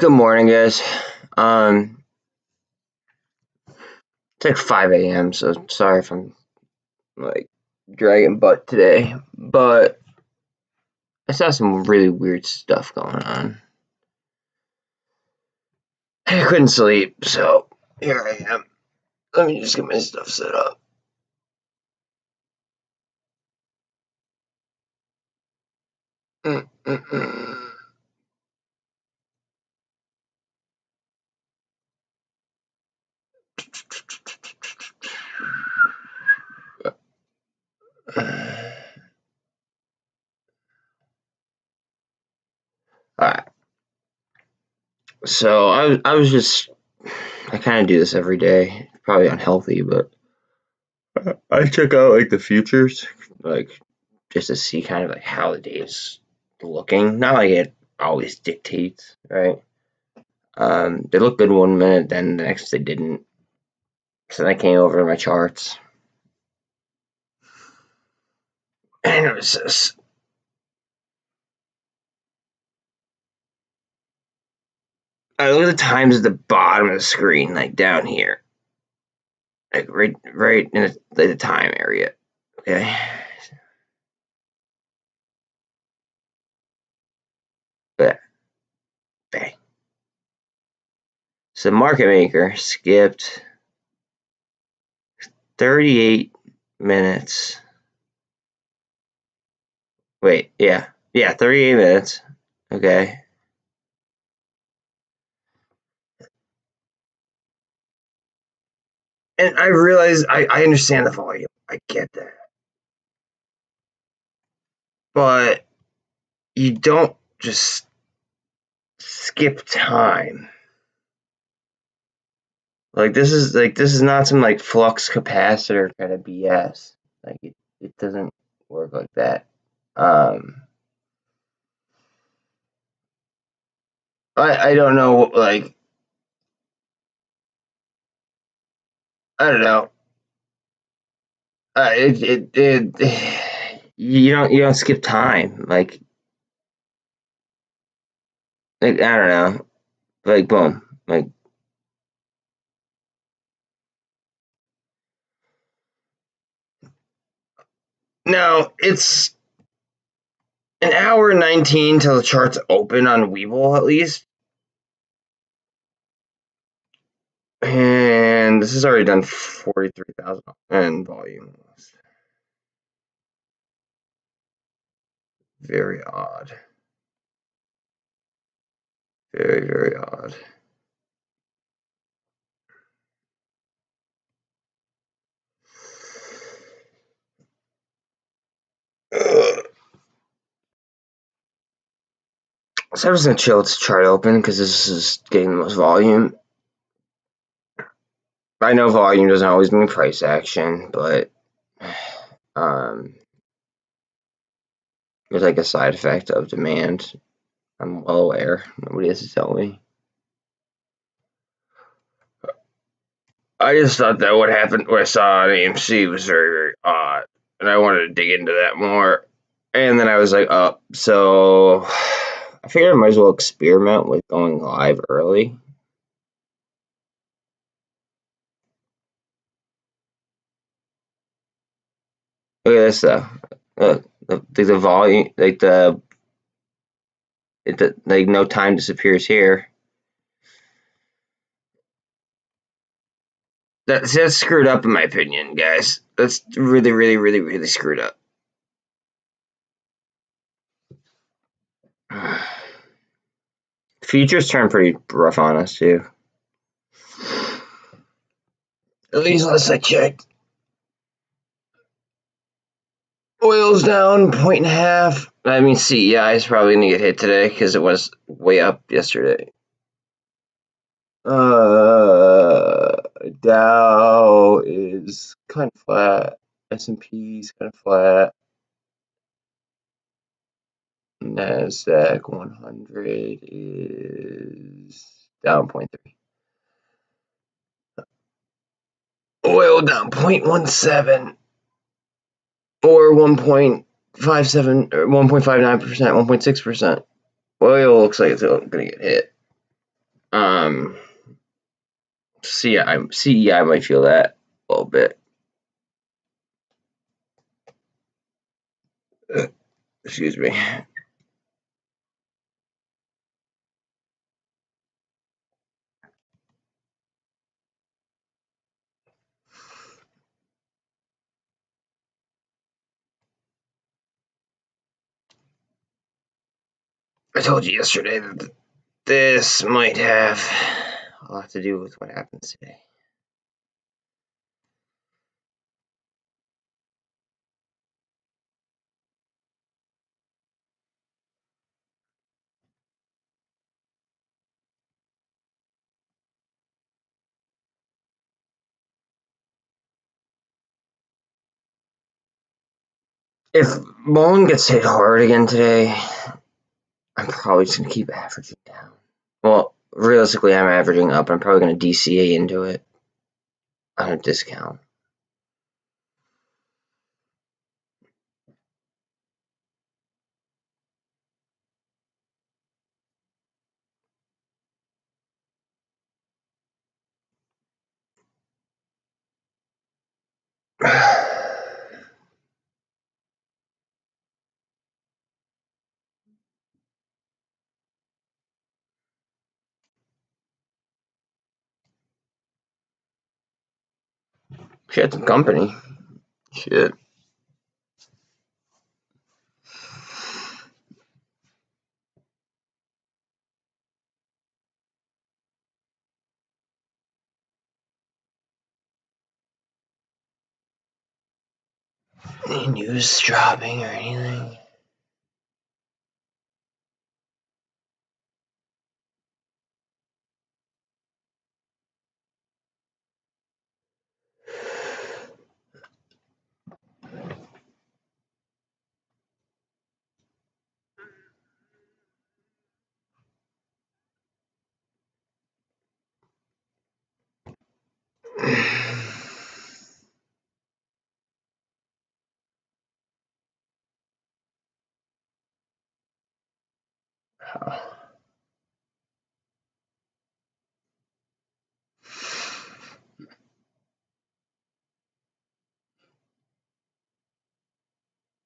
Good morning, guys. It's like 5 a.m., so sorry if I'm like dragging butt today, but I saw some really weird stuff going on. I couldn't sleep, so here I am. Let me just get my stuff set up. Alright. So I kind of do this every day. Probably unhealthy, but I check out like the futures, like just to see kind of like how the day is looking. Not like it always dictates, right? They looked good 1 minute, then the next they didn't. So then I came over to my charts, and it was this. I look at the times at the bottom of the screen, like down here, like right in the time area. Okay. But bang. So market maker skipped 38 minutes. Wait, yeah, 38 minutes. Okay. And I realize I understand the volume. I get that. But you don't just skip time. Like this is not some like flux capacitor kind of BS. Like it doesn't work like that. I don't know, like I don't know. You don't skip time. Like I don't know. Like boom. Like now it's an hour and 19 till the chart's open on webull at least. And this has already done 43,000 in volume. Very odd. Very, very odd. So I'm just gonna chill this chart open because this is getting the most volume. I know volume doesn't always mean price action, but it's like a side effect of demand. I'm well aware. Nobody has to tell me. I just thought that what happened, what I saw on AMC was very, very odd, and I wanted to dig into that more. And then I was like, oh, so I figured I might as well experiment with going live early. Look at this though. The volume, like like no time disappears here. That's screwed up in my opinion, guys. That's really, really, really, really screwed up. Futures turn pretty rough on us too. At least last I checked. Oil's down 1.5. I mean, CEI is probably gonna get hit today because it was way up yesterday. Dow is kind of flat. S&P is kind of flat. NASDAQ 100 is down 0.3. Oil down 0.17 or 1.57 or 1.59%, 1.6%. Oil looks like it's going to get hit. CEI might feel that a little bit. Excuse me. I told you yesterday that this might have a lot to do with what happens today. If MULN gets hit hard again today, I'm probably just going to keep averaging down. Well, realistically, I'm averaging up. I'm probably going to DCA into it on a discount. She had some company. Shit. Any news dropping or anything?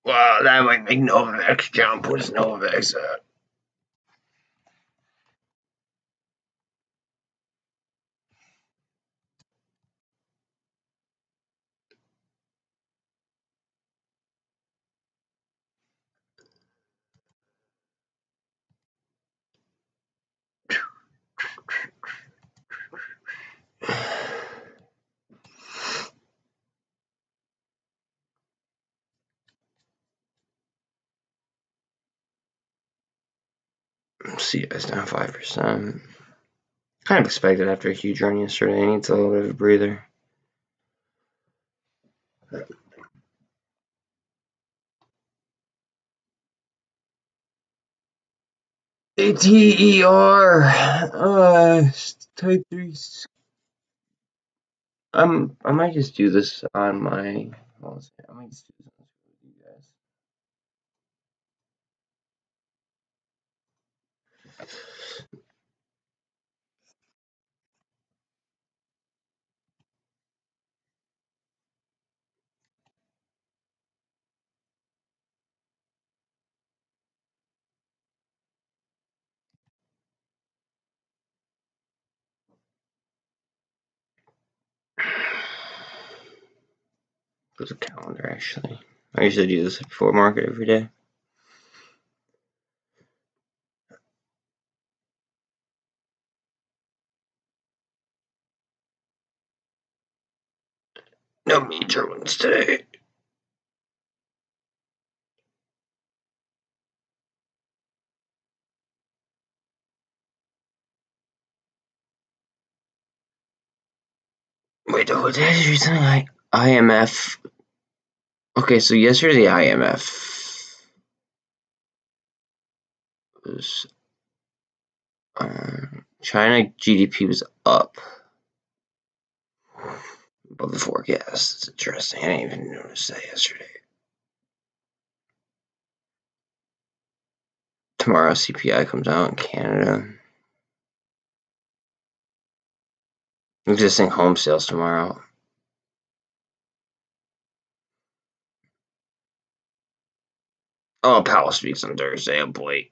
Wow, that might make Novavax jump. What is Novavax at? CEI is down 5%. Kind of expected after a huge run yesterday. It needs a little bit of a breather. ATER. Type 3. I might just do this on my. I might just do this with you guys. There's a calendar actually. I usually do this before market every day. No major ones today. Wait, what did I do something? IMF. Okay, so yesterday the IMF was China GDP was up above the forecast. It's interesting. I didn't even notice that yesterday. Tomorrow CPI comes out in Canada. Existing home sales tomorrow. Oh, Powell speaks on Thursday. Oh boy.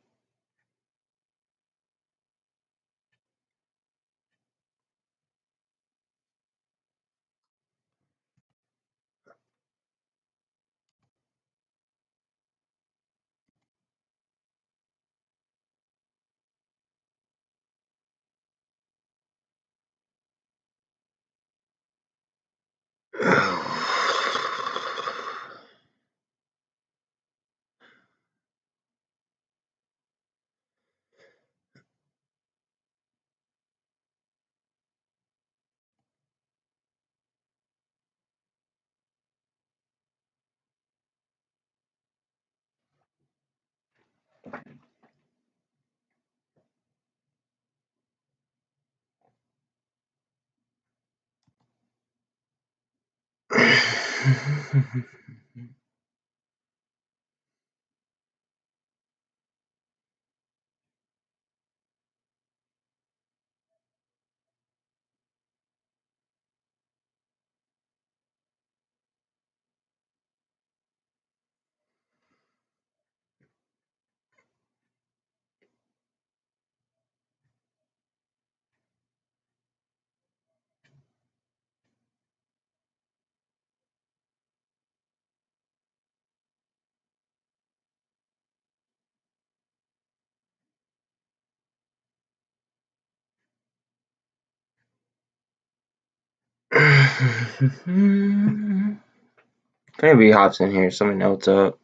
If anybody hops in here, somebody know what's up.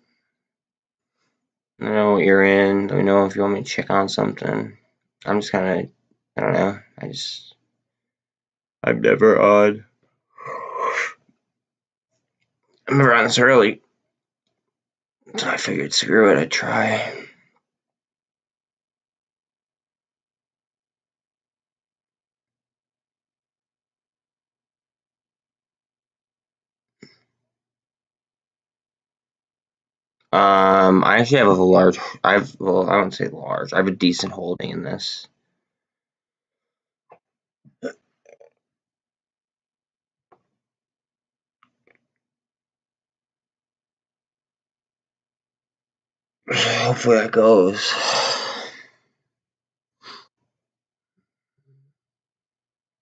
I know what you're in. Let me know if you want me to check on something. I'm just kind of, I don't know. I'm never on. I'm never on this early. So I figured, screw it, I'd try. I actually have a large, well, I wouldn't say large. I have a decent holding in this. Hopefully that goes.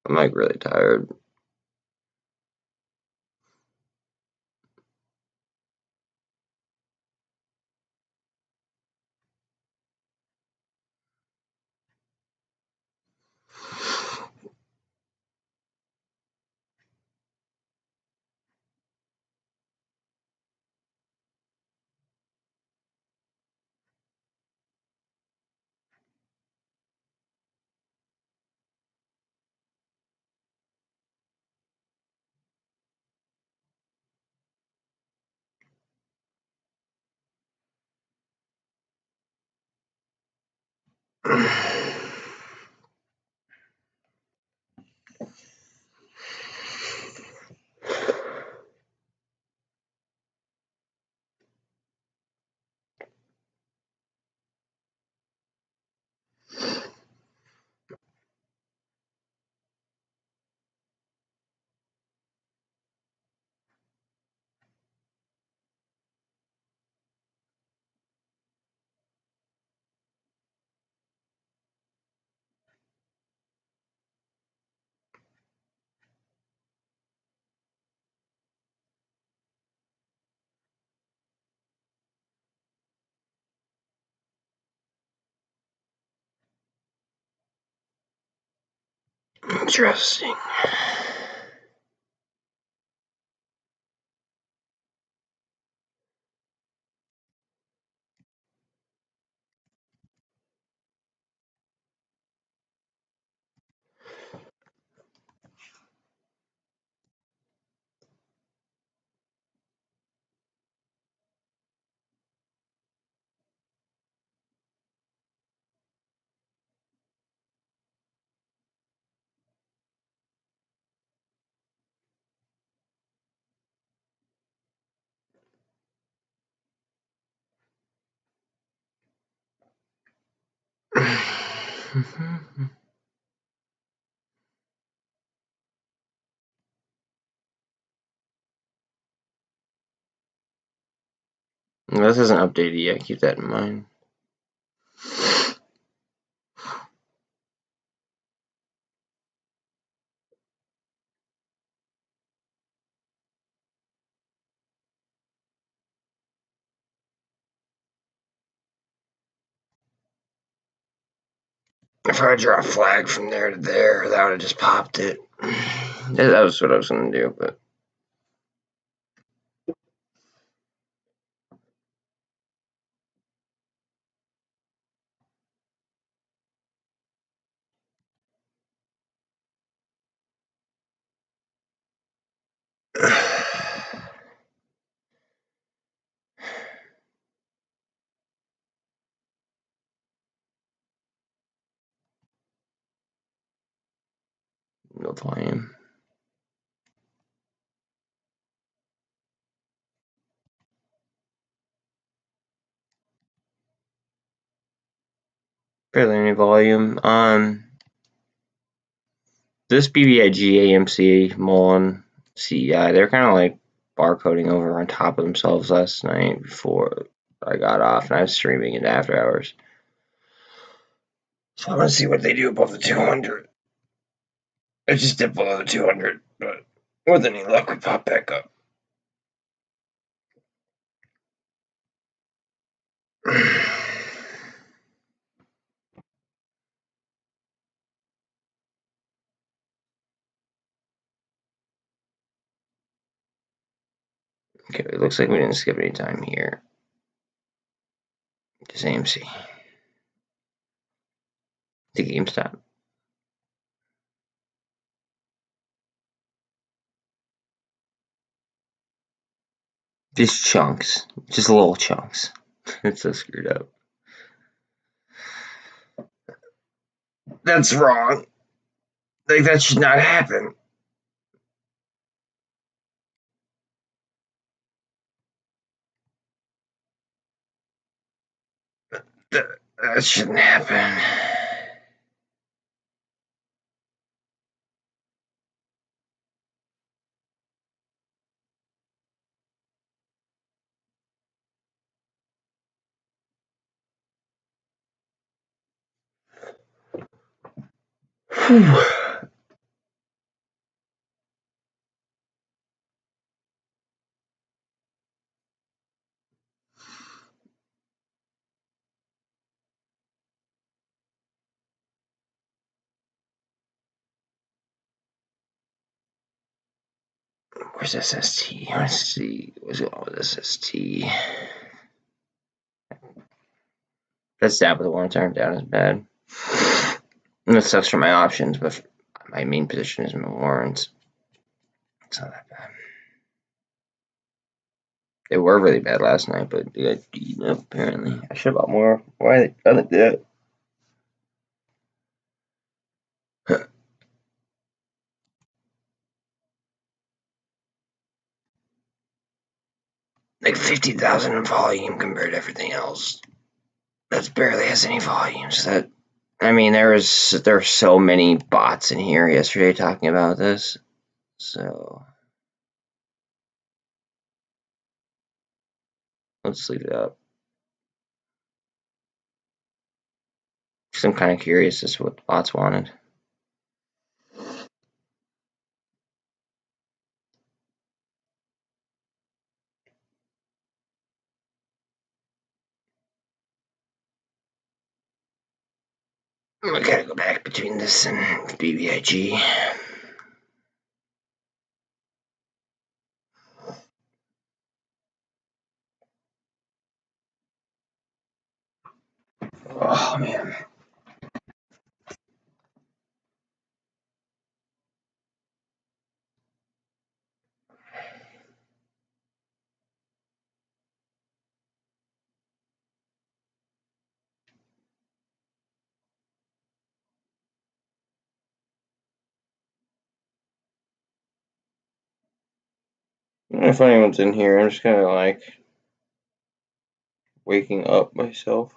I'm like really tired. Interesting. This isn't updated yet. Keep that in mind. If I draw a flag from there to there, that would have just popped it. That was what I was going to do, but. No volume. Barely any volume. This BBIG, AMC, MULN, CEI, they're kind of like barcoding over on top of themselves last night before I got off, and I was streaming into after hours. So I want to see what they do above the 200. It just dipped below the 200, but with any luck, we pop back up. Okay, it looks like we didn't skip any time here. Just AMC. The Gamestop. Just chunks. Just little chunks. It's so screwed up. That's wrong. Like, that should not happen. That shouldn't happen. Whew. Where's SST? Let's see. What's going on with SST? That's down, but the warrants aren't down as bad. And that sucks for my options, but my main position is my warrants. It's not that bad. They were really bad last night, but they got beaten up apparently. I should have bought more. Why are they done like that? Like 50,000 in volume compared to everything else. That barely has any volume. So that, I mean, there are so many bots in here yesterday talking about this. So let's leave it up. Because I'm kind of curious as to what the bots wanted. We gotta go back between this and BBIG. Oh, man. I don't know if anyone's in here. I'm just kind of like waking up myself.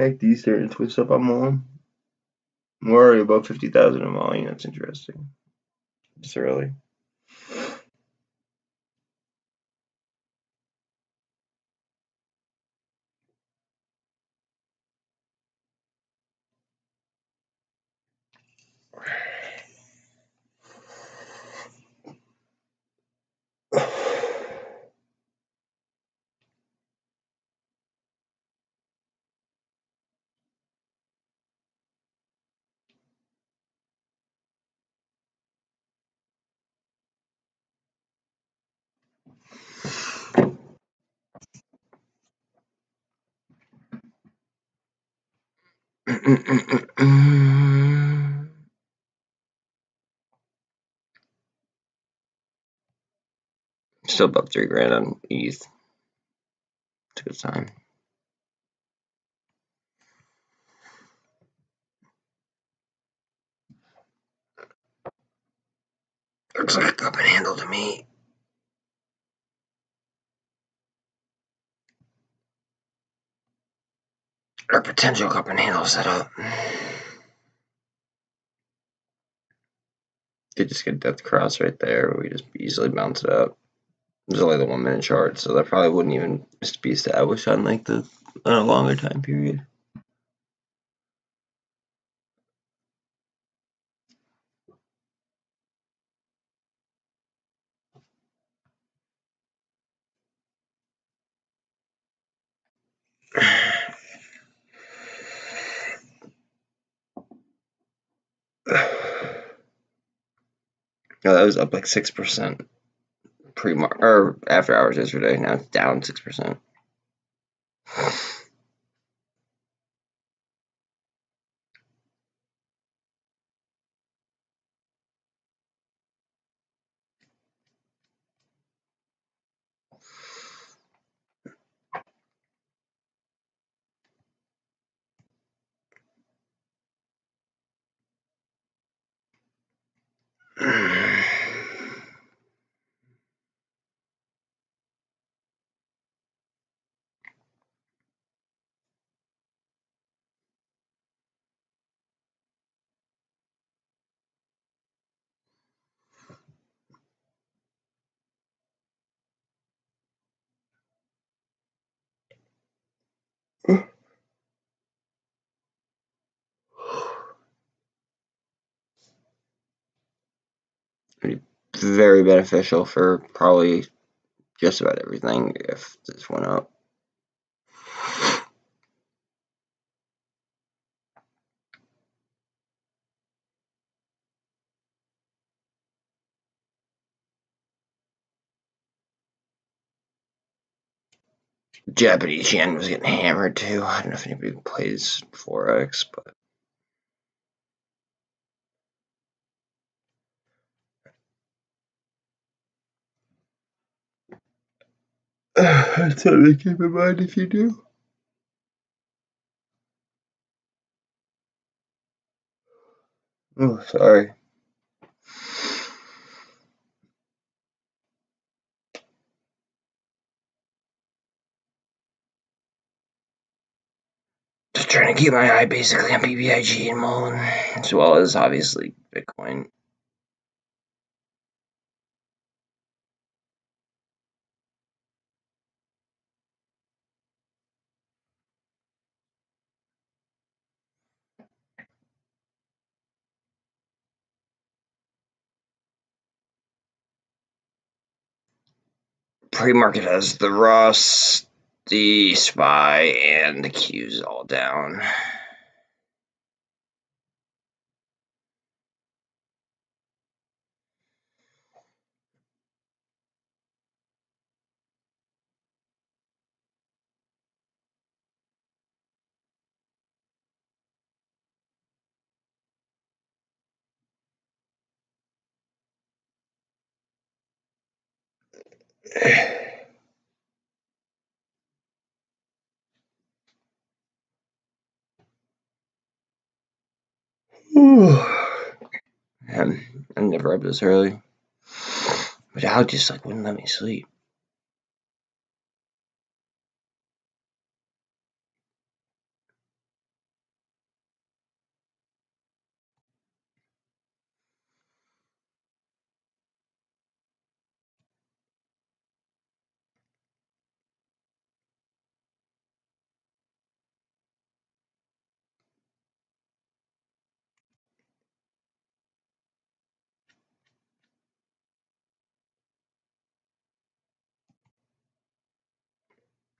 Heck, these starting to twist up on MULN. We're already above 50,000 in volume. That's interesting. It's early. Still above 3 grand on ETH. It's a good sign. Looks like a cup and handle to me. Or potential cup and handle setup. Could just get death cross right there. We just easily bounce it up. There's only the 1 minute chart, so that probably wouldn't even just be established on like on a longer time period. No, that was up like 6% or after hours yesterday. Now it's down 6%. Very beneficial for probably just about everything if this went up. Japanese yen was getting hammered too. I don't know if anybody plays Forex, but that's something to keep in mind if you do. Oh, sorry. Just trying to keep my eye basically on BBIG and MULN, as well as obviously Bitcoin. Pre-market has the Ross, the SPY, and the Qs all down. I'm never up this early. But Al just like wouldn't let me sleep.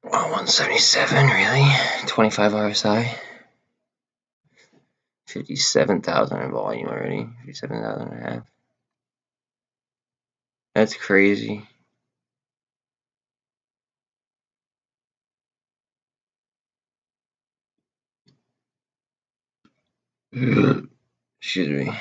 Oh, 177, really? 25 RSI? 57,000 in volume already. 57,000 and a half. That's crazy. Excuse me.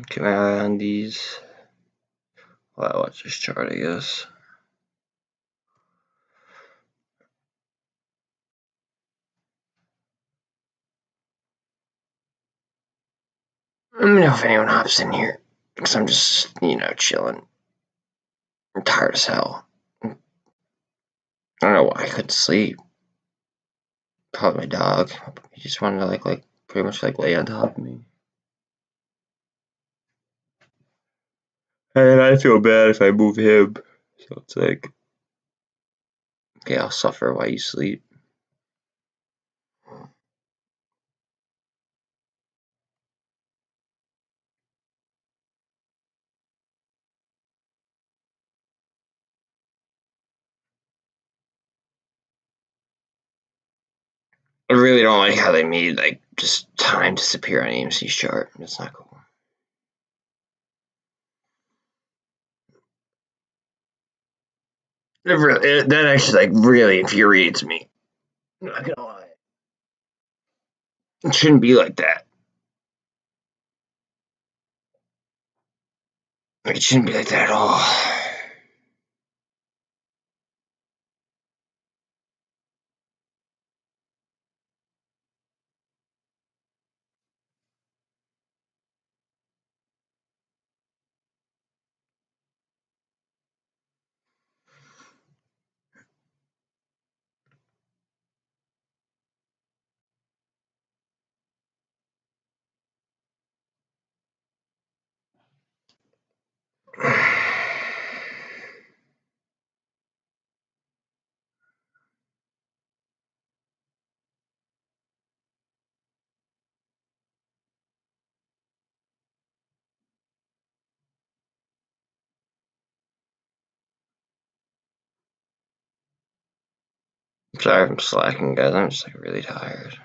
Keep my eye on these. Well, I watch this chart, I guess. Let me know if anyone hops in here. Because I'm just, chilling. I'm tired as hell. I don't know why I couldn't sleep. Probably my dog. He just wanted to like pretty much lay on top of me. And I feel bad if I move him. So it's like, okay, I'll suffer while you sleep. I really don't like how they made just time disappear on AMC's chart. That's not cool. That actually really infuriates me. I'm not gonna lie. It shouldn't be like that. It shouldn't be like that at all. Sorry if I'm slacking, guys. I'm just really tired.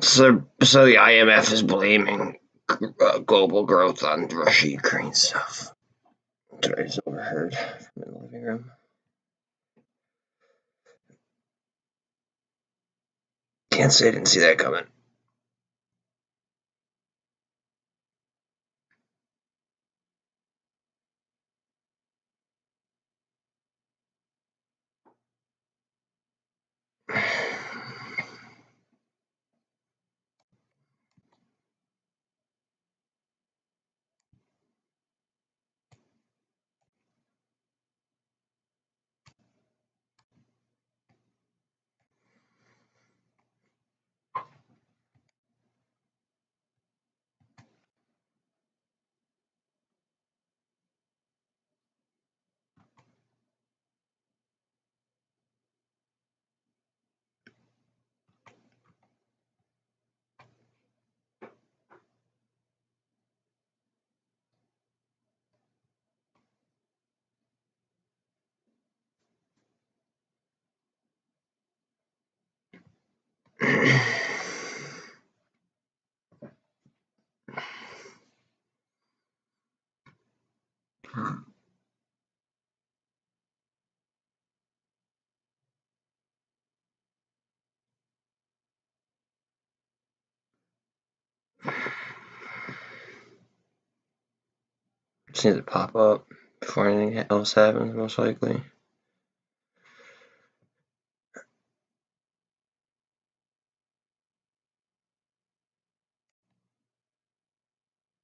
So the IMF is blaming global growth on Russia-Ukraine stuff. That's what I just overheard from in the living room. Can't say I didn't see that coming. Just need to pop up before anything else happens, most likely.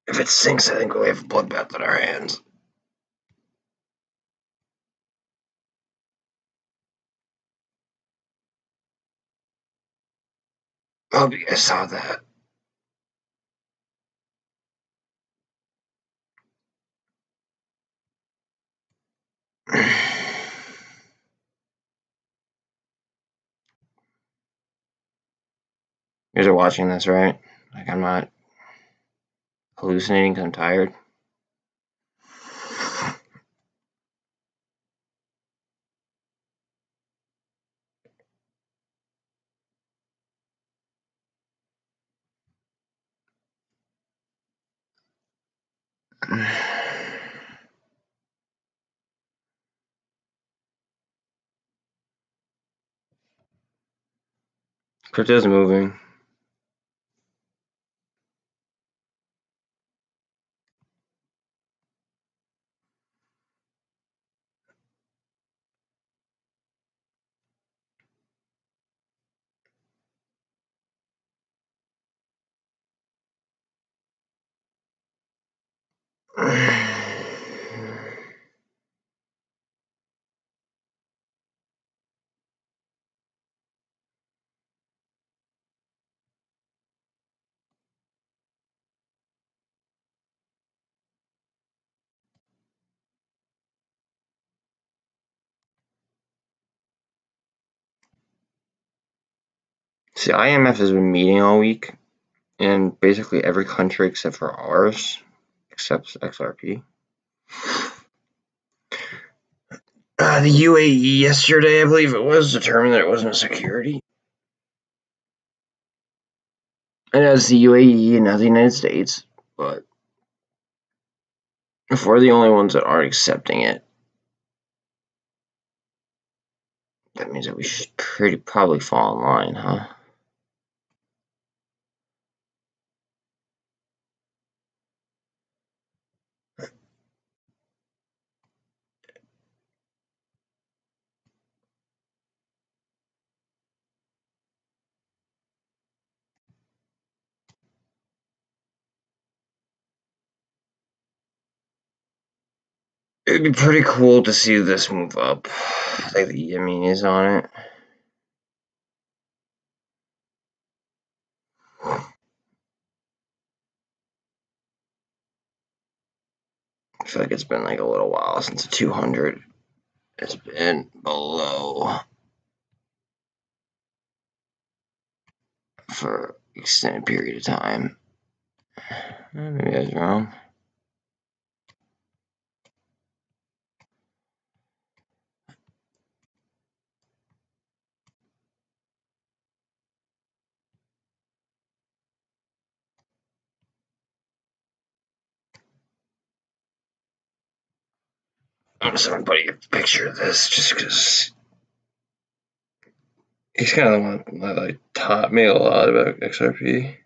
If it sinks, I think we have a bloodbath on our hands. I hope you guys saw that. You guys are watching this, right? Like, I'm not hallucinating because I'm tired. Crypto's moving. See, IMF has been meeting all week, and basically every country except for ours accepts XRP. The UAE yesterday, I believe it was, determined that it wasn't a security. And as the UAE and not the United States, but if we're the only ones that aren't accepting it, that means that we should probably fall in line, huh? It'd be pretty cool to see this move up, like the GME is on it. I feel like it's been like a little while since the 200 has been below for an extended period of time. Maybe I was wrong. I'm just gonna put a picture of this just because he's kind of the one that like taught me a lot about XRP.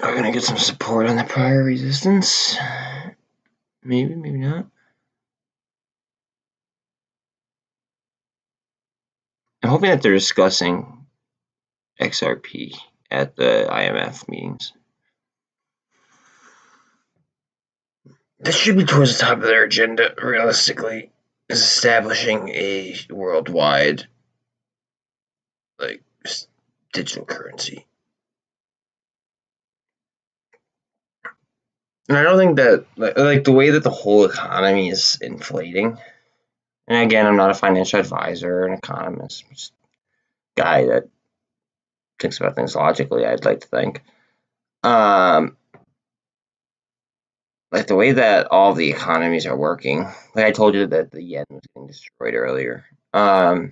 Are we gonna get some support on the prior resistance? Maybe, maybe not. I'm hoping that they're discussing XRP at the IMF meetings. This should be towards the top of their agenda, realistically, is establishing a worldwide, like, digital currency. And I don't think that, like, the way that the whole economy is inflating, and again, I'm not a financial advisor or an economist, I'm just a guy that thinks about things logically, I'd like to think. Like the way that all the economies are working, like I told you that the yen was getting destroyed earlier. I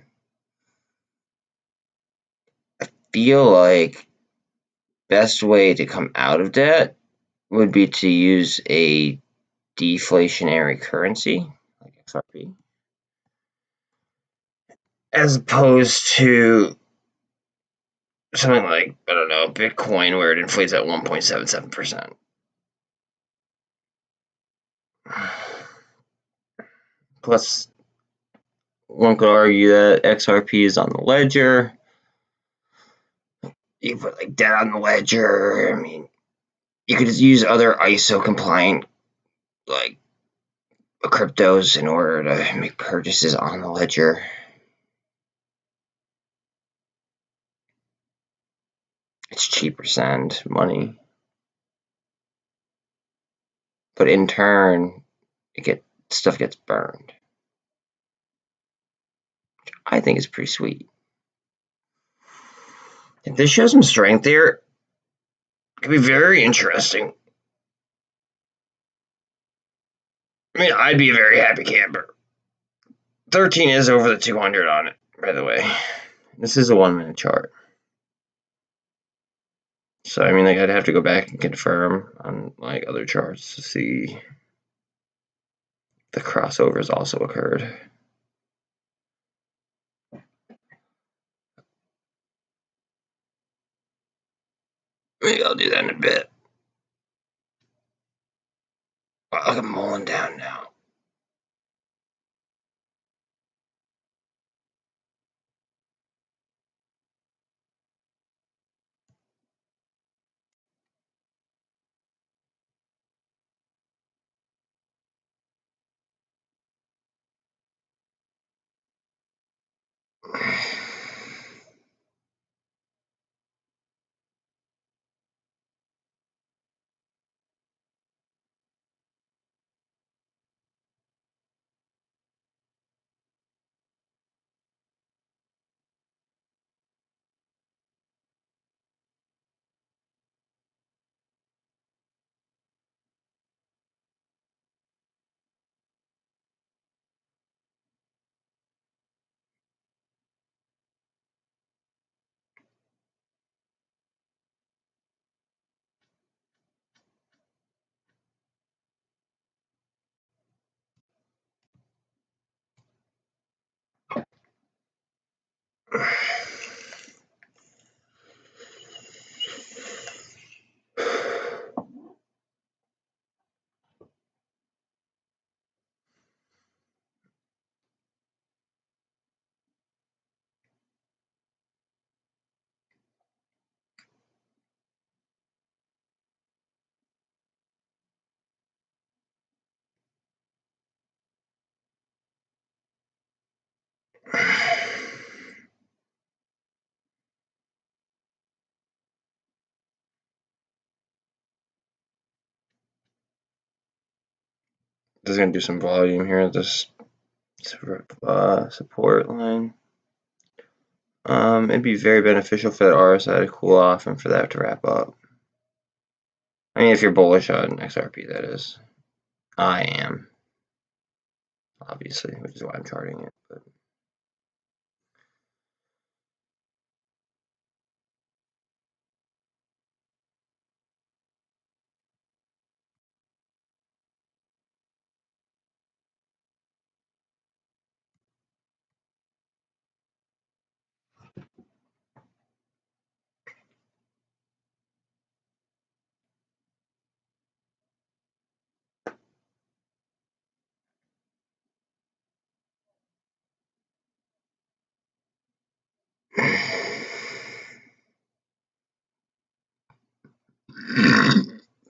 feel like best way to come out of debt would be to use a deflationary currency like XRP, as opposed to something like, I don't know, Bitcoin, where it inflates at 1.77%. Plus, one could argue that XRP is on the ledger. You put like debt on the ledger. I mean, you could just use other ISO compliant like cryptos in order to make purchases on the ledger. It's cheaper send money, but in turn, stuff gets burned. I think it's pretty sweet. If this shows some strength here, it could be very interesting. I mean, I'd be a very happy camper. 13 is over the 200 on it, by the way. This is a 1-minute chart. So, I mean, like, I'd have to go back and confirm on, like, other charts to see the crossovers also occurred. Maybe I'll do that in a bit. Wow, look at MULN down now. Just gonna do some volume here at this support line. It'd be very beneficial for that RSI to cool off and for that to wrap up. I mean, if you're bullish on XRP, that is. I am, obviously, which is why I'm charting it. But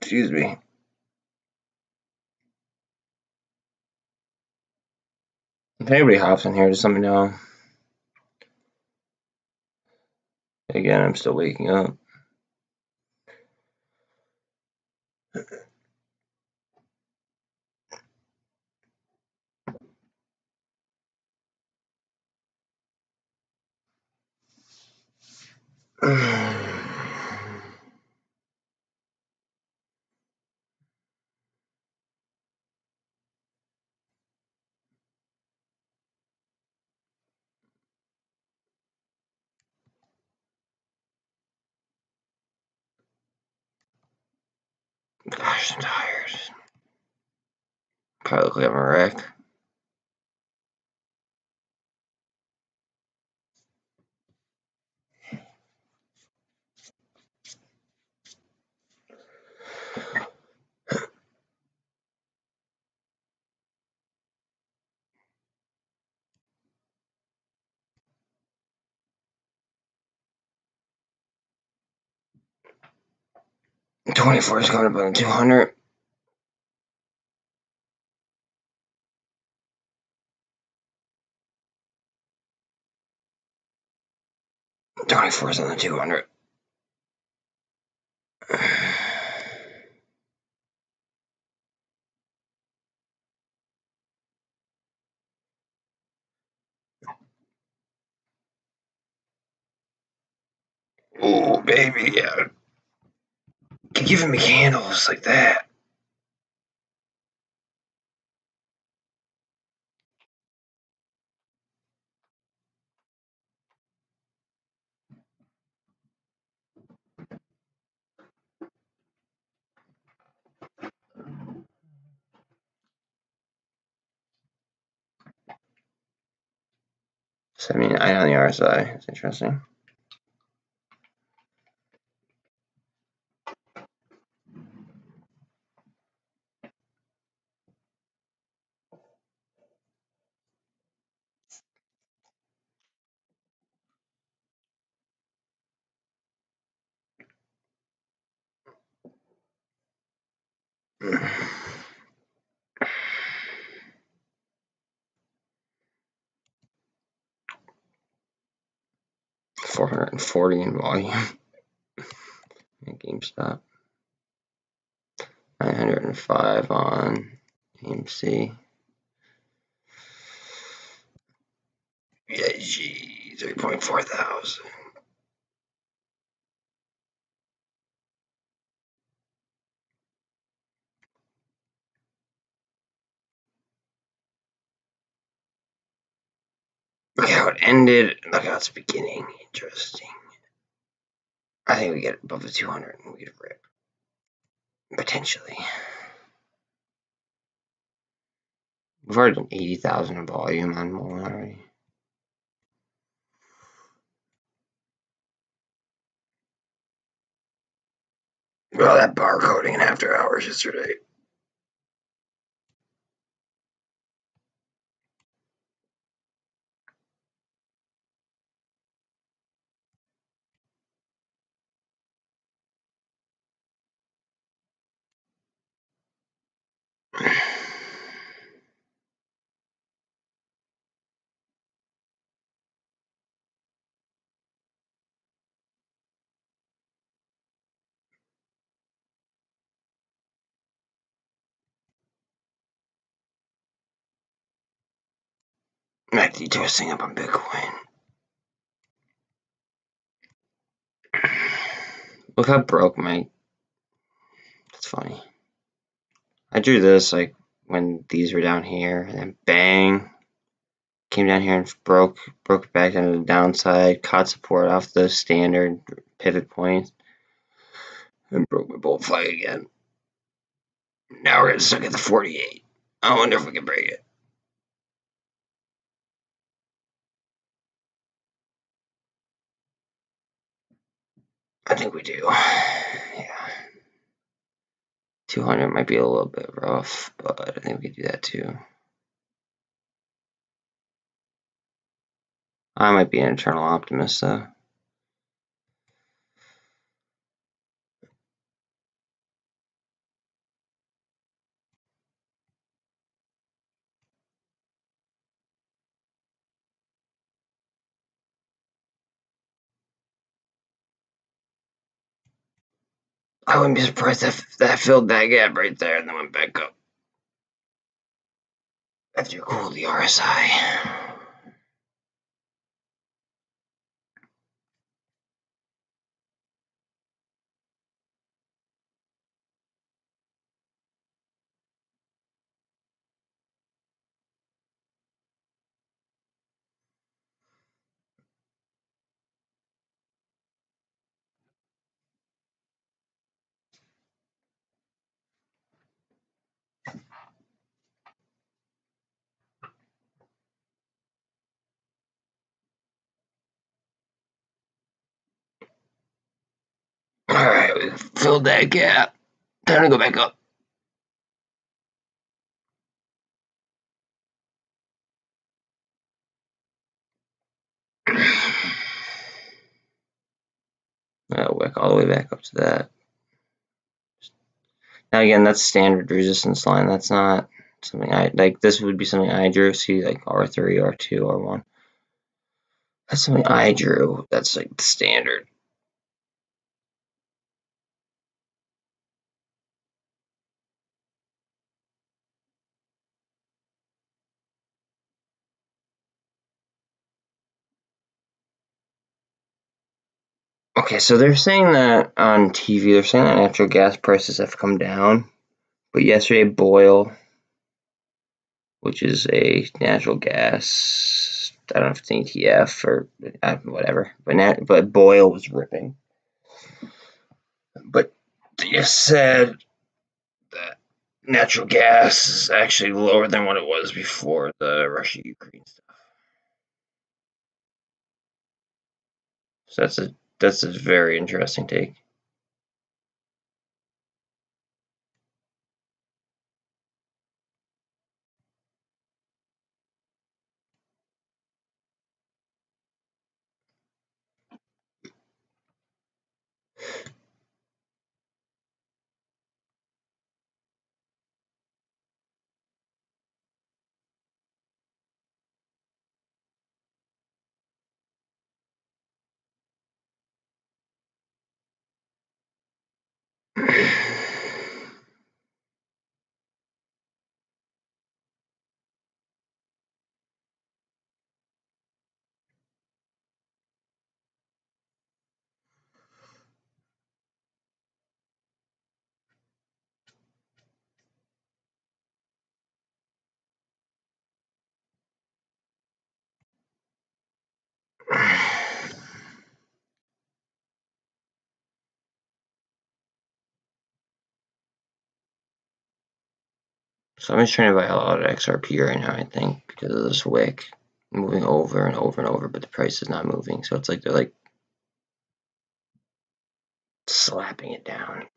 Excuse me. If anybody hops in here, just let me know. Again, I'm still waking up. Gosh, I'm tired. Probably look like I'm a wreck. $24 is coming up on 200. $24 is on the 200. Oh, baby, yeah. Keep giving me candles like that. So, I mean, I on the RSI. It's interesting. $440 in volume. Gamestop. 905 on AMC. BBIG 3.4 thousand. Look how it ended. Look how it's beginning. Interesting. I think we get above the 200 and we get a rip. Potentially. We've already done 80,000 in volume on MULN already. Well, that barcoding in after hours yesterday. MACD twisting up on Bitcoin. Look how broke my. That's funny. I drew this like when these were down here, and then bang, came down here and broke back into the downside, caught support off the standard pivot points, and broke my bull flag again. Now we're stuck at the 48. I wonder if we can break it. I think we do. Yeah. 200 might be a little bit rough, but I think we can do that too. I might be an eternal optimist though. I wouldn't be surprised if that filled that gap right there and then went back up after you cooled the RSI. Alright, we filled that gap. Time to go back up. I'll wick all the way back up to that. Now again, that's standard resistance line. That's not something I like. This would be something I drew. See, like R3, R2, R1. That's something I drew. That's like the standard. Okay, so they're saying that on TV, they're saying that natural gas prices have come down. But yesterday, Boyle, which is a natural gas, I don't know if it's an ETF or whatever, but Boyle was ripping. But they said that natural gas is actually lower than what it was before the Russia-Ukraine stuff. So that's a very interesting take. So I'm just trying to buy a lot of XRP right now, I think, because of this wick moving over and over and over, but the price is not moving. So it's like they're like slapping it down.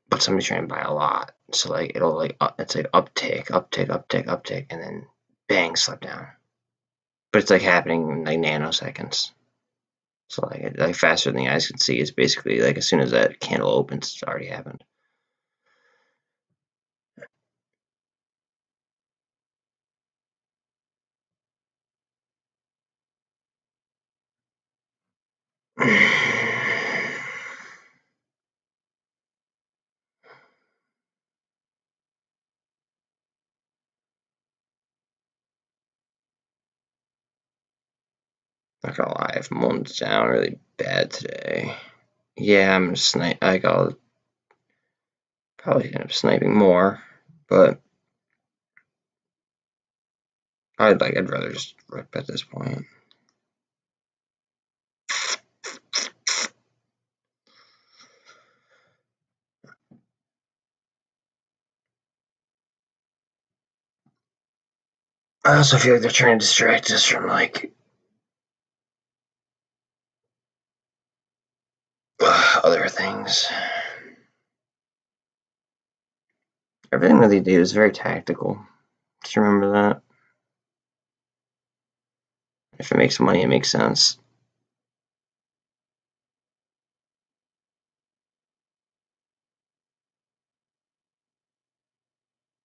But somebody's trying to buy a lot. So like it'll like it's like uptick, uptick, uptick, uptick, and then bang, slap down. But it's like happening in like nanoseconds. So like faster than the eyes can see. It's basically like as soon as that candle opens, it's already happened. Not gonna lie, if MULN's down really bad today, yeah, I'm gonna like I'll probably end up sniping more, but I'd rather just rip at this point. I also feel like they're trying to distract us from like other things. Everything that they do is very tactical. Just remember that. If it makes money, it makes sense.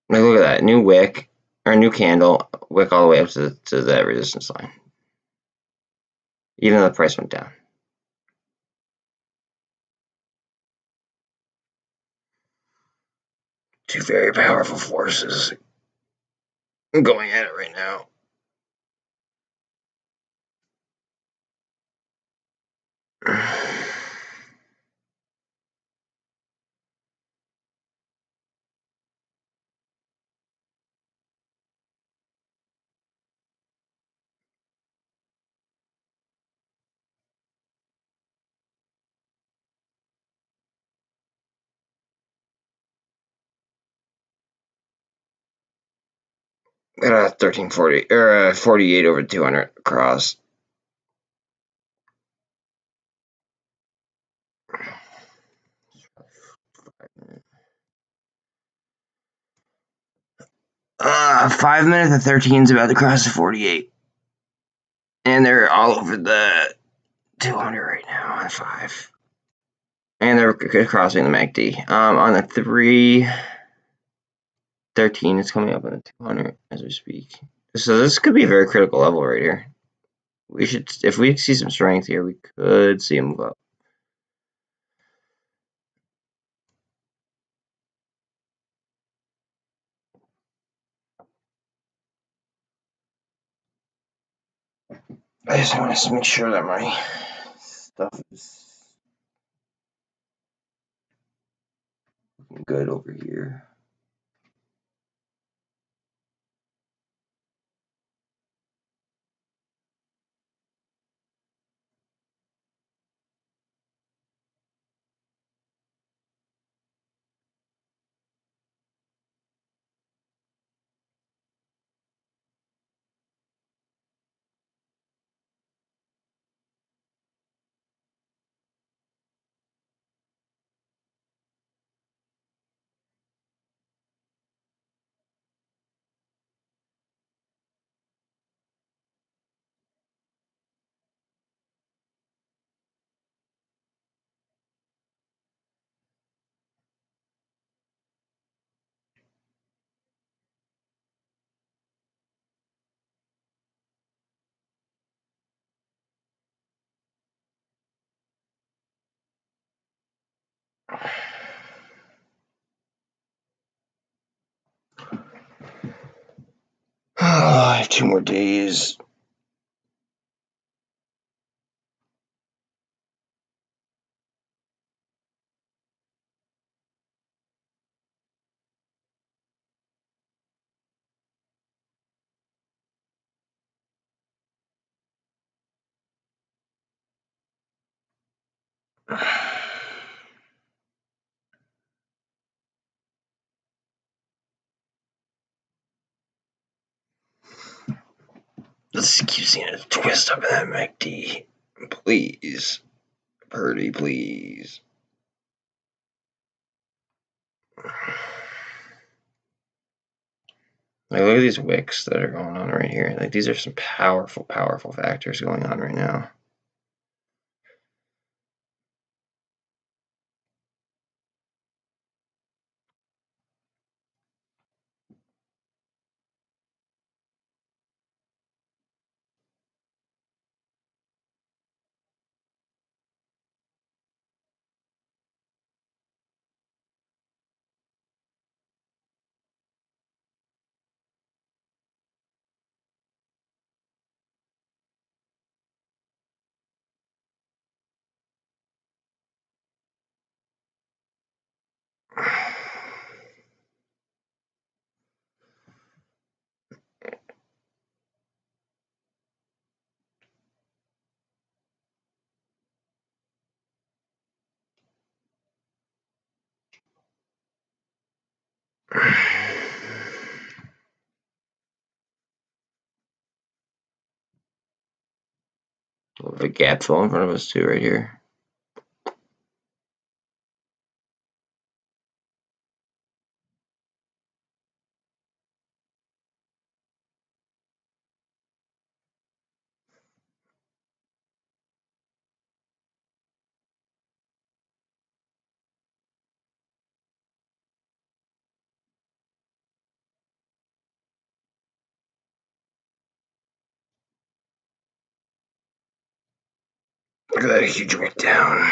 Like, look at that. New wick, or new candle, wick all the way up to that resistance line. Even though the price went down. Two very powerful forces going at it right now. Got a 1340 or a 48 over 200 across. Uh, 5 minutes and 13 is about to cross the 48. And they're all over the 200 right now on 5. And they're crossing the MACD. On the 313, it's coming up on the 200 as we speak. So this could be a very critical level right here. We should, if we see some strength here, we could see a move up. I just want to make sure that my stuff is looking good over here. I have 2 more days. Let's keep seeing a twist up in that MACD. Please. Purdy, please. Like, look at these wicks that are going on right here. Like, these are some powerful, powerful factors going on right now. A gap fill in front of us too, right here. Look at that huge wick down.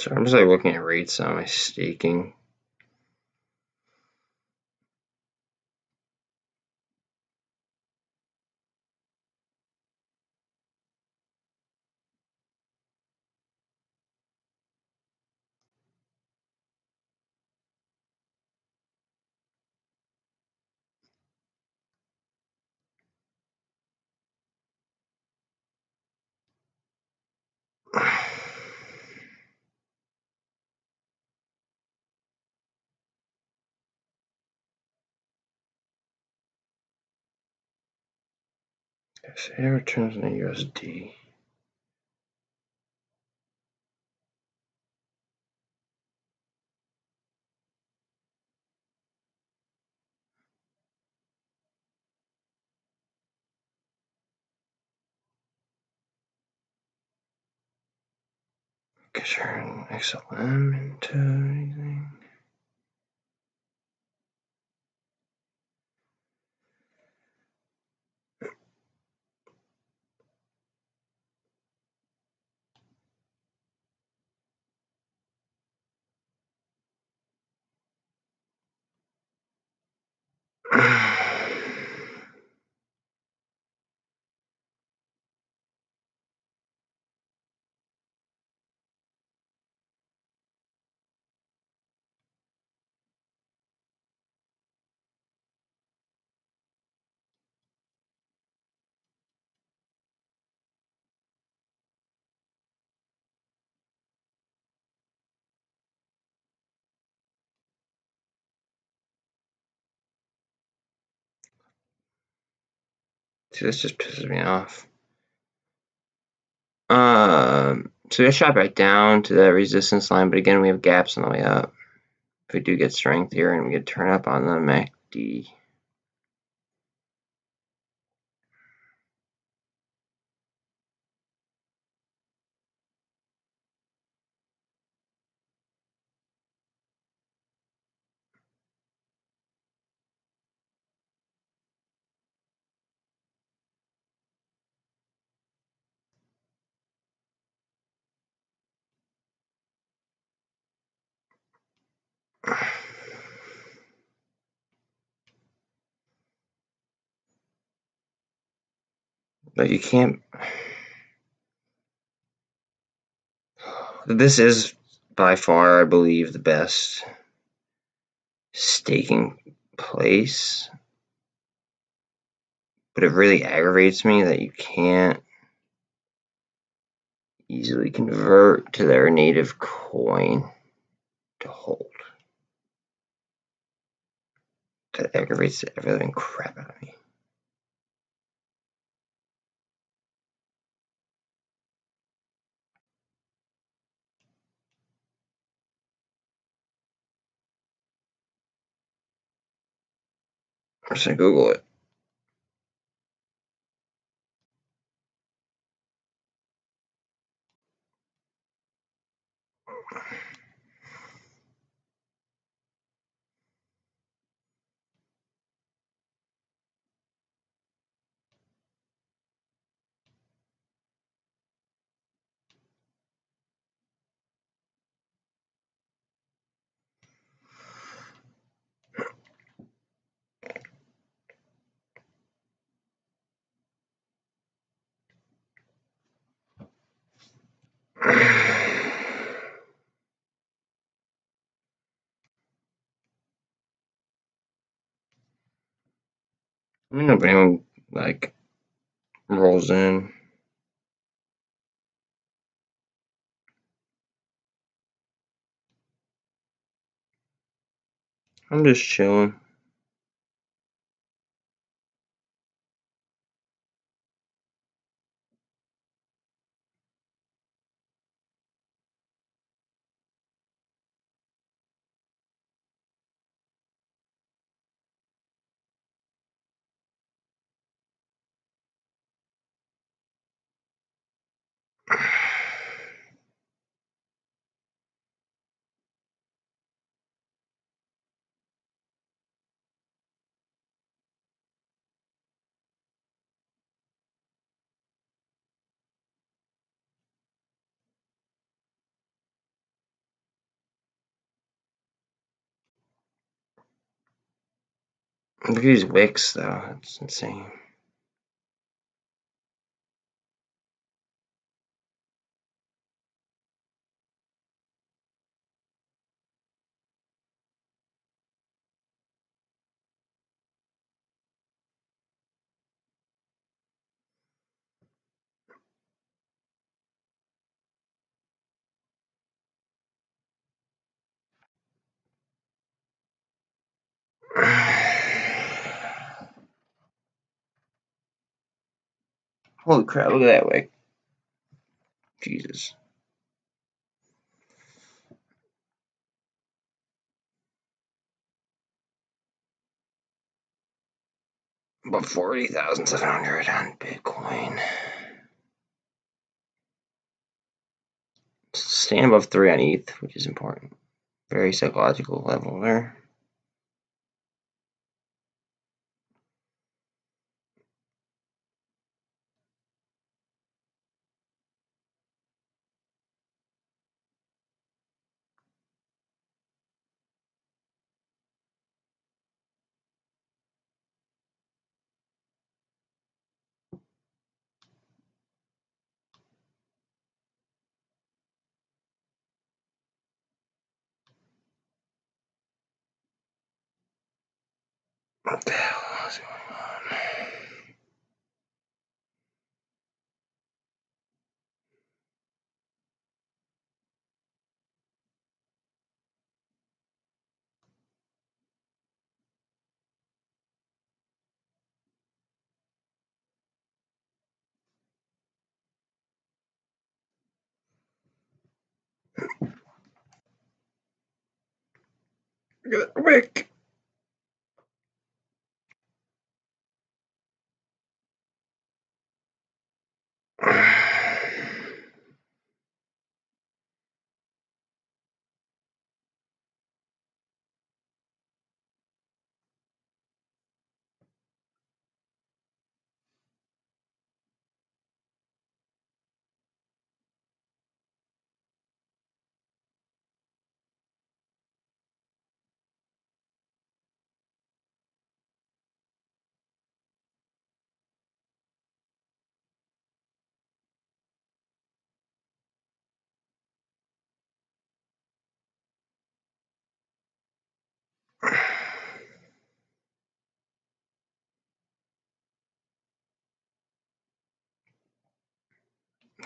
So I'm just like looking at rates on my staking. Say returns in the USD. Turn XLM into anything. See, this just pisses me off. So we shot back down to the resistance line, but again, we have gaps on the way up. If we do get strength here and we get turn up on the MACD. But you can't. This is by far, I believe, the best staking place. But it really aggravates me that you can't easily convert to their native coin to hold. That aggravates the ever-living crap out of me. I'm just gonna Google it. I mean, if anyone like rolls in. I'm just chilling. Look at these wicks, though. It's insane. Holy crap, look at that wick. Jesus. About 40,700 on Bitcoin. Staying above 3 on ETH, which is important. Very psychological level there. What the hell is going on? Look at that wick.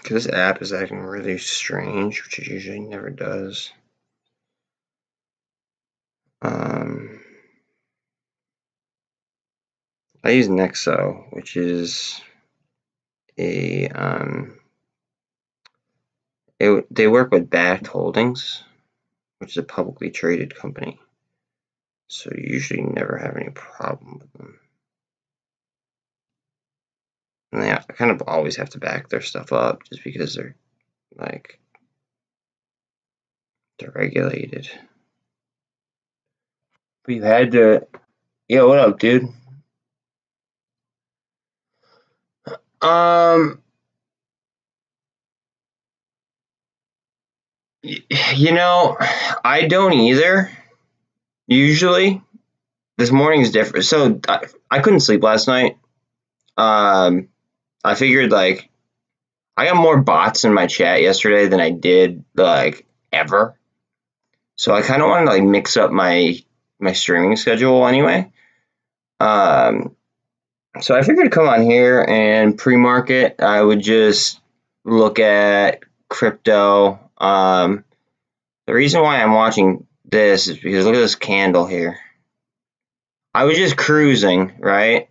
This app is acting really strange, which it usually never does. I use Nexo, which is a they work with Backed Holdings, which is a publicly traded company. So you usually never have any problem with them. And they kind of always have to back their stuff up just because they're like they're regulated. But you had to, yo, what up, dude? You know, I don't either. Usually, this morning's different. So I couldn't sleep last night. I figured like I got more bots in my chat yesterday than I did like ever. So I kind of wanted to like mix up my streaming schedule anyway. So I figured to come on here and pre-market. I would just look at crypto. The reason why I'm watching this is because look at this candle here. I was just cruising, right?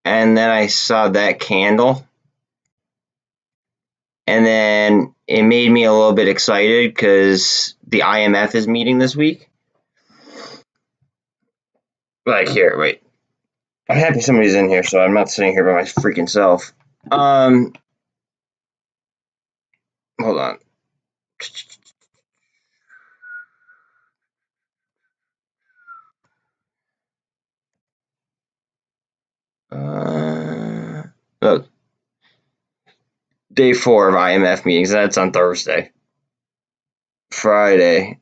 And then I saw that candle. And then it made me a little bit excited because the IMF is meeting this week. Like, here, wait. I'm happy somebody's in here, so I'm not sitting here by my freaking self. Hold on. Look. Day 4 of IMF meetings. That's on Thursday. Friday,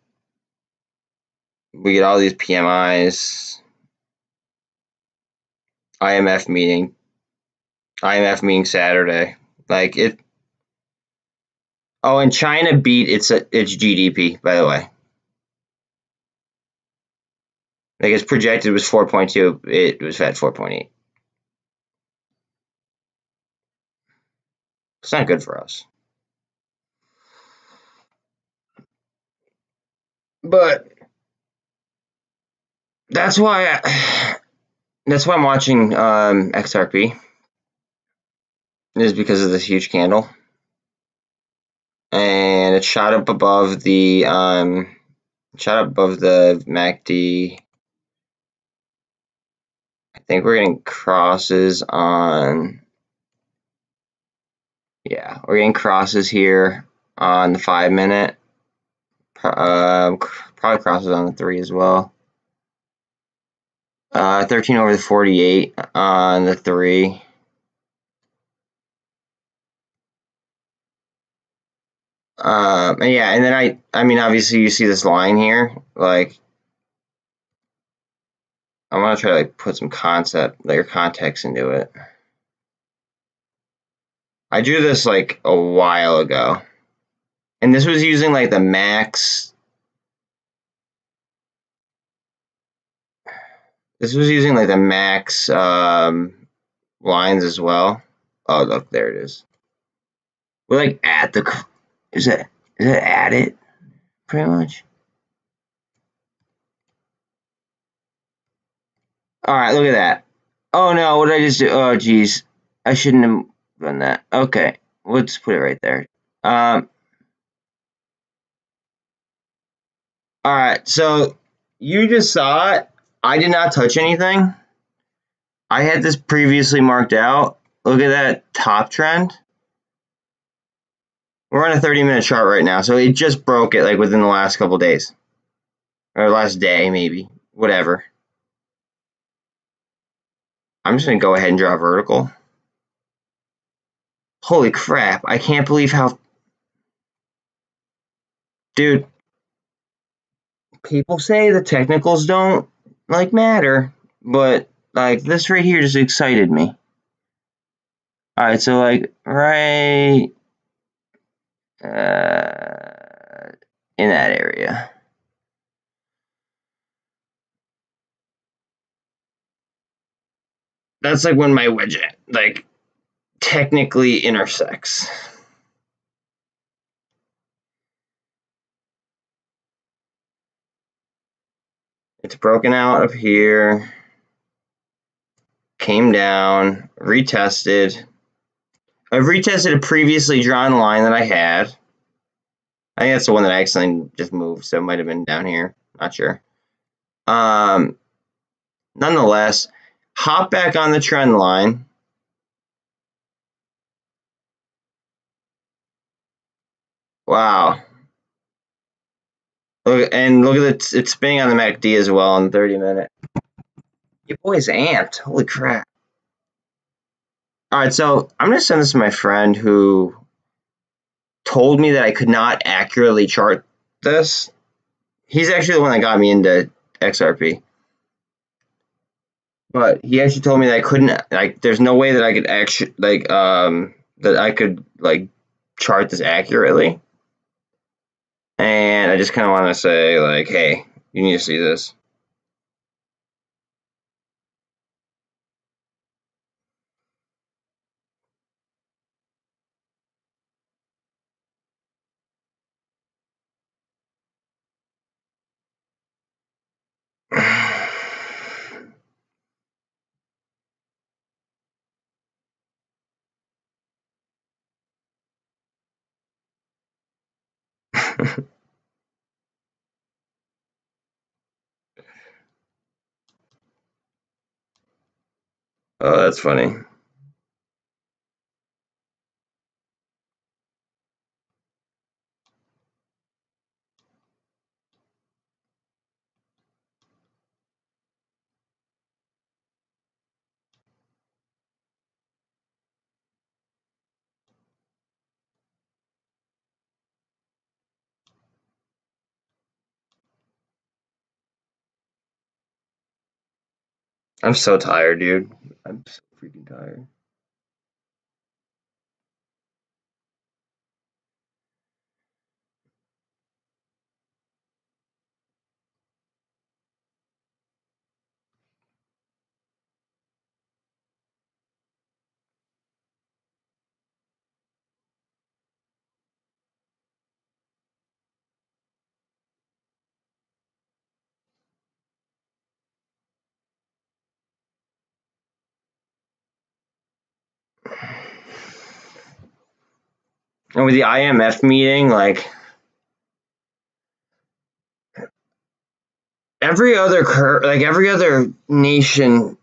we get all these PMIs. IMF meeting. IMF meeting Saturday. Like it. Oh, and China beat its GDP, by the way. Like its projected was 4.2. It was at 4.8. It's not good for us. But that's why I'm watching XRP. Is because of this huge candle, and it shot up above the MACD. I think we're getting crosses on. Yeah, we're getting crosses here on the 5-minute. Probably crosses on the 3 as well. 13 over the 48 on the 3. And yeah, and then I mean, obviously you see this line here. Like, I'm gonna try to like put some context into it. I drew this like a while ago, and this was using like the max. This was using like the max lines as well. Oh, look, there it is. We're like at the. Is it at it? Pretty much. All right, look at that. Oh no, what did I just do? Oh geez, I shouldn't have done that. Okay, let's put it right there. All right, so you just saw it. I did not touch anything. I had this previously marked out. Look at that top trend. We're on a 30-minute chart right now, so it just broke it like within the last couple days. Or last day, maybe. Whatever. I'm just going to go ahead and draw a vertical. Holy crap, I can't believe how... Dude, people say the technicals don't, like, matter, but, like, this right here just excited me. Alright, so, like, right... in that area. That's, like, when my wedge, like, technically intersects. It's broken out up here, came down, retested. I've retested a previously drawn line that I had. I think that's the one that I accidentally just moved, so it might have been down here. Not sure. Nonetheless, hop back on the trend line. Wow. Look, and look at it, it's spinning on the MACD as well on the 30-minute. Your boy's amped. Holy crap. All right, so I'm going to send this to my friend who told me that I could not accurately chart this. He's actually the one that got me into XRP. But he actually told me that I couldn't, like, there's no way that I could actually, like, that I could, like, chart this accurately. And I just kind of want to say, like, hey, you need to see this. Oh, that's funny. I'm so tired, dude. I'm so freaking tired. And with the IMF meeting, like every other nation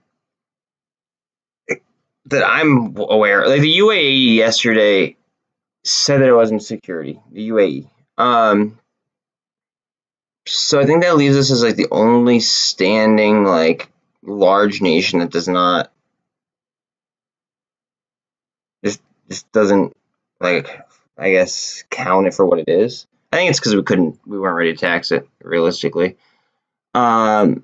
that I'm aware, like the UAE yesterday said that it wasn't security. The UAE. So I think that leaves us as like the only standing like large nation that does not just doesn't like I guess count it for what it is. I think it's because we weren't ready to tax it realistically. But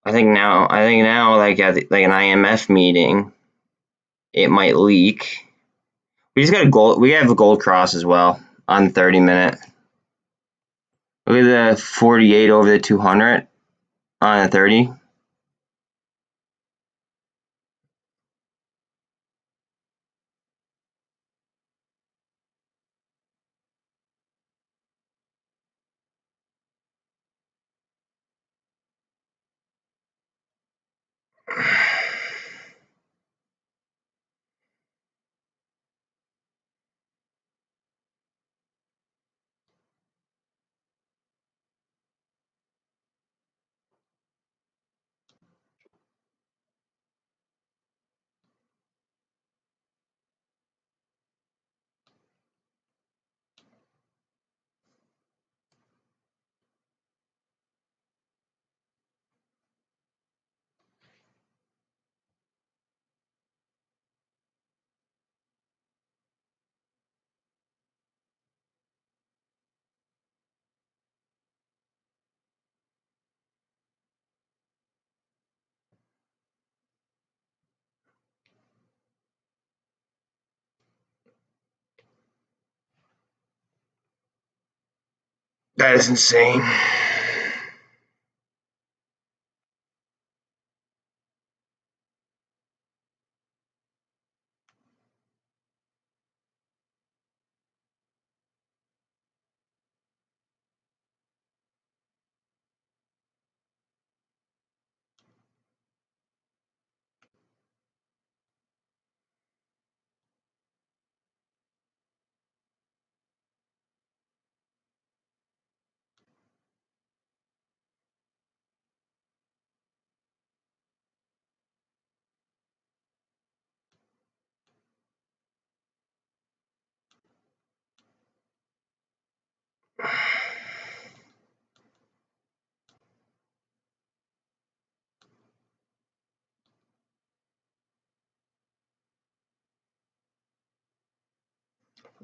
I think now like at like an IMF meeting, it might leak. We just got a gold. We have a gold cross as well on 30-minute. Look at the 48 over the 200 on a 30. That is insane.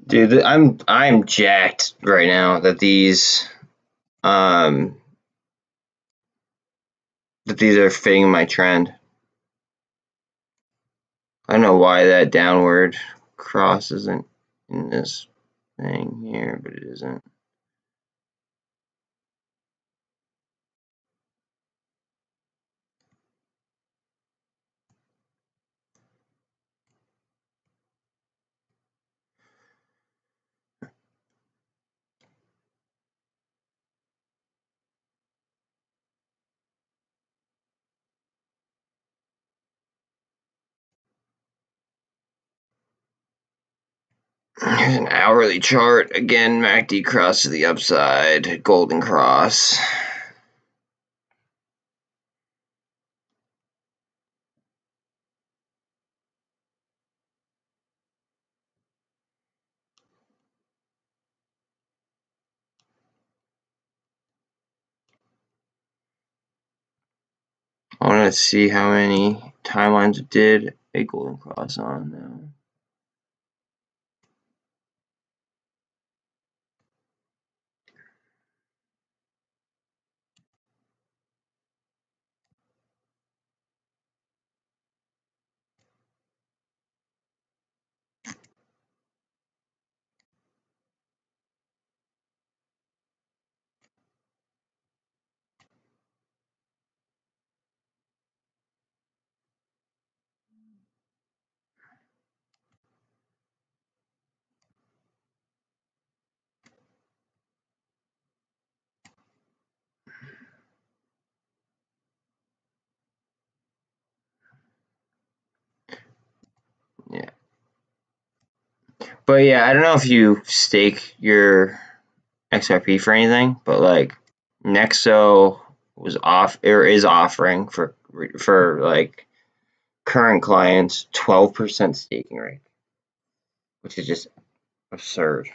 Dude, I'm jacked right now that these are fitting my trend. I don't know why that downward cross isn't in this thing here, but it isn't. Here's an hourly chart. Again, MACD cross to the upside, golden cross. I want to see how many timelines it did a golden cross on now. But yeah, I don't know if you stake your XRP for anything, but like Nexo was off or is offering for like current clients 12% staking rate, which is just absurd.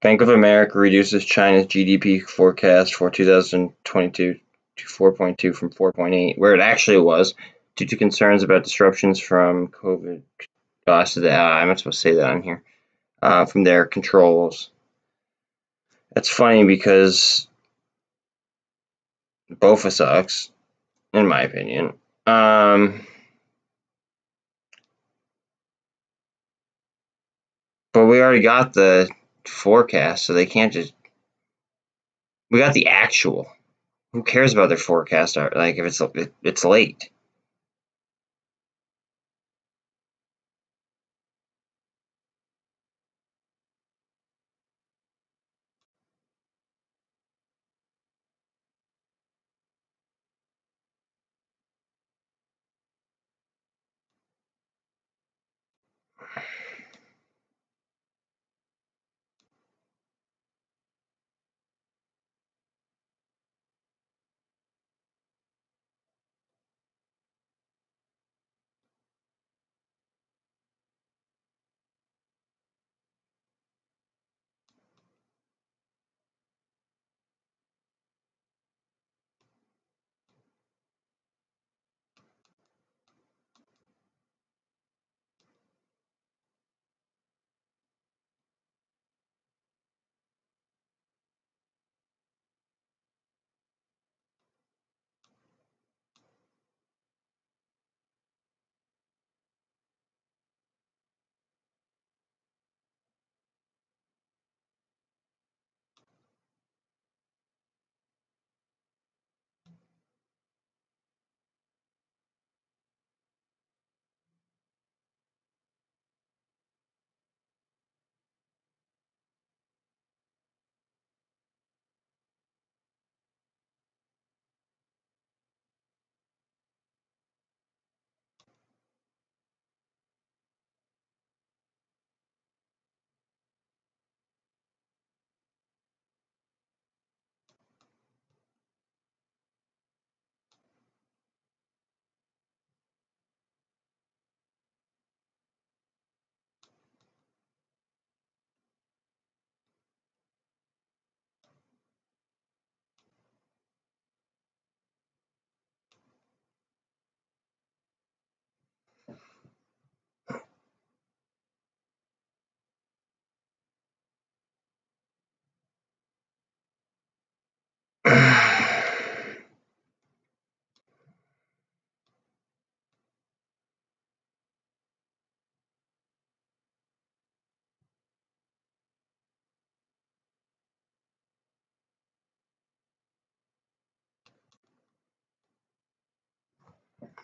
Bank of America reduces China's GDP forecast for 2022 to 4.2 from 4.8, where it actually was, due to concerns about disruptions from COVID. I'm not supposed to say that on here. From their controls. That's funny because BOFA sucks, in my opinion. But we already got the forecast, so they can't just. We got the actual. Who cares about their forecast? Like if it's late.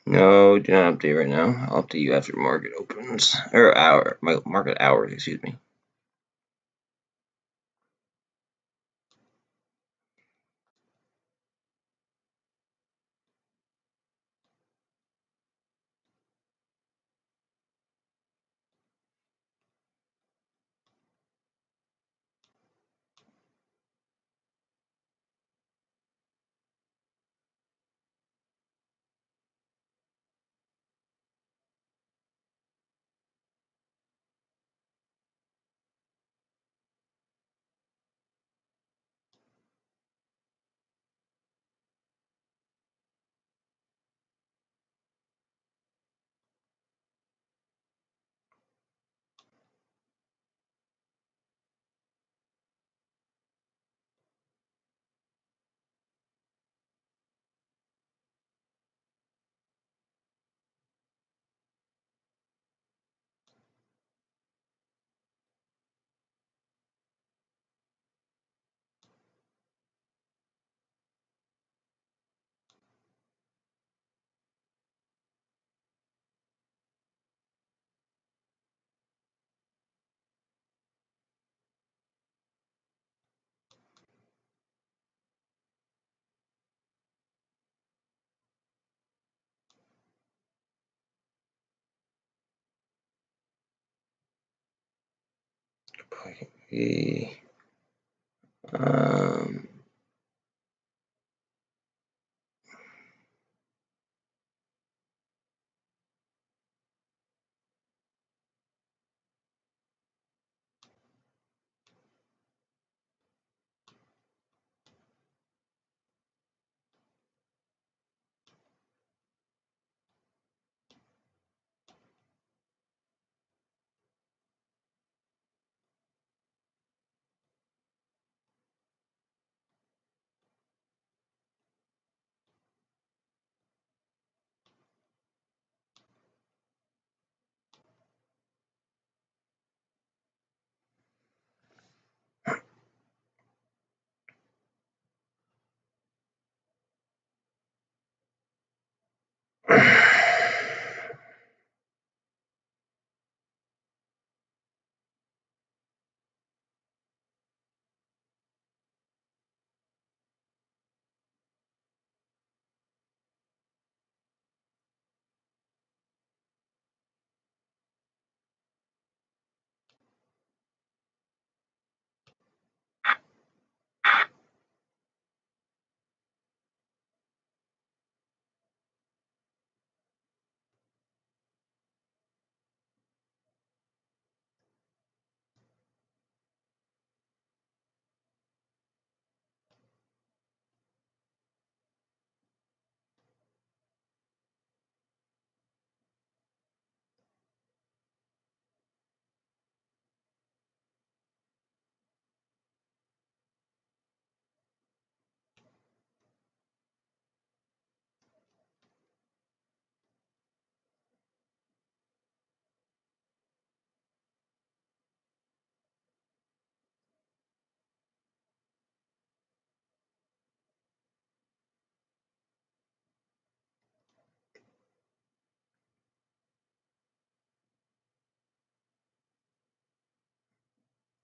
No, do not update right now. I'll update you after market opens or market hours. Excuse me. Um,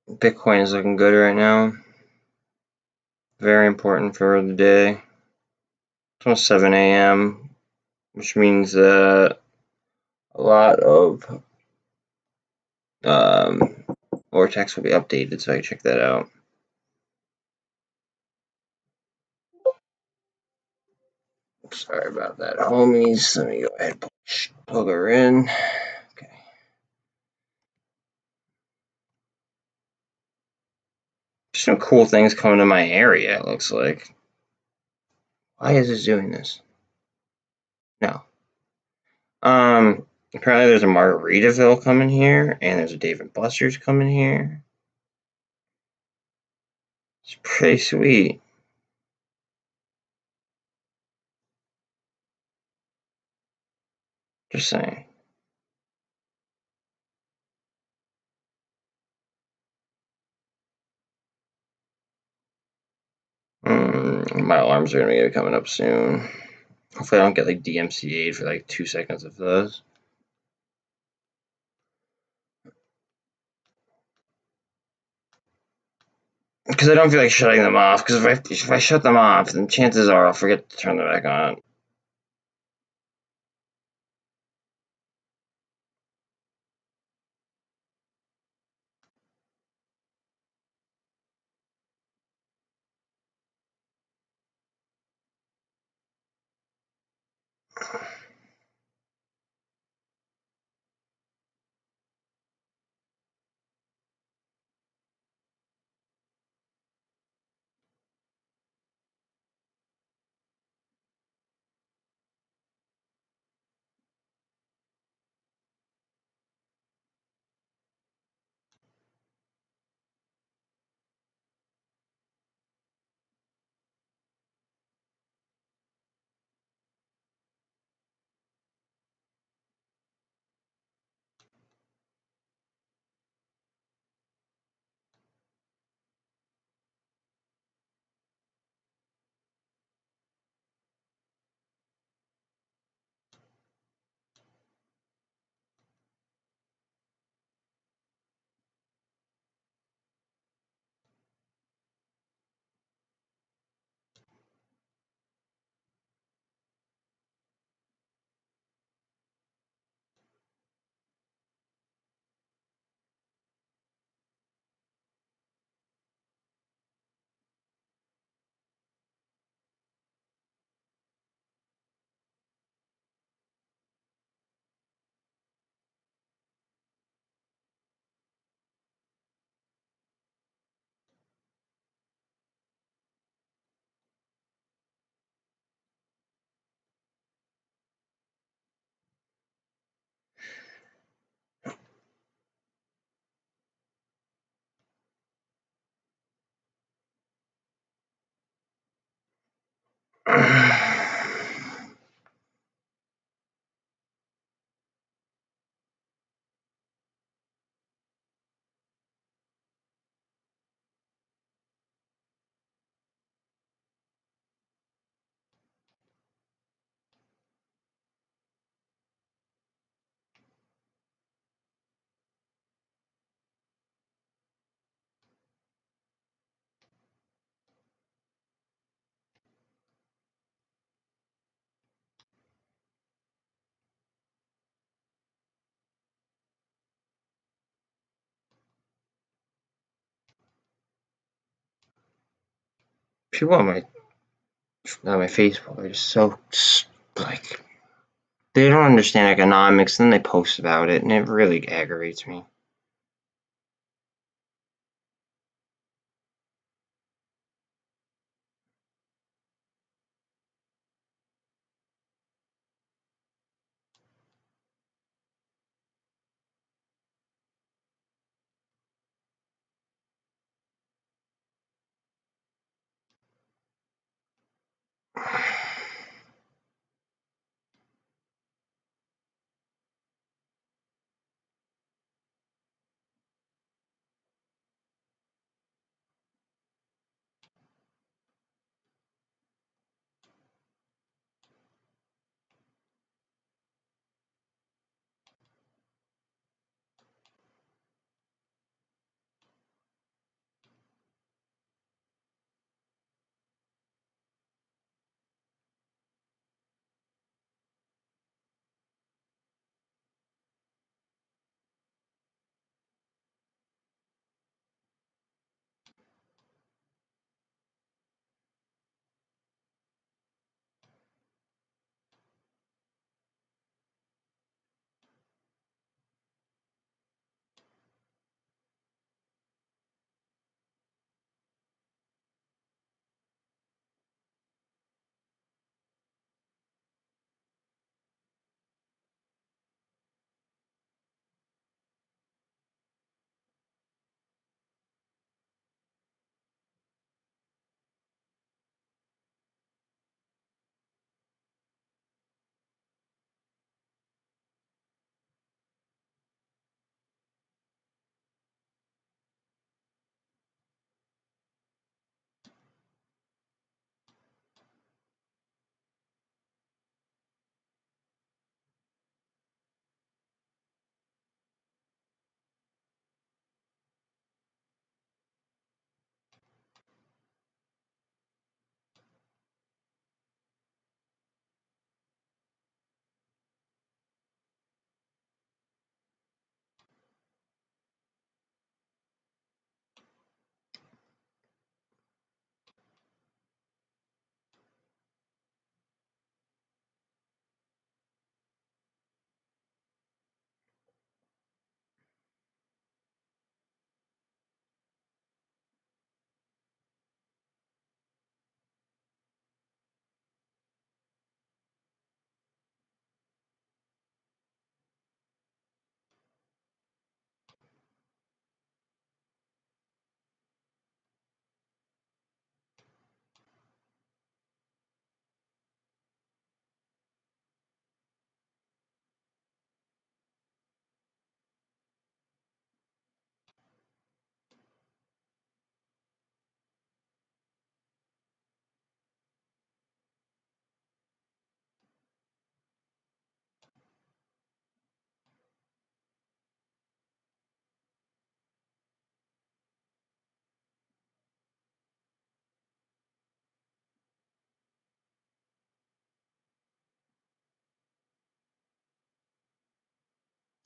Bitcoin is looking good right now. Very important for the day. It's almost 7 a.m., which means that a lot of Vortex will be updated, so I can check that out. Sorry about that, homies. Let me go ahead and plug her in. Okay. Some cool things coming to my area, it looks like. Why is this doing this? No. Apparently there's a Margaritaville coming here, and there's a Dave & Buster's coming here. It's pretty sweet. Just saying. My alarms are gonna be coming up soon. Hopefully I don't get like DMCA'd for like 2 seconds of those. Because I don't feel like shutting them off, because if I shut them off, then chances are I'll forget to turn them back on. People on my Facebook are just so like they don't understand economics, and then they post about it, and it really aggravates me.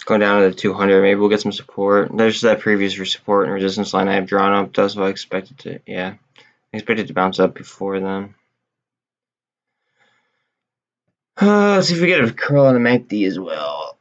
Go down to the 200, maybe we'll get some support. There's that previous support and resistance line I have drawn up. That's what I expected to, yeah. I expected to bounce up before then. Let's see if we get a curl on the MACD as well.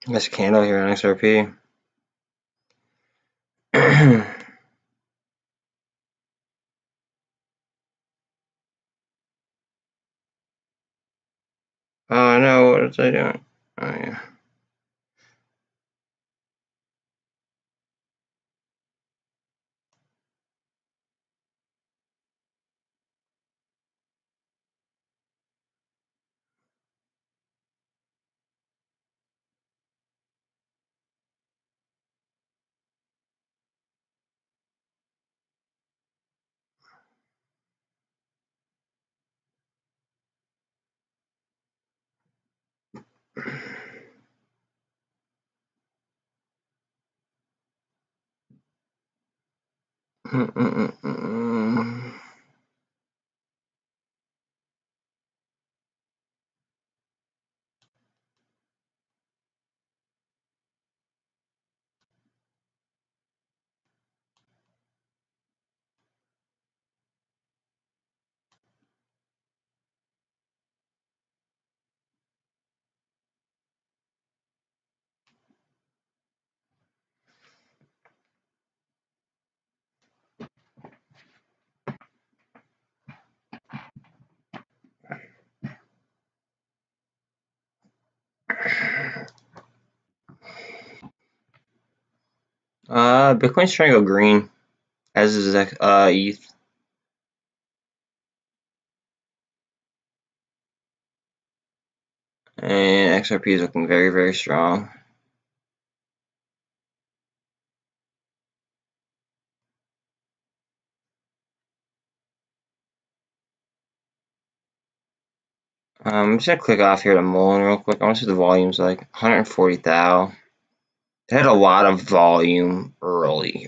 Nice candle here on XRP. Oh no, what was I doing? Oh yeah. Bitcoin's trying to go green, as is ETH. And XRP is looking very, very strong. I'm just gonna click off here to MULN real quick. I want to see the volumes like 140,000. It had a lot of volume early,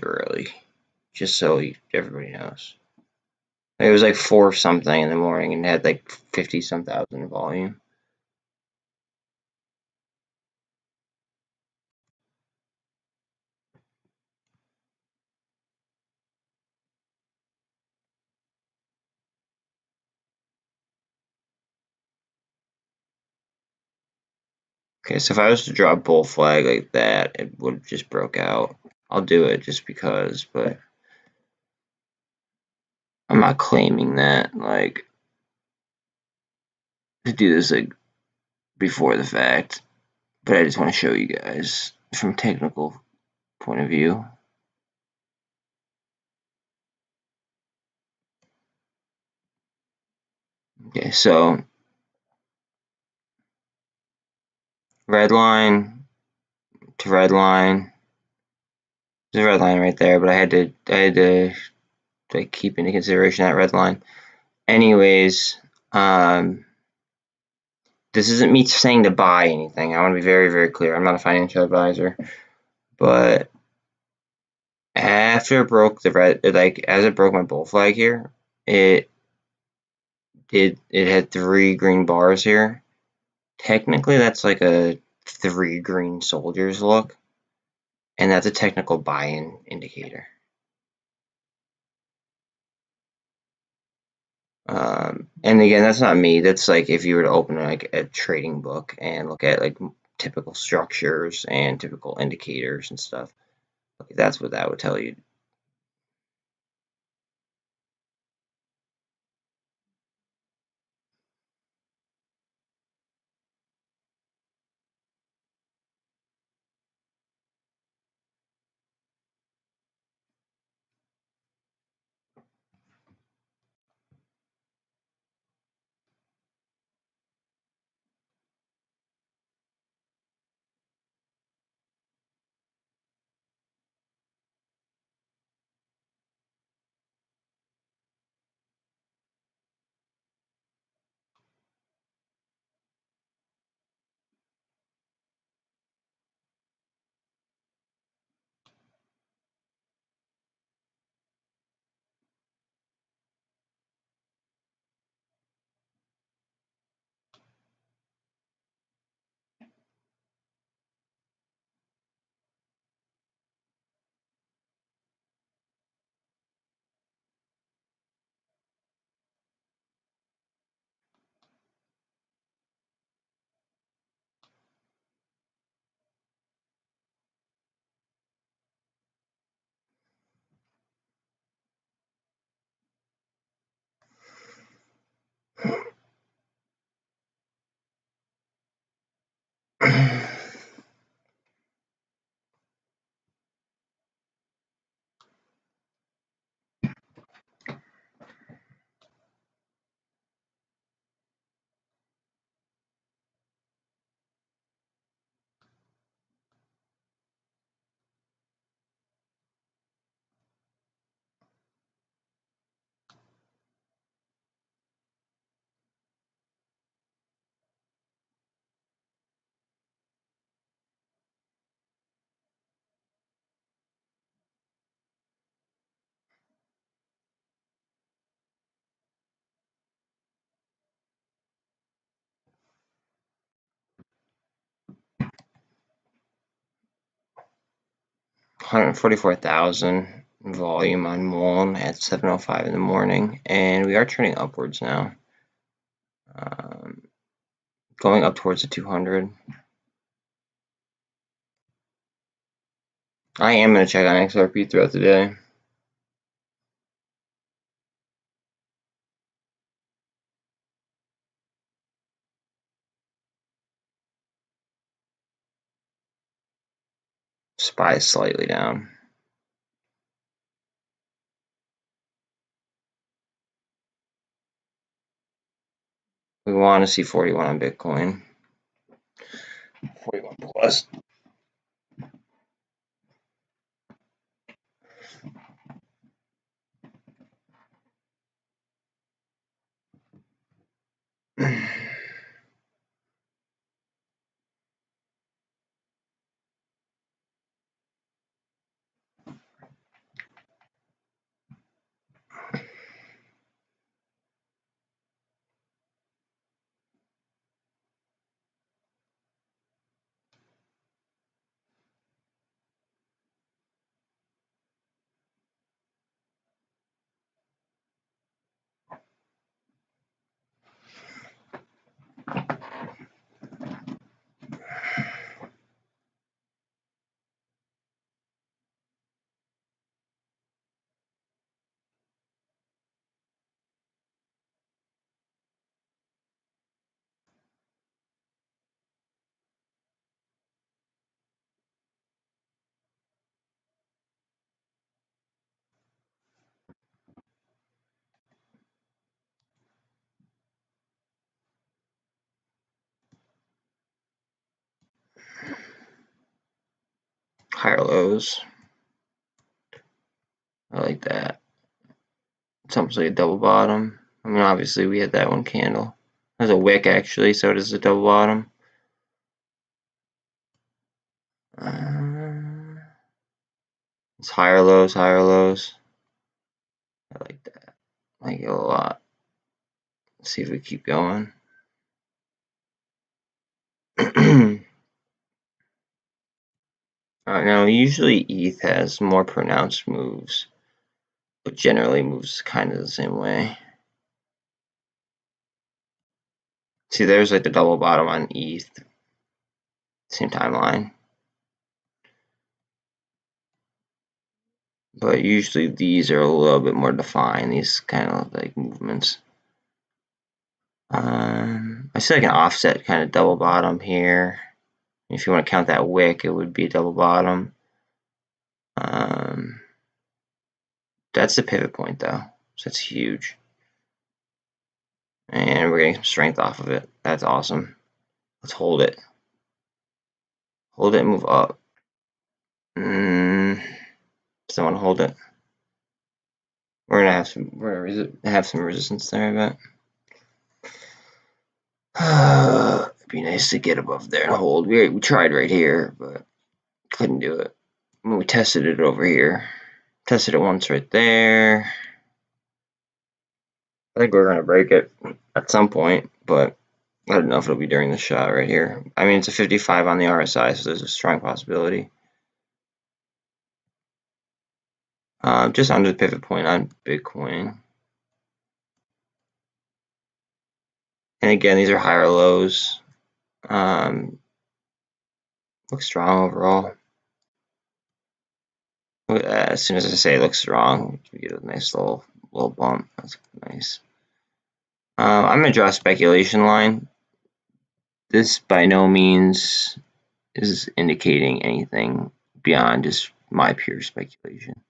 just so everybody knows. It was like 4 something in the morning and had like 50 some thousand in volume. Okay, so if I was to draw a bull flag like that, it would have just broke out. I'll do it just because, but I'm not claiming that, like, to do this, like, before the fact. But I just want to show you guys from a technical point of view. Okay, so red line to red line. There's a red line right there, but I had to like keep into consideration that red line. Anyways, this isn't me saying to buy anything. I want to be very, very clear. I'm not a financial advisor, but after it broke the red, like as it broke my bull flag here, it had 3 green bars here. Technically, that's like a 3 green soldiers look, and that's a technical buy-in indicator. And again, that's not me. That's like if you were to open like a trading book and look at like typical structures and typical indicators and stuff. Like, that's what that would tell you. 144,000 volume on MULN at 7:05 in the morning, and we are turning upwards now, going up towards the 200. I am going to check on XRP throughout the day. SPY is slightly down. We want to see 41 on Bitcoin. 41 plus. Higher lows. I like that. It's almost like a double bottom. I mean, obviously we had that one candle. There's a wick actually, so does the double bottom. It's higher lows, higher lows. I like that. I like it a lot. Let's see if we keep going. Alright, now usually ETH has more pronounced moves, but generally moves kind of the same way. See, there's like the double bottom on ETH. Same timeline. But usually these are a little bit more defined, these kind of like movements. I see like an offset kind of double bottom here. If you want to count that wick, it would be a double bottom. That's the pivot point though, so that's huge. And we're getting some strength off of it. That's awesome. Let's hold it. Hold it and move up. Doesn't want to hold it. We're gonna have some resistance there, I bet. It'd be nice to get above there and hold. We tried right here, but couldn't do it. I mean, we tested it over here. Tested it once right there. I think we're gonna break it at some point, but I don't know if it'll be during the shot right here. I mean, it's a 55 on the RSI, so there's a strong possibility. Just under the pivot point on Bitcoin. And again, these are higher lows. Looks strong overall. As soon as I say it looks strong, we get a nice little bump. That's nice. I'm gonna draw a speculation line. This by no means is indicating anything beyond just my pure speculation.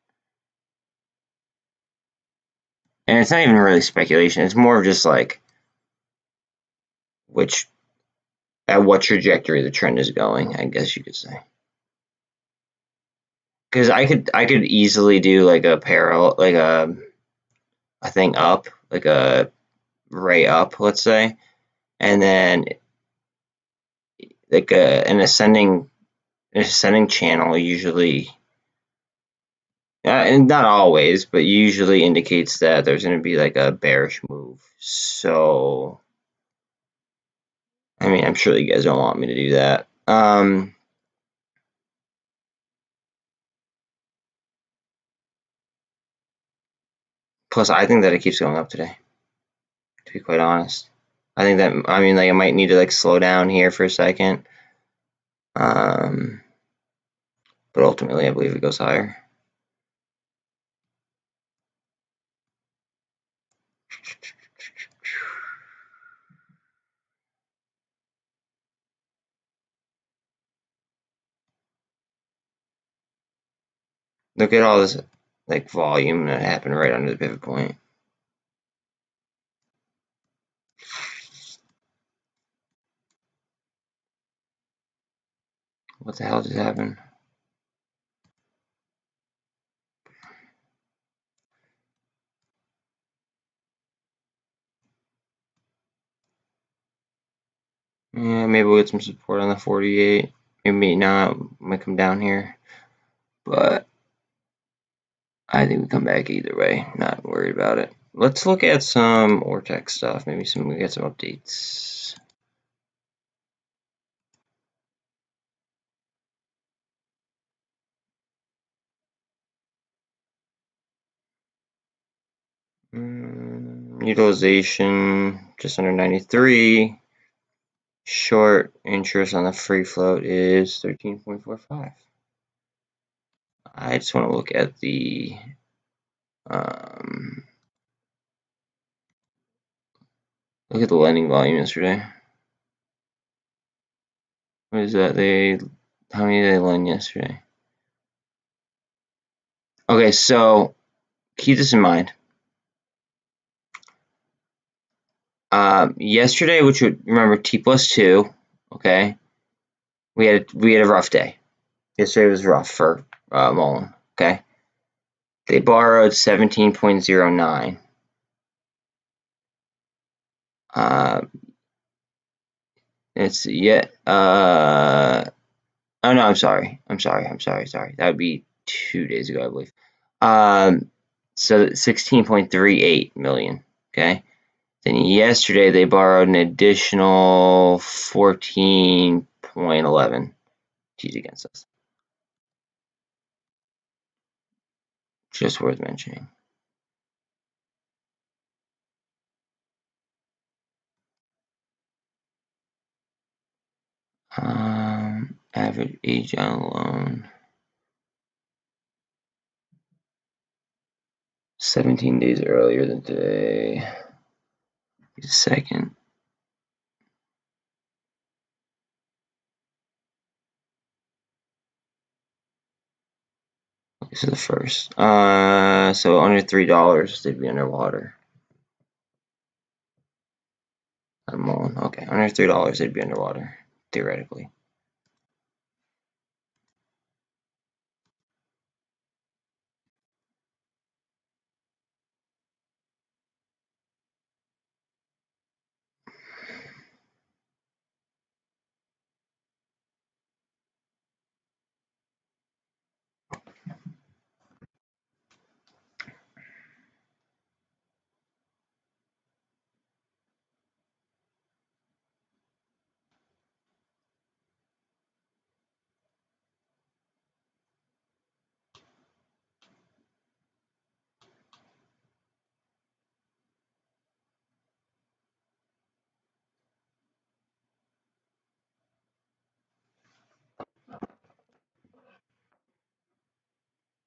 And it's not even really speculation, it's more of just like at what trajectory the trend is going, I guess you could say. Because I could easily do like a parallel, like a thing up, like a ray up, let's say, and then like an ascending channel usually, and not always, but usually indicates that there's going to be like a bearish move. So, I mean, I'm sure you guys don't want me to do that. Plus, I think that it keeps going up today, to be quite honest. I think that, I mean, like, I might need to like slow down here for a second. But ultimately, I believe it goes higher. Look at all this like volume that happened right under the pivot point. What the hell just happened? Yeah, maybe we'll get some support on the 48. Maybe not. Might come down here. But I think we come back either way. Not worried about it. Let's look at some Ortex stuff. Maybe we get some updates. Utilization just under 93. Short interest on the free float is 13.45. I just want to look at the lending volume yesterday. What is that? How many did they lend yesterday? Okay, so keep this in mind. Yesterday, which would remember T+2, okay, we had a rough day. Yesterday was rough for MULN, okay. They borrowed 17.09. It's yet. Oh no, I'm sorry. That would be 2 days ago, I believe. So 16.38 million. Okay. Then yesterday they borrowed an additional 14.11. G's against us. Just worth mentioning. Average age on loan. 17 days earlier than today. Wait a second. This is the first. So under $3, they'd be underwater. Okay, under $3, they'd be underwater, theoretically.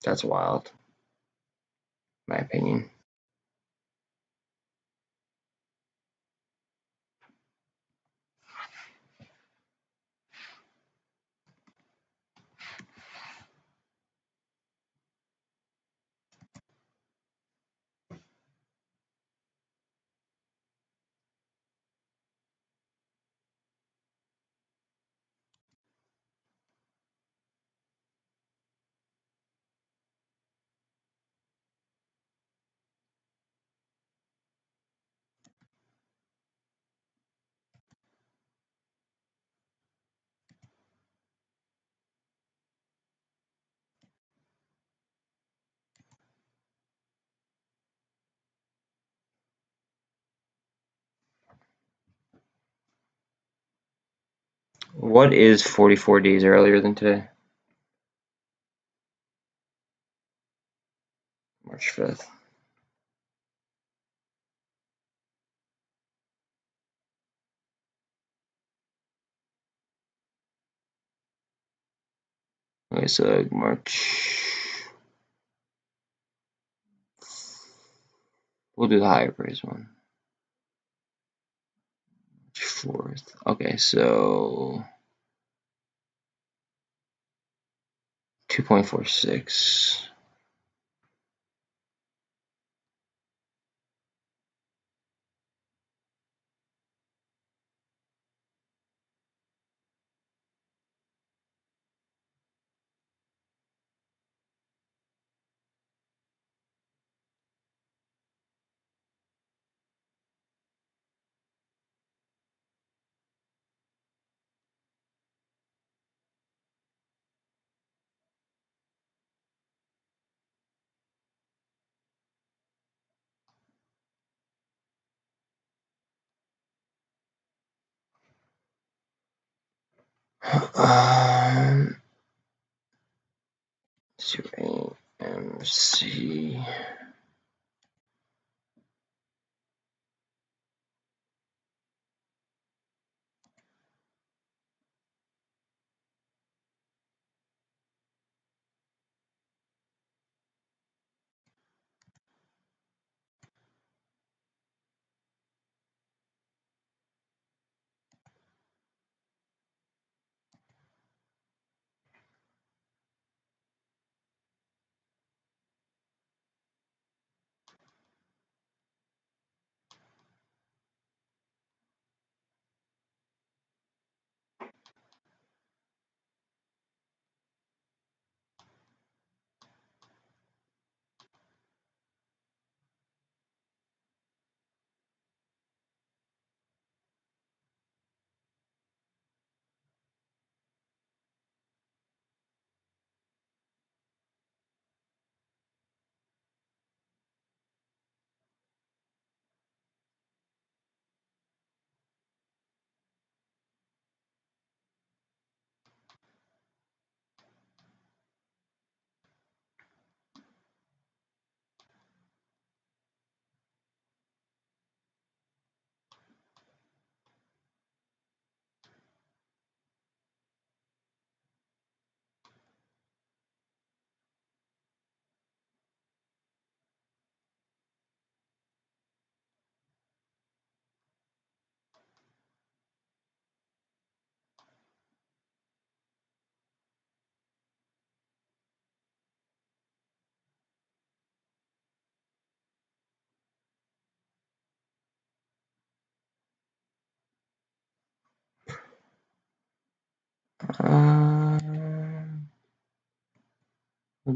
That's wild, in my opinion. What is 44 days earlier than today? March 5th. Okay, so March. We'll do the higher price one. March 4th. Okay, so 2.46. To AMC.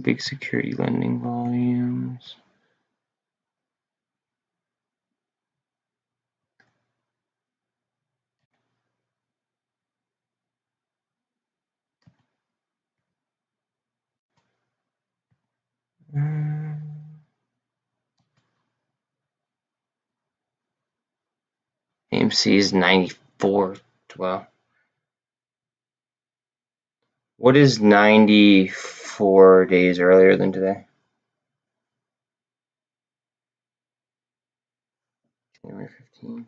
Big security lending volumes. AMC is 94. Well, what is 94 days earlier than today? January 15th.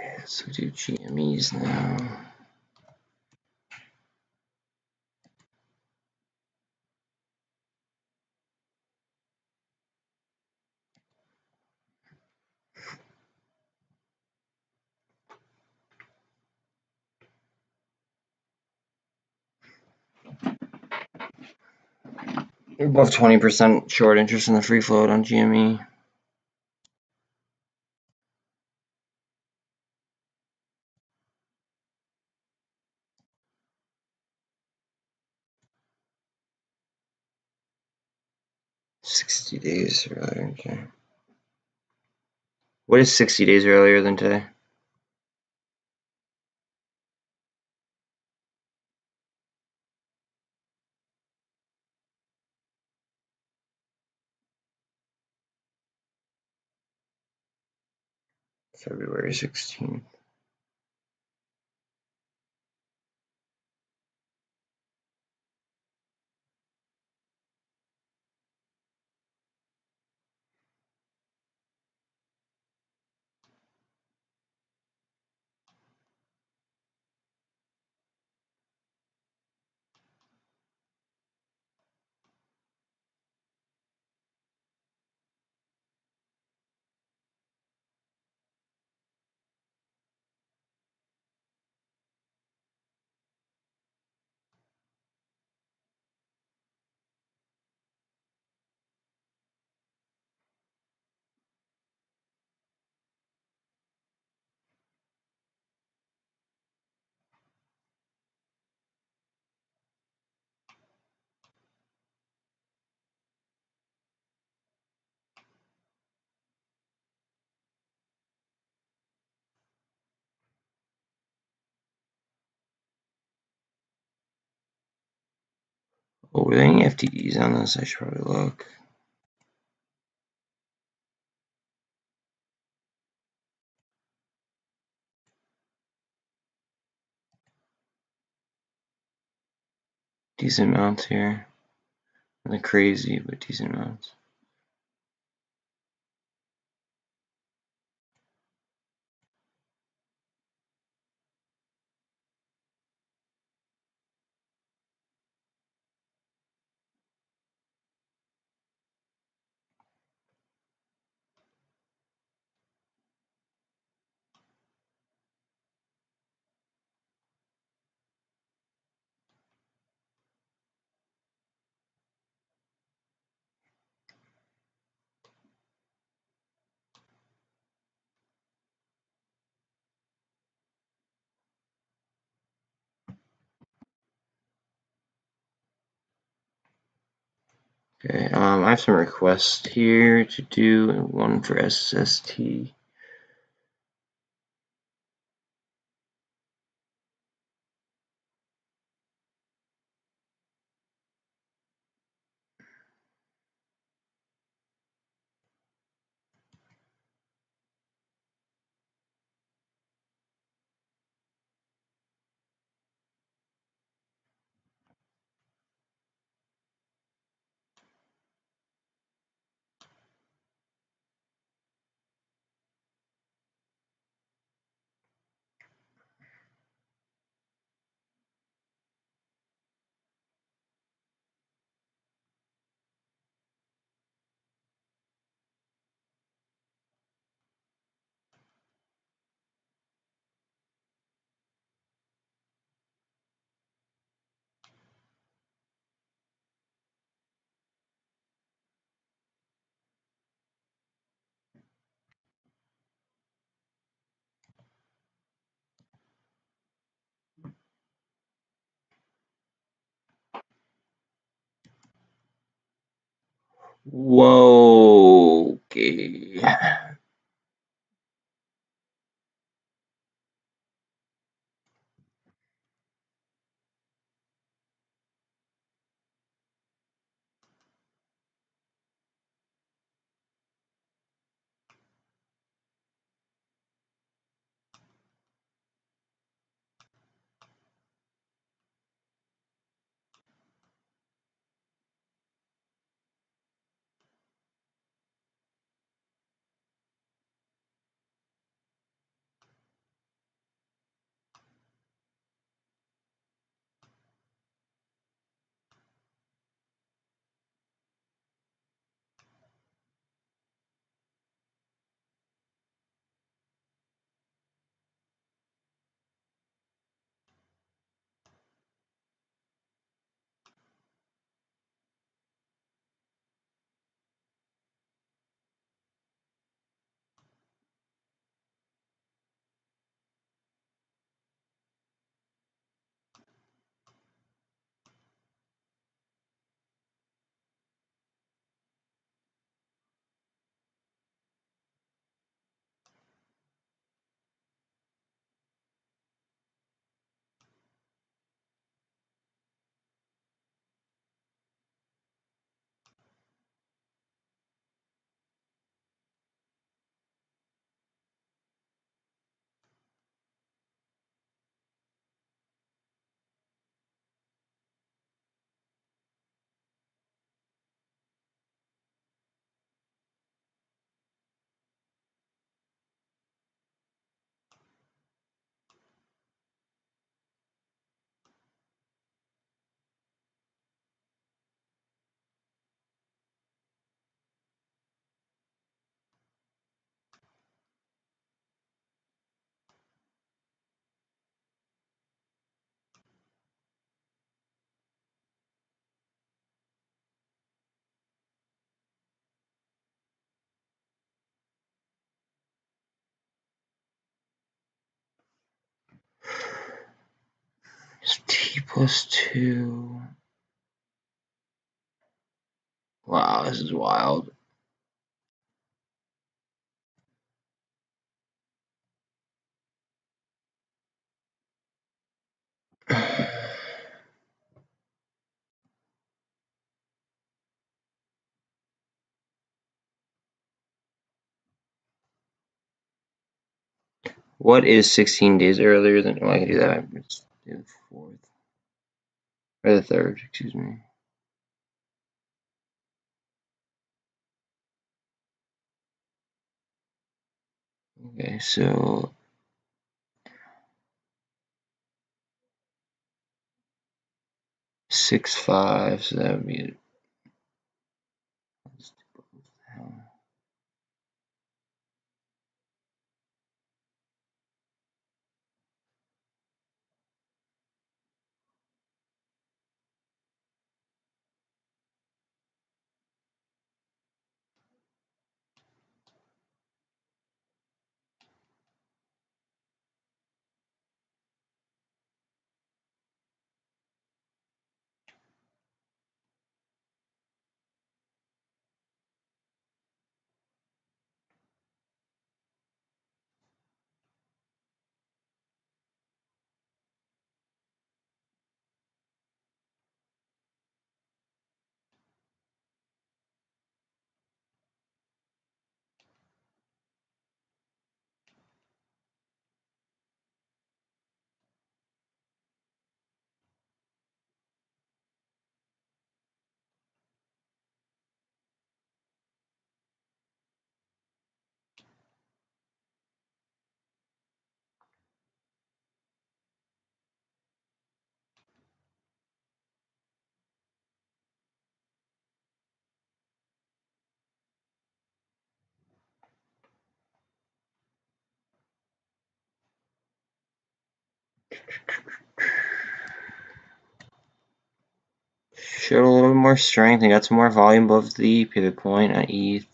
Okay, let's do GMEs now. We're above 20% short interest in the free float on GME. $60 days earlier. Okay. What is 60 days earlier than today? February 16th. Oh, were there any FTDs on this? I should probably look. Decent amounts here. Nothing crazy, but decent amounts. Okay, I have some requests here to do, and one for SST. Whoa, okay. +2. Wow, this is wild. What is 16 days earlier than? Oh, I can do that. Let's do the 4th or the 3rd. Excuse me. Okay, so 6/5. So that would be. Showed a little more strength and got some more volume above the pivot point at ETH.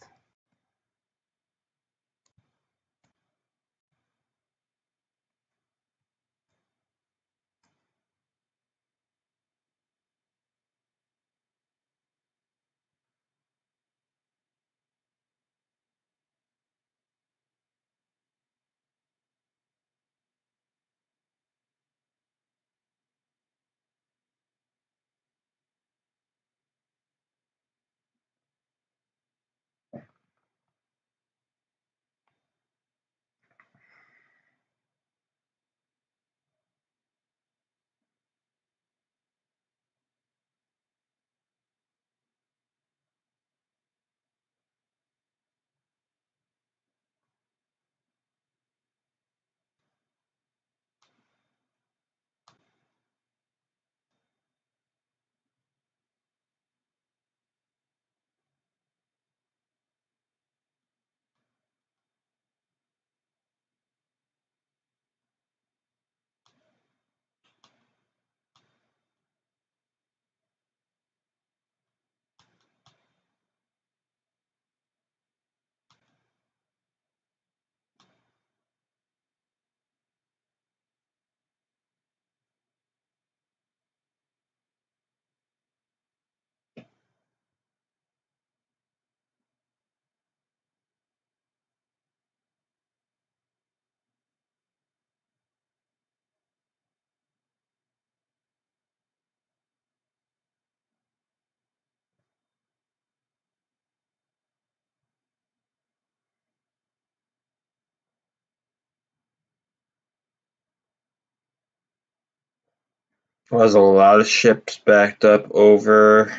Was a lot of ships backed up over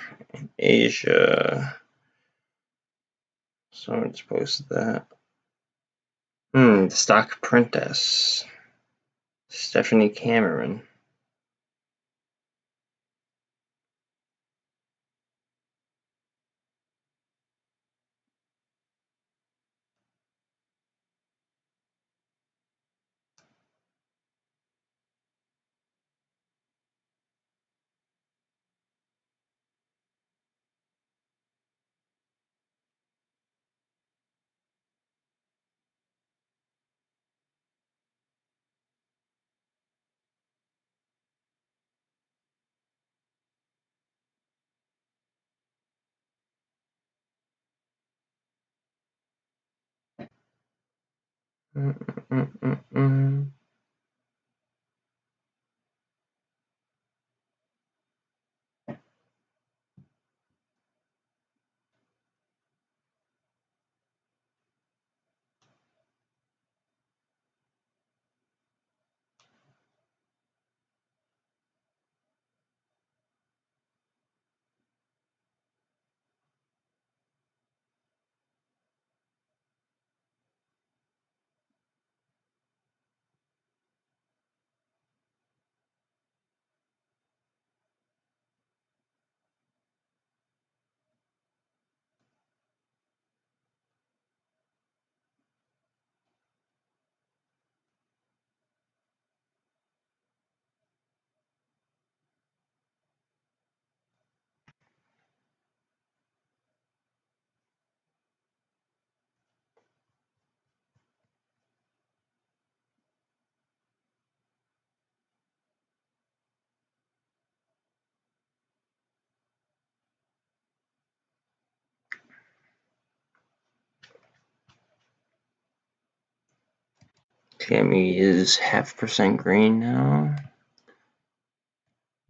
Asia. Someone just posted that. The stock princess, Stephanie Cameron. GME is 0.5% green now.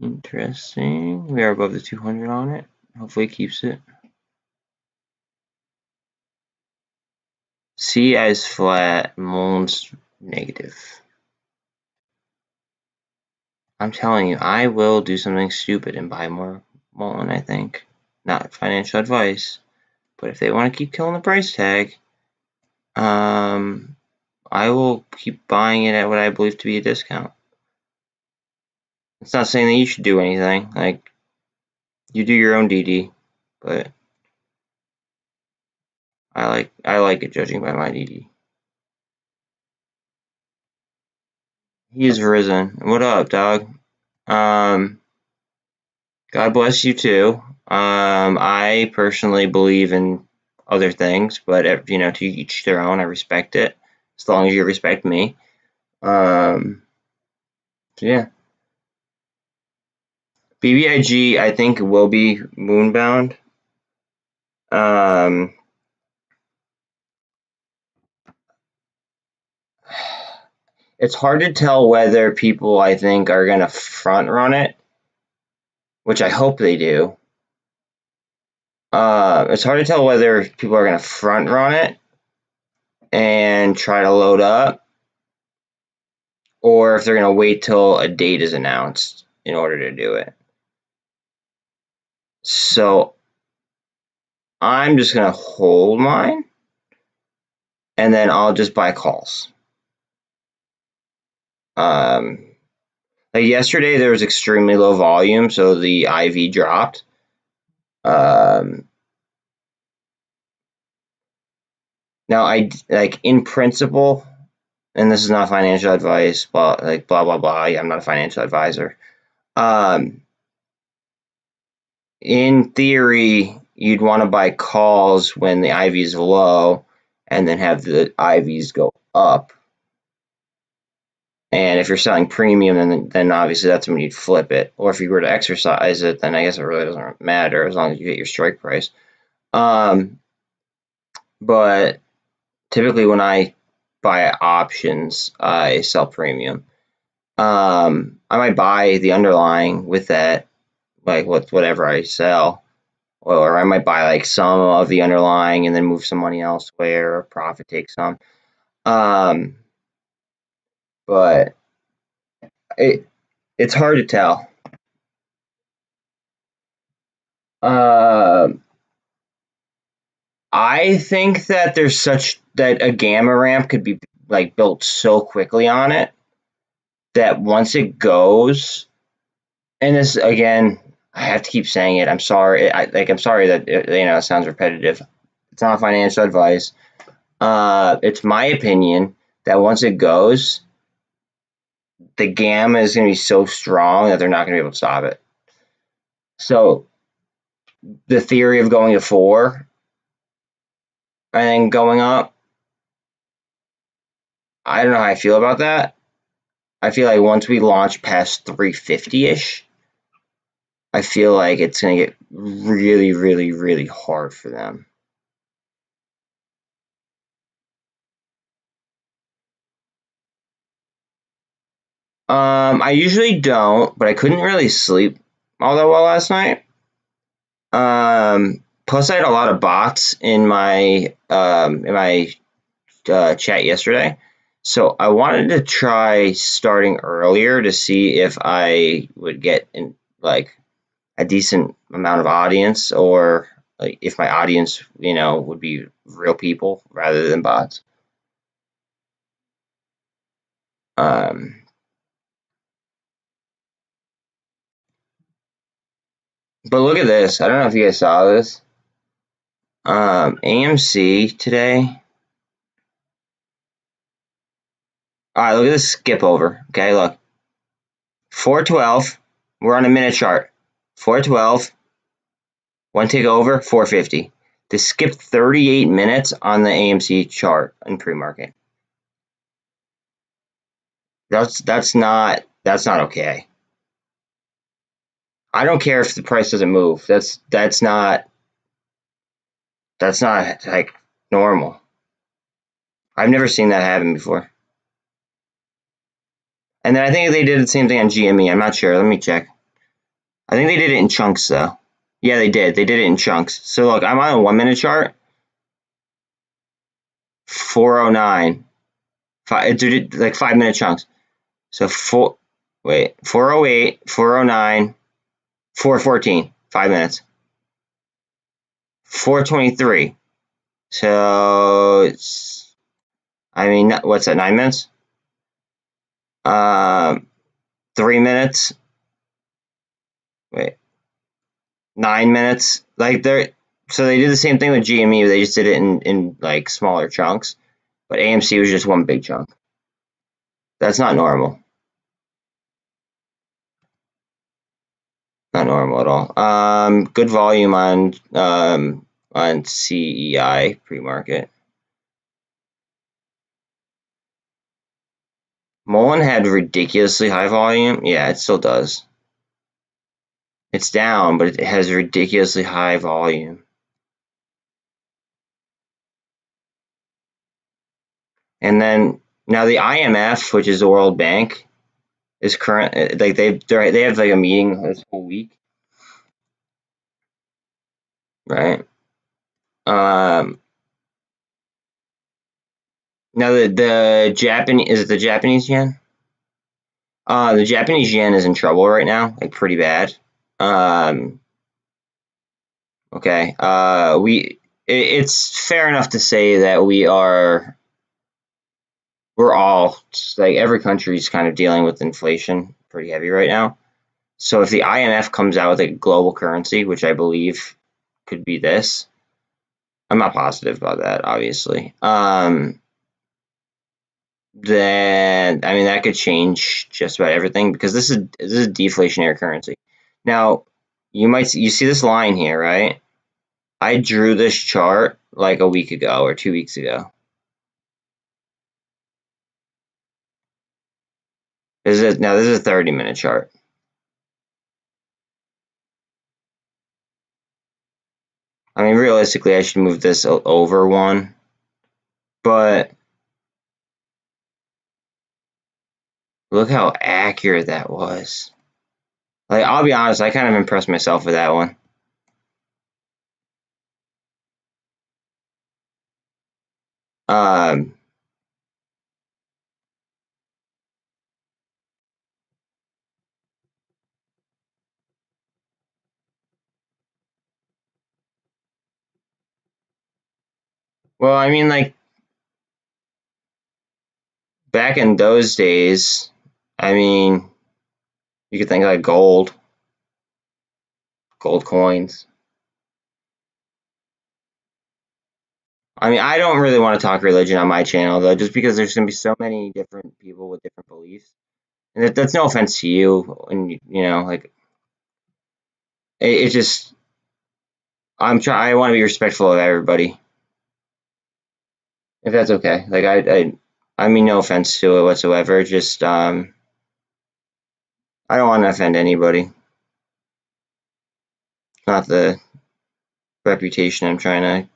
Interesting. We are above the 200 on it. Hopefully it keeps it. CEI is flat. MULN's negative. I'm telling you, I will do something stupid and buy more MULN, I think. Not financial advice. But if they want to keep killing the price tag, I will keep buying it at what I believe to be a discount. It's not saying that you should do anything. Like, you do your own DD, but I like it judging by my DD. He's risen. What up, dog? God bless you too. I personally believe in other things, but to each their own. I respect it as long as you respect me. So yeah. BBIG, I think, will be moonbound. It's hard to tell whether people, I think, are going to front run it, which I hope they do. It's hard to tell whether people are going to front run it and try to load up, or if they're going to wait till a date is announced in order to do it. So I'm just going to hold mine, and then I'll just buy calls. Like yesterday, there was extremely low volume, so the IV dropped. Now, in principle, and this is not financial advice, but blah blah blah. Yeah, I'm not a financial advisor. In theory, you'd want to buy calls when the IV is low, and then have the IVs go up. And if you're selling premium, then obviously that's when you'd flip it. Or if you were to exercise it, then I guess it really doesn't matter as long as you get your strike price. But typically when I buy options, I sell premium. I might buy the underlying with that, like whatever I sell. Or I might buy like some of the underlying and then move some money elsewhere or profit take some. But it's hard to tell. I think that that a gamma ramp could be like built so quickly on it that once it goes, and this again, I have to keep saying it. I'm sorry. I'm sorry that it sounds repetitive. It's not financial advice. It's my opinion that once it goes, the gamma is going to be so strong that they're not going to be able to stop it. So the theory of going to 4 and then going up, I don't know how I feel about that. I feel like once we launch past 350-ish, I feel like it's going to get really, really, really hard for them. I usually don't, but I couldn't really sleep all that well last night. Plus I had a lot of bots in my chat yesterday, so I wanted to try starting earlier to see if I would get in like a decent amount of audience, or like if my audience, would be real people rather than bots. Um, but look at this. I don't know if you guys saw this. AMC today. All right, look at this skip over. Okay, look. 412. We're on a minute chart. 412. One tick over, 450. This skipped 38 minutes on the AMC chart in pre-market. That's not okay. I don't care if the price doesn't move. That's not like normal. I've never seen that happen before. And then I think they did the same thing on GME. I'm not sure. Let me check. I think they did it in chunks though. Yeah, they did. They did it in chunks. So look, I'm on a 1 minute chart. 409. It's like 5 minute chunks. So 408, 409, 414, 5 minutes. 423. So it's, what's that, 9 minutes? 3 minutes. 9 minutes. So they did the same thing with GME. They just did it in like smaller chunks. But AMC was just one big chunk. That's not normal. Not normal at all. Good volume on CEI pre-market. MULN had ridiculously high volume. Yeah, it still does. It's down, but it has ridiculously high volume. And then now the IMF, which is the World Bank, is current. Like they have like a meeting this whole week, right? Now the Japanese, is it the Japanese yen? The Japanese yen is in trouble right now, like pretty bad. Okay. It's fair enough to say that we're all, like, every country's kind of dealing with inflation pretty heavy right now. So if the IMF comes out with a global currency, which I believe could be this, I'm not positive about that, obviously. Then that could change just about everything, because this is a deflationary currency. Now, you see this line here, right? I drew this chart like a week ago or 2 weeks ago. This is a 30-minute chart. Realistically, I should move this over one, but look how accurate that was. Like, I'll be honest, I kind of impressed myself with that one. Well, like, back in those days, you could think like gold coins. I don't really want to talk religion on my channel, though, just because there's going to be so many different people with different beliefs. And that's no offense to you, and like, it just, I want to be respectful of everybody, if that's okay. Like, I mean no offense to it whatsoever. Just I don't want to offend anybody. Not the reputation I'm trying to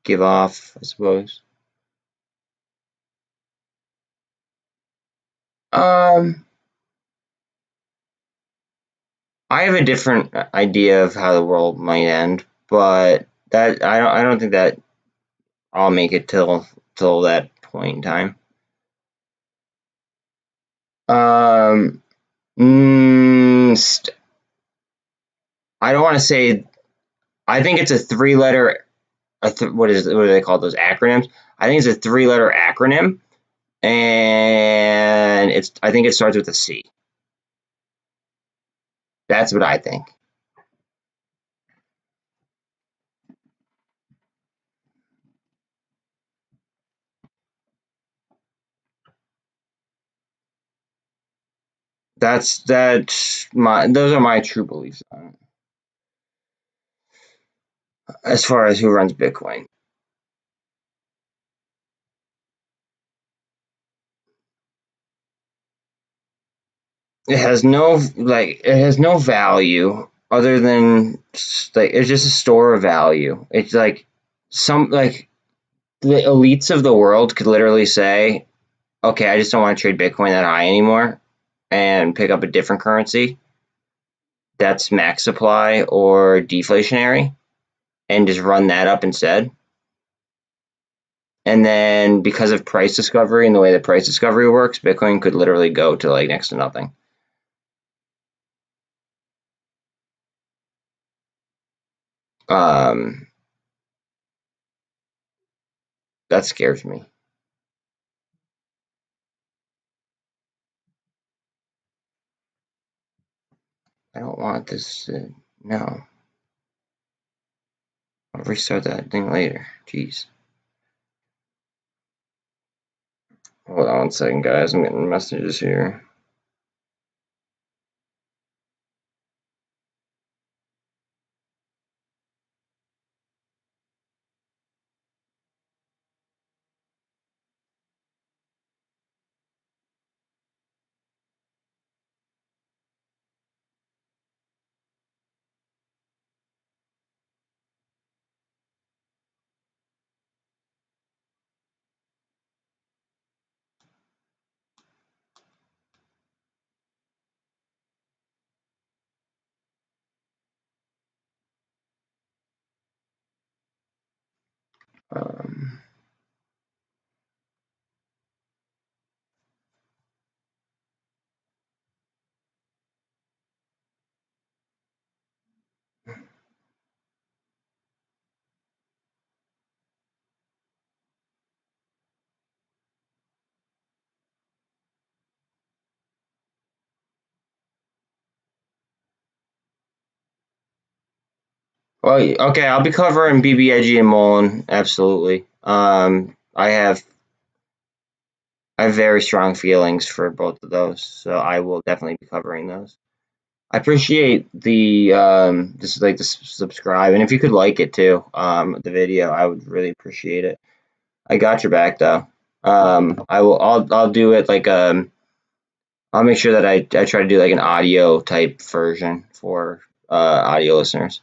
give off, I suppose. I have a different idea of how the world might end, but that I don't think that I'll make it till that point in time. I don't want to say. I think it's a three-letter. What do they call those acronyms? I think it's a three-letter acronym, and I think it starts with a C. That's what I think. Those are my true beliefs on it. As far as who runs Bitcoin. It has no value other than like it's just a store of value. It's like the elites of the world could literally say, okay, I just don't want to trade Bitcoin that high anymore and pick up a different currency that's max supply or deflationary and just run that up instead. And then because of price discovery and the way that price discovery works, Bitcoin could literally go to like next to nothing. That scares me. I don't want this. No. I'll restart that thing later. Jeez. Hold on 1 second, guys. I'm getting messages here. Um, well, okay, I'll be covering BBIG and MULN, absolutely. I have very strong feelings for both of those, so I will definitely be covering those. I appreciate the subscribe, and if you could like it too, the video, I would really appreciate it. I got your back though. I'll do it like I'll make sure that I try to do like an audio type version for audio listeners.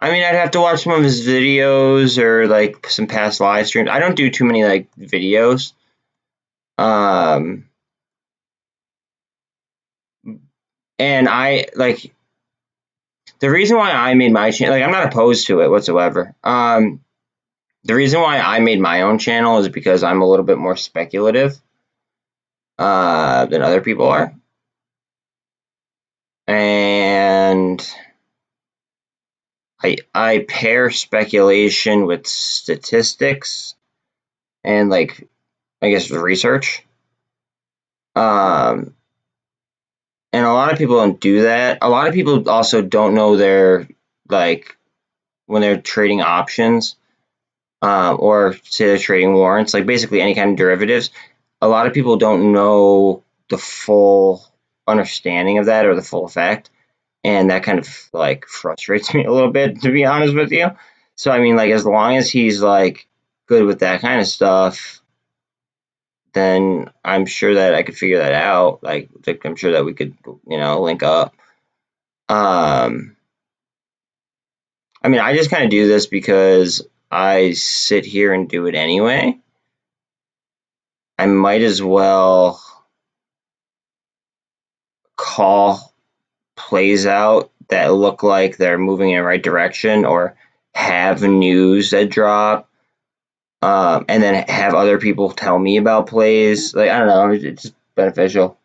I mean, I'd have to watch some of his videos or like some past live streams. I don't do too many like videos. And I like the reason why I made my channel. Like, I'm not opposed to it whatsoever. The reason why I made my own channel is because I'm a little bit more speculative than other people are, and I pair speculation with statistics and like I guess research. And a lot of people don't do that. A lot of people also don't know their, like, when they're trading options, or say they're trading warrants, like basically any kind of derivatives. A lot of people don't know the full understanding of that or the full effect, and that kind of like frustrates me a little bit, to be honest with you. So I mean, like, as long as he's like good with that kind of stuff, then I'm sure that I could figure that out. Like I'm sure that we could, link up. I mean, I just kind of do this because I sit here and do it anyway. I might as well call plays out that look like they're moving in the right direction, or have news that drop, and then have other people tell me about plays. Like, I don't know, it's just beneficial.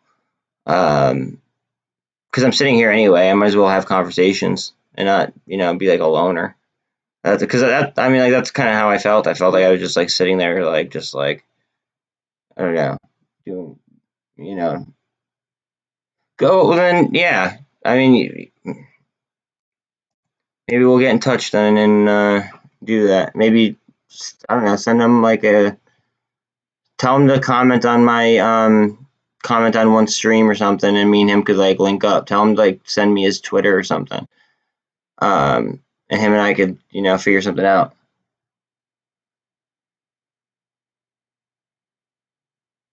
Because I'm sitting here anyway, I might as well have conversations and not, be like a loner. Because I mean, like, that's kind of how I felt. I felt like I was just like sitting there, like, just like, I don't know, doing, go. Well, then, yeah. I mean, maybe we'll get in touch then and do that. Maybe, I don't know, send them like tell him to comment on my comment on one stream or something, and me and him could like link up. Tell him to like send me his Twitter or something. And him and I could, figure something out.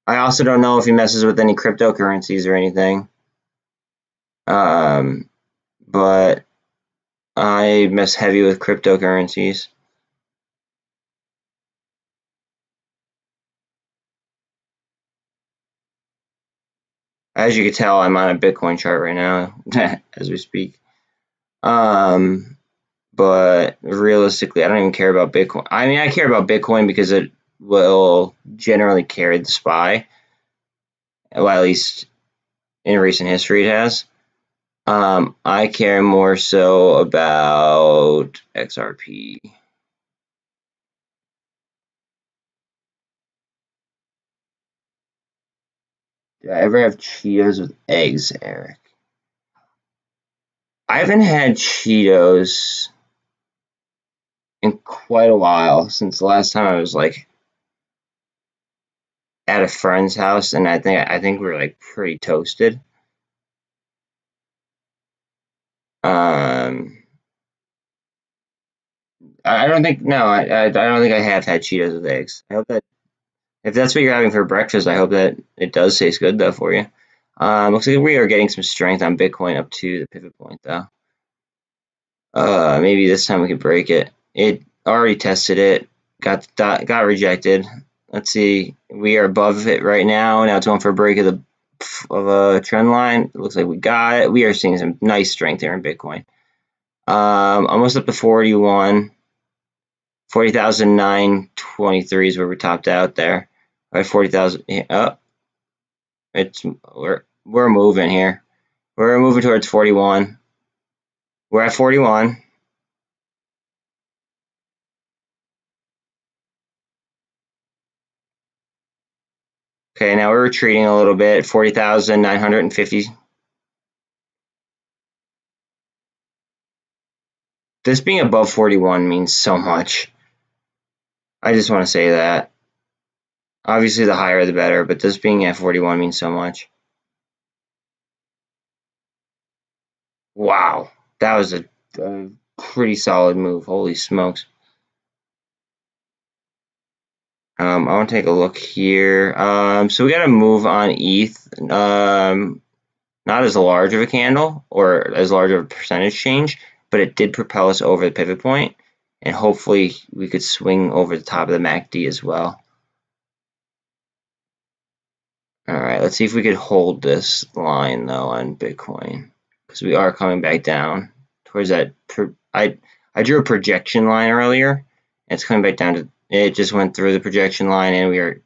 I also don't know if he messes with any cryptocurrencies or anything. But I mess heavy with cryptocurrencies. As you can tell, I'm on a Bitcoin chart right now as we speak. But realistically, I don't even care about Bitcoin. I mean, I care about Bitcoin because it will generally carry the SPY. Well, at least in recent history it has. I care more so about XRP. Did I ever have Cheetos with eggs, Eric? I haven't had Cheetos in quite a while, since the last time I was like at a friend's house, and I think we were like pretty toasted. I don't think I don't think I have had Cheetos with eggs. I hope that if that's what you're having for breakfast, I hope that it does taste good though for you. Looks like we are getting some strength on Bitcoin up to the pivot point though. Maybe this time we can break it. It already tested it, got rejected. Let's see, we are above it right now. Now it's going for a break of a trend line. It looks like we got it. We are seeing some nice strength here in Bitcoin. Almost up to 41. 40,923 is where we topped out there. All right, 40,000. Oh, we're moving here. We're moving towards 41. We're at 41. Okay, now we're retreating a little bit. 40,950. This being above 41 means so much. I just want to say that. Obviously, the higher the better, but this being at 41 means so much. Wow, that was a pretty solid move. Holy smokes. I want to take a look here. So we got to move on ETH. Not as large of a candle or as large of a percentage change, but it did propel us over the pivot point, and hopefully we could swing over the top of the MACD as well. All right, let's see if we could hold this line though on Bitcoin, because we are coming back down towards that. I drew a projection line earlier, and it's coming back down to. It just went through the projection line, and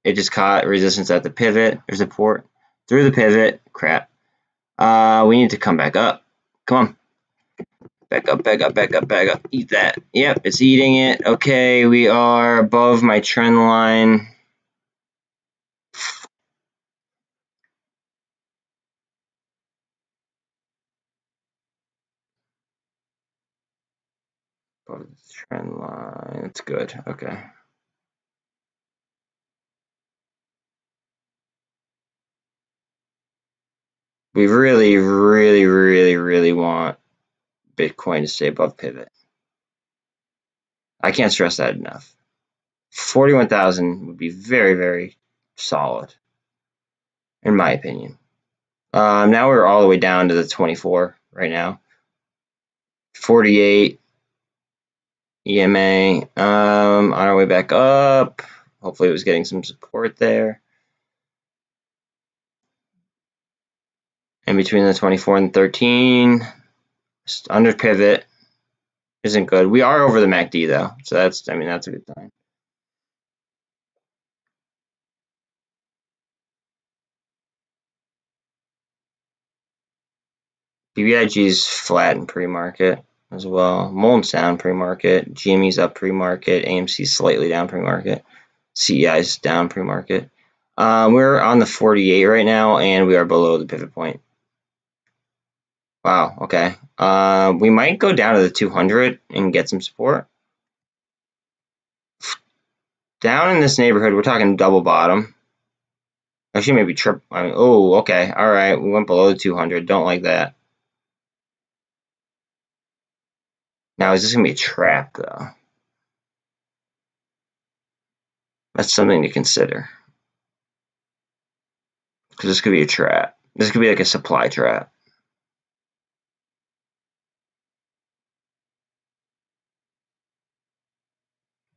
it just caught resistance at the pivot or support through the pivot. Crap. We need to come back up. Come on. Back up, back up, back up, back up. Eat that. Yep, it's eating it. Okay, we are above my trend line. above the trend line. That's good. Okay. We really, really, really, really want Bitcoin to stay above pivot. I can't stress that enough. 41,000 would be very, very solid, in my opinion. Now we're all the way down to the 24 right now. 48 EMA on our way back up. Hopefully it was getting some support there. In between the 24 and 13, just under pivot isn't good. We are over the MACD though, so that's a good sign. BBIG's flat in pre-market as well. MULN's down pre-market. GME's up pre-market. AMC's slightly down pre-market. CEI's down pre-market. We're on the 48 right now, and we are below the pivot point. Wow, okay. We might go down to the 200 and get some support. Down in this neighborhood, we're talking double bottom. Actually, maybe triple. Oh, okay. All right. We went below the 200. Don't like that. Now, is this going to be a trap, though? That's something to consider. Because this could be a trap. This could be like a supply trap.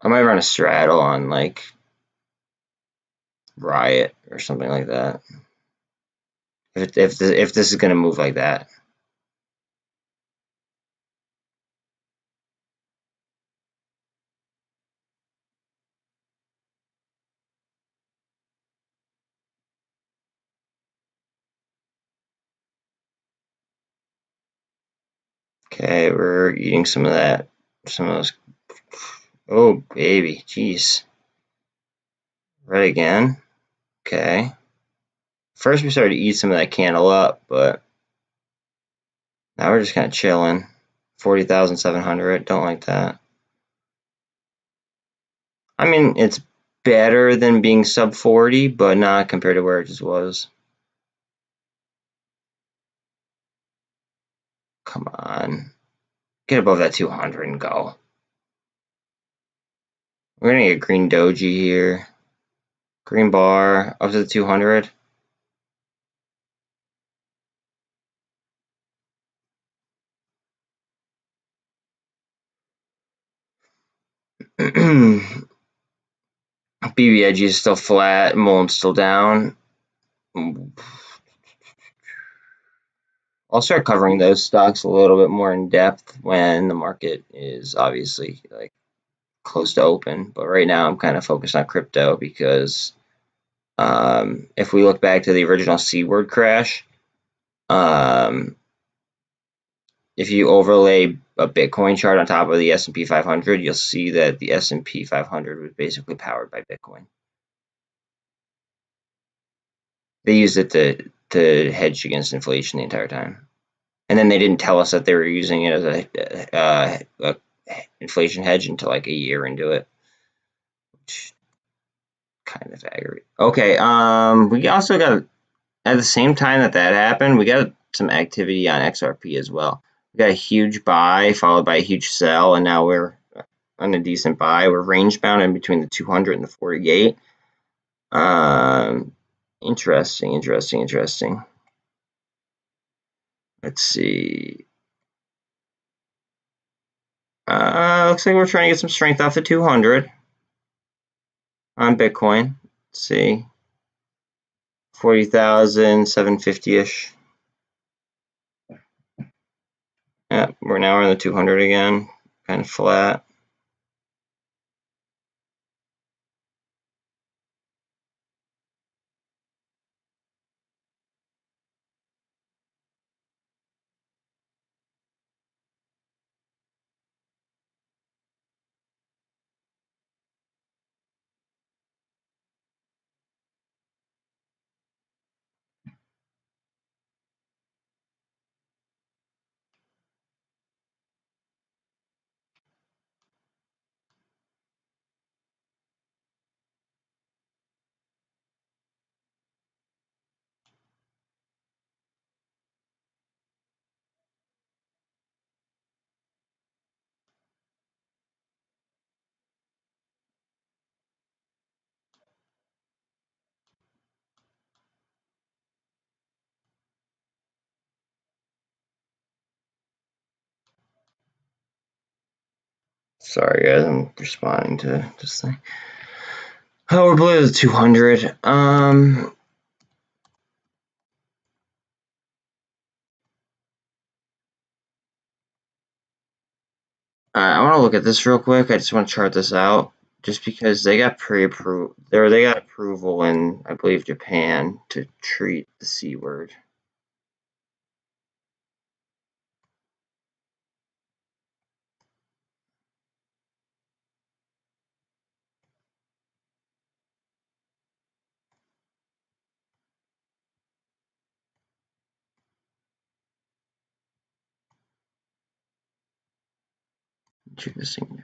I might run a straddle on, like, Riot or something like that. If this is going to move like that. Okay, we're eating some of that. Some of those. Oh, baby. Jeez. Right again. Okay. First we started to eat some of that candle up, but now we're just kind of chilling. 40,700. Don't like that. I mean, it's better than being sub 40, but not compared to where it just was. Come on. Get above that 200 and go. We're going to get green doji here. Green bar up to the 200. BBIG is still flat. MULN's still down. I'll start covering those stocks a little bit more in depth when the market is obviously like close to open. But right now I'm kind of focused on crypto because if we look back to the original C word crash, if you overlay a Bitcoin chart on top of the S&P 500, you'll see that the S&P 500 was basically powered by Bitcoin. They used it to hedge against inflation the entire time. And then they didn't tell us that they were using it as a inflation hedge until like a year into it, which kind of aggravating. Okay, we also got, at the same time that happened, we got some activity on XRP as well. We got a huge buy followed by a huge sell, and now we're on a decent buy. We're range bound in between the 200 and the 48. Interesting. Let's see. Looks like we're trying to get some strength off the 200 on Bitcoin. Let's see. 40,750-ish. Yeah, we're now on the 200 again, kind of flat. Sorry guys, I'm responding to this thing. Oh, we're below the 200. I want to look at this real quick. I just want to chart this out, just because they got pre-approved. They got approval in, I believe, Japan to treat the C word. Interesting.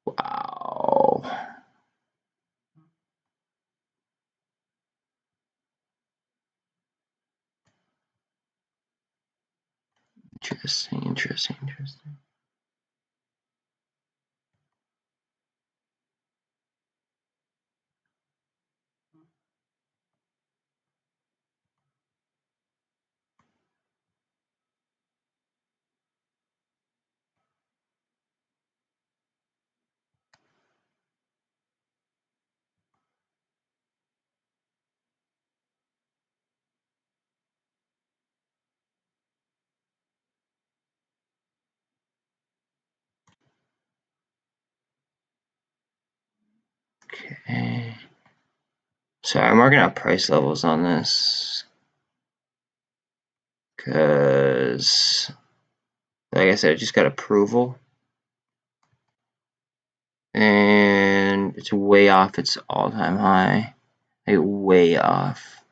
Wow. Interesting. Okay. So I'm marking out price levels on this because, like I said, it just got approval and it's way off its all-time high. Like way off.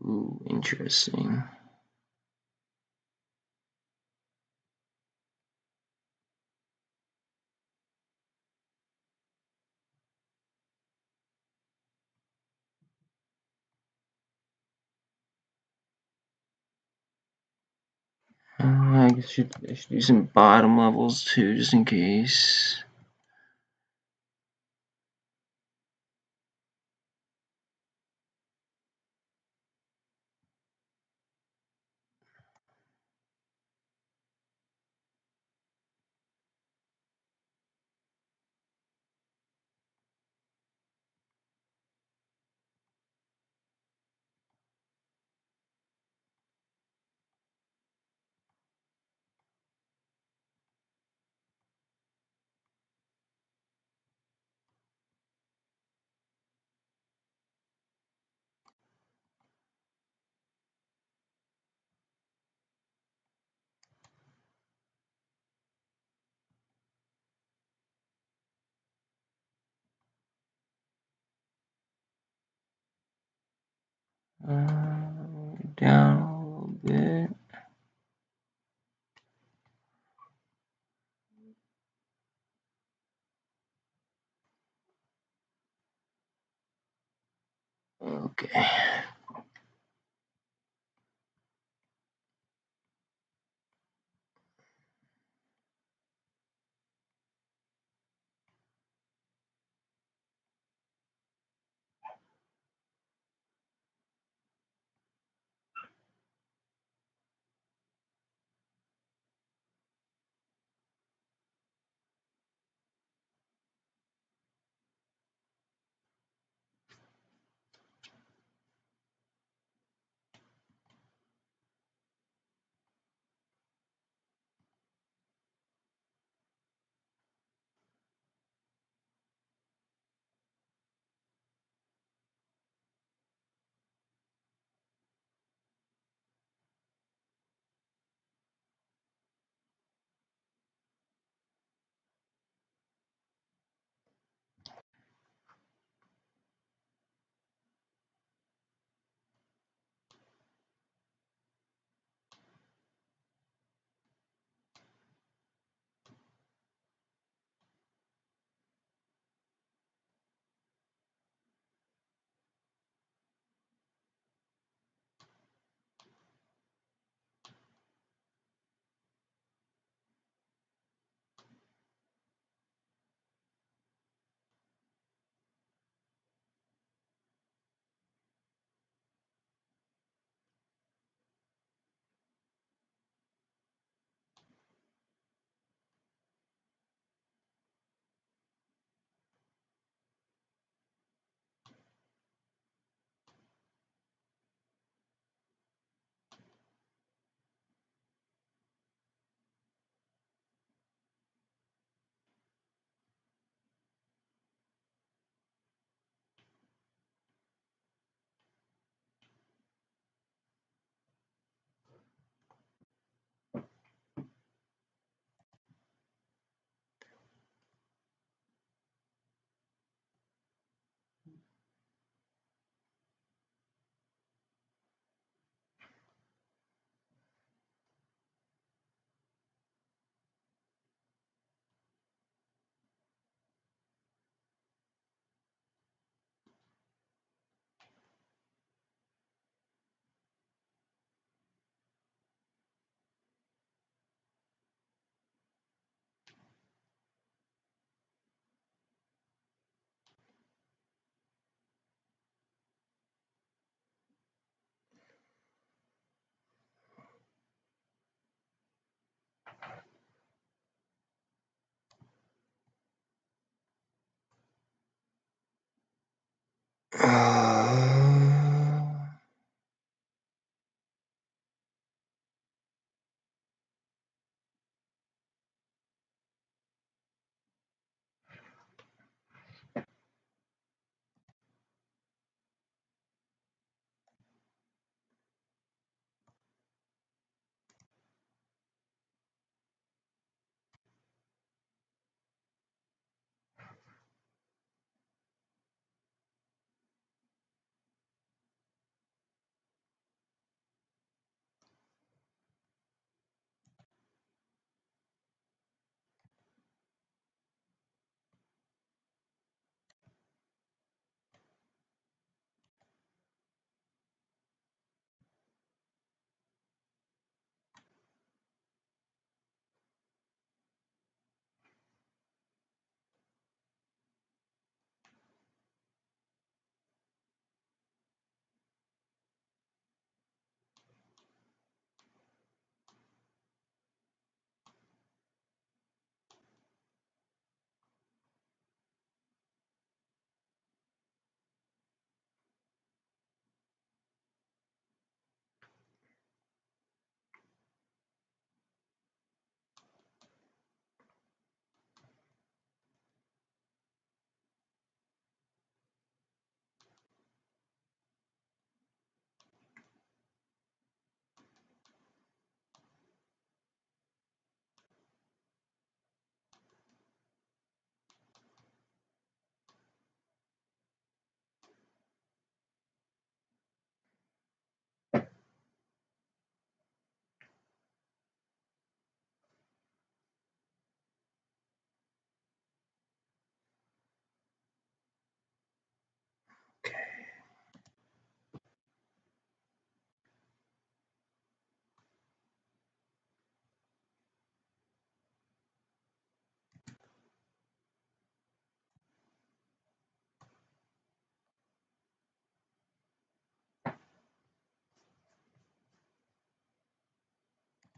Ooh, interesting. I guess I should do some bottom levels too, just in case. Down a little bit. Okay.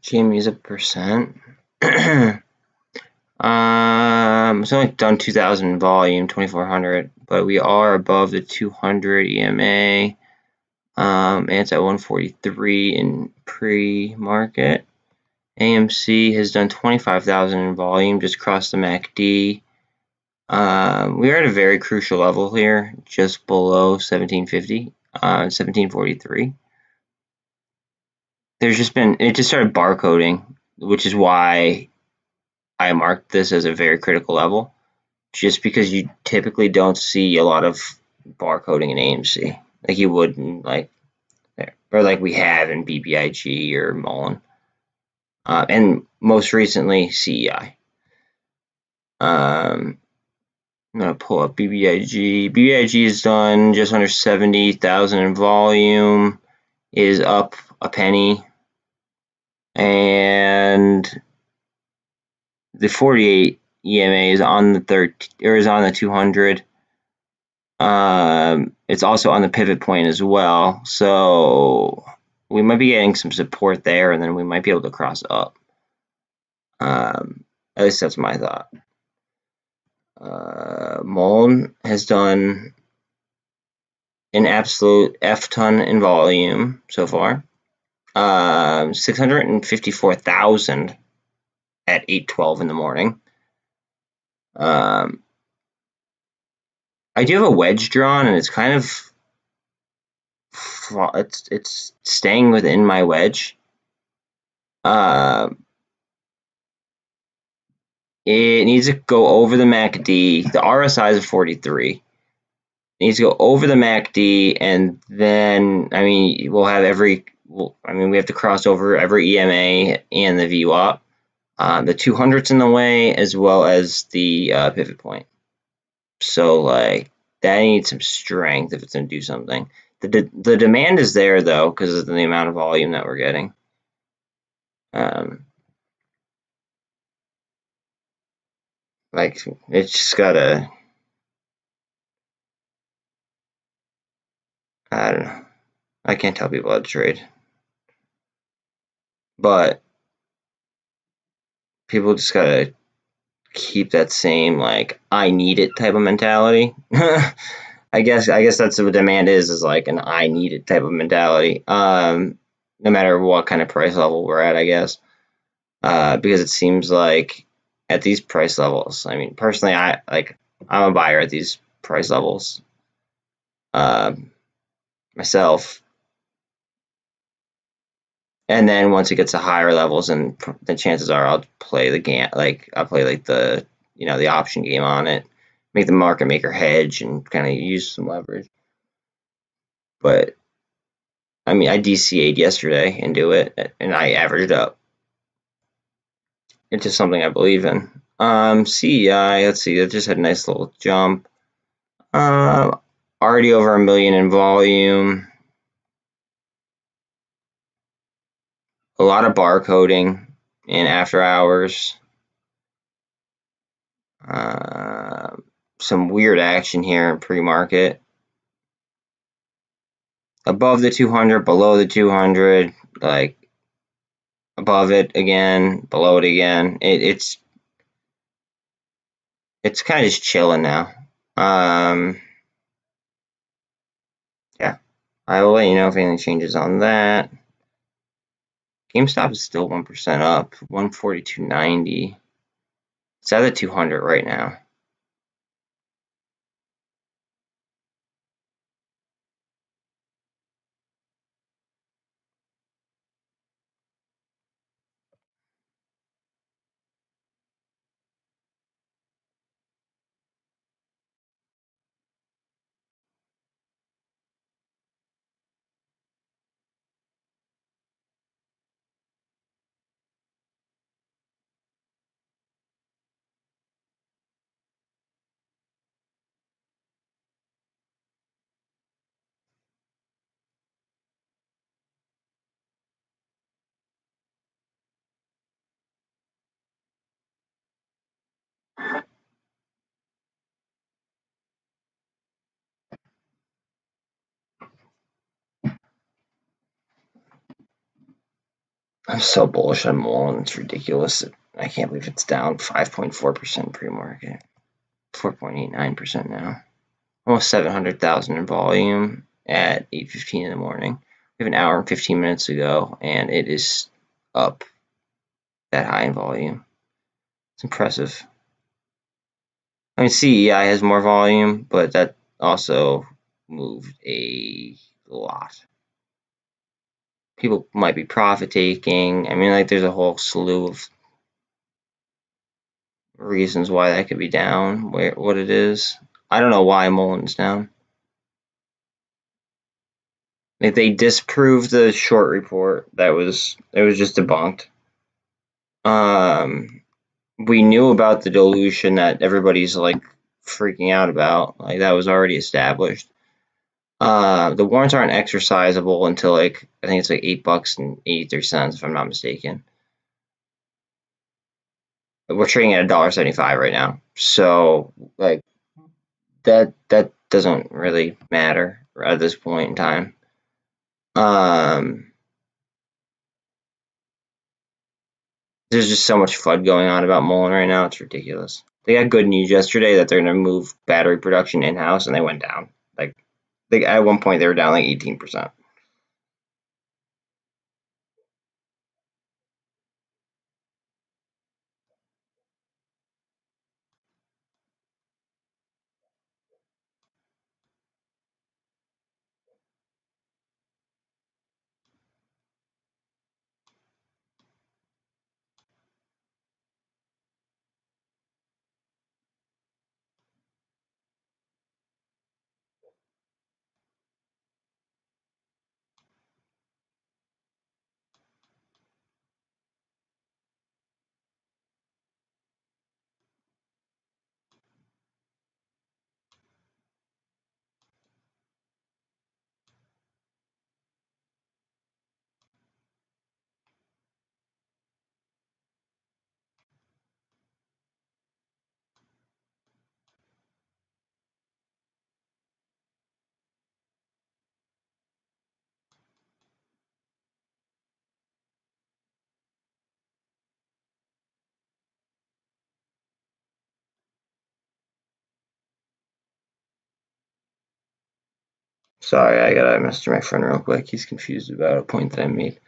GME is a percent. It's only done 2,000 volume, 2,400, but we are above the 200 EMA. And it's at 143 in pre-market. AMC has done 25,000 in volume, just crossed the MACD. We are at a very crucial level here, just below 1750, 1743. It just started barcoding, which is why I marked this as a very critical level, just because you typically don't see a lot of barcoding in AMC, like you would in or like we have in BBIG or MULN, and most recently CEI. I'm gonna pull up BBIG. BBIG is done just under 70,000 in volume, is up a penny, and the 48 EMA is on the 200. It's also on the pivot point as well, so we might be getting some support there, and then we might be able to cross up. At least that's my thought. MULN has done an absolute F ton in volume so far. 654,000 at 8:12 in the morning. I do have a wedge drawn, and it's kind of it's staying within my wedge. It needs to go over the MACD. The RSI is 43. It needs to go over the MACD, and then we have to cross over every EMA and the VWAP. The 200's in the way, as well as the pivot point. So that needs some strength if it's going to do something. The demand is there though, because of the amount of volume that we're getting. It's just gotta, I don't know. I can't tell people how to trade, but people just gotta keep that same I need it type of mentality. I guess that's what demand is like an I need it type of mentality. No matter what kind of price level we're at, I guess. Because it seems like at these price levels, personally, I'm a buyer at these price levels. Myself. And then once it gets to higher levels, and the chances are I'll play the game, I'll play the the option game on it, make the market maker hedge, and kind of use some leverage. But I DCA'd yesterday into it, and I averaged up. It's just something I believe in. CEI, let's see, it just had a nice little jump. Already over 1 million in volume. A lot of barcoding in after hours. Some weird action here in pre-market. Above the 200, below the 200, above it again, below it again. It's kind of just chilling now. Yeah, I will let you know if anything changes on that. Gamestop is still 1% up, 142.90. It's at the 200 right now. I'm so bullish on MULN. It's ridiculous. I can't believe it's down 5.4% pre-market, 4.89% now. Almost 700,000 in volume at 8:15 in the morning. We have an hour and 15 minutes to go, and it is up that high in volume. It's impressive. I mean, CEI has more volume, but that also moved a lot. People might be profit taking. I mean, like, there's a whole slew of reasons why that could be down, what it is. I don't know why MULN's down. If they disproved the short report, it was just debunked. We knew about the dilution that everybody's like freaking out about. Like, that was already established. The warrants aren't exercisable until like I think it's like $8.83 if I'm not mistaken. We're trading at $1.75 right now, so like that doesn't really matter at this point in time. There's just so much FUD going on about MULN right now. It's ridiculous. They got good news yesterday that they're going to move battery production in-house, and they went down. Like at one point, they were down like 18%. Sorry, I gotta message my friend real quick. He's confused about a point that I made.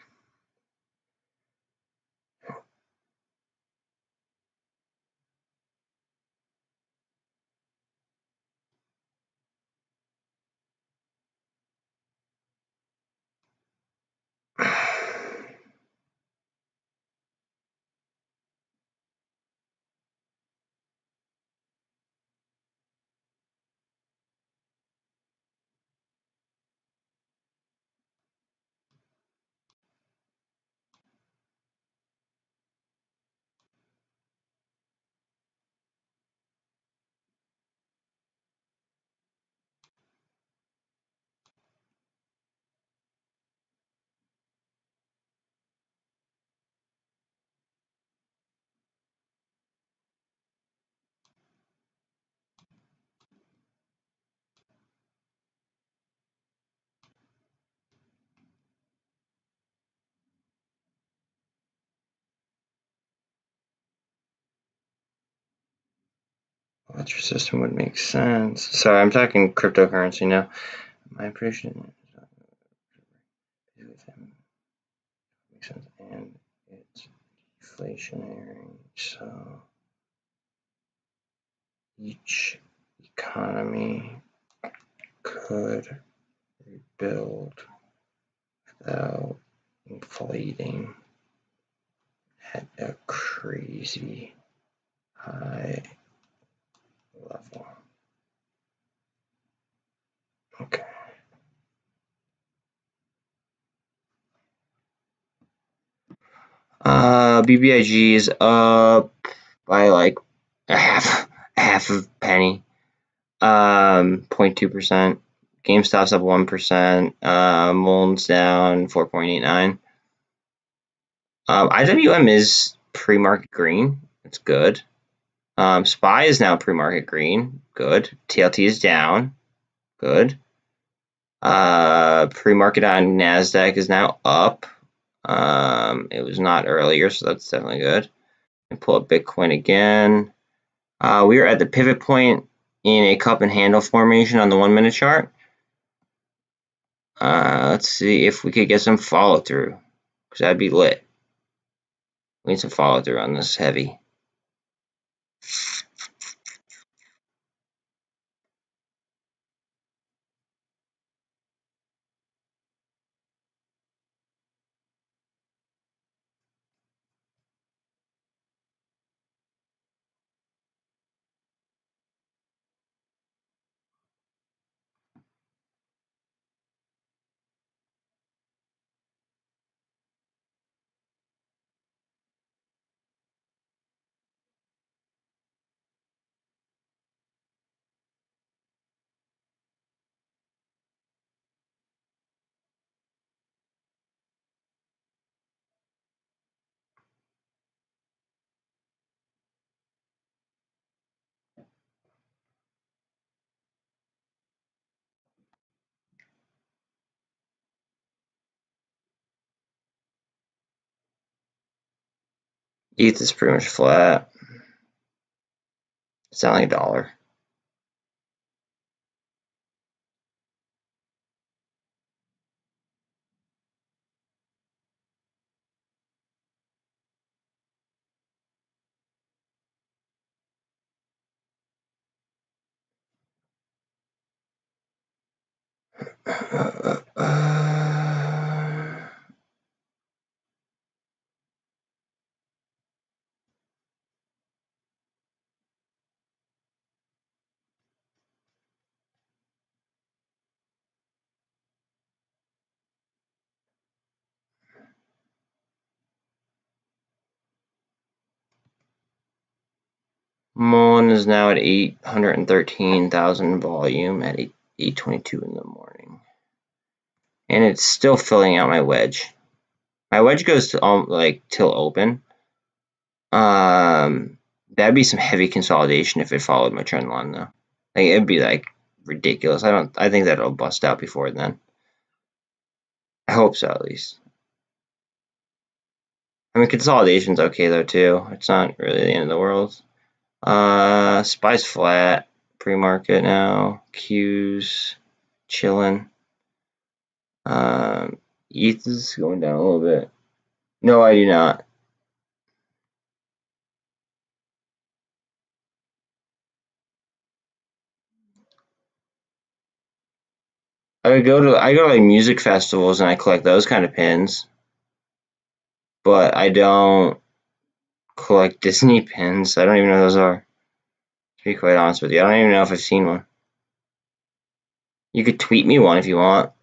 Watch your system would make sense. Sorry, I'm talking cryptocurrency now. My impression makes sense, and it's deflationary, so each economy could rebuild without inflating at a crazy high level. Okay. BBIG is up by like a half of a penny. 0.2%. Gamestop's up 1%. MULN's down 4.89. IWM is pre-market green. It's good. SPY is now pre-market green. Good. TLT is down. Good. Pre-market on NASDAQ is now up. It was not earlier, so that's definitely good. And pull up Bitcoin again. We are at the pivot point in a cup and handle formation on the 1 minute chart. Let's see if we could get some follow through, because that'd be lit. We need some follow through on this heavy. ETH is pretty much flat. It's down like $1. MULN is now at 813,000 volume at 8:22 in the morning, and it's still filling out my wedge. My wedge goes to like till open. That'd be some heavy consolidation if it followed my trend line though. Like it'd be like ridiculous. I think that it'll bust out before then. I hope so at least. I mean consolidation's okay though too. It's not really the end of the world. SPY's flat. Pre-market now. Q's chilling. ETH is going down a little bit. No, I do not. I go to like music festivals and I collect those kind of pins, but I don't collect Disney pins. I don't even know what those are. To be quite honest with you, I don't even know if I've seen one. You could tweet me one if you want,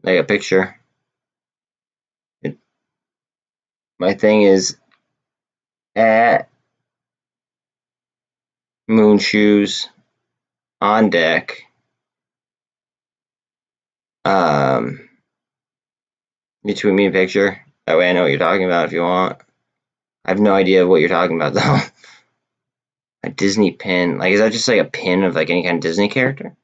like a picture. My thing is at Moon Shoes on deck. You tweet me a picture. That way I know what you're talking about if you want. I have no idea what you're talking about though. A Disney pin. Like, is that just like a pin of like any kind of Disney character?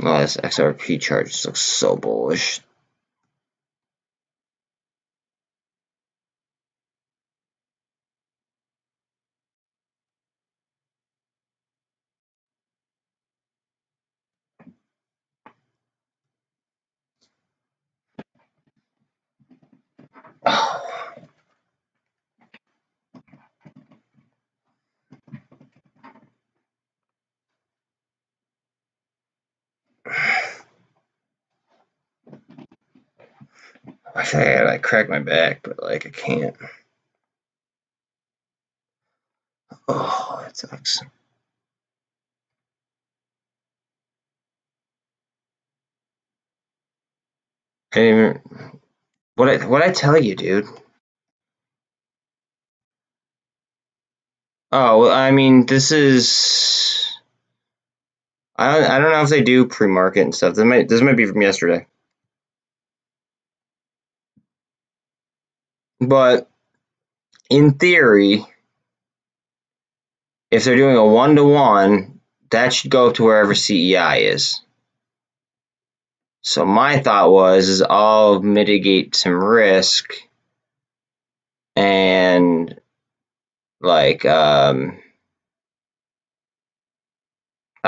Oh, this XRP chart just looks so bullish. I wish I had like crack my back, but like I can't. Oh, that sucks. I didn't even what I tell you, dude. Oh, well, I mean, this is. I don't know if they do pre-market and stuff. This might be from yesterday. But in theory, if they're doing a 1-to-1, that should go to wherever CEI is. So my thought was I'll mitigate some risk and like I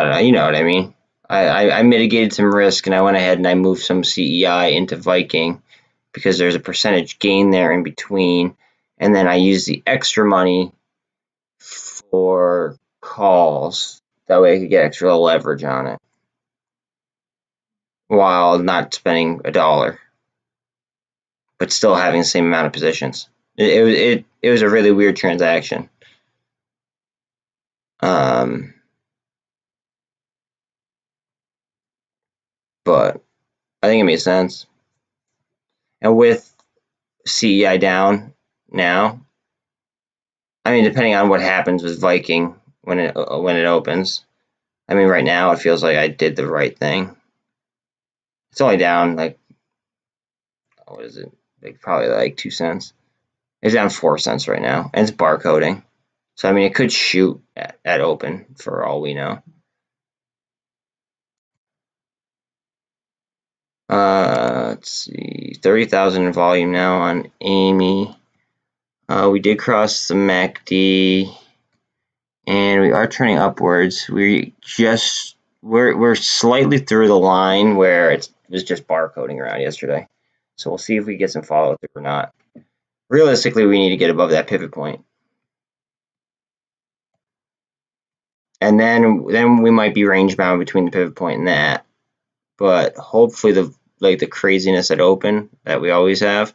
don't know, you know what I mean. I mitigated some risk and I went ahead and I moved some CEI into Viking because there's a percentage gain there in between, and then I used the extra money for calls. That way I could get extra leverage on it while not spending a dollar, but still having the same amount of positions. It was a really weird transaction. But I think it made sense. And with CEI down now, I mean, depending on what happens with Viking when it opens, I mean, right now it feels like I did the right thing. It's only down like, what is it? Like probably like 2 cents. It's down 4 cents right now, and it's barcoding. So I mean, it could shoot at open for all we know. Let's see, 30,000 in volume now on Amy. We did cross the MACD, and we are turning upwards. We're slightly through the line where it was just barcoding around yesterday. So we'll see if we get some follow through or not. Realistically, we need to get above that pivot point. And then we might be range bound between the pivot point and that. But hopefully the craziness at open that we always have,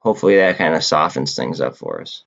hopefully that kind of softens things up for us.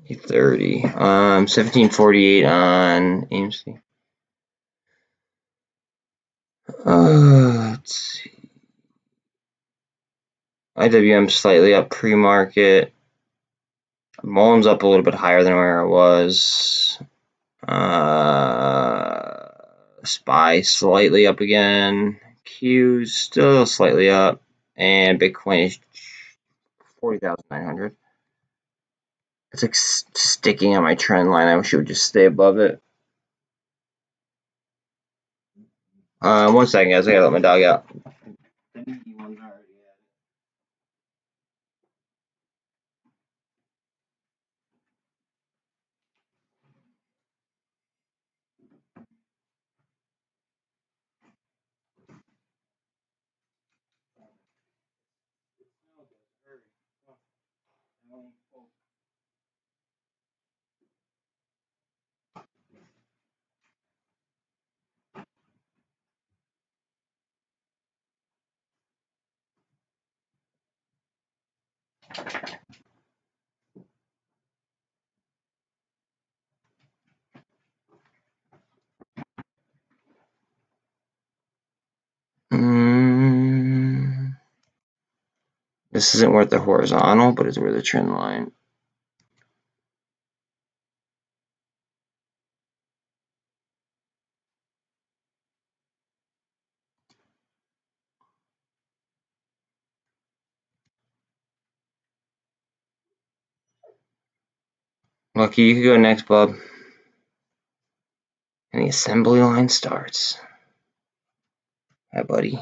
$830. 1748 on AMC. Let's see. IWM slightly up pre-market. MULN's up a little bit higher than where it was. SPY slightly up again. Q's still slightly up, and Bitcoin is 40,900. It's like sticking on my trend line. I wish it would just stay above it. 1 second, guys. I gotta let my dog out. This isn't worth the horizontal, but it's worth the trend line. Lucky, you can go next, bub. And the assembly line starts. Hi, buddy.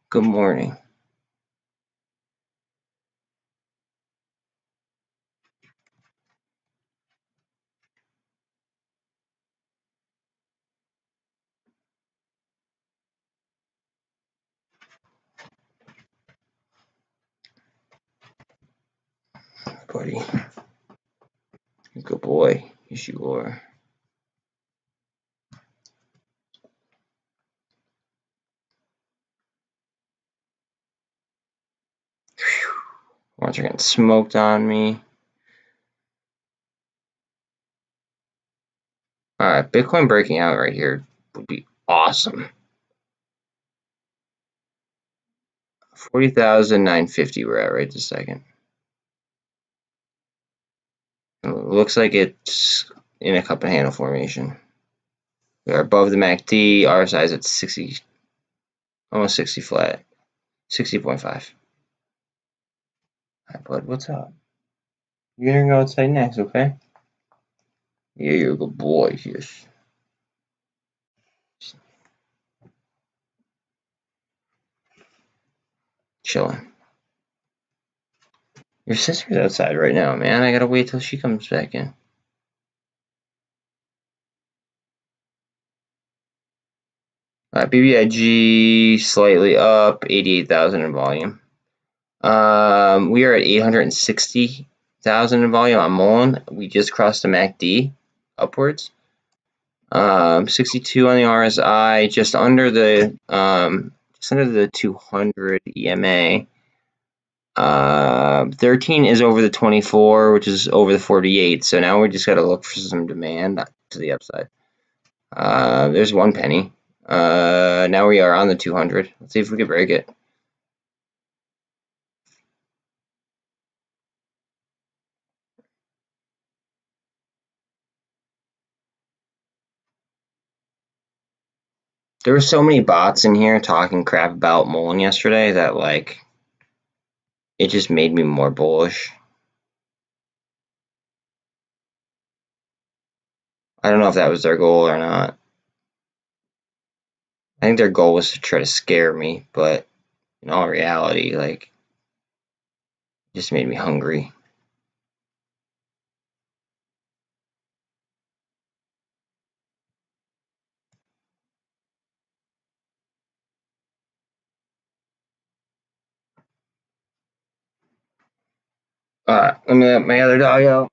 Good morning. Buddy. Good boy. Yes, you are. Watch, you're getting smoked on me. Alright, Bitcoin breaking out right here would be awesome. 40,950 we're at right this second. It looks like it's in a cup and handle formation. We are above the MACD. RSI is at 60, almost 60 flat, 60.5. Hi, bud, what's up? You're gonna go outside next, okay? Yeah, you're a good boy. Yes. Chilling. Your sister's outside right now, man. I gotta wait till she comes back in. BBIG slightly up, 88,000 in volume. We are at 860,000 in volume on MULN. We just crossed the MACD upwards. 62 on the RSI, just under the 200 EMA. 13 is over the 24, which is over the 48. So now we just got to look for some demand to the upside. There's 1 penny. Now we are on the 200. Let's see if we can break it. There were so many bots in here talking crap about MULN yesterday that, like, it just made me more bullish. I don't know if that was their goal or not. I think their goal was to try to scare me, but in all reality, like, it just made me hungry. Let me let my other dog out.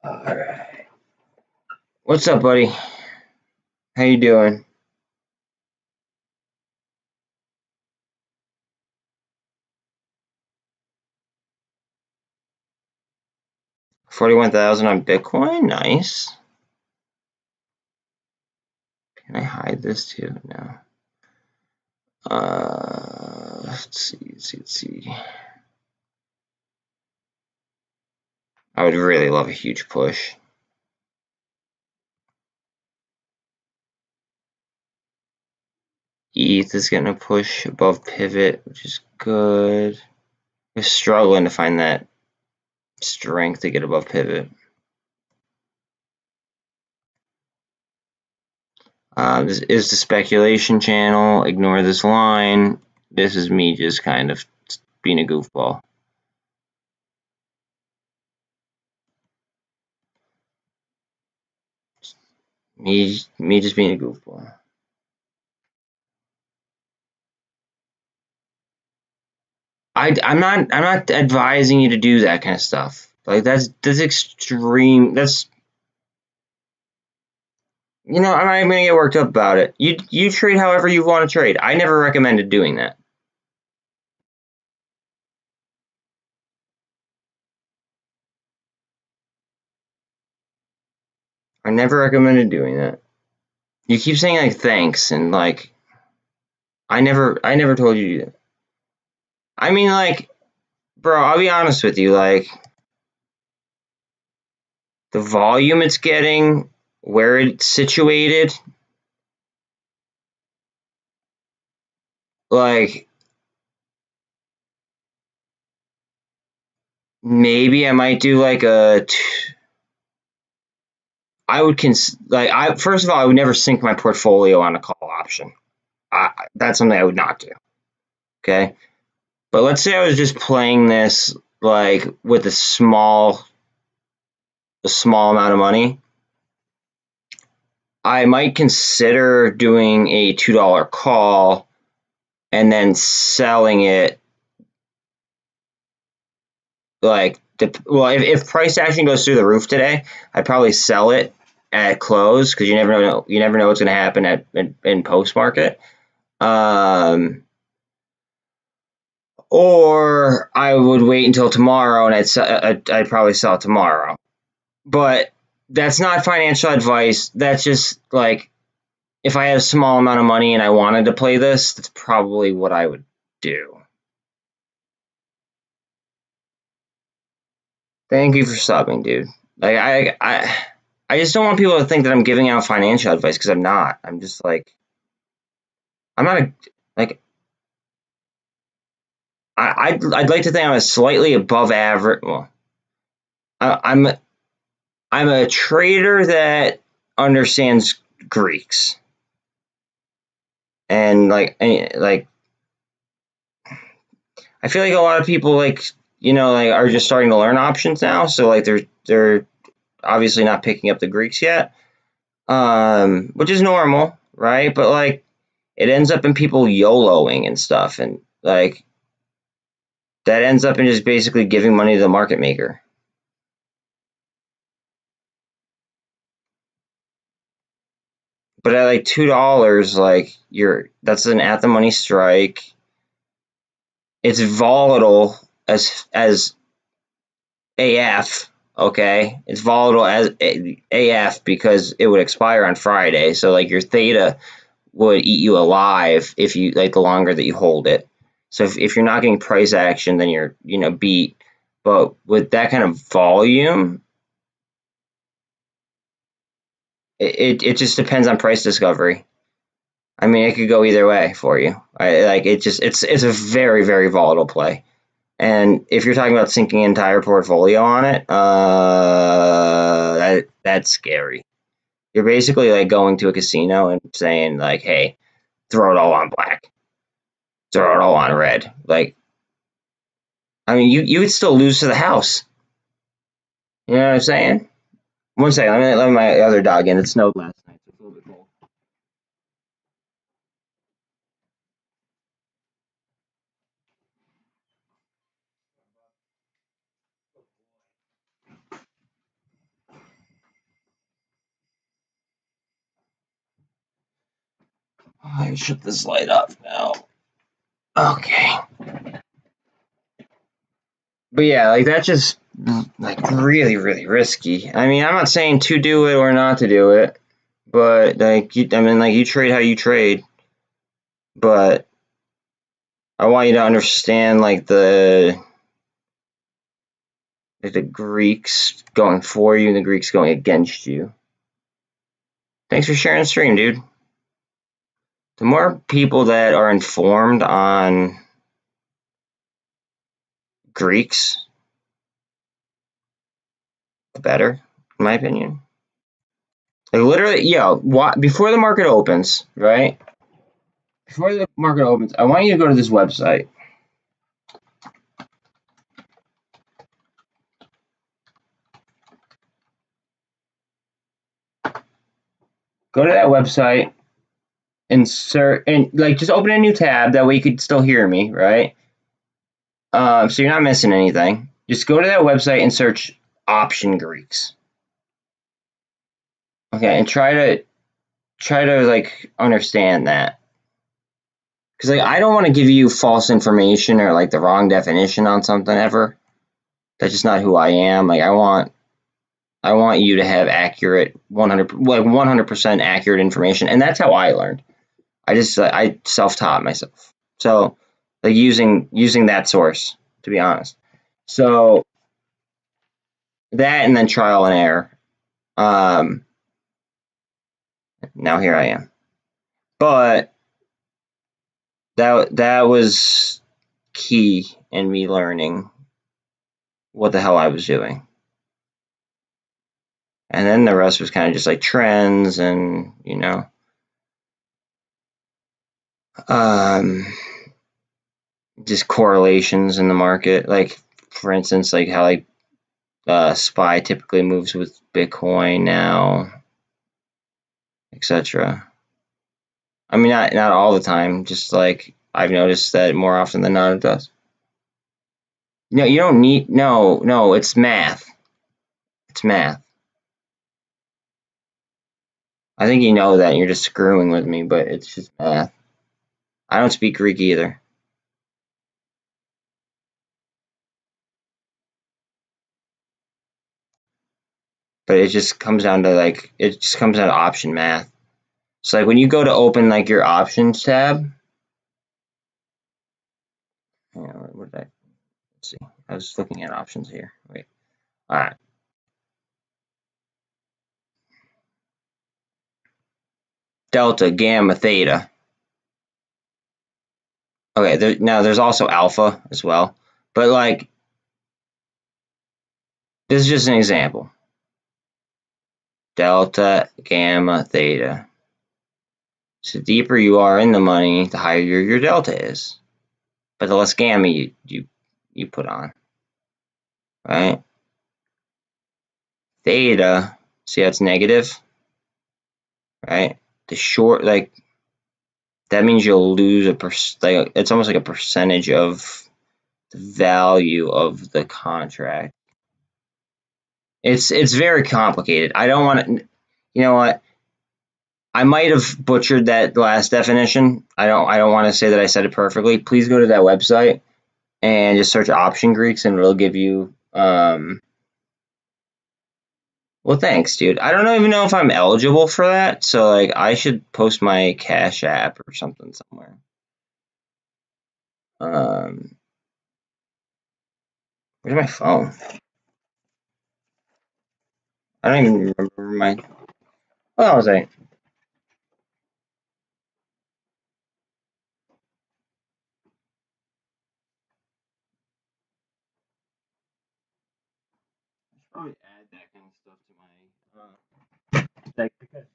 Alright. What's up, buddy? How you doing? $41,000 on Bitcoin? Nice. Can I hide this too? No. Let's see. I would really love a huge push. ETH is getting a push above pivot, which is good. We're struggling to find that strength to get above pivot. This is the speculation channel. Ignore this line. This is me just kind of being a goofball. Me just being a goofball. I'm not advising you to do that kind of stuff. Like that's extreme. That's, you know, I'm not even gonna get worked up about it. You trade however you want to trade. I never recommended doing that. I never recommended doing that. You keep saying like thanks and like I never told you to do that. I mean, like, bro, I'll be honest with you, like the volume it's getting, where it's situated, like maybe I might do like I would first of all, I would never sink my portfolio on a call option. That's something I would not do. Okay. But let's say I was just playing this like with a small amount of money. I might consider doing a $2 call and then selling it like well, if price action goes through the roof today, I'd probably sell it at close because you never know what's going to happen in post market. Or I would wait until tomorrow and I'd probably sell it tomorrow. But that's not financial advice. That's just like if I had a small amount of money and I wanted to play this, that's probably what I would do. Thank you for subbing, dude. Like I just don't want people to think that I'm giving out financial advice because I'm not. I'm just like I'm not a like I'd like to think I'm a slightly above average. Well, I'm a trader that understands Greeks and like I feel like a lot of people like like are just starting to learn options now. So like they're obviously not picking up the Greeks yet, which is normal, right? But like it ends up in people YOLOing and stuff, and like that ends up in just basically giving money to the market maker. But at like $2, like that's an at the money strike. It's volatile as AF. Okay, it's volatile as AF because it would expire on Friday. So like your theta would eat you alive if you like the longer that you hold it. So if you're not getting price action, then you're beat. But with that kind of volume, it just depends on price discovery. I mean, it could go either way for you. It's a very very volatile play. And if you're talking about sinking an entire portfolio on it, that's scary. You're basically like going to a casino and saying like, "Hey, throw it all on black, throw it all on red." Like, I mean, you would still lose to the house. You know what I'm saying? One second, let me my other dog in. It snowed last night, so it's a little bit cold. Oh, I shut this light off now. Okay. But yeah, like that's just like really, really risky. I mean, I'm not saying to do it or not to do it, but like I mean, like you trade how you trade. But I want you to understand like the Greeks going for you and the Greeks going against you. Thanks for sharing the stream, dude. The more people that are informed on Greeks, the better, in my opinion. Like literally, before the market opens, right? Before the market opens, I want you to go to this website. Go to that website, insert, and like just open a new tab. That way you could still hear me, right? So you're not missing anything. Just go to that website and search option Greeks. Okay, and try to like understand that. Because like I don't want to give you false information or like the wrong definition on something ever. That's just not who I am. Like I want you to have accurate 100% accurate information, and that's how I learned. I self-taught myself. So like using that source, to be honest. So that and then trial and error. Now here I am. But that was key in me learning what the hell I was doing. And then the rest was kind of just like trends and, just correlations in the market. Like, for instance, like how like SPY typically moves with Bitcoin now, etc. I mean, not all the time. Just like I've noticed that more often than not it does. No, you don't need. No. It's math. It's math. I think you know that. And you're just screwing with me, but it's just math. I don't speak Greek either. But it just comes down to option math. So like when you go to open like your options tab, what did let's see. I was looking at options here. Wait. All right. Delta, gamma, theta. Okay, now there's also alpha as well. But like this is just an example. Delta, gamma, theta. So the deeper you are in the money, the higher your delta is. But the less gamma you put on. Right? Theta, see that's negative? Right? The short, like, that means you'll lose it's almost like a percentage of the value of the contract. It's very complicated. I don't want to, you know what? I might have butchered that last definition. I don't want to say that I said it perfectly. Please go to that website and just search option Greeks and it'll give you well, thanks, dude. I don't even know if I'm eligible for that, so like I should post my Cash App or something somewhere. Where's my phone? I don't even remember my. What was I? Probably add that kind of stuff to my deck because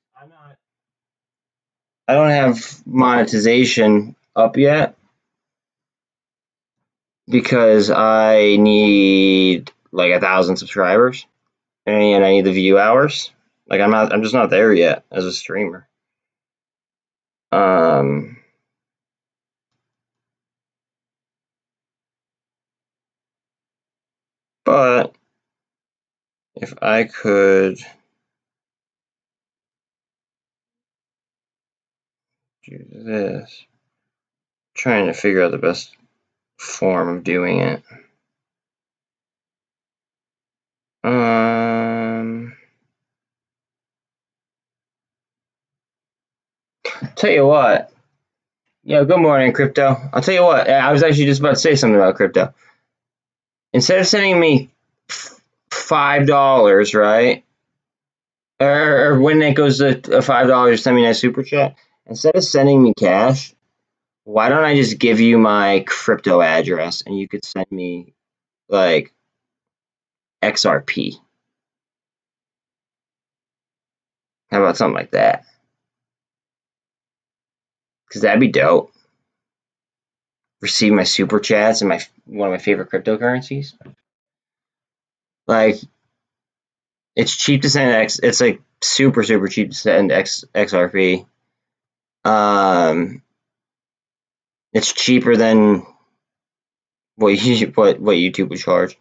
I don't have monetization up yet because I need like 1,000 subscribers and I need the view hours. Like I'm just not there yet as a streamer. But if I could do this, trying to figure out the best form of doing it. Tell you what. Yeah, good morning, crypto. I'll tell you what. I was actually just about to say something about crypto. Instead of sending me $5, right? Or when it goes to $5, send me a super chat. Instead of sending me cash, why don't I just give you my crypto address and you could send me like XRP? How about something like that? Because that'd be dope. Receive my super chats and one of my favorite cryptocurrencies. Like, it's cheap to send it's like super cheap to send XRP. It's cheaper than what YouTube would charge.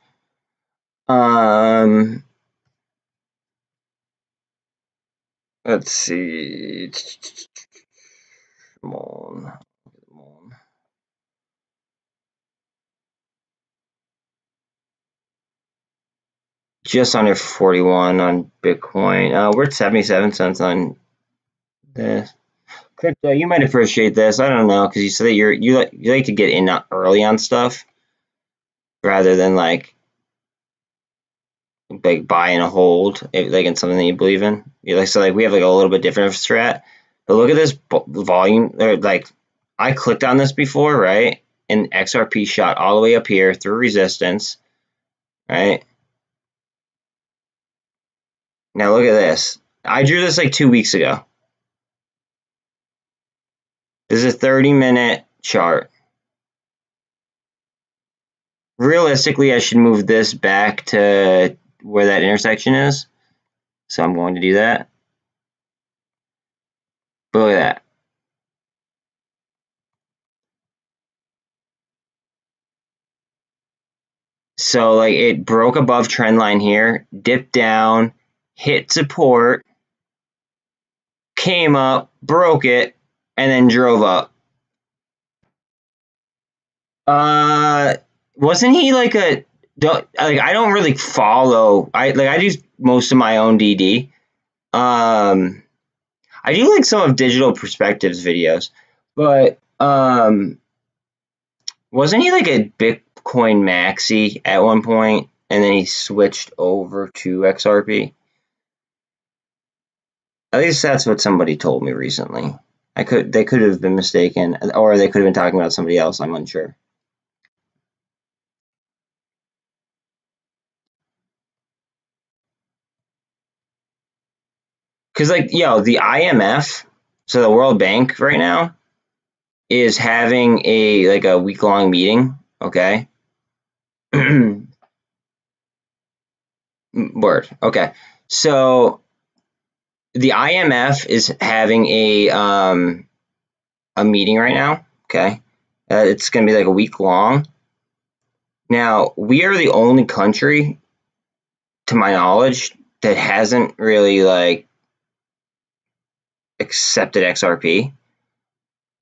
Let's see. MULN. Just under 41 on Bitcoin. We're at 77 cents on this. Crypto, you might appreciate this. I don't know, because you said that you like to get in early on stuff rather than like buy and hold, like in something that you believe in. So like we have like a little bit different of a strat. But look at this volume. Or like I clicked on this before, right? And XRP shot all the way up here through resistance, right? Now look at this. I drew this like 2 weeks ago. This is a 30-minute chart. Realistically, I should move this back to where that intersection is. So I'm going to do that. But look at that. So like it broke above trend line here, dipped down, hit support, came up, broke it, and then drove up. Wasn't he like I don't really follow. I do most of my own DD. I do like some of Digital Perspectives videos, but wasn't he like a Bitcoin maxi at one point, and then he switched over to XRP? At least that's what somebody told me recently. They could have been mistaken, or they could have been talking about somebody else. I'm unsure. Because like the IMF, so the World Bank right now is having a week-long meeting. Okay. Word. Okay. So the IMF is having a meeting right now. Okay. It's going to be like a week long. Now, we are the only country, to my knowledge, that hasn't really like accepted XRP.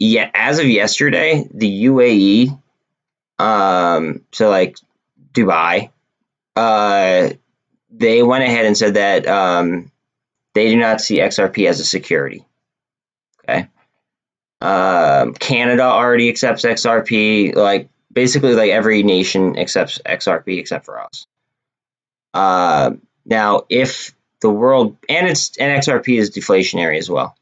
Yet, as of yesterday, the UAE, so like Dubai, they went ahead and said that they do not see XRP as a security. Okay. Canada already accepts XRP. Like basically, like every nation accepts XRP except for us. Now, if the world and XRP is deflationary as well.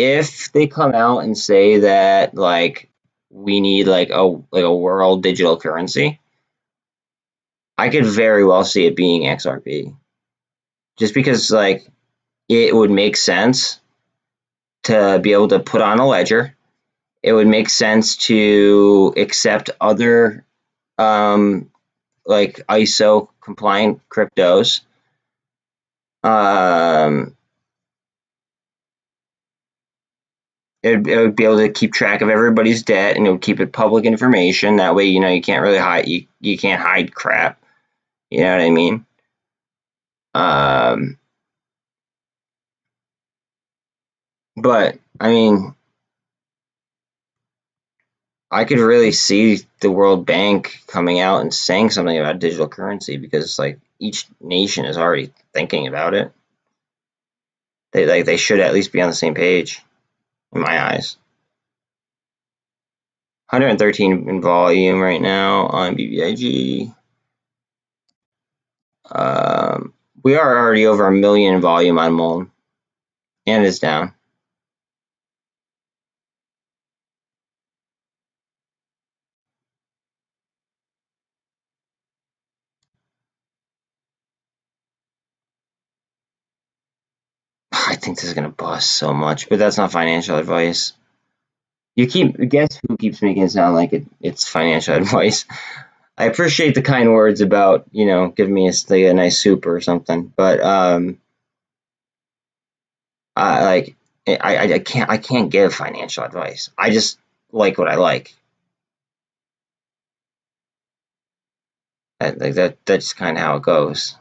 If they come out and say that like we need like a world digital currency, I could very well see it being XRP. Just because like it would make sense to be able to put on a ledger. It would make sense to accept other like ISO compliant cryptos. It would be able to keep track of everybody's debt, and it would keep it public information. That way, you can't really hide. You can't hide crap. You know what I mean? But I mean, I could really see the World Bank coming out and saying something about digital currency because like each nation is already thinking about it. They should at least be on the same page, in my eyes. 113 in volume right now on BBIG. We are already over 1 million in volume on MULN, and it's down. I think this is gonna bust so much, but that's not financial advice. Guess who keeps making it sound like it's financial advice? I appreciate the kind words about, giving me a nice soup or something, but I can't give financial advice. I just like what I like. That's kind of how it goes.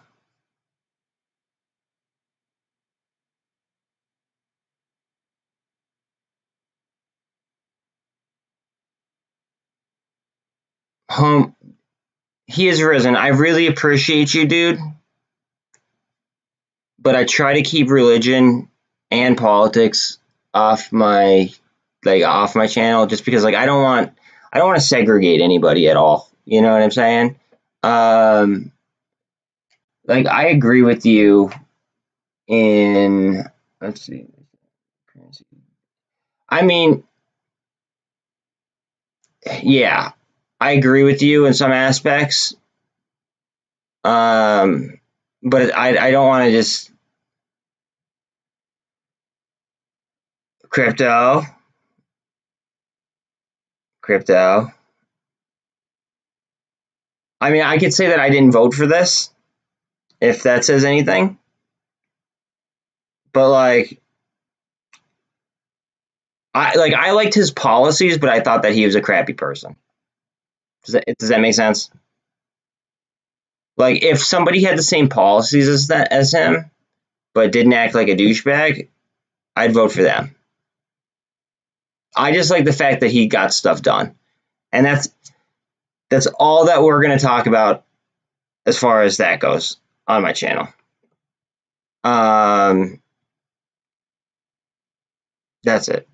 He has risen. I really appreciate you, dude. But I try to keep religion and politics off my channel, just because I don't want to segregate anybody at all. You know what I'm saying? I agree with you in, let's see. I mean, yeah, I agree with you in some aspects. But I don't want to just crypto. I mean, I could say that I didn't vote for this, if that says anything. But I liked his policies, but I thought that he was a crappy person. Does that make sense? Like, if somebody had the same policies as him, but didn't act like a douchebag, I'd vote for them. I just like the fact that he got stuff done, and that's all that we're going to talk about as far as that goes on my channel. That's it.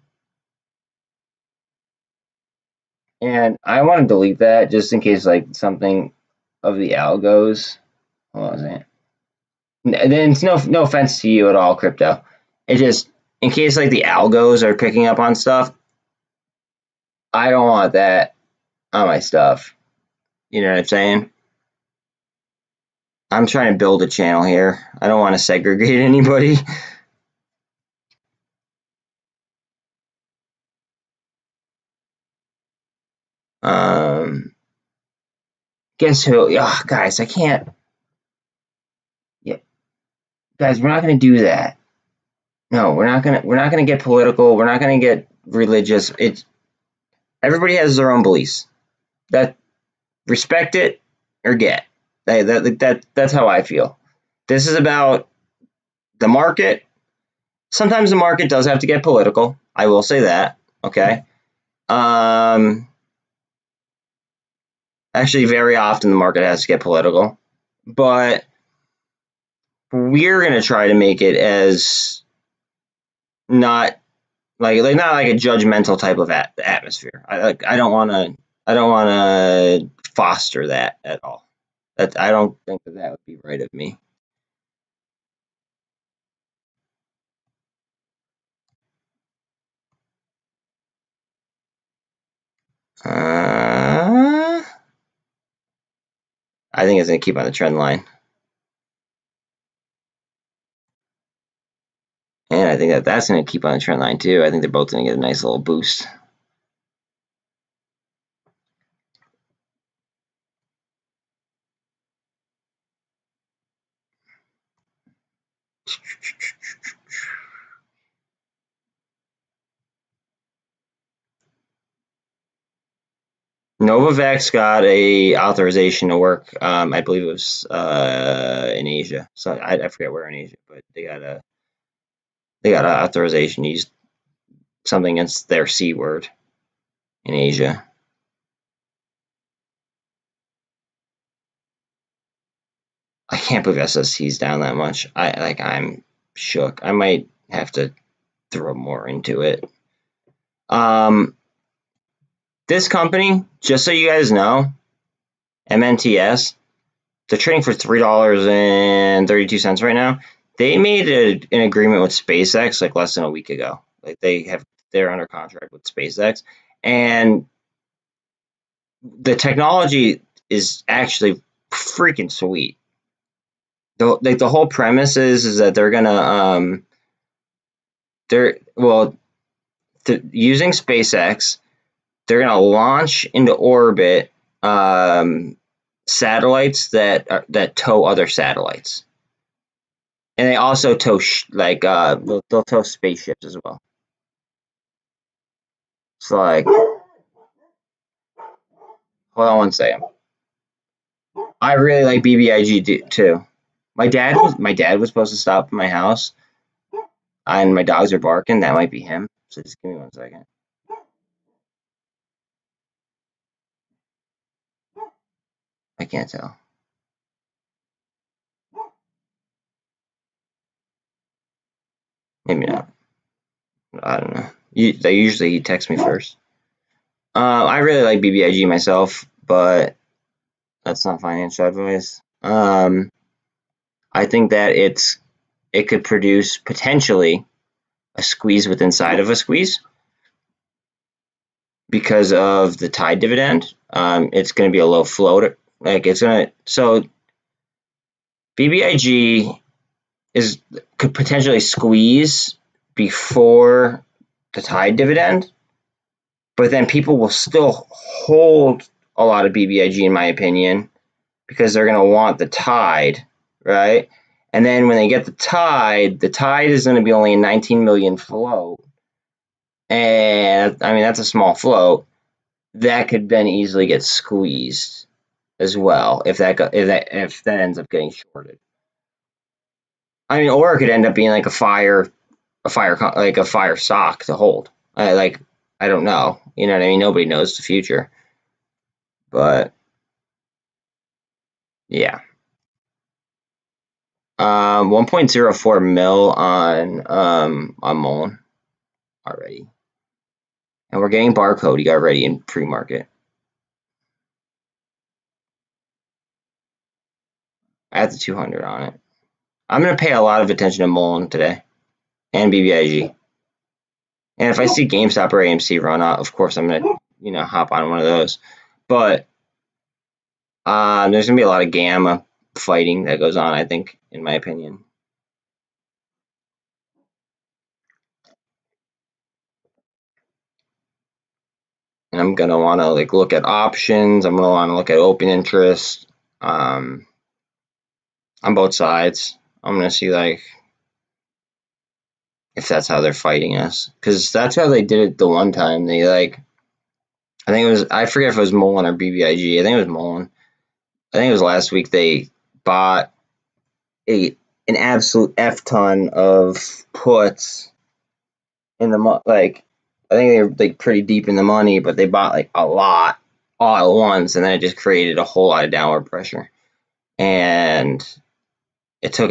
And I want to delete that just in case something of the algos. Hold on a second. Then it's no offense to you at all, crypto. It just, in case the algos are picking up on stuff, I don't want that on my stuff. You know what I'm saying? I'm trying to build a channel here. I don't want to segregate anybody. Guess who? Oh, guys, I can't. Yeah, guys, we're not gonna do that. No, we're not gonna get political. We're not gonna get religious. Everybody has their own beliefs. That respect it or get. That's how I feel. This is about the market. Sometimes the market does have to get political. I will say that. Okay. Actually, very often the market has to get political, but we're gonna try to make it as not not like a judgmental type of atmosphere. I don't want to foster that at all. I don't think that would be right of me. I think it's going to keep on the trend line. And I think that's going to keep on the trend line too. I think they're both going to get a nice little boost. Novavax got a authorization to work. I believe it was in Asia. So I forget where in Asia, but they got an authorization to use something against their C word in Asia. I can't believe SST's down that much. I'm shook. I might have to throw more into it. This company, just so you guys know, MNTS, they're trading for $3.32 right now. They made an agreement with SpaceX less than a week ago. They're under contract with SpaceX, and the technology is actually freaking sweet. The whole premise is that they're gonna they're well using SpaceX. They're going to launch into orbit satellites that tow other satellites, and they also tow they'll tow spaceships as well. So like, hold on one second. I really like BBIG too. My dad was supposed to stop at my house, and my dogs are barking. That might be him. So just give me 1 second. I can't tell. Maybe not. I don't know. Usually he texts me first. I really like BBIG myself, but that's not financial advice. I think that it could produce potentially a squeeze with inside of a squeeze because of the tide dividend. It's going to be a low float. So BBIG could potentially squeeze before the tide dividend, but then people will still hold a lot of BBIG, in my opinion, because they're going to want the tide, right? And then when they get the tide is going to be only a 19 million float. And I mean, that's a small float. That could then easily get squeezed as well if that ends up getting shorted. I mean, or it could end up being like a fire stock to hold. I don't know. You know what I mean? Nobody knows the future. But yeah. 1.04 mil on MULN already. And we're getting barcode. You got ready in pre-market. I have the 200 on it. I'm going to pay a lot of attention to MULN today and BBIG. And if I see Gamestop or AMC run out, of course I'm going to hop on one of those. But there's going to be a lot of gamma fighting that goes on, I think, in my opinion. And I'm going to want to look at options. I'm going to want to look at open interest on both sides. I'm going to see if that's how they're fighting us, because that's how they did it the one time. They I forget if it was MULN or BBIG. I think it was MULN. I think it was last week they bought an absolute F ton of puts in the I think they were pretty deep in the money, but they bought a lot all at once, and then it just created a whole lot of downward pressure. And it took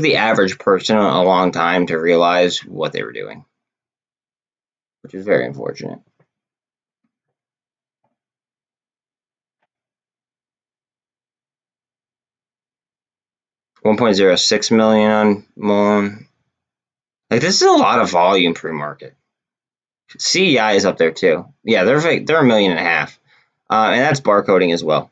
the average person a long time to realize what they were doing, which is very unfortunate. $1.06 million on MULN. This is a lot of volume pre-market. CEI is up there too. Yeah, they're $1.5 million, and that's barcoding as well.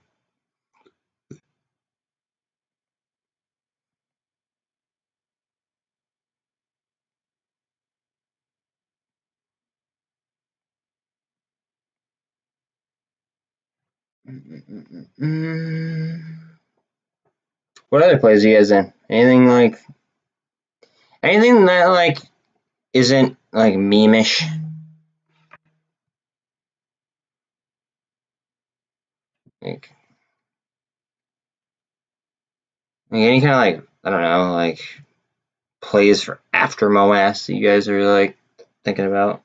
What other plays are you guys in? Anything that isn't meme-ish? Any kind of I don't know, plays for after MOASS that you guys are thinking about?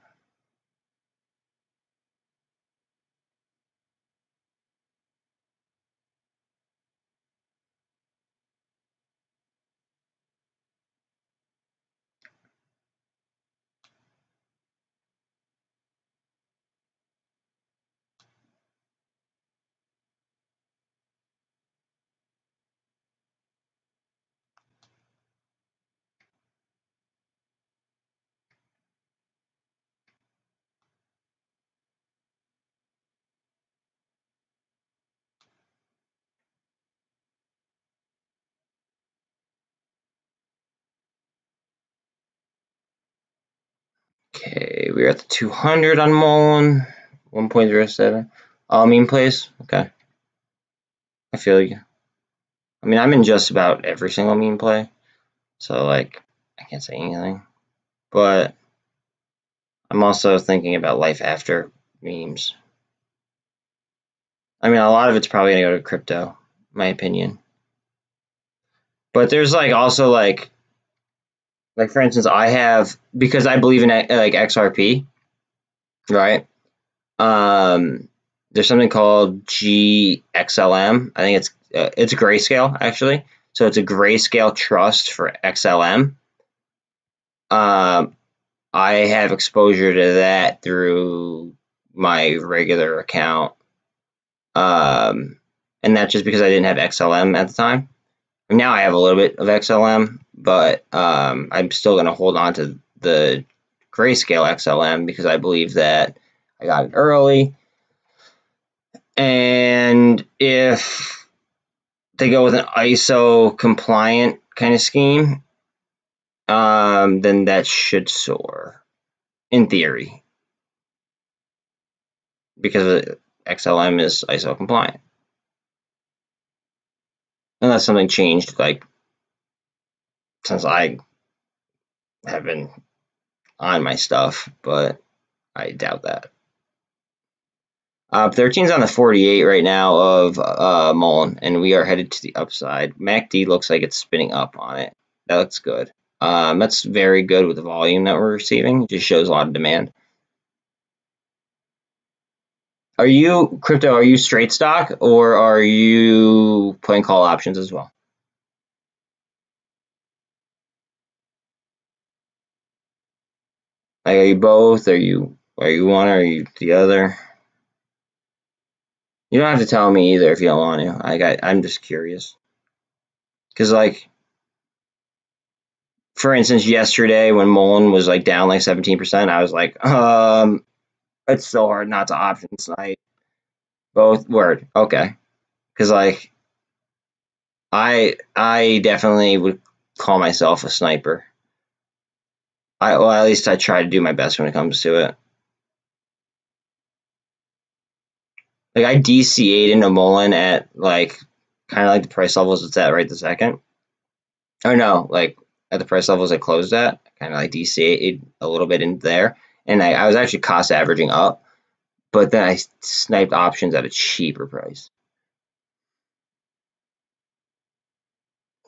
Okay, we're at the 200 on MULN, 1.07. All meme plays? Okay. I feel you. I mean, I'm in just about every single meme play, so, like, I can't say anything. But I'm also thinking about life after memes. I mean, a lot of it's probably going to go to crypto, my opinion. But there's, like, also, like, for instance, I have, because I believe in, like, XRP, right? There's something called GXLM. I think it's grayscale, actually. So it's a grayscale trust for XLM. I have exposure to that through my regular account. And that's just because I didn't have XLM at the time. Now I have a little bit of XLM, but I'm still going to hold on to the grayscale XLM because I believe that I got it early. And if they go with an ISO compliant kind of scheme, then that should soar, in theory, because XLM is ISO compliant. Unless something changed, like, since I have been on my stuff, but I doubt that. 13's on the 48 right now of MULN, and we are headed to the upside. MACD looks like it's spinning up on it. That looks good. That's very good with the volume that we're receiving. It just shows a lot of demand. Are you straight stock, or are you playing call options as well? Like, are you both? Are you one or are you the other? You don't have to tell me either if you don't want to. I'm just curious. Because, like, for instance, yesterday when MULN was, like, down like 17%, I was like, it's so hard not to option snipe. Both word. Okay. Because, like, I definitely would call myself a sniper. Well, at least I try to do my best when it comes to it. Like, I DCA'd into MULN at, like, kind of like the price levels it's at right this second. Or no, like, at the price levels it closed at. Kind of like DCA'd a little bit in there. And I was actually cost averaging up. But then I sniped options at a cheaper price.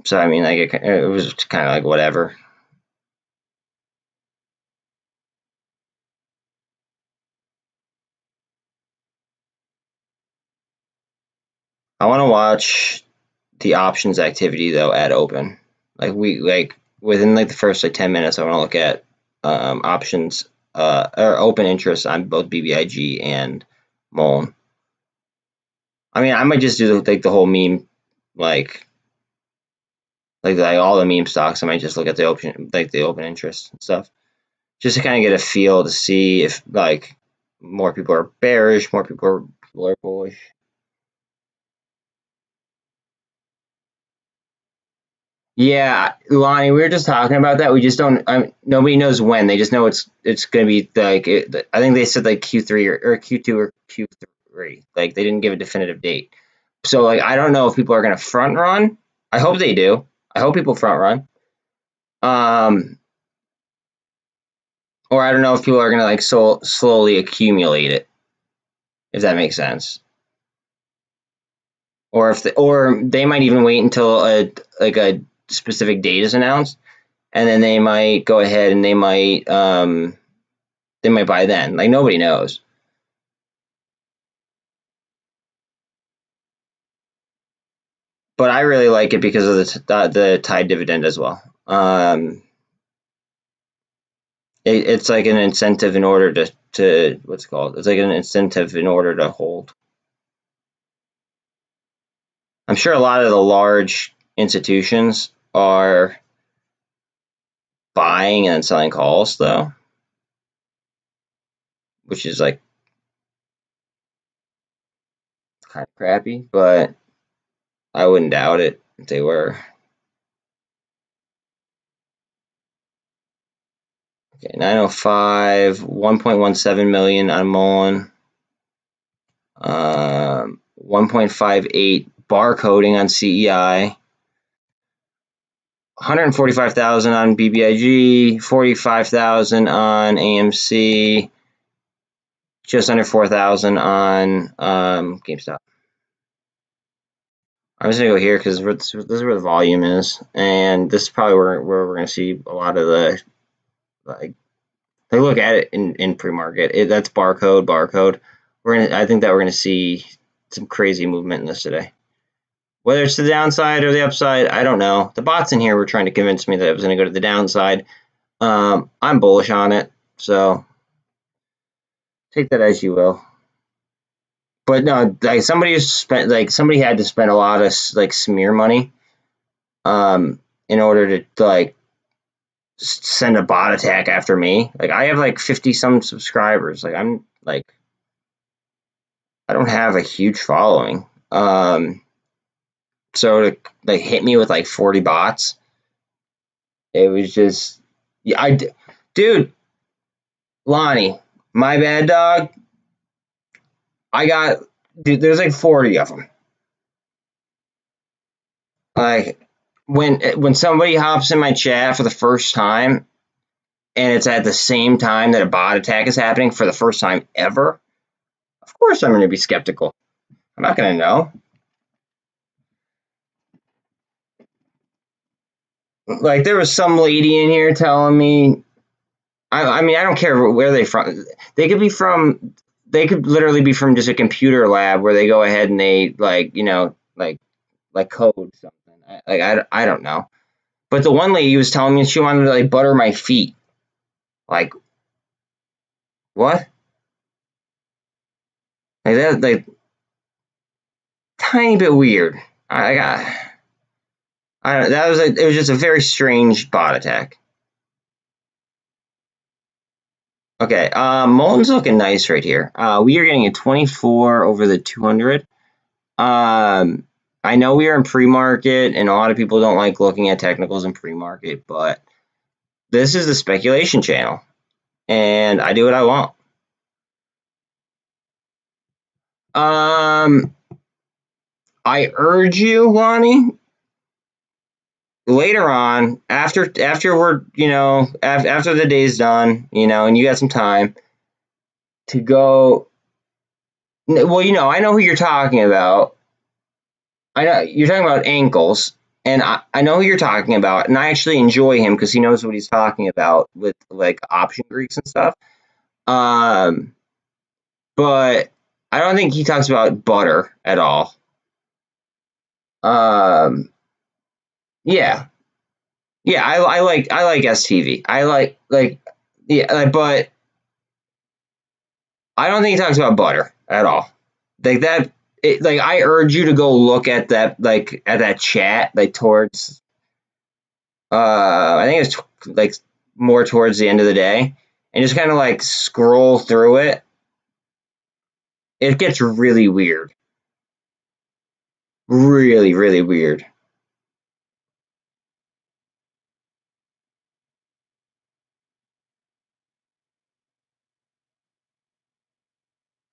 So, I mean, like, it was kind of like whatever. I want to watch the options activity, though, at open. Like, within, like, the first, like, 10 minutes, I want to look at options or open interest on both BBIG and MULN. I mean, I might just do, like, the whole meme, like all the meme stocks. I might just look at the open interest and stuff, just to kind of get a feel to see if, like, more people are bearish, more people are bullish. Yeah, Lonnie, we were just talking about that. We just don't. Nobody knows when. They just know it's going to be like. I think they said like Q3 or Q2 or Q3. Like, they didn't give a definitive date. So, like, I don't know if people are going to front run. I hope they do. I hope people front run. Or I don't know if people are going to, like, slowly accumulate it. If that makes sense. Or they might even wait until a specific date is announced, and then they might go ahead and they might buy then. Like, nobody knows. But I really like it because of the tied dividend as well. It's like an incentive in order to what's it called? It's like an incentive in order to hold. I'm sure a lot of the large institutions are buying and selling calls, though, which is, like, kind of crappy, but I wouldn't doubt it if they were. Okay, 905, 1.17 million on MULN. 1.58 barcoding on CEI. 145,000 on BBIG, 45,000 on AMC, just under 4,000 on Gamestop. I'm just gonna go here because this is where the volume is, and this is probably where we're gonna see a lot of the like. They look at it in pre-market. That's barcode. I think that we're gonna see some crazy movement in this today. Whether it's the downside or the upside, I don't know. The bots in here were trying to convince me that it was going to go to the downside. I'm bullish on it, so take that as you will. But no, like somebody had to spend a lot of like smear money, in order to like send a bot attack after me. Like I have like 50 some subscribers. Like I'm like I don't have a huge following. So to like hit me with like 40 bots, it was just yeah. Dude, Lonnie, my bad, dog. Dude, there's like 40 of them. Like when somebody hops in my chat for the first time, and it's at the same time that a bot attack is happening for the first time ever, of course I'm going to be skeptical. I'm not going to know. Like there was some lady in here telling me, I mean, I don't care where they're from. They could literally be from just a computer lab where they go ahead and they like, like code something. I don't know. But the one lady was telling me she wanted to like butter my feet. Like what? Like that, like tiny bit weird. It was just a very strange bot attack. Okay, MULN's looking nice right here. We are getting a 24 over the 200. I know we are in pre-market, and a lot of people don't like looking at technicals in pre-market, but this is the speculation channel, and I do what I want. I urge you, Lonnie, later on, after we're, after the day's done, and you got some time to go. Well, I know who you're talking about. I know you're talking about ankles, and I know who you're talking about, and I actually enjoy him because he knows what he's talking about with like option Greeks and stuff. But I don't think he talks about butter at all. Yeah, yeah, I like STV. Yeah, but I don't think he talks about butter at all. Like that. Like I urge you to go look at that, like at that chat, like towards. I think it's like more towards the end of the day, and just kind of like scroll through it. It gets really weird. Really, really weird.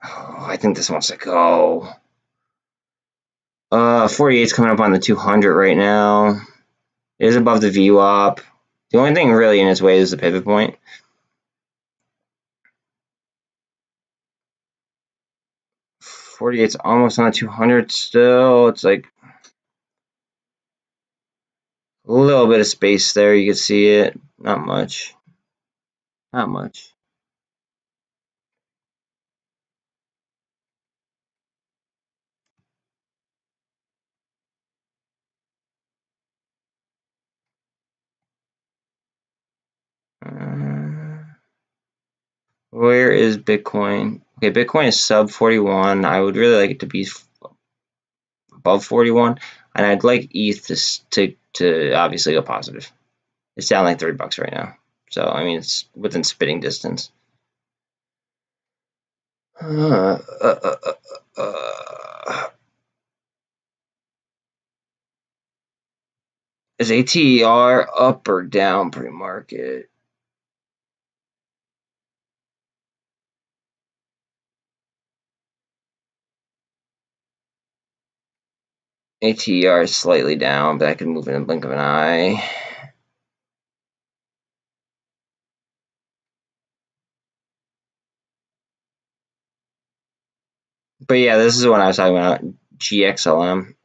Oh, I think this wants to go. 48's coming up on the 200 right now. It is above the VWAP. The only thing really in its way is the pivot point. 48's almost on the 200 still. It's like a little bit of space there. You can see it. Not much. Not much. Where is Bitcoin? Okay, Bitcoin is sub 41. I would really like it to be above 41, and I'd like ETH to obviously go positive. It's down like $3 right now, so I mean it's within spitting distance. Is ATR up or down pre-market? ATR is slightly down, but that could move in a blink of an eye. But yeah, this is what I was talking about, GXLM.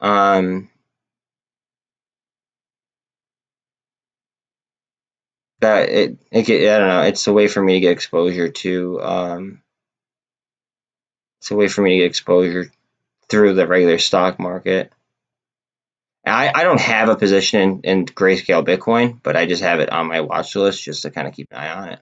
That I don't know, it's a way for me to get exposure to it's a way for me to get exposure through the regular stock market. I don't have a position in Grayscale Bitcoin, but I just have it on my watch list just to kind of keep an eye on it.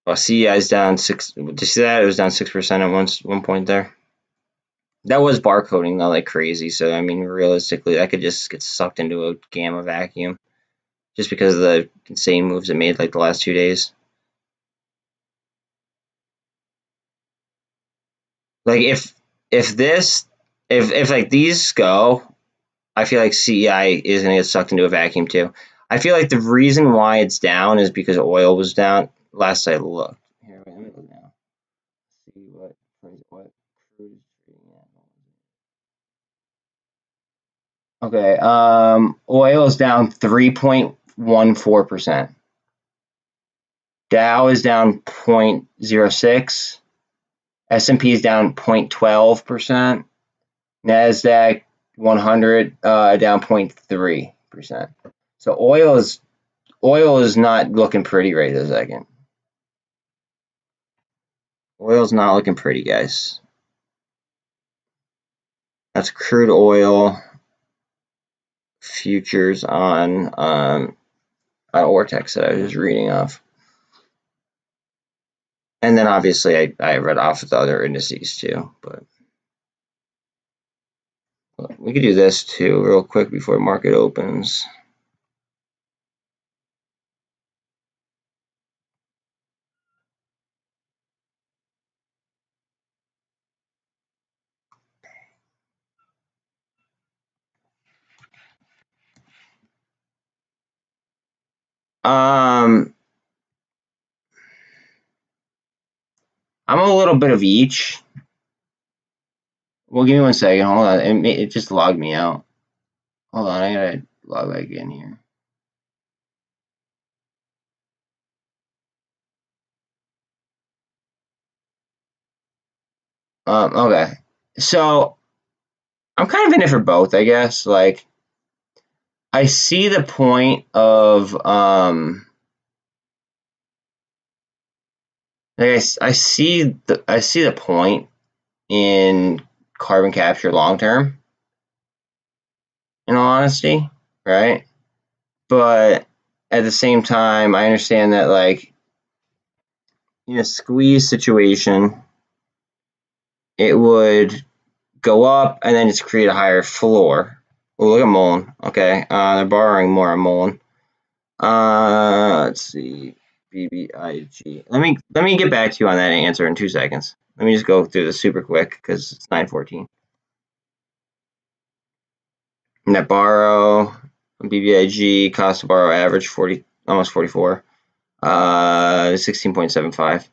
Well, CEI is down 6. Did you see that? It was down 6% at one point there. That was barcoding though, like crazy. So I mean, realistically, that could just get sucked into a gamma vacuum, just because of the insane moves it made like the last 2 days. Like if like these go, I feel like CEI is gonna get sucked into a vacuum too. I feel like the reason why it's down is because oil was down. Last I looked. Here, let me look now. See what crude is trading at. Okay, oil is down 3.14%. Dow is down 0.06. S&P is down 0.12%. NASDAQ 100 down 0.3%. So oil is not looking pretty right this second. Oil's not looking pretty, guys. That's crude oil futures on Ortex that I was reading off. And then obviously I read off the other indices too, but we could do this too real quick before market opens. I'm a little bit of each. Well, give me 1 second. Hold on. It just logged me out. Hold on. I gotta log back in here. Okay. So I'm kind of in it for both, I guess. Like, I see the point of I see the point in carbon capture long term, in all honesty, right? But at the same time, I understand that, like, in a squeeze situation, it would go up and then just create a higher floor. Oh, look at MULN. Okay, they're borrowing more on MULN. Let's see, BBIG. Let me get back to you on that answer in 2 seconds. Let me just go through this super quick because it's 9:14. Net borrow, BBIG, cost to borrow average 40, almost 44. 16.75.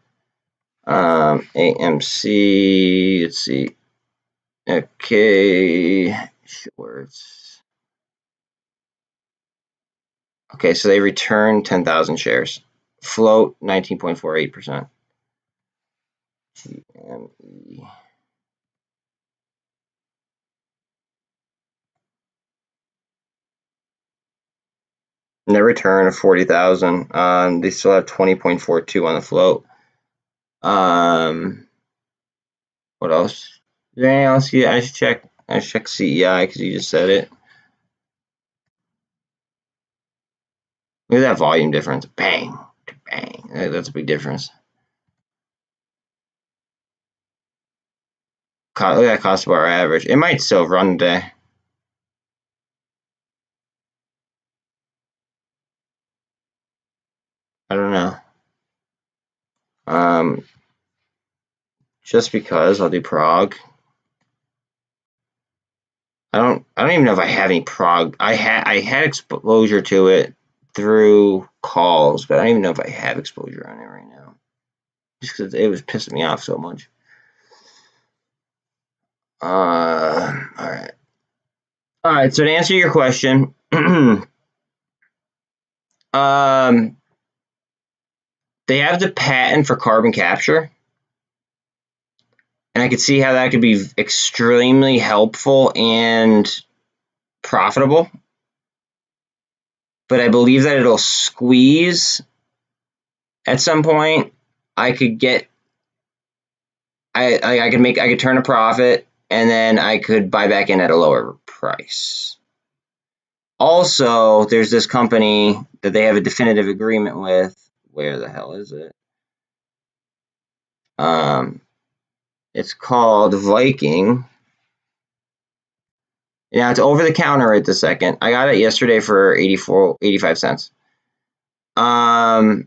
AMC, let's see. Okay, shorts. Okay, so they returned 10,000 shares. Float 19.48%. GME. Net return of 40,000. They still have 20.42 on the float. What else? Is there anything else? Yeah, I should check CEI because you just said it. Look at that volume difference. Bang, bang. That's a big difference. Look at that cost of our average. It might still run today. I don't know. Just because I'll do Prague. I don't even know if I have any Prague. I had exposure to it through calls, but I don't even know if I have exposure on it right now, just because it was pissing me off so much. All right. So to answer your question, they have the patent for carbon capture, and I could see how that could be extremely helpful and profitable. But I believe that it'll squeeze at some point. I could turn a profit, and then I could buy back in at a lower price. Also, there's this company that they have a definitive agreement with. Where the hell is it? It's called Viking. Now it's over the counter right this second. I got it yesterday for 85 cents. All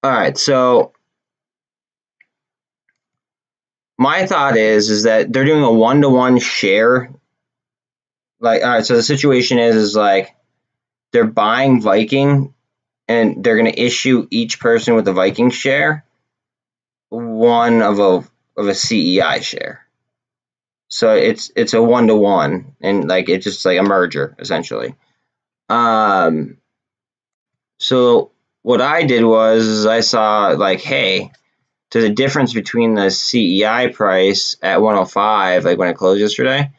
right, so my thought is that they're doing a 1-to-1 share. Like, all right, so the situation is like they're buying Viking, and they're going to issue each person with a Viking share one of a CEI share. So it's a 1-to-1, and like it's just like a merger essentially. So what I did was I saw like, hey, there's a difference between the CEI price at 105, like when it closed yesterday.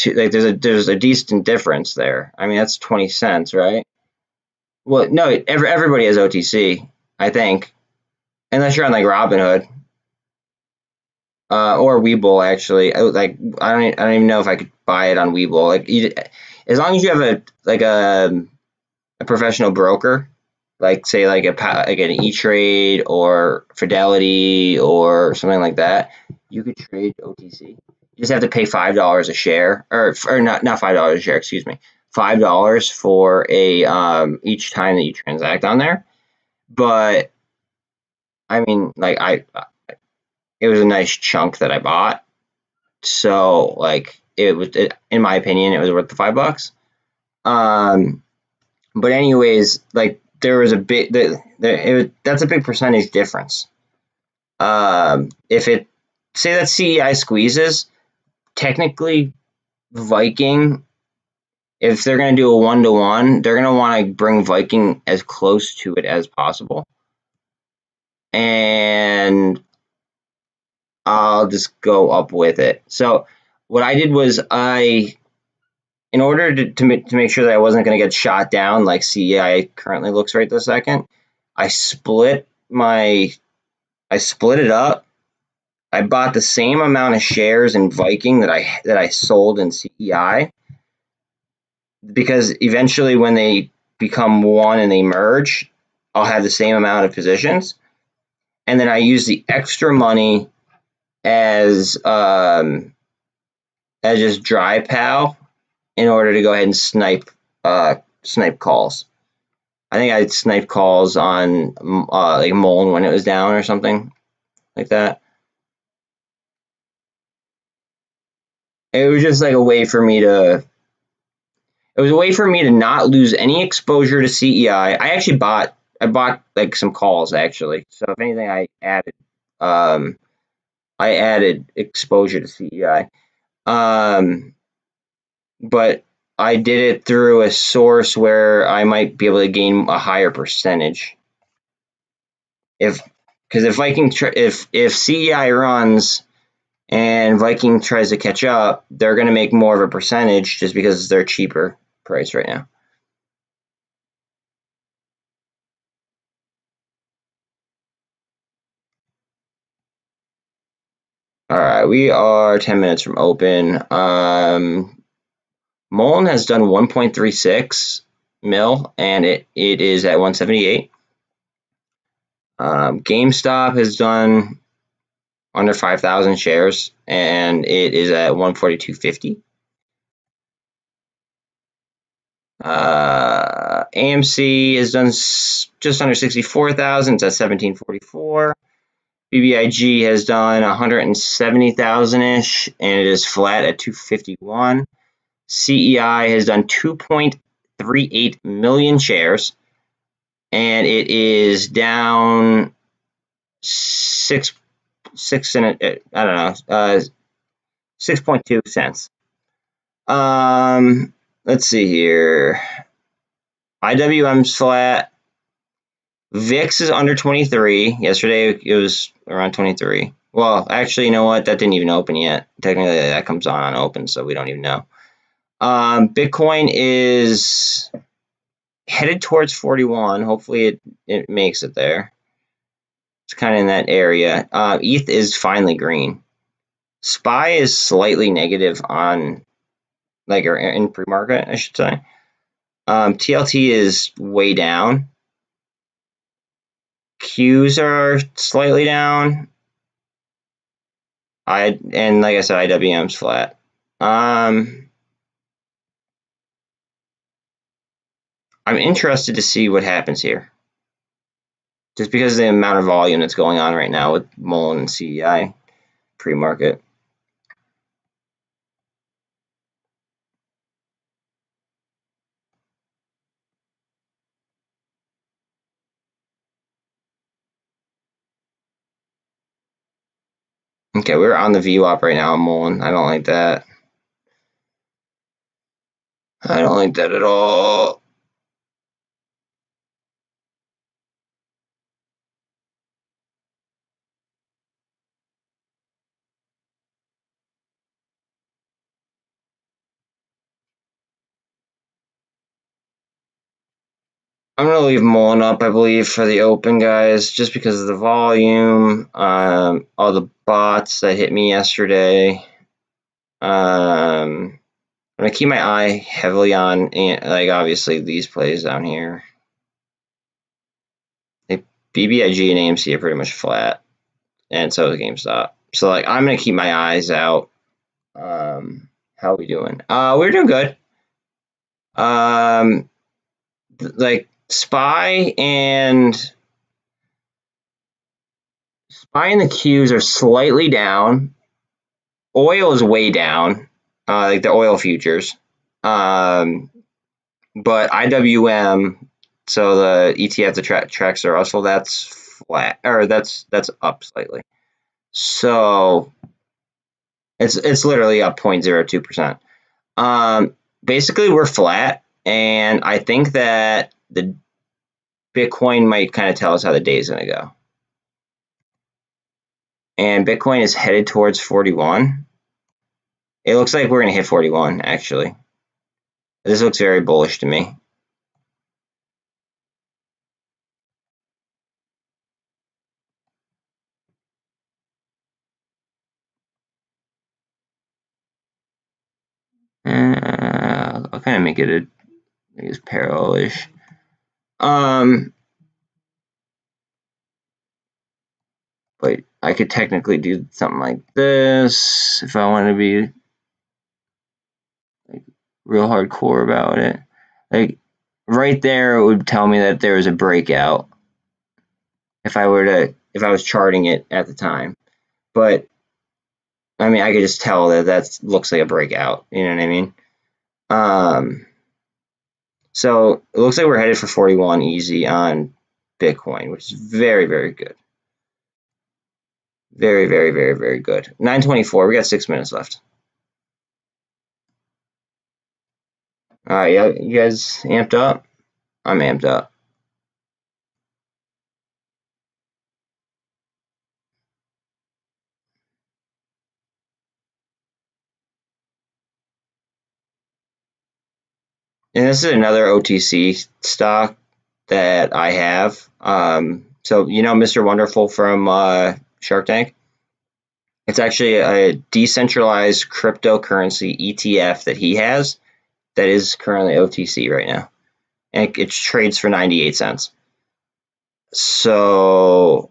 Like there's a decent difference there. I mean, that's 20 cents, right? Well, no, everybody has OTC, I think, unless you're on like Robinhood or webull. Actually, like I don't even know if I could buy it on webull. Like as long as you have a professional broker, like say like an E-Trade or Fidelity or something like that, you could trade OTC. You just have to pay $5 a share, or not $5 a share, excuse me, $5 for a each time that you transact on there. But I mean, like it was a nice chunk that I bought, so like in my opinion, it was worth the $5. But anyways, like there was a bit that's a big percentage difference. If it say that CEI squeezes, technically Viking, if they're going to do a 1-to-1, they're going to want to bring Viking as close to it as possible. And I'll just go up with it. So what I did was in order to make sure that I wasn't going to get shot down like CEI currently looks right this second, I split it up. I bought the same amount of shares in Viking that I sold in CEI, because eventually when they become one and they merge, I'll have the same amount of positions. And then I use the extra money as just dry pal in order to go ahead and snipe calls. I think I sniped calls on like MULN when it was down or something like that. It was just like a way for me to not lose any exposure to CEI. I bought like some calls actually. So if anything, I added exposure to CEI. But I did it through a source where I might be able to gain a higher percentage. Because if CEI runs and Viking tries to catch up, they're going to make more of a percentage just because they're cheaper price right now. All right, we are 10 minutes from open. MULN has done 1.36 mil, and it is at 178. Gamestop has done under 5,000 shares, and it is at 142.50. AMC has done just under 64,000. It's at 1744. BBIG has done 170,000-ish, and it is flat at 251. CEI has done 2.3 1.38 million shares, and it is down 6.2 cents. Let's see here. IWM's flat. VIX is under 23. Yesterday it was around 23. Well, actually, you know what? That didn't even open yet. Technically, that comes on open, so we don't even know. Bitcoin is headed towards 41. Hopefully, it makes it there. It's kind of in that area. ETH is finally green. SPY is slightly negative on, like, or in pre-market, I should say. TLT is way down. Qs are slightly down. And like I said, IWM's flat. I'm interested to see what happens here, just because of the amount of volume that's going on right now with MULN and CEI pre-market. Okay, we're on the VWAP right now on MULN. I don't like that. I don't like that at all. I'm going to leave MULN up, I believe, for the open, guys, just because of the volume, all the bots that hit me yesterday. I'm going to keep my eye heavily on, like, obviously, these plays down here. BBIG and AMC are pretty much flat, and so is GameStop. So, like, I'm going to keep my eyes out. How are we doing? We're doing good. Like, SPY and the Qs are slightly down. Oil is way down, like the oil futures. But IWM, so the ETF that tracks the Russell, that's flat, or that's up slightly. So it's literally up 0.02%. Basically, we're flat, and I think that the Bitcoin might kind of tell us how the day is going to go. And Bitcoin is headed towards 41. It looks like we're going to hit 41, actually. This looks very bullish to me. I'll kind of make it parallel-ish. But I could technically do something like this if I want to be like real hardcore about it. Like right there, it would tell me that there was a breakout if I was charting it at the time. But I mean, I could just tell that looks like a breakout. You know what I mean? So it looks like we're headed for 41 easy on Bitcoin, which is very, very good. Very, very, very, very good. 9:24. We got 6 minutes left. All right, yeah, you guys amped up? I'm amped up. And this is another OTC stock that I have. So you know Mr. Wonderful from Shark Tank? It's actually a decentralized cryptocurrency ETF that he has that is currently OTC right now. And it trades for 98 cents. So,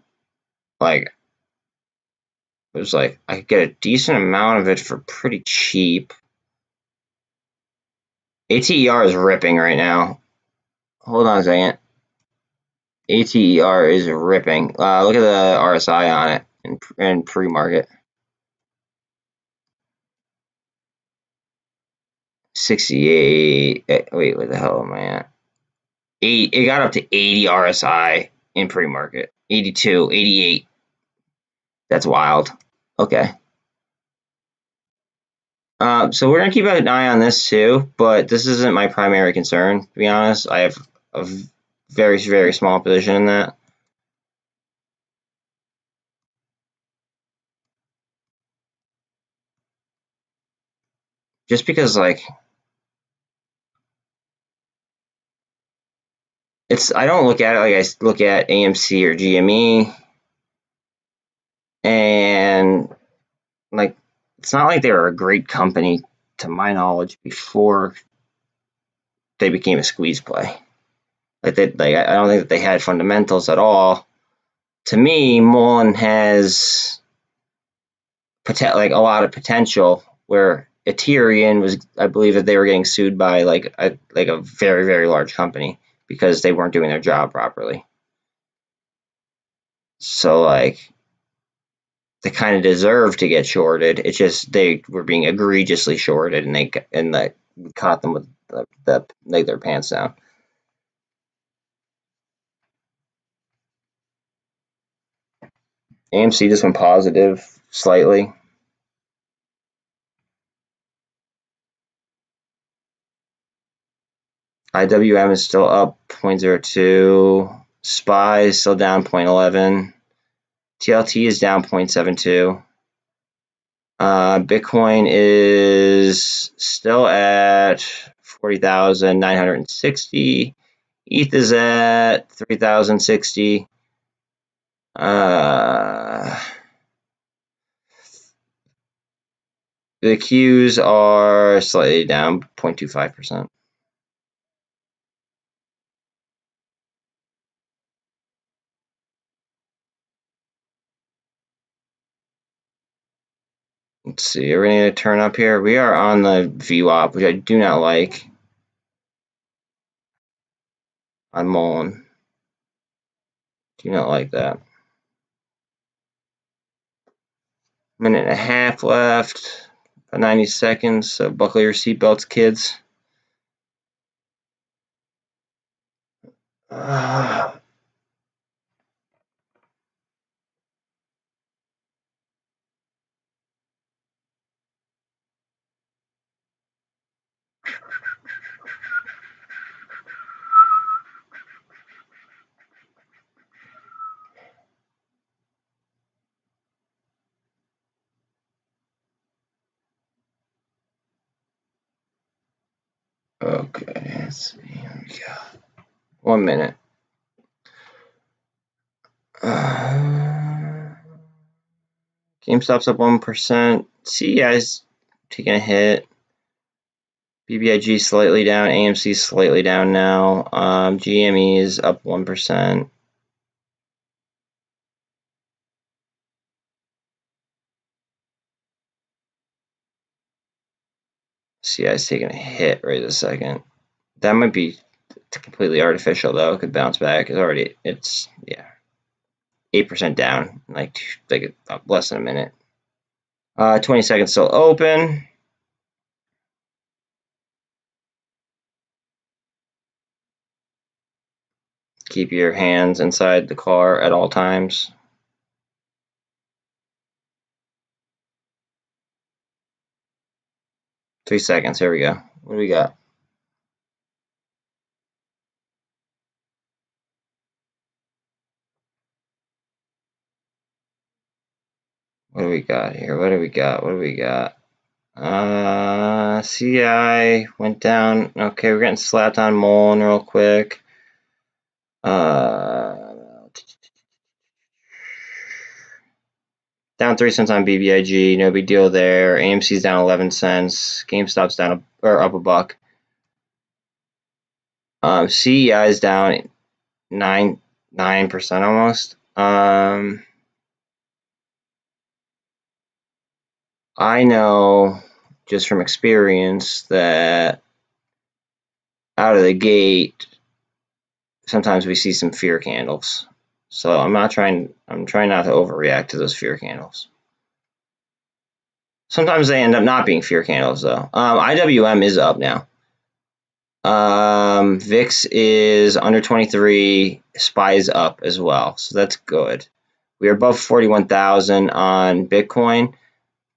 like, it was like I could get a decent amount of it for pretty cheap. ATER is ripping right now. Hold on a second. ATER is ripping. Look at the RSI on it in pre-market. 68. Wait, what the hell am I at? 8. It got up to 80 RSI in pre-market. 82, 88. That's wild. Okay. So we're gonna keep an eye on this too, but this isn't my primary concern, to be honest. I have a very, very small position in that. Just because, like, I don't look at it like I look at AMC or GME, and like, it's not like they were a great company to my knowledge before they became a squeeze play. Like, I don't think that they had fundamentals at all. To me, MULN has like a lot of potential. Where Ethereum was, I believe that they were getting sued by like a very, very large company because they weren't doing their job properly. So like, they kind of deserve to get shorted. It's just they were being egregiously shorted, and they caught them with like their pants down. AMC just went positive slightly. IWM is still up 0.02. SPY is still down 0.11. TLT is down 0.72. Bitcoin is still at 40,960. ETH is at 3,060. The Qs are slightly down 0.25%. Let's see, are we going to turn up here? We are on the VWAP, which I do not like. On MULN. Do not like that. Minute and a half left. 90 seconds, so buckle your seatbelts, kids. Okay, let's see. Here we go. 1 minute. Gamestop's up 1%. CEI's taking a hit. BBIG slightly down. AMC slightly down now. GME is up 1%. CEI's taking a hit right this second. That might be completely artificial though. It could bounce back. It's 8% down, like less than a minute. 20 seconds still open. Keep your hands inside the car at all times. Three seconds. Here we go. What do we got? What do we got here? What do we got? What do we got? CEI went down. Okay, we're getting slapped on MULN real quick. Down 3 cents on BBIG, no big deal there. AMC's down 11 cents. GameStop's down up a buck. CEI is down 9% almost. I know just from experience that out of the gate, sometimes we see some fear candles. So I'm trying not to overreact to those fear candles. Sometimes they end up not being fear candles though. IWM is up now. VIX is under 23. SPY is up as well, so that's good. We are above 41,000 on Bitcoin,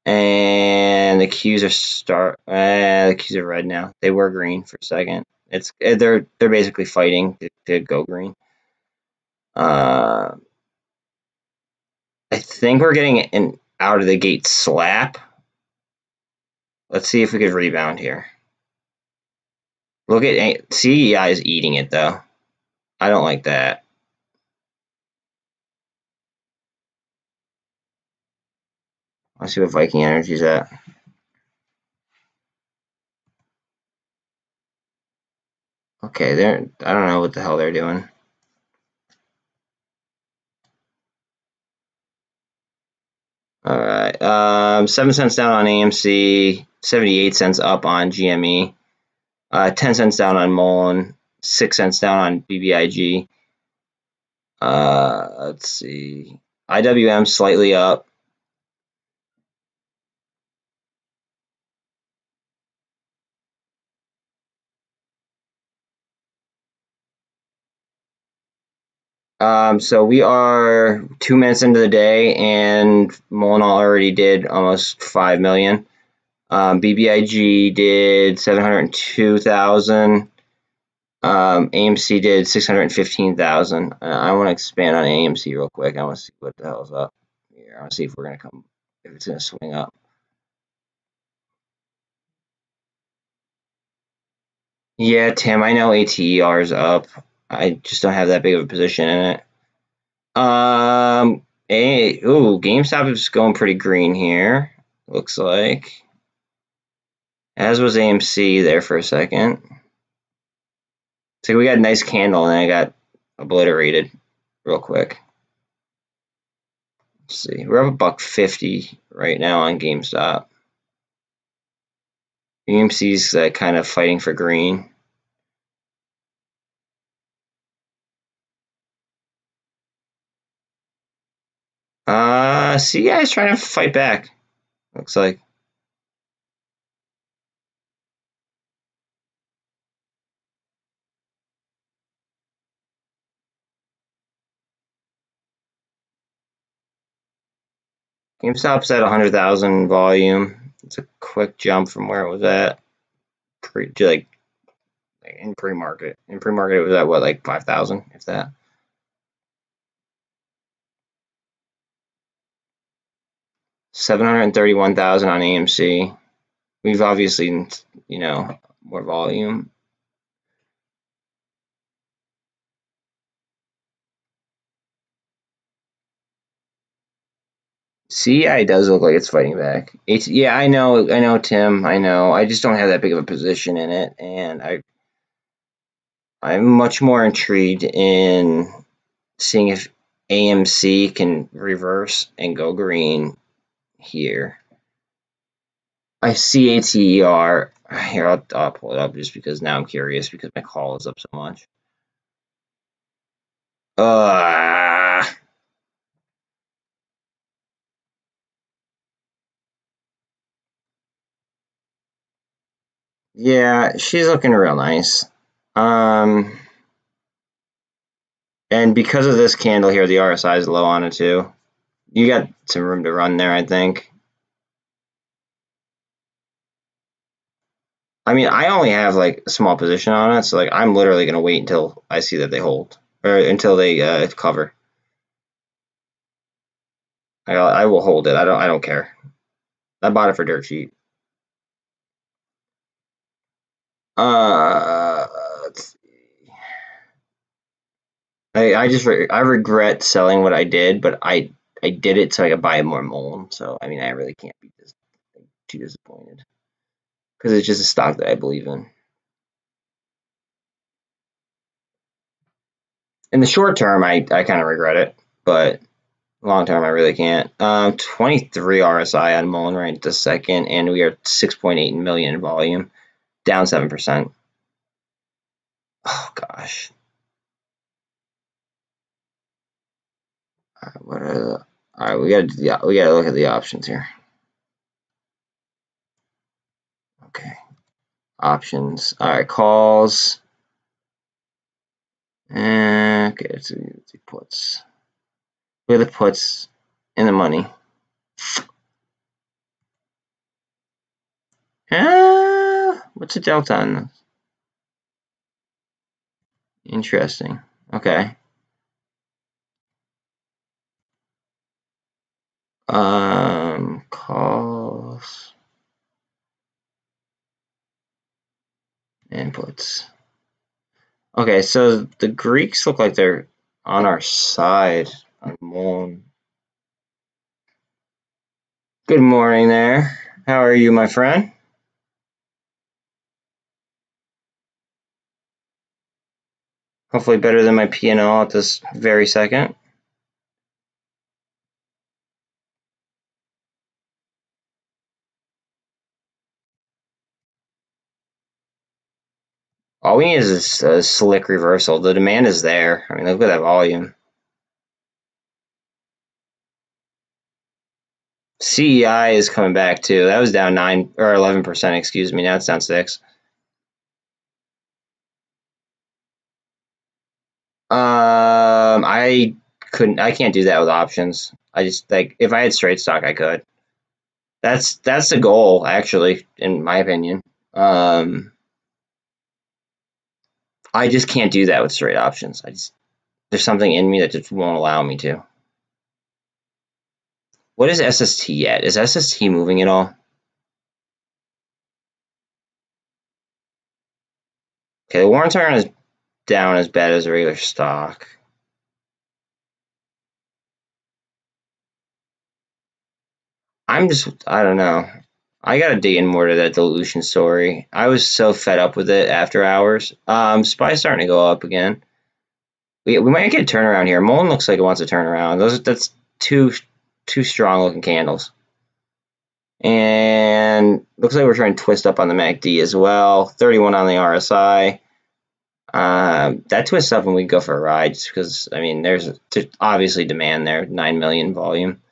and the Qs are the Qs are red now. They were green for a second. They're basically fighting to go green. I think we're getting an out of the gate slap. Let's see if we could rebound here. Look at CEI is eating it though. I don't like that. Let's see what Viking Energy's at. Okay, I don't know what the hell they're doing. All right, 7 cents down on AMC, 78 cents up on GME, 10 cents down on MULN, 6 cents down on BBIG. Let's see, IWM slightly up. So we are 2 minutes into the day, and MULN already did almost 5 million. BBIG did 702,000. AMC did 615,000. I want to expand on AMC real quick. I want to see what the hell's up here. I want to see if it's gonna swing up. Yeah, Tim, I know ATER is up. I just don't have that big of a position in it. GameStop is going pretty green here. Looks like. As was AMC there for a second. So we got a nice candle, and I got obliterated real quick. Let's see, we're up $1.50 right now on GameStop. AMC's kind of fighting for green. CEI is trying to fight back. Looks like. GameStop's at 100,000 volume. It's a quick jump from where it was at. In pre-market. In pre-market, it was at what, like 5,000, if that. $731,000 on AMC. We've obviously, more volume. CEI does look like it's fighting back. Yeah, I know, Tim. I know. I just don't have that big of a position in it, and I'm much more intrigued in seeing if AMC can reverse and go green here. I see ATER. Here, I'll pull it up just because now I'm curious because my call is up so much. Yeah, she's looking real nice. And because of this candle here, the RSI is low on it too. You got some room to run there, I think. I mean, I only have like a small position on it, so like I'm literally gonna wait until I see that they hold or until they cover. I will hold it. I don't care. I bought it for dirt cheap. Let's see. I regret selling what I did, but I did it so I could buy more MOLN. So I mean, I really can't be too disappointed because it's just a stock that I believe in. In the short term, I kind of regret it, but long term, I really can't. 23 RSI on MULN right this second, and we are 6.8 million in volume, down 7%. Oh gosh. All right, we gotta look at the options here. Options. All right, calls. Okay, let's see puts. Look at the puts in the money. What's the delta on this? Interesting. Okay. Calls. Inputs. Okay, so the Greeks look like they're on our side on MULN. Good morning there. How are you, my friend? Hopefully better than my P&L at this very second. All we need is a slick reversal. The demand is there. I mean, look at that volume. CEI is coming back too. That was down 9 or 11%, excuse me. Now it's down 6. I can't do that with options. I just like if I had straight stock, I could. That's the goal, actually, in my opinion. I just can't do that with straight options. There's something in me that just won't allow me to. What is SST yet? Is SST moving at all? Okay, the warrants aren't as down as bad as a regular stock. I don't know. I gotta dig in more to that dilution story. I was so fed up with it after hours. SPY's starting to go up again. We might get a turnaround here. MULN looks like it wants to turn around. That's two strong looking candles. And looks like we're trying to twist up on the MACD as well. 31 on the RSI. That twists up and we go for a ride just because, I mean, there's obviously demand there. 9 million volume.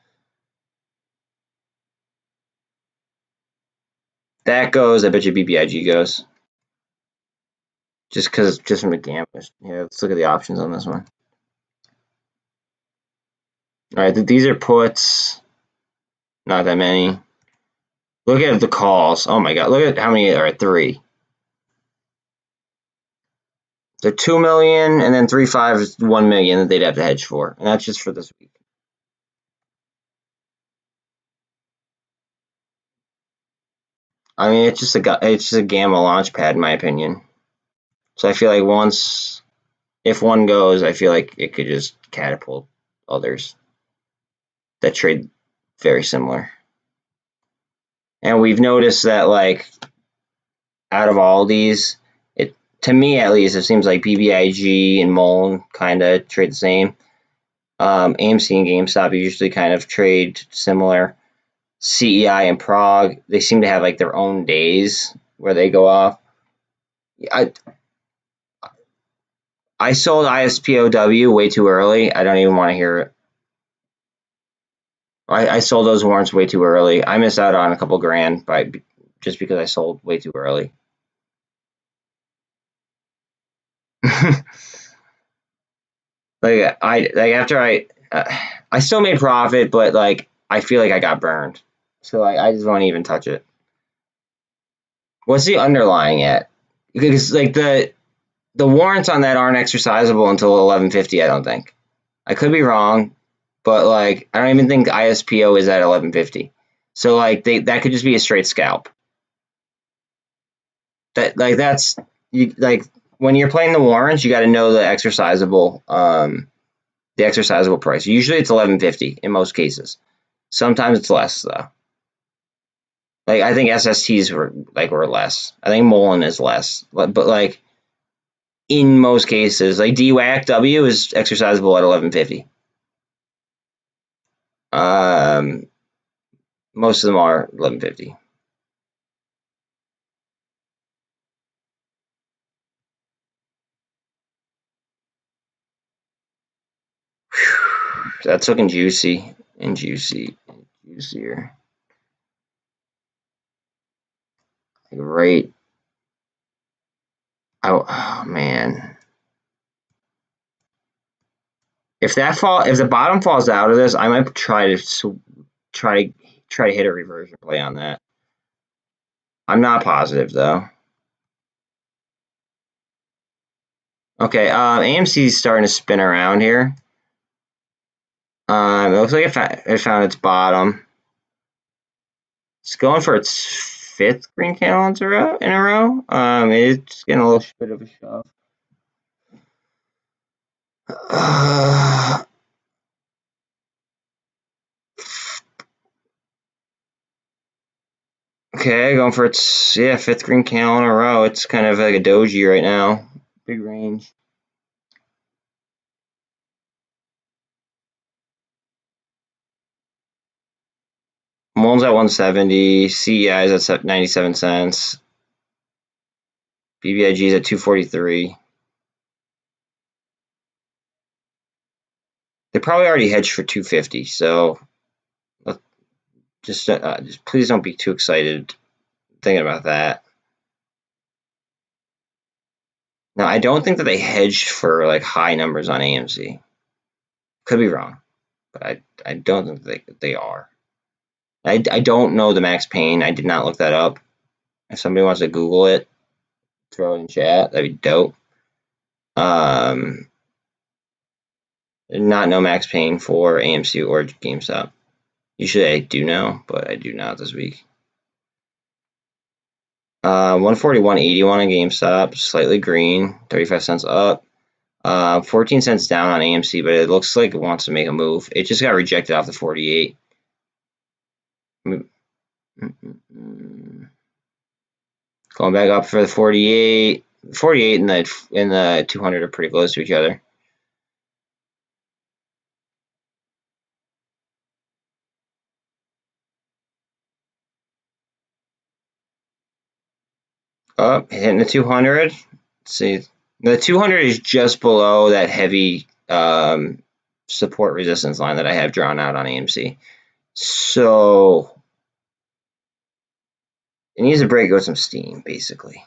That goes. I bet you BBIG goes. Just from the gamut. Yeah, let's look at the options on this one. All right, these are puts. Not that many. Look at the calls. Oh my god, look at how many are at 3. They're 2 million, and then 3.5 is 1 million that they'd have to hedge for, and that's just for this week. I mean, it's just a gamma launch pad in my opinion. So I feel like if one goes, I feel like it could just catapult others that trade very similar. And we've noticed that, like, out of all these, to me at least, it seems like BBIG and MULN kind of trade the same. AMC and Gamestop usually kind of trade similar. CEI and Prague, they seem to have like their own days where they go off. I sold ISPOW way too early. I don't even want to hear it. I sold those warrants way too early. I missed out on a couple grand just because I sold way too early. After I still made profit, but like I feel like I got burned, so I just won't even touch it. What's the underlying at? Because like the warrants on that aren't exercisable until 11:50. I don't think. I could be wrong, but like I don't even think ISPO is at 11:50. So like that could just be a straight scalp. That's when you're playing the warrants, you got to know the exercisable price. Usually it's 11.50 in most cases. Sometimes it's less though. Like I think SSTs were less. I think MULN is less, but like in most cases, like DWAC W is exercisable at 11.50. Most of them are 11.50. That's looking juicy and juicier. Right Oh man. If the bottom falls out of this, I might try to hit a reversion play on that. I'm not positive though. Okay, AMC is starting to spin around here. It looks like it found its bottom. It's going for its 5th green candle in a row. It's getting a little bit of a shove. Okay, going for its 5th green candle in a row. It's kind of like a doji right now. Big range. MULN's at 170. CEI is at 97 cents. BBIG is at 243. They probably already hedged for 250, so just please don't be too excited thinking about that. Now, I don't think that they hedged for like high numbers on AMC. Could be wrong, but I don't think they are. I don't know the max pain. I did not look that up. If somebody wants to Google it, throw it in chat. That'd be dope. Not know max pain for AMC or GameStop. Usually I do know, but I do not this week. 141.81 on GameStop, slightly green, 35 cents up. 14 cents down on AMC, but it looks like it wants to make a move. It just got rejected off the 48. Going back up for the 48. 48 and the 200 are pretty close to each other. Up, hitting the 200. Let's see. The 200 is just below that heavy support resistance line that I have drawn out on AMC. So it needs to break with some steam, basically.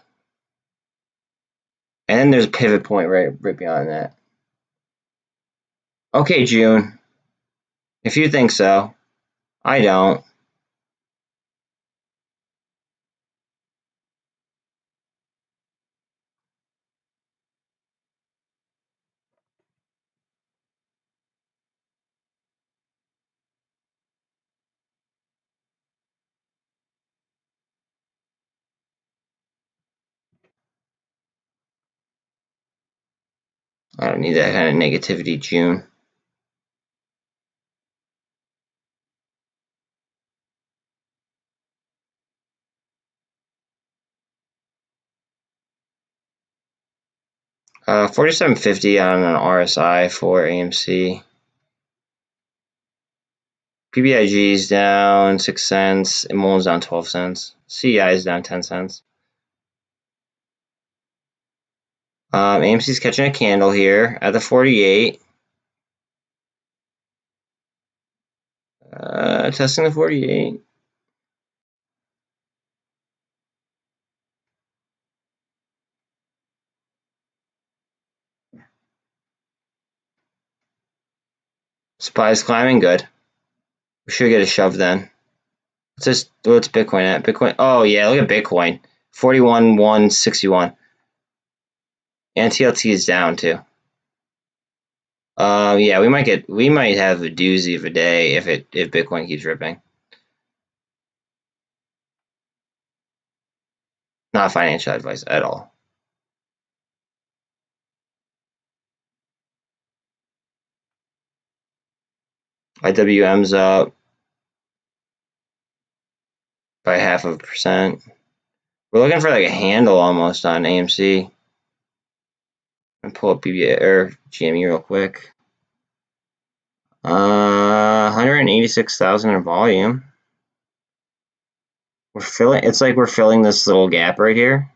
And then there's a pivot point right beyond that. Okay, June. If you think so. I don't. I don't need that kind of negativity, June. $47.50 on an RSI for AMC. BBIG is down 6 cents. And MOASS is down 12 cents. CEI is down 10 cents. AMC is catching a candle here at the 48. Testing the 48. Supply's climbing, good. We should get a shove then. What's Bitcoin at? Bitcoin. Oh yeah, look at Bitcoin. 41,161. And TLT is down too. Yeah, we might have a doozy of a day if Bitcoin keeps ripping. Not financial advice at all. IWM's up by 0.5%. We're looking for like a handle almost on AMC. I'm pull up BBIG or GME real quick. 186,000 in volume. It's like we're filling this little gap right here.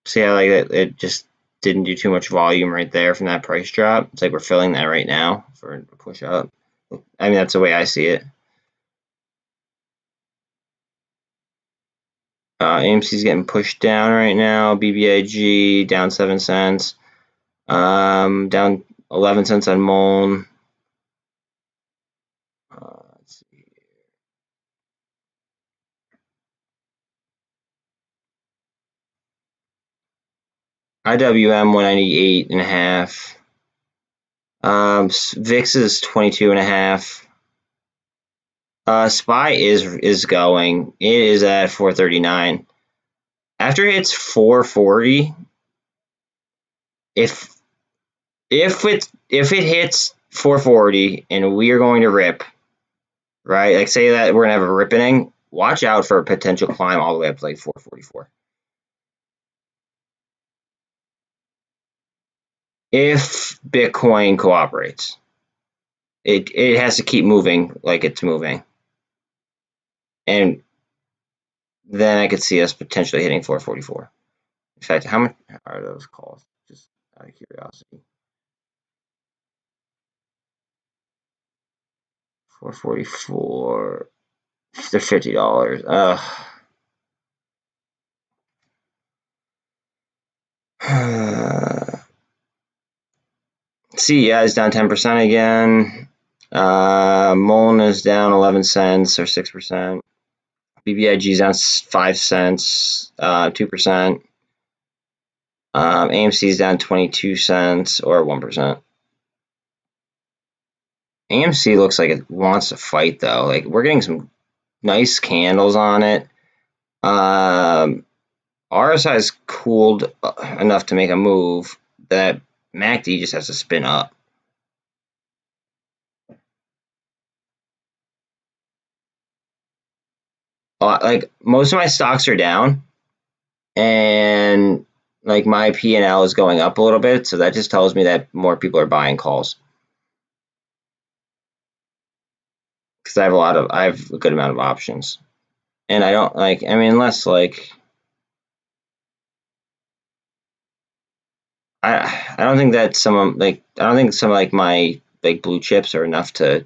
See how like it just didn't do too much volume right there from that price drop. It's like we're filling that right now for a push up. I mean, that's the way I see it. AMC's getting pushed down right now. BBIG down 7 cents. Down 11 cents on MULN. Let's see. IWM 198.5. VIX is 22.5. SPY is going. It is at 439. After it hits 440, if it hits 440 and we are going to rip, right? Like say that we're gonna have a ripping, watch out for a potential climb all the way up to like 444. If Bitcoin cooperates, it has to keep moving like it's moving, and then I could see us potentially hitting 444. In fact, how much are those calls? Just out of curiosity. 444. They're $50. CEI is down 10% again. MULN is down 11 cents or 6%. BBIG is down 5 cents, 2%. AMC is down 22 cents or 1%. AMC looks like it wants to fight though. Like we're getting some nice candles on it. RSI is cooled enough to make a move. That MACD just has to spin up. Like most of my stocks are down, and like my P&L is going up a little bit, so that just tells me that more people are buying calls. Because I have a good amount of options, and I don't like. I mean, unless like I don't think that some like my like blue chips are enough to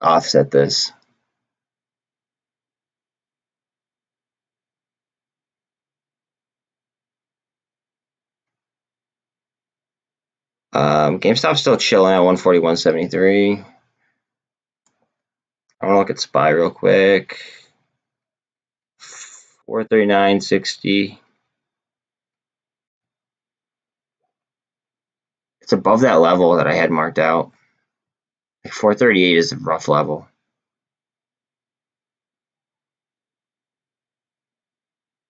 offset this. GameStop's still chilling at 141.73. I want to look at SPY real quick. 439.60. It's above that level that I had marked out. Like 438 is a rough level.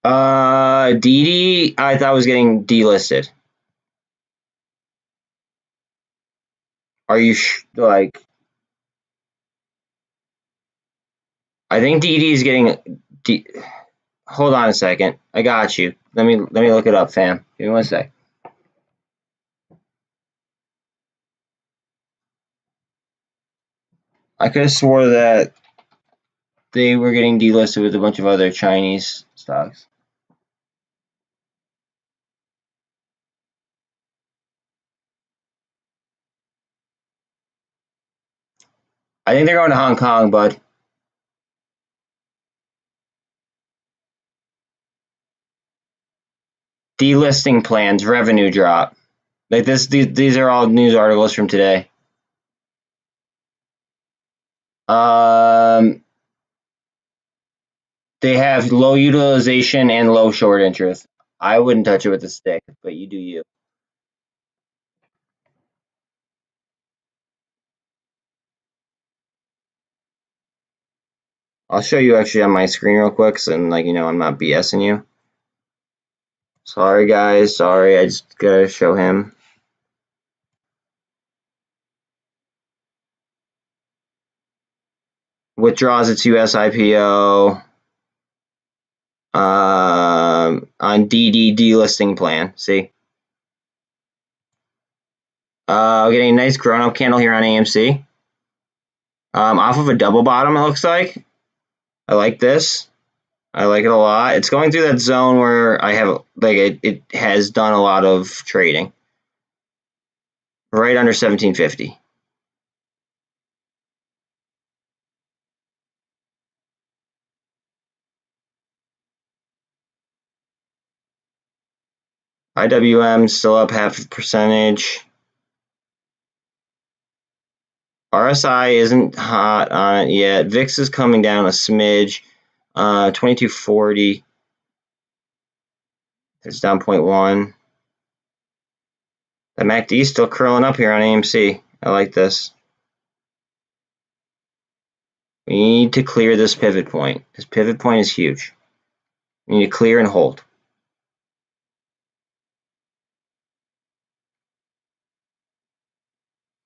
DD, I thought was getting delisted. Are you like? I think DD is getting. Hold on a second. I got you. Let me look it up, fam. Give me one sec. I could have swore that they were getting delisted with a bunch of other Chinese stocks. I think they're going to Hong Kong, bud. Delisting plans, revenue drop. Like this, these are all news articles from today. They have low utilization and low short interest. I wouldn't touch it with a stick, but you do you. I'll show you actually on my screen real quick, so I'm not BSing you. Sorry guys, sorry, I just gotta show him. Withdraws its US IPO on DD delisting plan. See? Getting a nice grown up candle here on AMC. Off of a double bottom, it looks like. I like this. I like it a lot. It's going through that zone where I have it has done a lot of trading. Right under 1750. IWM still up 0.5%. RSI isn't hot on it yet. VIX is coming down a smidge. 2240. It's down 0.1. The MACD is still curling up here on AMC. I like this. We need to clear this pivot point. This pivot point is huge. We need to clear and hold.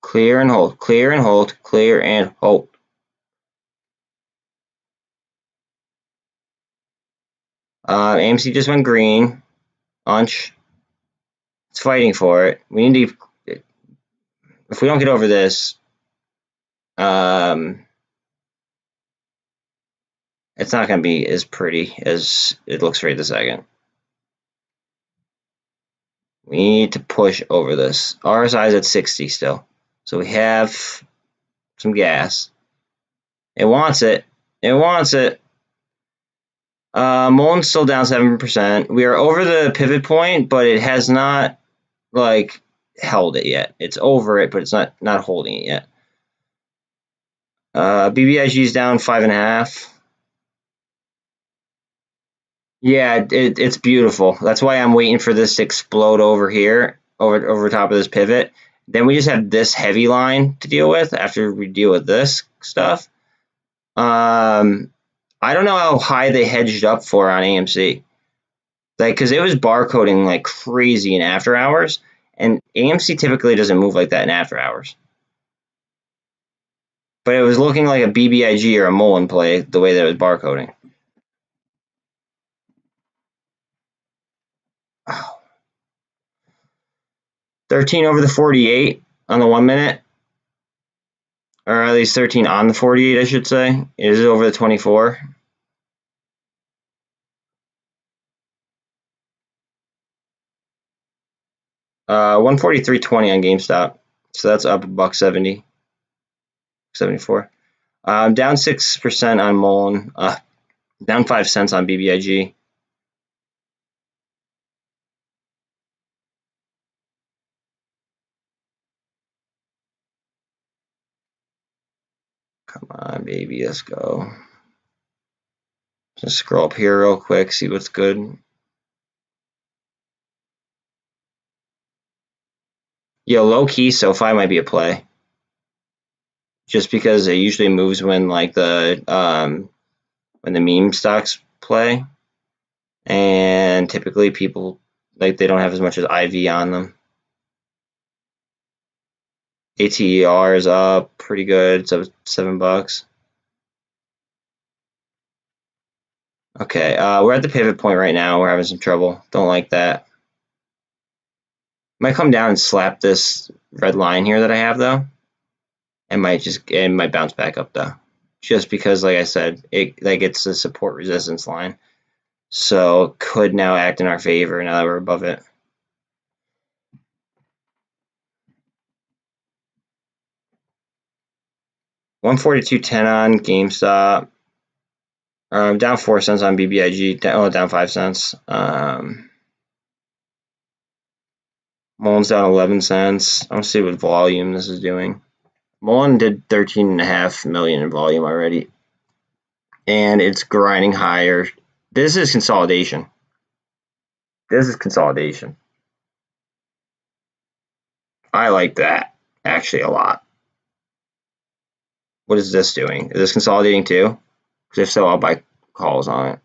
Clear and hold. Clear and hold. Clear and hold. AMC just went green. Unch. It's fighting for it. We need to. If we don't get over this, it's not going to be as pretty as it looks right this second. We need to push over this. RSI is at 60 still. So we have some gas. It wants it. It wants it. MULN's still down 7%. We are over the pivot point, but it has not like held it yet. It's over it, but it's not holding it yet. BBIG is down 5.5. Yeah, it's beautiful. That's why I'm waiting for this to explode over here, over top of this pivot. Then we just have this heavy line to deal with after we deal with this stuff. I don't know how high they hedged up for on AMC. Like, because it was barcoding like crazy in after hours, and AMC typically doesn't move like that in after hours. But it was looking like a BBIG or a MULN play the way that it was barcoding. Oh. 13 over the 48 on the 1 minute. Or at least 13 on the 48, I should say. It is over the 24. Uh, 143.20 on Gamestop. So that's up $1.70. 74. Down 6% on MULN. Down 5 cents on BBIG. Come on, baby, let's go. Just scroll up here real quick, see what's good. Yo, low key, SoFi might be a play. Just because it usually moves when like the when the meme stocks play, and typically people like they don't have as much as IV on them. ATER is up pretty good. It's up $7. Okay, we're at the pivot point right now. We're having some trouble. Don't like that. Might come down and slap this red line here that I have though. It might bounce back up though. Just because, like I said, it's a support resistance line. So could now act in our favor now that we're above it. $142.10 on GameStop. Down 4 cents on BBIG. Down 5 cents. MULN's down 11 cents. I want to see what volume this is doing. MULN did 13.5 million in volume already, and it's grinding higher. This is consolidation. This is consolidation. I like that actually a lot. What is this doing? Is this consolidating too? Because if so, I'll buy calls on it.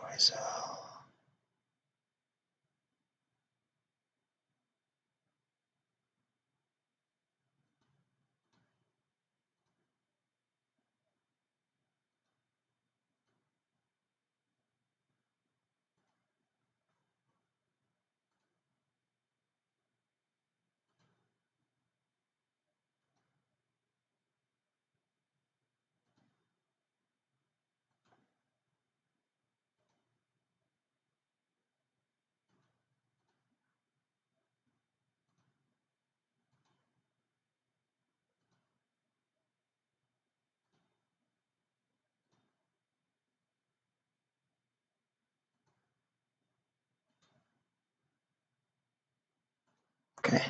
I sell. Okay.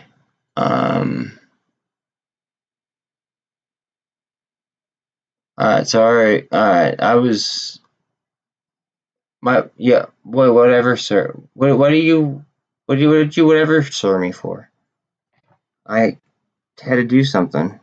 Alright, sorry. Alright, I was whatever, sir. What did you whatever sir me for? I had to do something.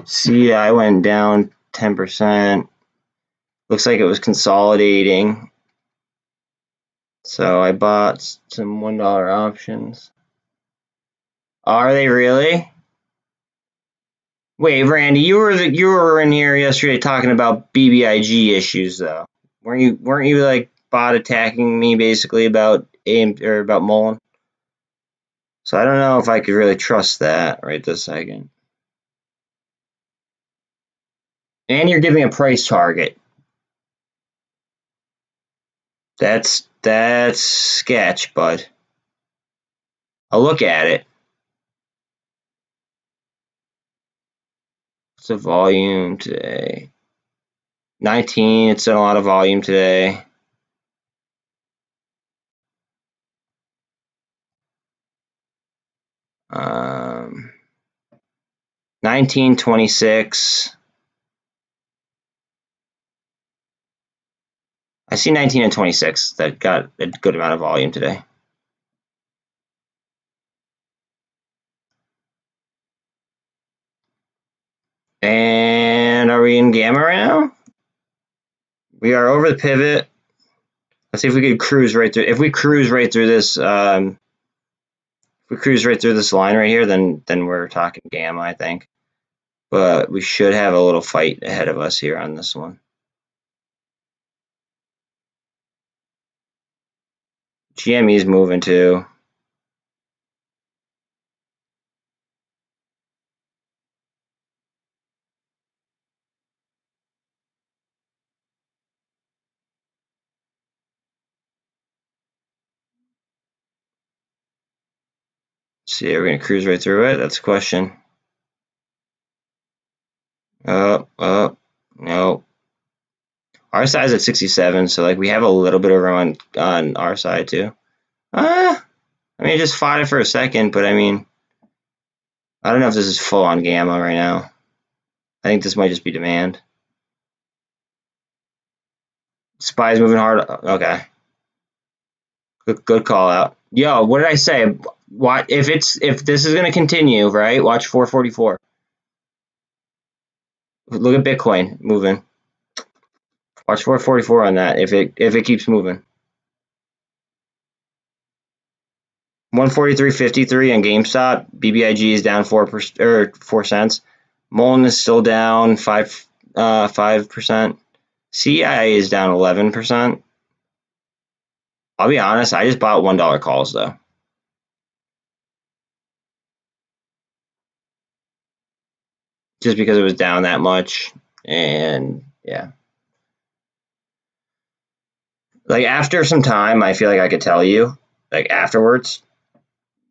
CEI went down 10%. Looks like it was consolidating. So I bought some $1 options. Are they really? Wait, Randy, you were in here yesterday talking about BBIG issues though. Weren't you like bot attacking me basically about about MULN? So I don't know if I could really trust that right this second. And you're giving a price target. That's sketch, bud. I'll look at it. What's the volume today? 19. It's in a lot of volume today. Um, 1926. I see 19 and 26 that got a good amount of volume today. And are we in gamma right now? We are over the pivot. Let's see if we could cruise right through. If we cruise right through this, if we cruise right through this line right here, then we're talking gamma, I think. But we should have a little fight ahead of us here on this one. GME is moving too. See, are we gonna cruise right through it? That's the question. No. Our side's at 67, so like we have a little bit of room on our side too. I mean, I just fought it for a second, but I mean, I don't know if this is full on gamma right now. I think this might just be demand. SPY's moving hard. Okay. Good call out. Yo, what did I say? What if this is gonna continue, right? Watch 444. Look at Bitcoin moving. Watch 444 on that if it keeps moving. 143.53 on GameStop. BBIG is down 4 cents. MULN is still down 5%. CEI is down 11%. I'll be honest, I just bought $1 calls though. Just because it was down that much, and yeah. Like after some time, I feel like I could tell you, like afterwards,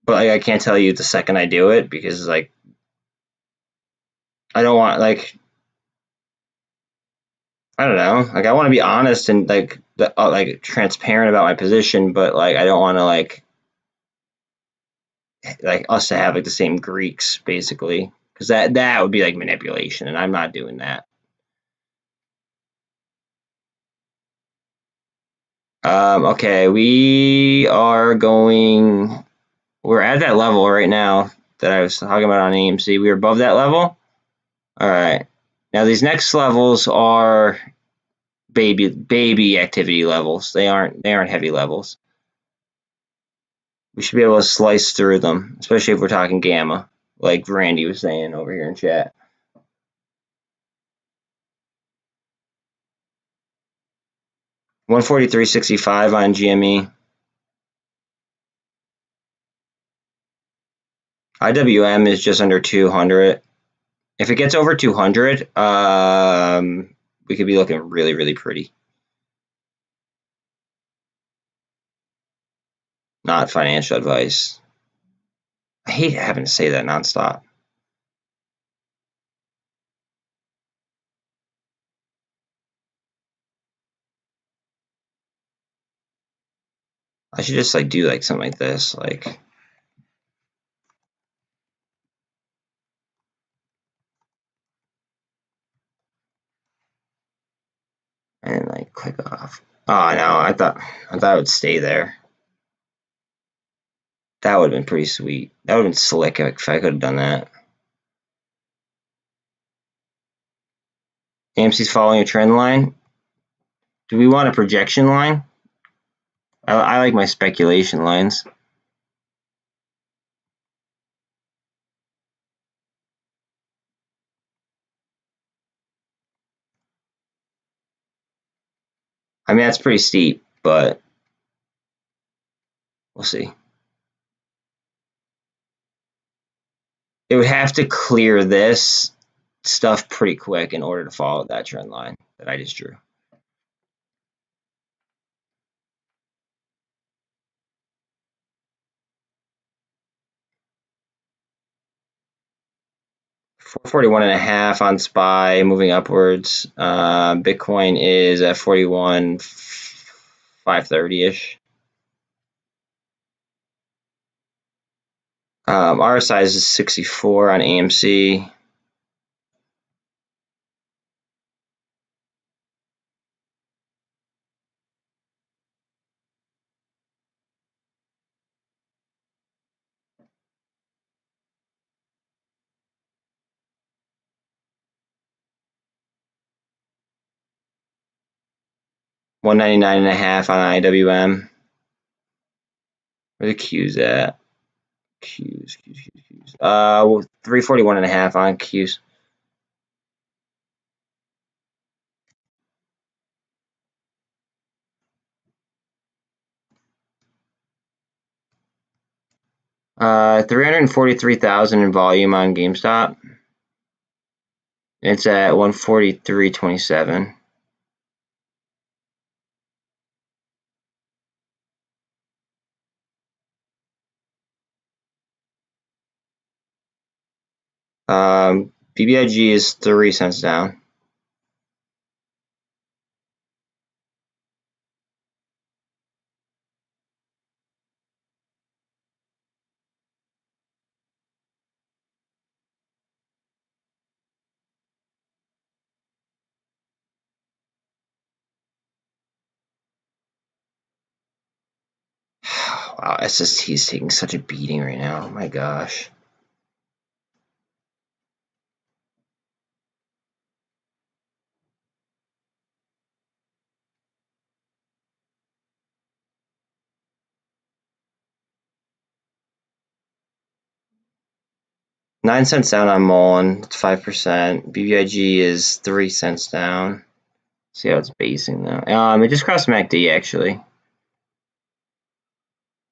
but like I can't tell you the second I do it because like I don't want like I don't know, like I want to be honest and like transparent about my position, but like I don't want to like us to have like the same Greeks basically, because that would be like manipulation, and I'm not doing that. Okay, we're at that level right now that I was talking about on AMC. We're above that level. All right. Now these next levels are baby activity levels. They aren't heavy levels. We should be able to slice through them, especially if we're talking gamma, like Randy was saying over here in chat. $143.65 on GME. IWM is just under 200. If it gets over 200, we could be looking really, really pretty. Not financial advice. I hate having to say that nonstop. I should just like do like something like this, like and like click off. Oh no, I thought it would stay there. That would have been pretty sweet. That would have been slick if I could have done that. AMC's following a trend line. Do we want a projection line? I like my speculation lines. I mean, that's pretty steep, but we'll see. It would have to clear this stuff pretty quick in order to follow that trend line that I just drew. $441.5 on SPY, moving upwards. Bitcoin is at 41,530-ish. RSI is 64 on AMC. $199.5 on IWM. Where the Q's at? Q's. 341.5 on Q's. $343,000 in volume on Gamestop. It's at 143.27. BBIG is 3 cents down. Wow, SST is taking such a beating right now. Oh my gosh. $0.09 down on MULN. It's 5%. BBIG is 3 cents down. See how it's basing though. It just crossed MACD actually.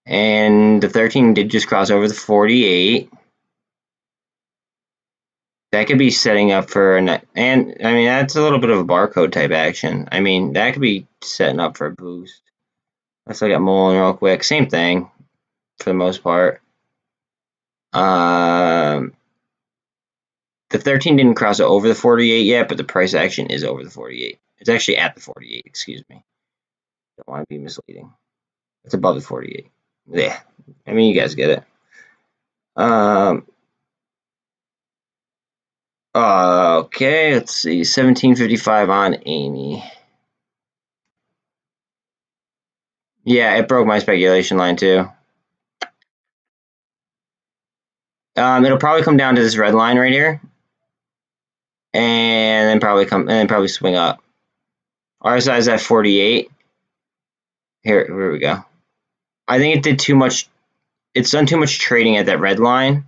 And the 13 did just cross over the 48. That could be setting up for and I mean that's a little bit of a barcode type action. I mean that could be setting up for a boost. Let's look at MULN real quick. Same thing for the most part. The 13 didn't cross over the 48 yet, but the price action is over the 48. It's actually at the 48. Excuse me. Don't want to be misleading. It's above the 48. Yeah, I mean you guys get it. Okay, let's see, 1755 on Amy. Yeah, it broke my speculation line too. It'll probably come down to this red line right here, and then probably swing up. RSI is at 48. Here we go. I think it did too much. It's done too much trading at that red line.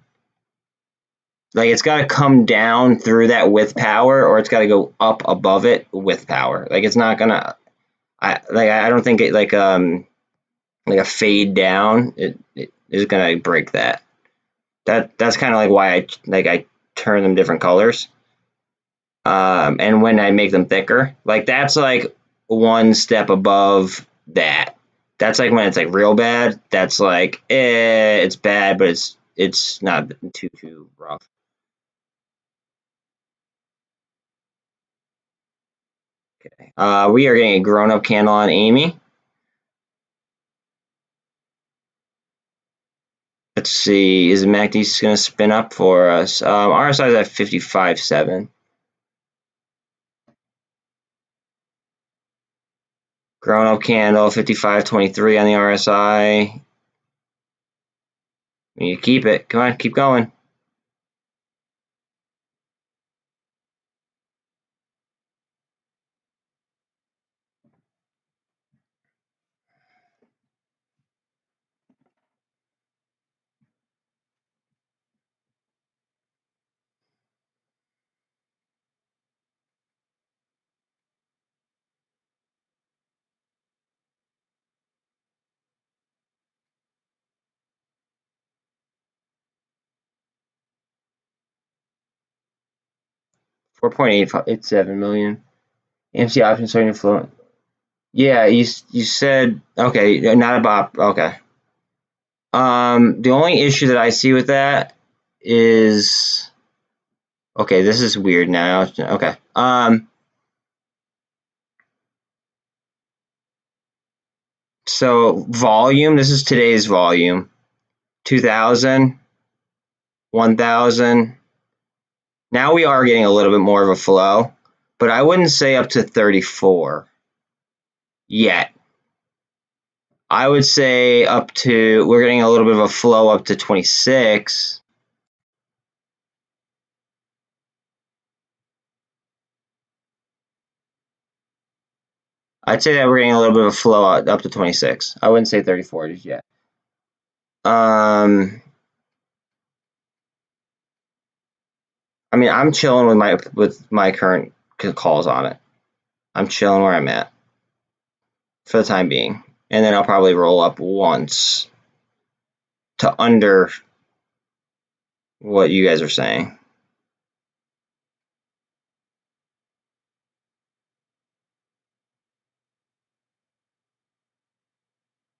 Like it's got to come down through that with power, or it's got to go up above it with power. Like it's not gonna. I don't think it like a fade down. It is gonna break that. That's kind of like why I turn them different colors. And when I make them thicker, like that's like one step above that. That's like when it's like real bad. That's like it's bad, but it's not too rough. Okay. We are getting a grown-up candle on Amy. Let's see, is the MACD going to spin up for us? RSI is at 55.7. Grown-up candle, 55.23 on the RSI. You keep it. Come on, keep going. $4.887 million. AMC options starting to flow. Yeah, you said okay, not a bop. Okay. The only issue that I see with that is okay. This is weird now. Okay. So volume. This is today's volume. 2,000, 1,000. Now we are getting a little bit more of a flow, but I wouldn't say up to 34 yet. I would say up to, we're getting a little bit of a flow up to 26. I'd say that we're getting a little bit of a flow up to 26. I wouldn't say 34 just yet. I mean, I'm chilling with my current calls on it. I'm chilling where I'm at for the time being, and then I'll probably roll up once to under what you guys are saying.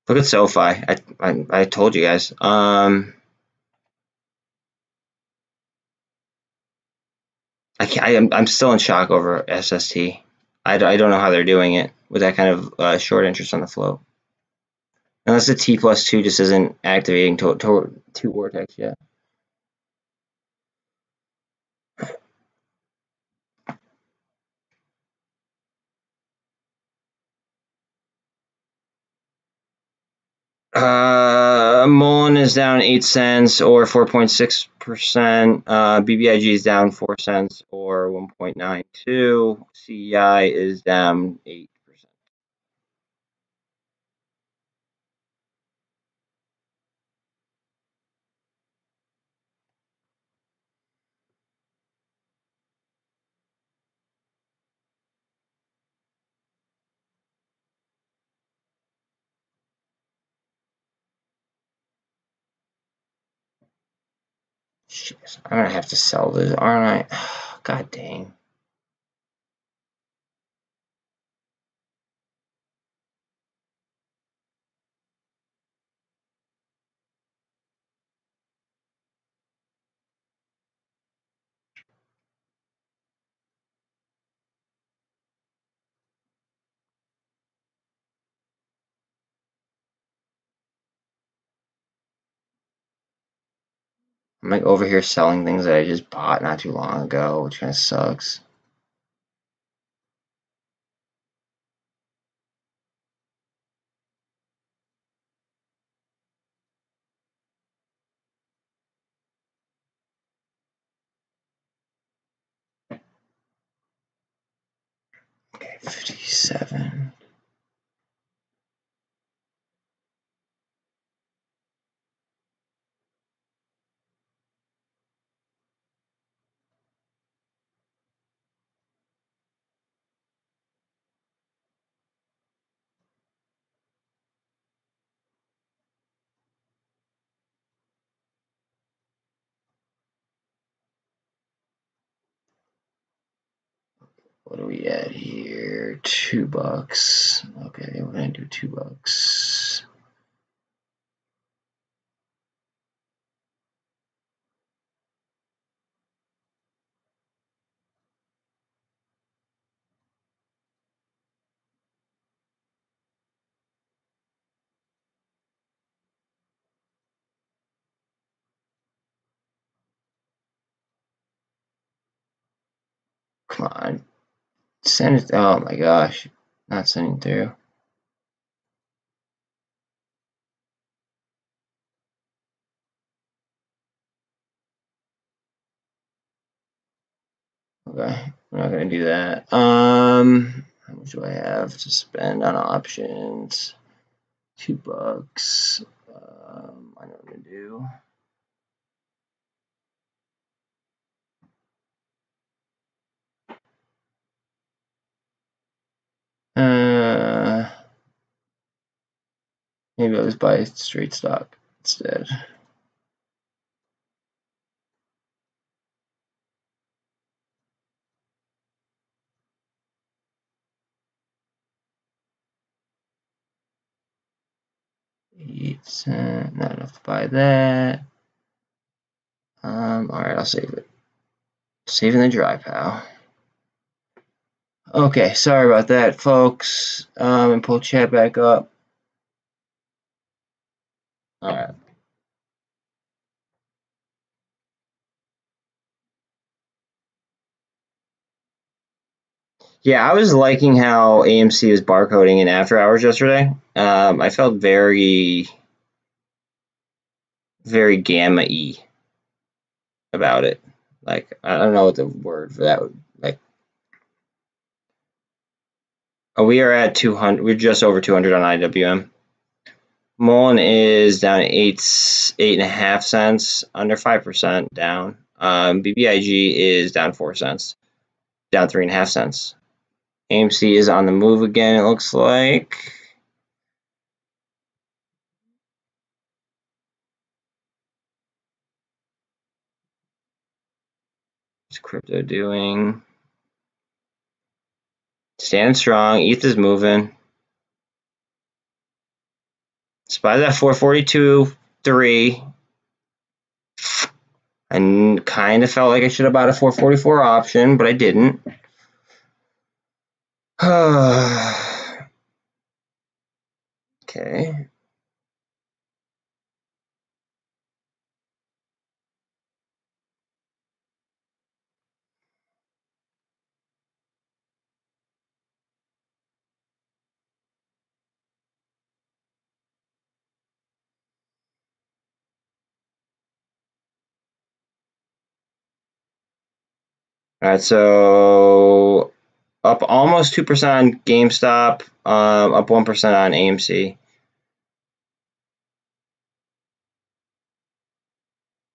Look at SoFi. I told you guys. I'm still in shock over SST. I don't know how they're doing it with that kind of short interest on the float. Unless the T+2 just isn't activating to Vortex yet. MULN is down 8 cents or 4.6%. BBIG is down 4 cents or 1.92. CEI is down 8%. Jeez, I'm gonna have to sell this, aren't I? God dang. I'm like over here selling things that I just bought not too long ago, which kind of sucks. Okay, 57. What are we at here? $2. Okay, we're gonna do $2. Come on. Send it. Oh my gosh. Not sending through. Okay, we're not gonna do that. How much do I have to spend on options? $2. I know what I'm gonna do. Maybe I'll just buy straight stock instead. $0.08, not enough to buy that. All right, I'll save it. Saving the dry, pal. Okay, sorry about that, folks. And pull chat back up. All right. Yeah, I was liking how AMC was barcoding in after hours yesterday. I felt very, very gamma-y about it. Like, I don't know what the word for that would, like, we are at 200, we're just over 200 on IWM. MULN is down 8.5 cents, under 5% down. BBIG is down 4 cents, down 3.5 cents. AMC is on the move again, it looks like. What's crypto doing? Standing strong. ETH is moving. SPY's at 442.3. I kind of felt like I should have bought a 444 option, but I didn't. Okay. All right, so up almost 2% on Gamestop, up 1% on AMC.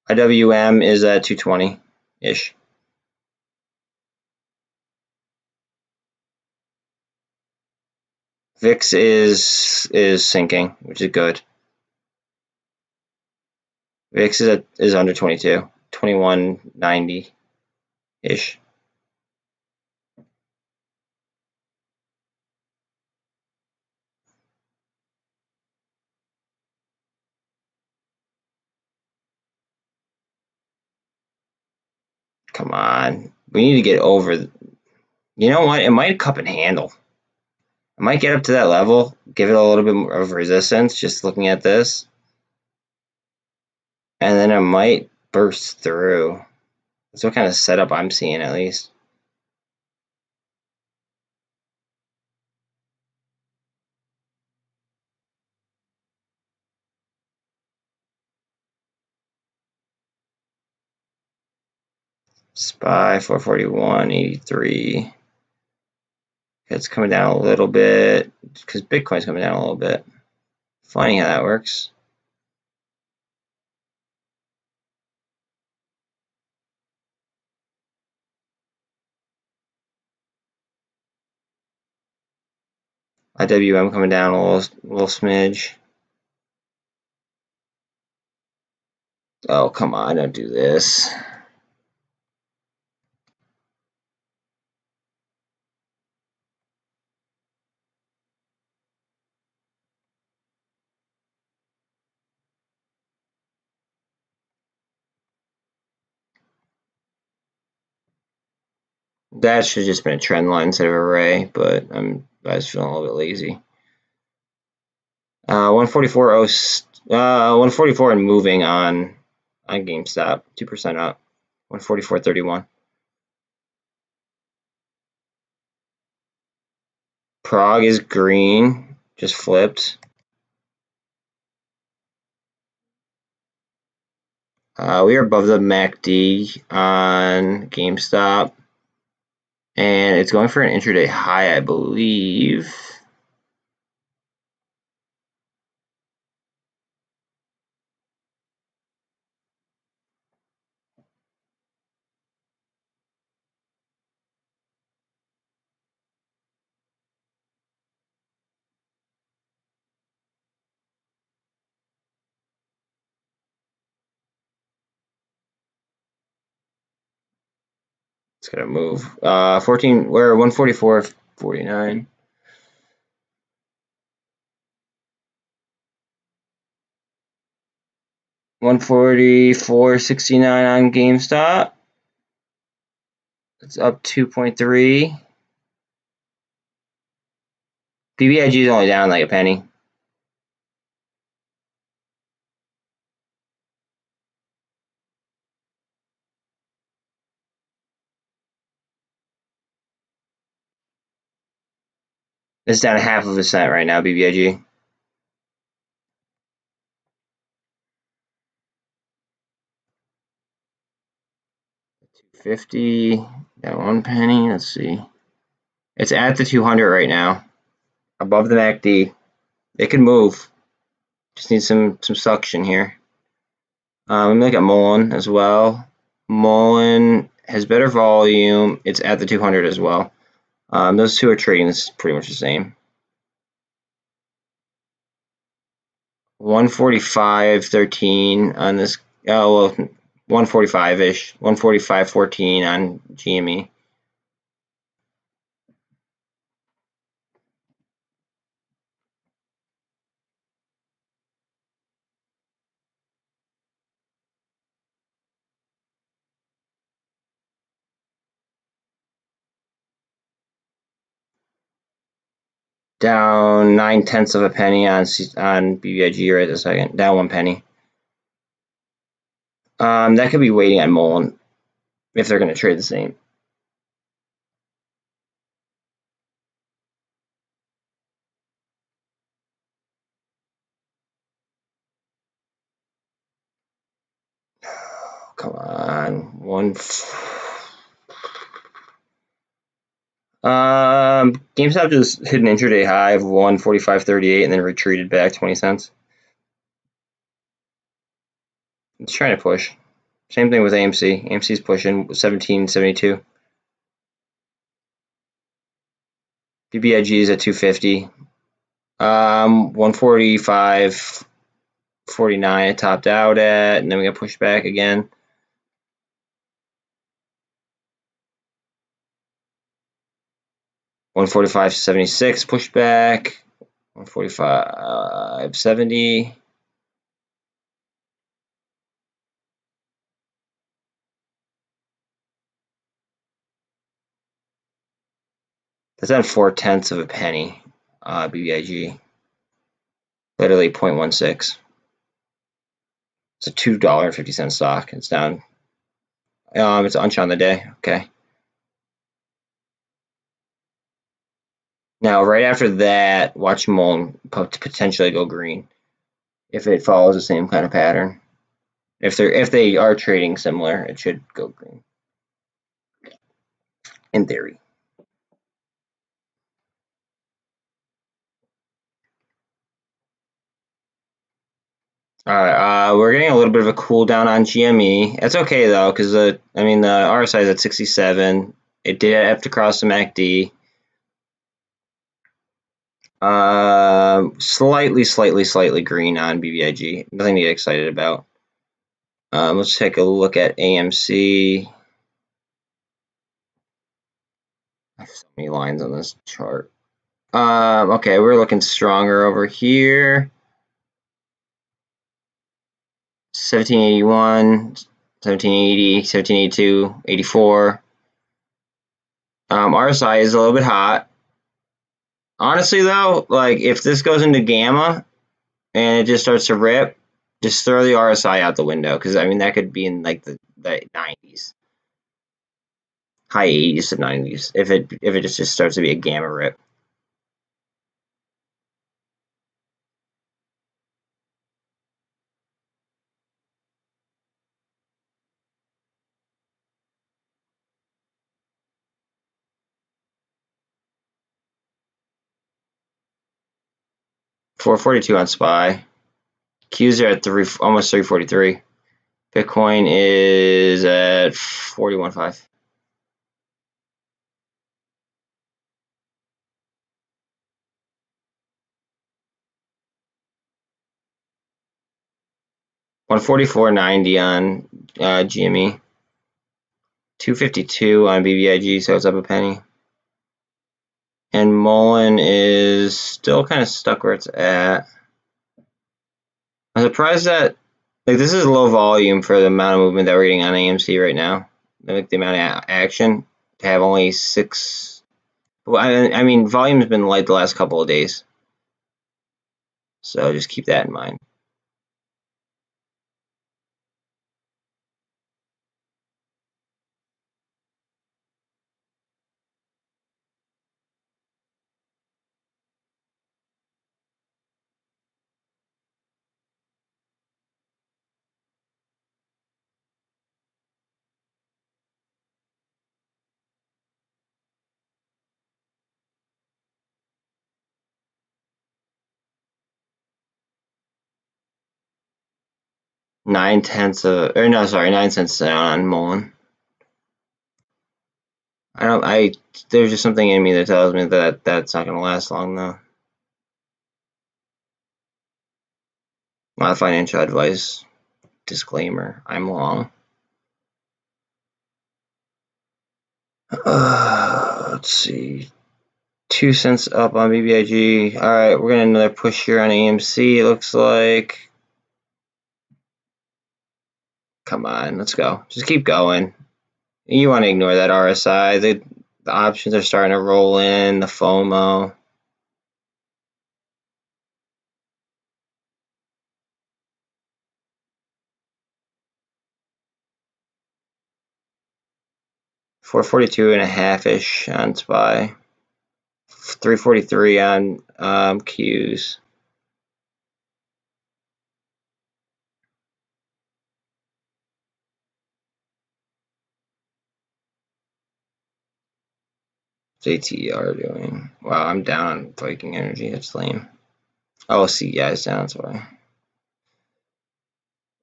IWM is at 220-ish. VIX is sinking, which is good. VIX is under 22, 2190-ish. Come on. We need to get over. You know what? It might cup and handle. I might get up to that level, give it a little bit more of resistance, just looking at this. And then it might burst through. That's what kind of setup I'm seeing, at least. SPY 441.83. It's coming down a little bit because Bitcoin's coming down a little bit. Funny how that works. IWM coming down a little smidge. Oh, come on, don't do this. That should have just been a trend line instead of a ray, but I was feeling a little bit lazy. 144 and moving on GameStop, 2% up, 144.31. Prague is green, just flipped. We are above the MACD on GameStop, and it's going for an intraday high, I believe. It's gonna move. 14. We're 144.49. $144.69 on GameStop. It's up 2.3. BBIG is only down like a penny. It's down 0.5 cent right now, BBIG. $2.50, down 1 penny. Let's see. It's at the 200 right now, above the MACD. It can move. Just need some suction here. Let me look at MULN as well. MULN has better volume. It's at the 200 as well. Those two are trading pretty much the same. 145.13 on this. Oh well, 145-ish. 145.14 on GME. Down 0.9 of a penny on BBIG right this second. Down 1 penny. That could be waiting on MULN if they're going to trade the same. Come on, GameStop just hit an intraday high of 145.38 and then retreated back 20 cents. It's trying to push. Same thing with AMC. AMC's pushing 17.72. BBIG is at 250. 145.49 it topped out at, and then we got pushed back again. $145.76 pushed back. 145.70. That's on 0.4 of a penny. BBIG. Literally 0.16. It's a $2.50 stock. It's down. It's unch on the day. Okay. Now, right after that, watch MULN potentially go green if it follows the same kind of pattern. If they are trading similar, it should go green. In theory. All right, we're getting a little bit of a cool down on GME. That's okay though, because the RSI is at 67. It did have to cross the MACD. Slightly green on BBIG. Nothing to get excited about. Let's take a look at AMC. I have so many lines on this chart. Okay, we're looking stronger over here. 1781, 1780, 1782, 84. RSI is a little bit hot. Honestly, though, like if this goes into gamma and it just starts to rip, just throw the RSI out the window because I mean that could be in like the 90s, high 80s to 90s if it just starts to be a gamma rip. $442 on SPY. Qs are at almost 343. Bitcoin is at 41.5. $144.90 on GME. 252 on BBIG, so it's up a penny. And MULN is still kind of stuck where it's at. I'm surprised that like this is low volume for the amount of movement that we're getting on AMC right now. Like the amount of action to have only 6. Well, I mean, volume's been light the last couple of days, so just keep that in mind. Nine cents on MULN. There's just something in me that tells me that that's not going to last long though. Not financial advice. Disclaimer, I'm long. Let's see. 2 cents up on BBIG. Alright, we're getting another push here on AMC, it looks like. Come on, let's go. Just keep going. You want to ignore that RSI. The options are starting to roll in, the FOMO. $442.5-ish on SPY. 343 on Qs. What's ATR doing? Wow, I'm down on Viking Energy. That's lame. Oh, CEI is down. That's why.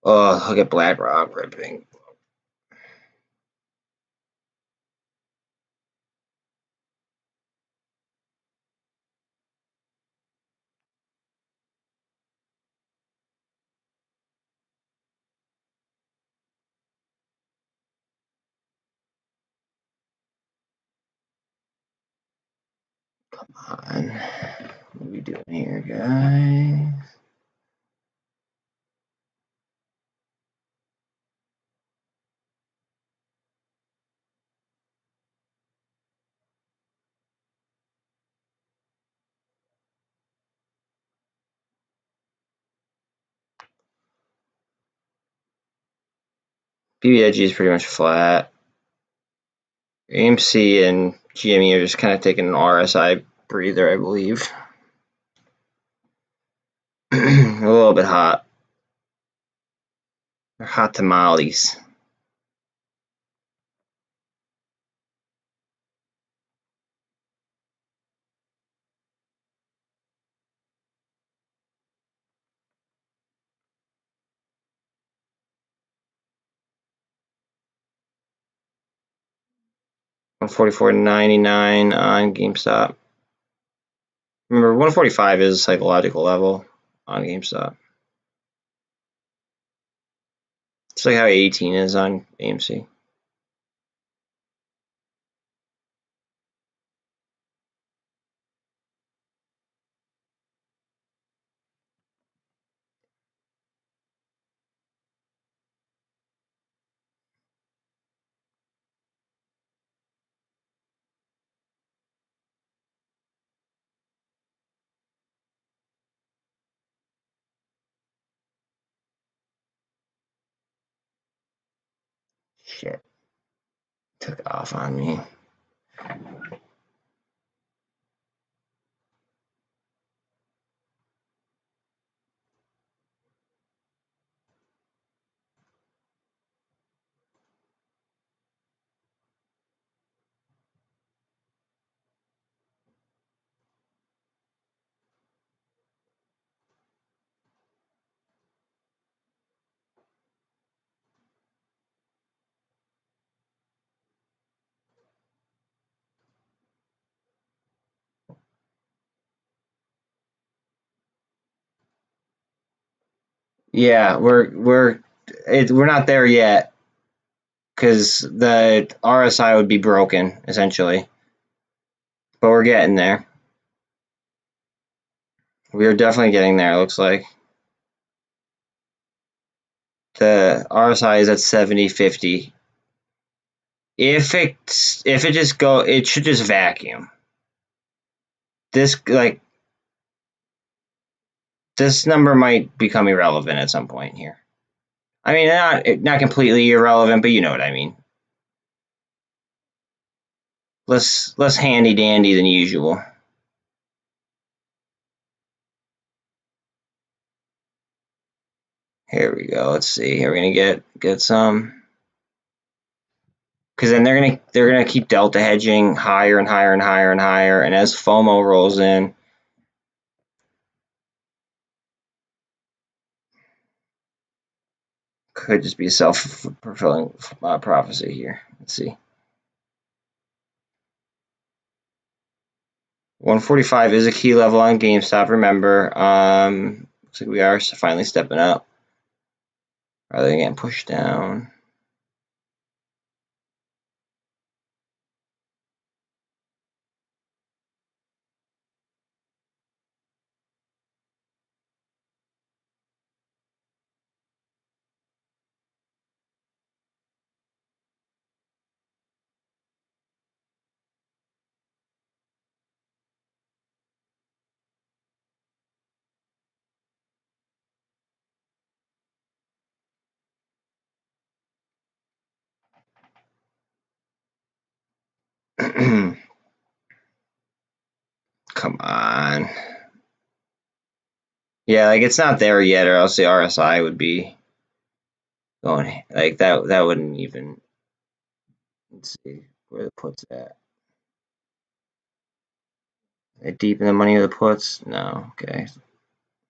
Oh, look at BlackRock ripping. Come on. What are we doing here, guys? BBIG is pretty much flat. AMC and GME are just kind of taking an RSI breather, I believe. A little bit hot. They're hot tamales. $144.99 on Gamestop. Remember, 145 is a psychological level on Gamestop. It's like how 18 is on AMC. shit. Took off on me. Yeah, we're not there yet because the RSI would be broken essentially, but we're getting there. We are definitely getting there. It looks like the RSI is at 70.50. If it just go, it should just vacuum. This this number might become irrelevant at some point here. I mean, not completely irrelevant, but you know what I mean. Less handy dandy than usual. Here we go. Let's see. Are we gonna get some? Because then they're gonna keep delta hedging higher and higher and higher and higher, and as FOMO rolls in, could just be a self-fulfilling prophecy here. Let's see. 145 is a key level on GameStop. Remember, looks like we are finally stepping up. Are they getting pushed down? Come on. Yeah, like it's not there yet, or else the RSI would be going like that. That wouldn't even. Let's see where the puts at. They deep in the money of the puts? No. Okay.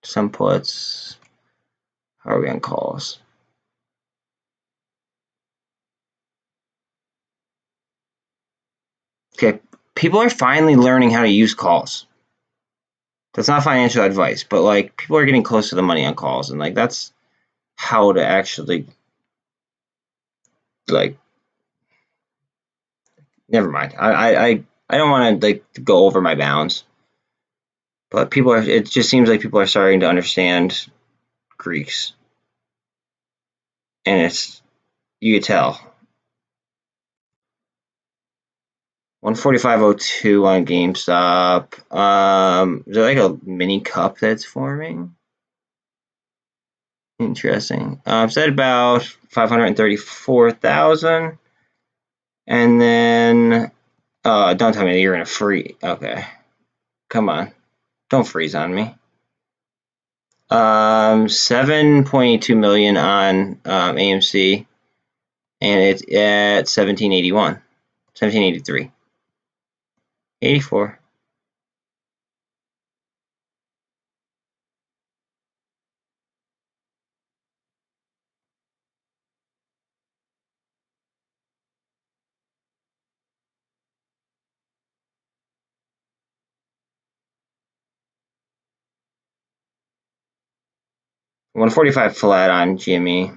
Some puts. How are we on calls? Okay. People are finally learning how to use calls. That's not financial advice, but like people are getting close to the money on calls, and like that's how to actually like. Never mind. I don't want to like go over my bounds, but people are. It just seems like people are starting to understand Greeks, and you could tell. 145.02 on GameStop. Is there like a mini cup that's forming? Interesting. It's at about 534,000. And then, don't tell me you're gonna freeze. Okay, come on, don't freeze on me. 7.82 million on AMC, and it's at 1781, 1783, 84. $145 flat on GME.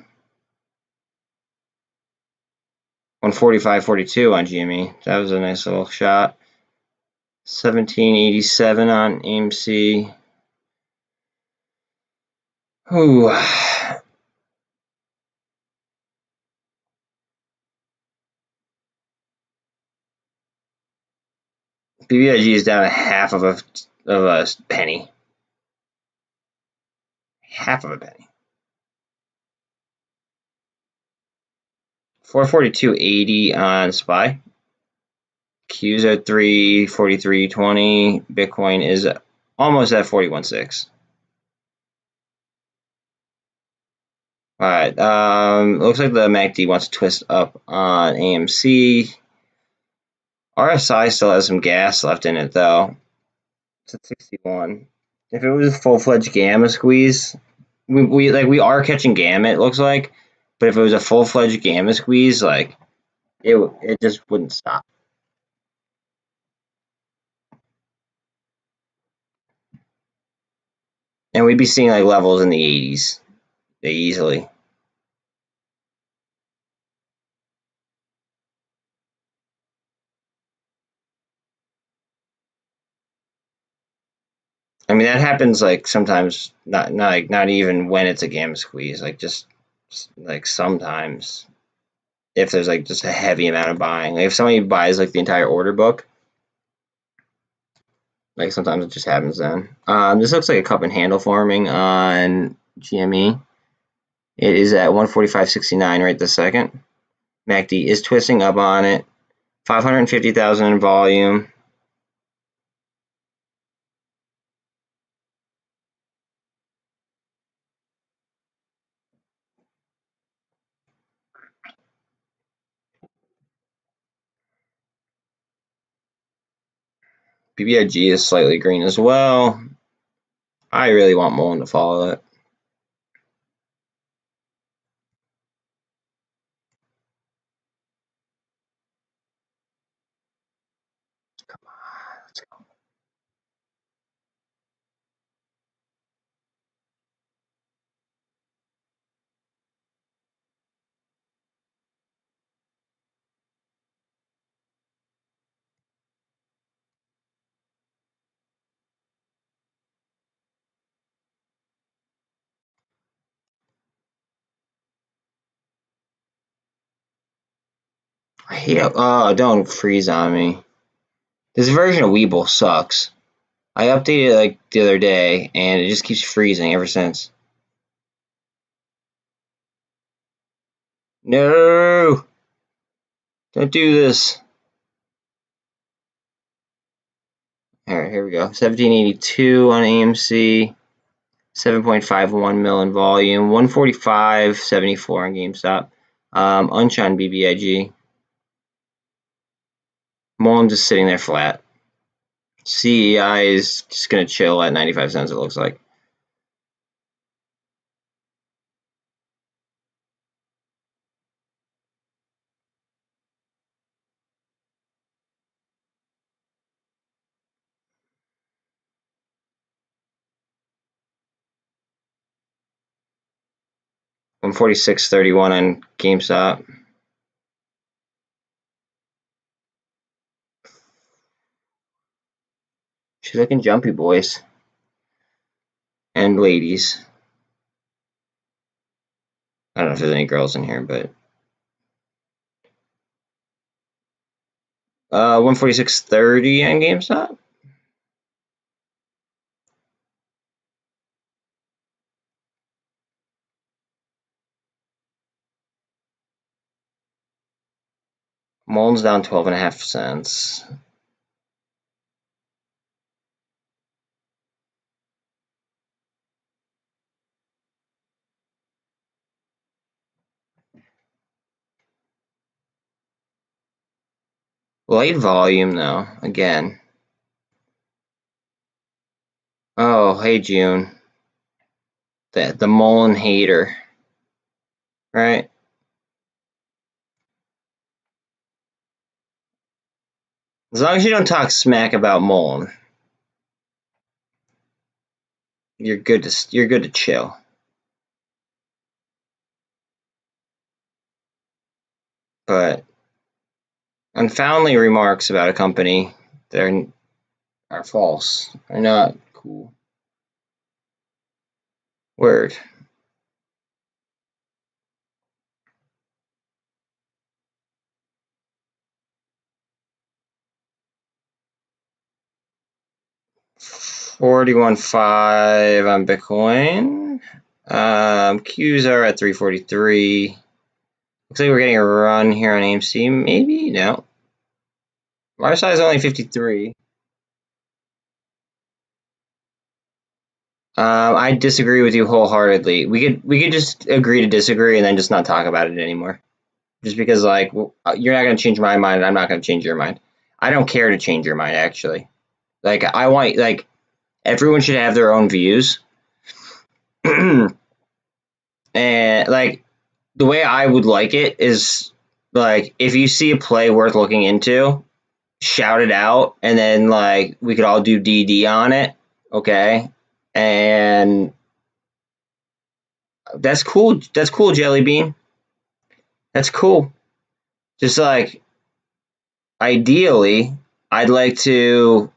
145.42 on GME. That was a nice little shot. 1787 on AMC. Ooh. BBIG is down a half of a penny. Half of a penny. 442.80 on SPY. Q's at 343.20. Bitcoin is almost at 41.6. Alright, looks like the MACD wants to twist up on AMC. RSI still has some gas left in it though. It's at 61. If it was a full-fledged gamma squeeze, we are catching gamma, it looks like. But if it was a full-fledged gamma squeeze, like it just wouldn't stop. And we'd be seeing like levels in the 80s easily. I mean, that happens like sometimes, not even when it's a gamma squeeze, like just like sometimes if there's like just a heavy amount of buying. Like if somebody buys like the entire order book, like sometimes it just happens then. This looks like a cup and handle forming on GME. It is at 145.69 right this second. MACD is twisting up on it. 550,000 in volume. BBIG is slightly green as well. I really want MULN to follow it. Come on, let's go. I hate it. Oh, don't freeze on me. This version of webull sucks. I updated it like the other day, and it just keeps freezing ever since. No! Don't do this. Alright, here we go. 1782 on AMC. 7.51 mil in volume. 145.74 on Gamestop. Unch on BBIG. MULN just sitting there flat. CEI is just going to chill at 95 cents, it looks like. $146.31 on GameStop. She's looking jumpy, boys and ladies. I don't know if there's any girls in here, but 146.30 on GameStop. MULN's down 12.5 cents. Light volume though, again. Oh, hey June. The MULN hater. Right? As long as you don't talk smack about MULN, you're good to chill. But unfoundly remarks about a company that are false, are not cool. Word. $41.5 on Bitcoin. Qs are at 343. Looks like we're getting a run here on AMC. Maybe? No. RSI is only 53. I disagree with you wholeheartedly. We could just agree to disagree and then just not talk about it anymore. Just because, like, you're not going to change my mind and I'm not going to change your mind. I don't care to change your mind, actually. Like, I want, like, everyone should have their own views. And, like, the way I would like it is, like, if you see a play worth looking into, shout it out, and then, like, we could all do DD on it, okay? And that's cool. That's cool, Jelly Bean. That's cool. Just, like, ideally, I'd like to,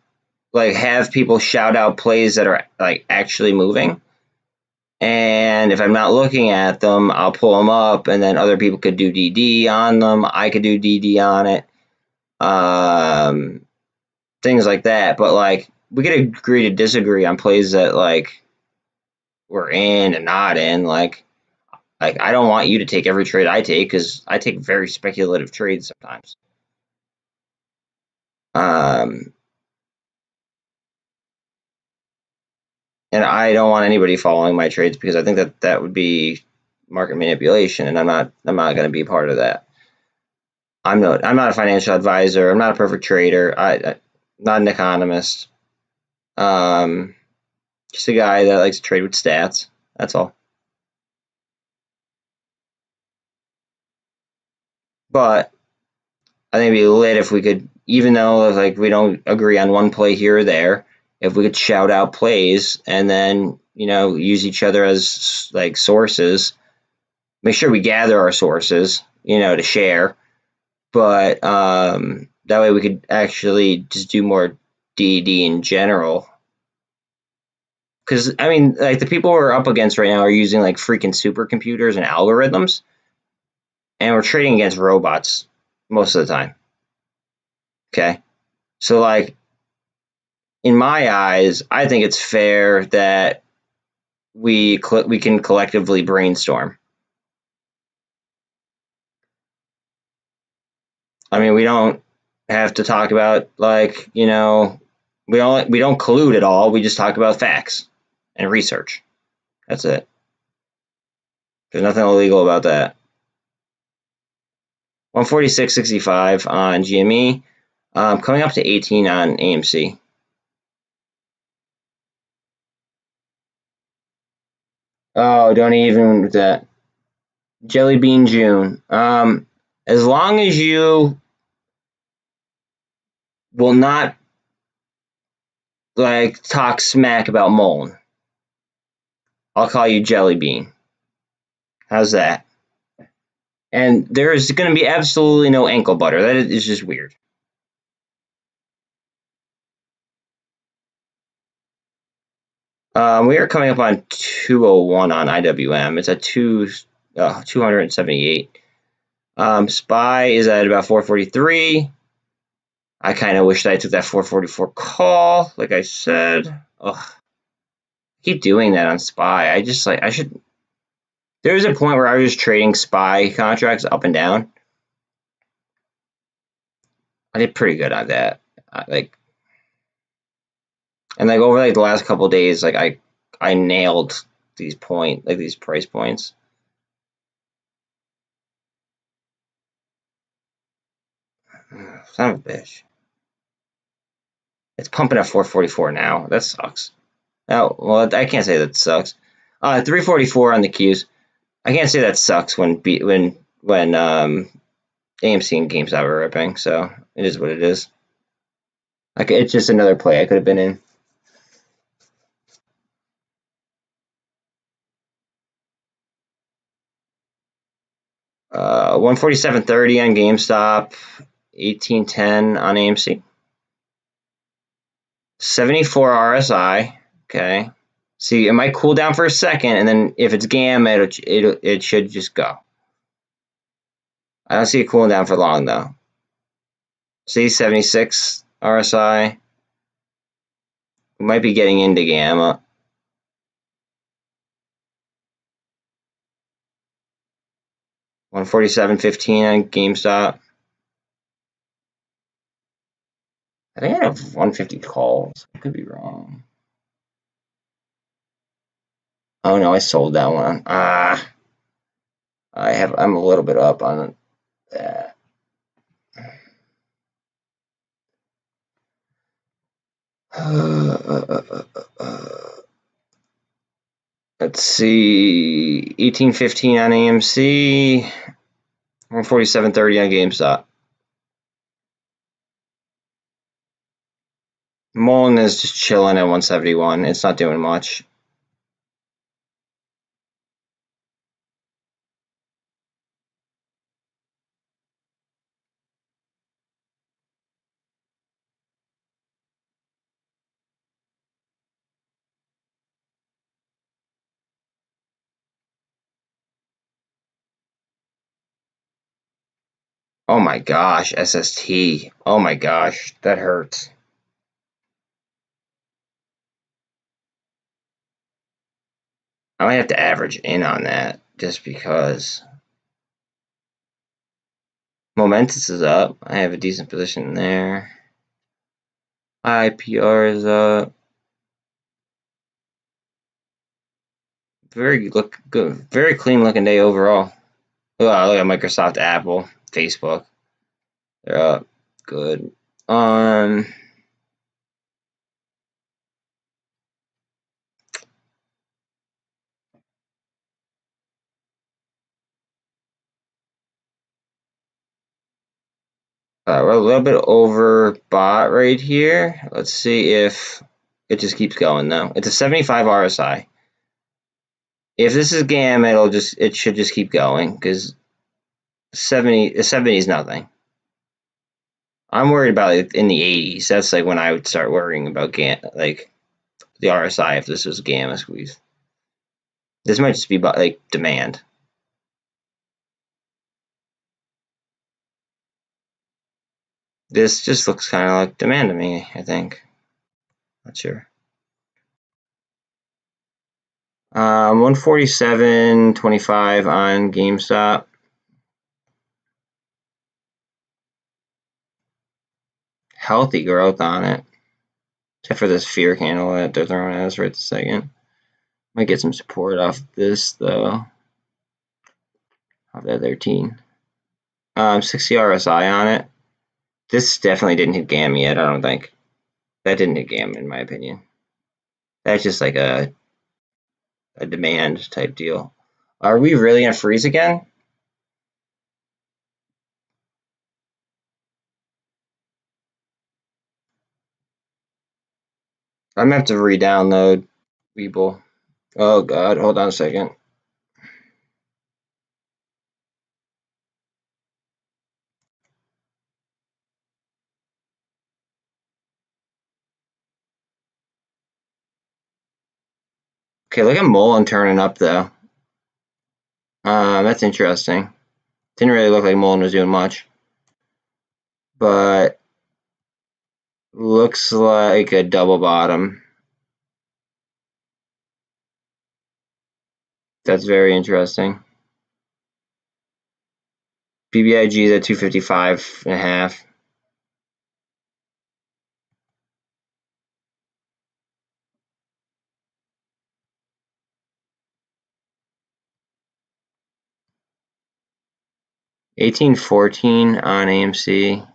like, have people shout out plays that are, like, actually moving. And if I'm not looking at them, I'll pull them up, and then other people could do DD on them. I could do DD on it. Things like that. But, like, we could agree to disagree on plays that, like, we're in and not in. Like I don't want you to take every trade I take because I take very speculative trades sometimes. And I don't want anybody following my trades because I think that that would be market manipulation, and I'm not going to be a part of that. I'm not a financial advisor. I'm not a perfect trader. I'm not an economist. Just a guy that likes to trade with stats. That's all. But I think it'd be lit if we could, even though like we don't agree on one play here or there, if we could shout out plays and then use each other as like sources. Make sure we gather our sources, to share. But that way we could actually just do more DD in general. Because I mean, like the people we're up against right now are using like freaking supercomputers and algorithms, and we're trading against robots most of the time. Okay, so like in my eyes, I think it's fair that we can collectively brainstorm. I mean, we don't have to talk about like we don't collude at all. We just talk about facts and research. That's it. There's nothing illegal about that. 146.65 on GME, coming up to 18 on AMC. Oh, don't even with that. Jelly Bean June. As long as you will not like talk smack about MULN, I'll call you Jelly Bean. How's that? And there is going to be absolutely no ankle butter. That is just weird. We are coming up on 201 on IWM. It's at 278. SPY is at about 443. I kind of wish that I took that 444 call, like I said. Ugh. I keep doing that on SPY. I should. There was a point where I was trading SPY contracts up and down. I did pretty good on that. And like over like the last couple of days, like I nailed these price points. Son of a bitch. It's pumping at 444 now. That sucks. Oh, well, I can't say that sucks. 344 on the Qs. I can't say that sucks when AMC and Gamestop are ripping. So it is what it is. Like it's just another play I could have been in. 147.30 on GameStop, 1810 on AMC, 74 RSI. Okay, see, it might cool down for a second, and then if it's GAM, it should just go. I don't see it cooling down for long though. See, 76 RSI. We might be getting into gamma. 147.15 on GameStop. I think I have 150 calls. I could be wrong. Oh no, I sold that one. I'm a little bit up on that. Let's see, 18.15 on AMC, 147.30 on GameStop. MULN is just chilling at 171. It's not doing much. Oh my gosh, SST. Oh my gosh, that hurts. I might have to average in on that just because. Momentous is up. I have a decent position there. IPR is up. Very good. Very clean looking day overall. Oh, look at Microsoft, Apple, Facebook. They're up. Good. We're a little bit overbought right here. Let's see if it just keeps going though. It's a 75 RSI. If this is gamma, it should just keep going because 70 is nothing. I'm worried about it in the 80s. That's like when I would start worrying about like the RSI if this was gamma squeeze. This might just be like demand. This just looks kind of like demand to me, I think. Not sure. 147.25 on GameStop. Healthy growth on it. Except for this fear candle that they're throwing at us right this second. Might get some support off this though. Off that 13. 60 RSI on it. This definitely didn't hit gamma yet, I don't think. That didn't hit gamma in my opinion. That's just like a demand type deal. Are we really gonna freeze again? I'm gonna have to re-download webull. Oh god, hold on a second. Okay, look at MULN turning up though. That's interesting. Didn't really look like MULN was doing much. But looks like a double bottom. That's very interesting. BBIG is at 255.5. $18.14 on AMC.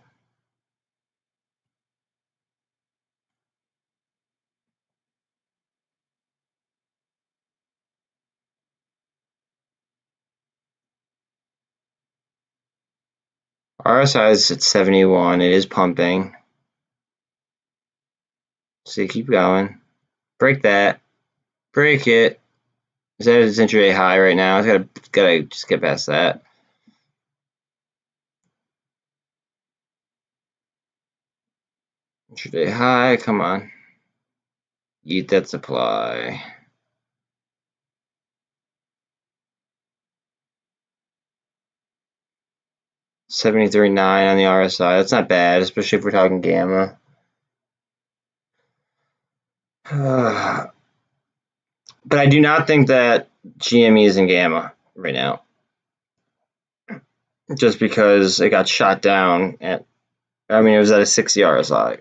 RSI is at 71. It is pumping. So keep going. Break that. Break it. Is that its intraday high right now? It's gotta just get past that. Intraday high, come on. Eat that supply. $73.9 on the RSI. That's not bad, especially if we're talking gamma. But I do not think that GME is in gamma right now. just because it got shot down at, I mean, it was at a 60 RSI.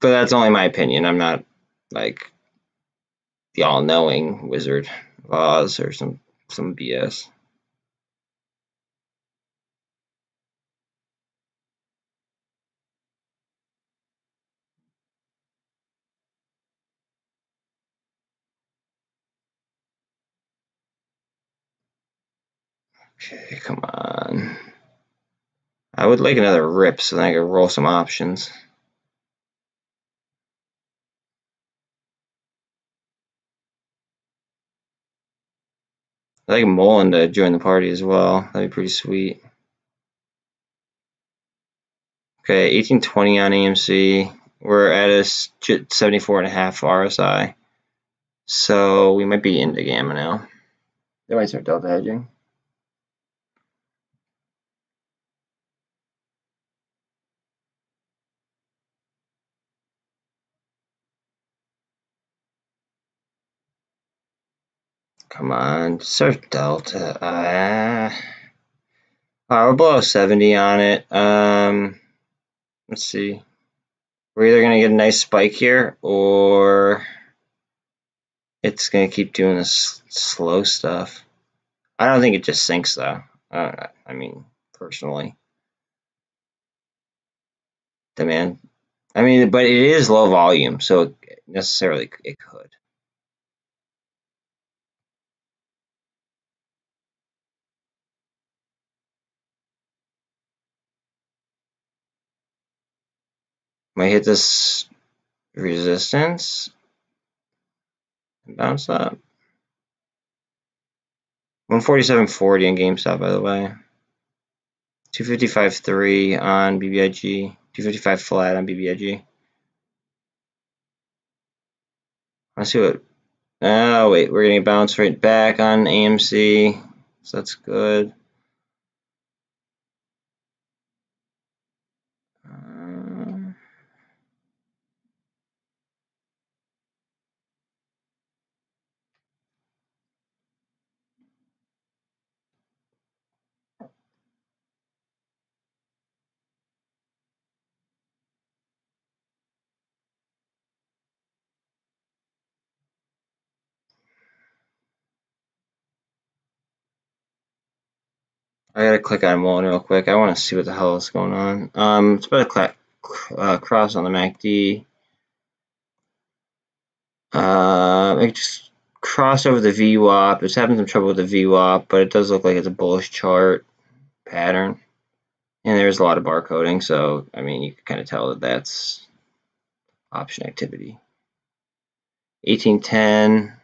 But that's only my opinion. I'm not like the all-knowing Wizard of Oz or some BS. Okay, come on. I would like another rip so then I could roll some options. I like MULN to join the party as well. That'd be pretty sweet. Okay, 1820 on AMC. We're at a 74.5 RSI. So we might be into gamma now. They might start delta hedging. Come on, start delta. We're below 70 on it. Let's see. We're either gonna get a nice spike here, or it's gonna keep doing this slow stuff. I don't think it just sinks though. I mean, personally, demand. I mean, but it is low volume, so necessarily it could. Might hit this resistance and bounce up. 147.40 on Gamestop, by the way. 255.3 on BBIG. 255 flat on BBIG. Let's see what. Oh wait, we're getting bounced right back on AMC, so that's good. I gotta click on MULN real quick. I want to see what the hell is going on. It's about to cross on the MACD. It just crossed over the VWAP. It's having some trouble with the VWAP, but it does look like it's a bullish chart pattern. And there's a lot of barcoding, so I mean, you can kind of tell that that's option activity. 1810.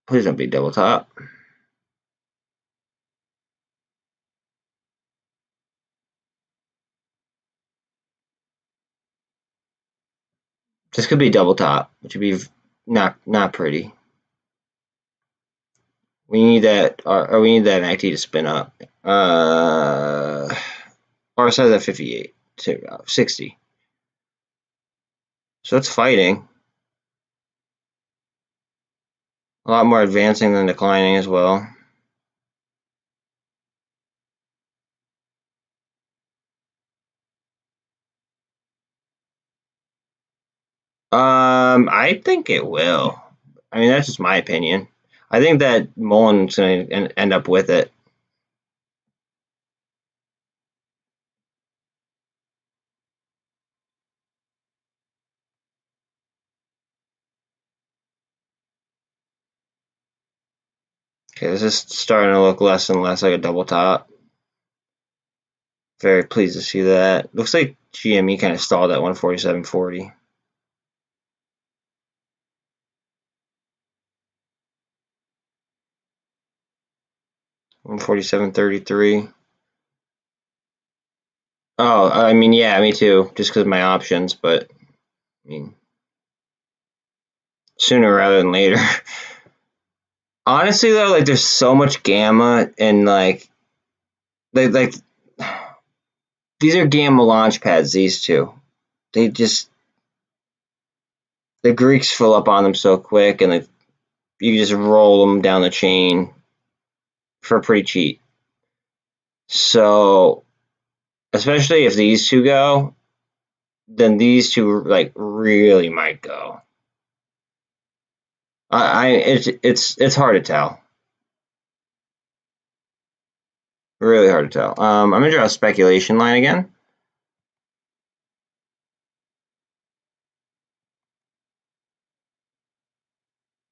Please don't be double top. This could be double top, which would be not pretty. We need that, or we need that MACD to spin up. RSI is at 58 to 60. So it's fighting. A lot more advancing than declining as well. I think it will. I mean, that's just my opinion. I think that MULN's going to end up with it. Okay, this is starting to look less and less like a double top. Very pleased to see that. Looks like GME kind of stalled at 147.40. $147.33. Oh, I mean, yeah, me too. Just because of my options, but I mean, sooner rather than later. Honestly though, like there's so much gamma and like these are gamma launch pads, these two. They just the Greeks fill up on them so quick and like you just roll them down the chain for pretty cheap. So especially if these two go, then these two like really might go. It's hard to tell. Really hard to tell. I'm gonna draw a speculation line again.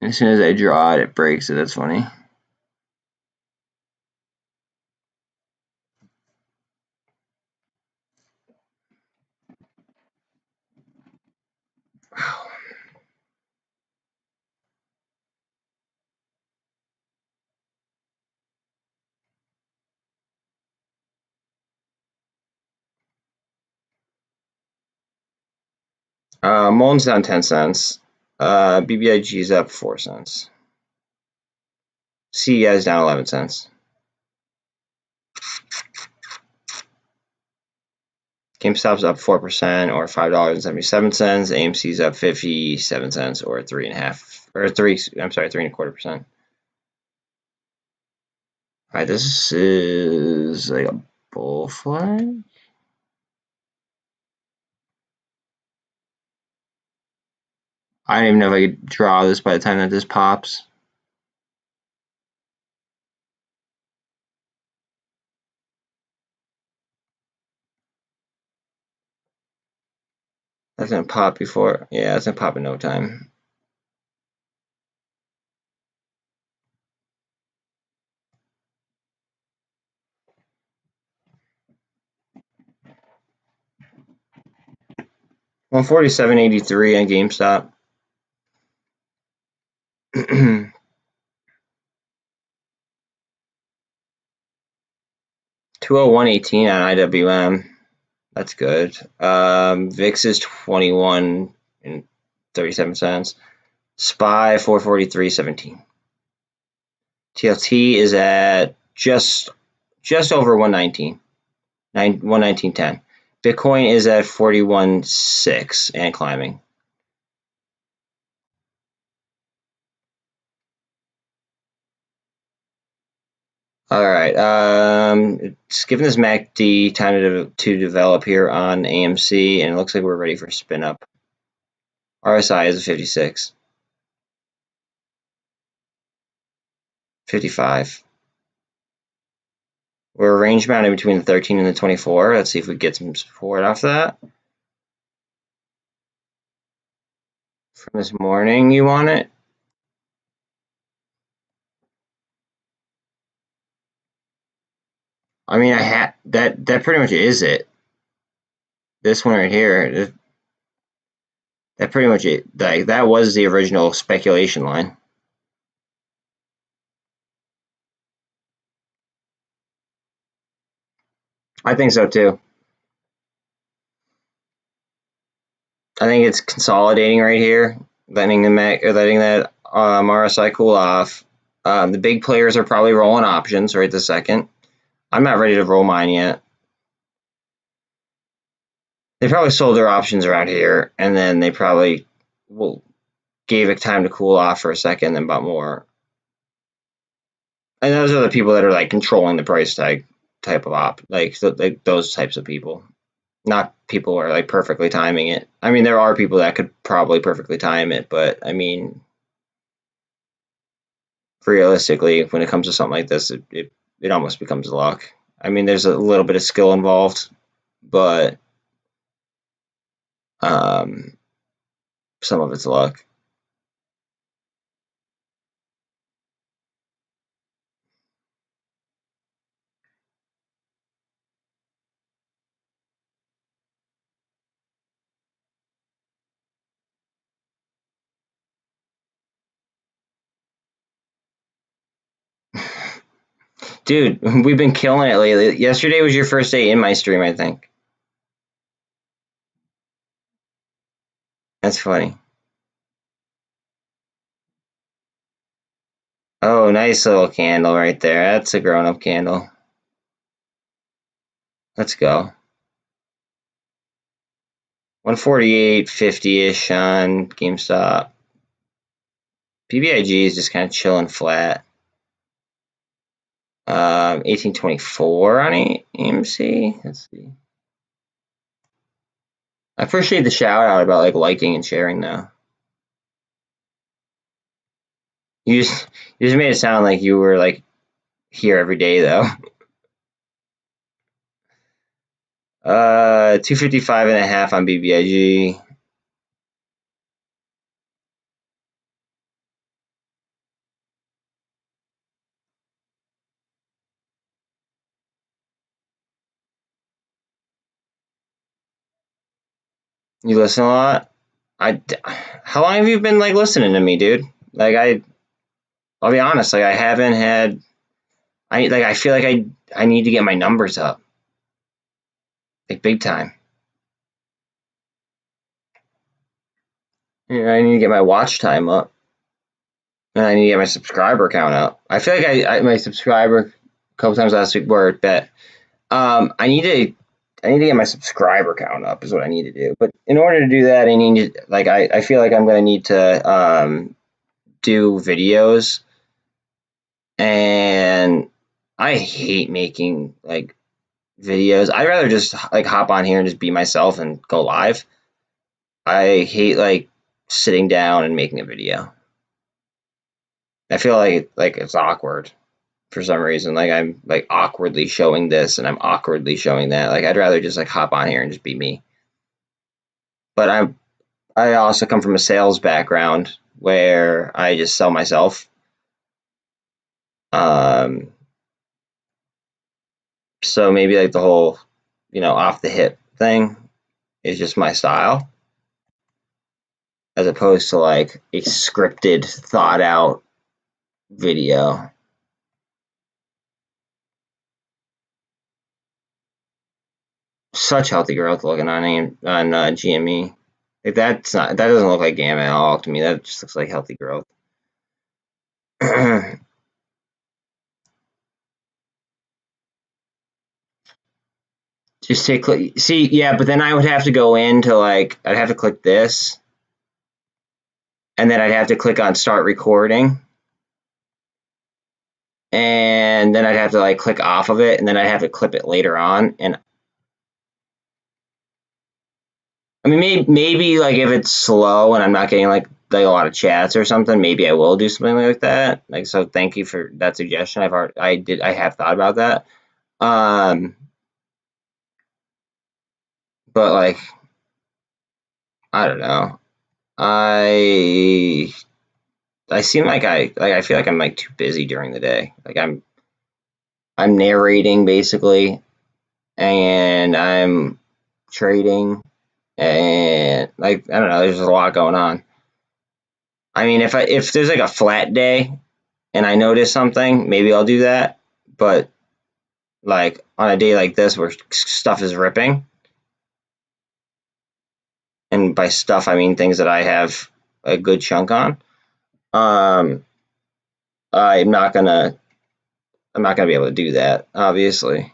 As soon as I draw it, it breaks it. That's funny. MULN's down 10 cents. BBIG is up 4 cents. CEI is down 11 cents. Gamestop's up 4% or $5.77. AMC's up 57 cents or 3.25%. Alright, this is like a bull flag. I don't even know if I could draw this by the time that this pops. That's gonna pop before. Yeah, that's gonna pop in no time. $147.83 on GameStop. 201.18 on IWM. That's good. VIX is 21 and 37 cents. SPY 443.17. TLT is at just over 119. 119.10. Bitcoin is at 41.6 and climbing. All right. It's giving this MACD time to develop here on AMC, and it looks like we're ready for a spin up. RSI is a 56. 55. We're range bound in between the 13 and the 24. Let's see if we get some support off that. From this morning, you want it? I mean, that pretty much is it. This one right here, that pretty much it. Like that was the original speculation line. I think so too. I think it's consolidating right here, letting that RSI cool off. The big players are probably rolling options right this second. I'm not ready to roll mine yet. They probably sold their options around here, and then they probably gave it time to cool off for a second, then bought more. And those are the people that are like controlling the price tag type of like those types of people, not people who are like perfectly timing it. I mean, there are people that could probably perfectly time it, but I mean, realistically, when it comes to something like this, it almost becomes luck. I mean, there's a little bit of skill involved, but some of it's luck. Dude, we've been killing it lately. Yesterday was your first day in my stream, I think. That's funny. Oh, nice little candle right there. That's a grown-up candle. Let's go. 148.50-ish on GameStop. BBIG is just kind of chilling flat. 1824 on AMC. Let's see. I appreciate the shout out about like liking and sharing though. You just made it sound like you were like here every day though. 255.5 on BBIG. You listen a lot? How long have you been like listening to me, dude? Like I'll be honest, like I haven't had I feel like I need to get my numbers up. Like big time. You know, I need to get my watch time up. And I need to get my subscriber count up. I feel like my subscriber a couple times last week were that I need to get my subscriber count up is what I need to do. But in order to do that, I need to like I feel like I'm gonna need to do videos, and I hate making like videos. I'd rather just like hop on here and just be myself and go live. I hate like sitting down and making a video. I feel like it's awkward for some reason. Like I'm like awkwardly showing this and I'm awkwardly showing that. Like I'd rather just like hop on here and just be me. But I also come from a sales background where I just sell myself. So maybe like the whole, off the hip thing is just my style, as opposed to like a scripted, thought out video. Such healthy growth looking on GME. Like that doesn't look like gamma at all to me. That just looks like healthy growth. Just take see, yeah, but then I would have to go into like I'd have to click this, and then I'd have to click on start recording, and then I'd have to like click off of it, and then I'd have to clip it later on. And I mean, maybe like if it's slow and I'm not getting like a lot of chats or something, maybe I will do something like that. Like, so thank you for that suggestion. I have thought about that. But like, I don't know. I seem like I feel like I'm like too busy during the day. Like I'm narrating basically, and I'm trading, and like I don't know. There's a lot going on. I mean, if there's like a flat day and I notice something, maybe I'll do that. But like on a day like this where stuff is ripping, and by stuff I mean things that I have a good chunk on, I'm not gonna be able to do that, obviously.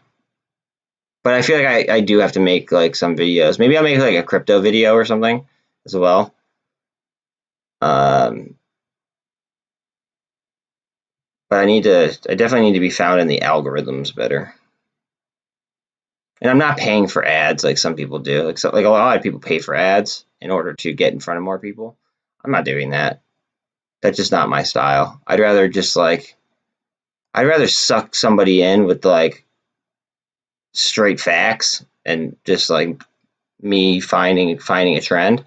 But I feel like I do have to make like some videos. Maybe I'll make like a crypto video or something as well. But I definitely need to be found in the algorithms better. And I'm not paying for ads like some people do. Like a lot of people pay for ads in order to get in front of more people. I'm not doing that. That's just not my style. I'd rather suck somebody in with like straight facts and just like me finding a trend,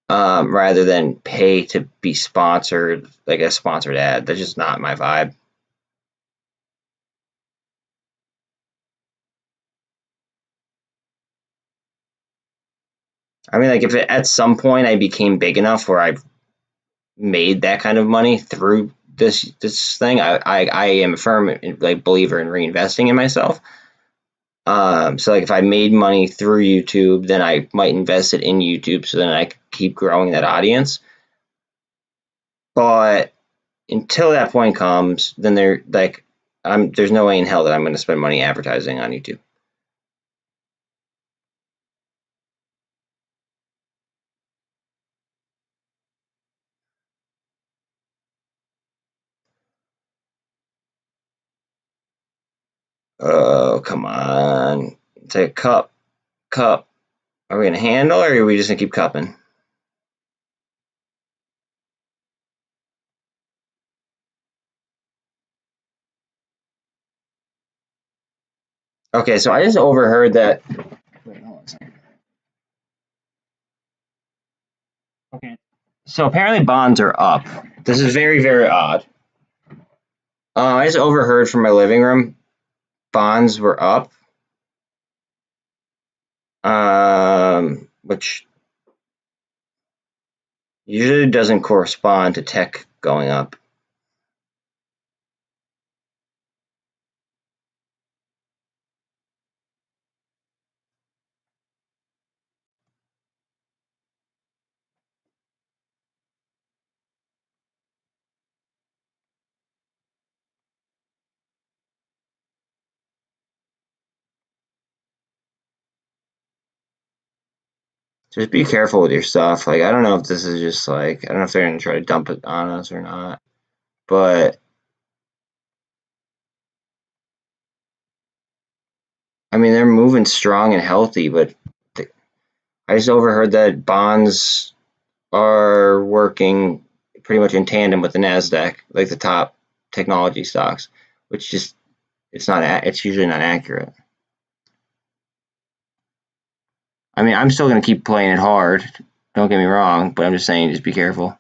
rather than pay to be sponsored, like a sponsored ad. That's just not my vibe. I mean, like if at some point I became big enough where I've made that kind of money through this thing, I am a firm like believer in reinvesting in myself. So like if I made money through YouTube, then I might invest it in YouTube so then I could keep growing that audience. But until that point comes, then they're like, there's no way in hell that I'm going to spend money advertising on YouTube. Oh, come on. It's like cup. Are we going to handle, or are we just going to keep cupping? Okay, so I just overheard that. Wait, hold on a second. Okay. So apparently bonds are up. This is very, very odd. I just overheard from my living room. Bonds were up. Which usually doesn't correspond to tech going up. Just be careful with your stuff. Like, I don't know if this is just like, I don't know if they're going to try to dump it on us or not. But, I mean, they're moving strong and healthy, but I just overheard that bonds are working pretty much in tandem with the NASDAQ, like the top technology stocks, which just, it's usually not accurate. I mean, I'm still going to keep playing it hard. Don't get me wrong, but I'm just saying, just be careful.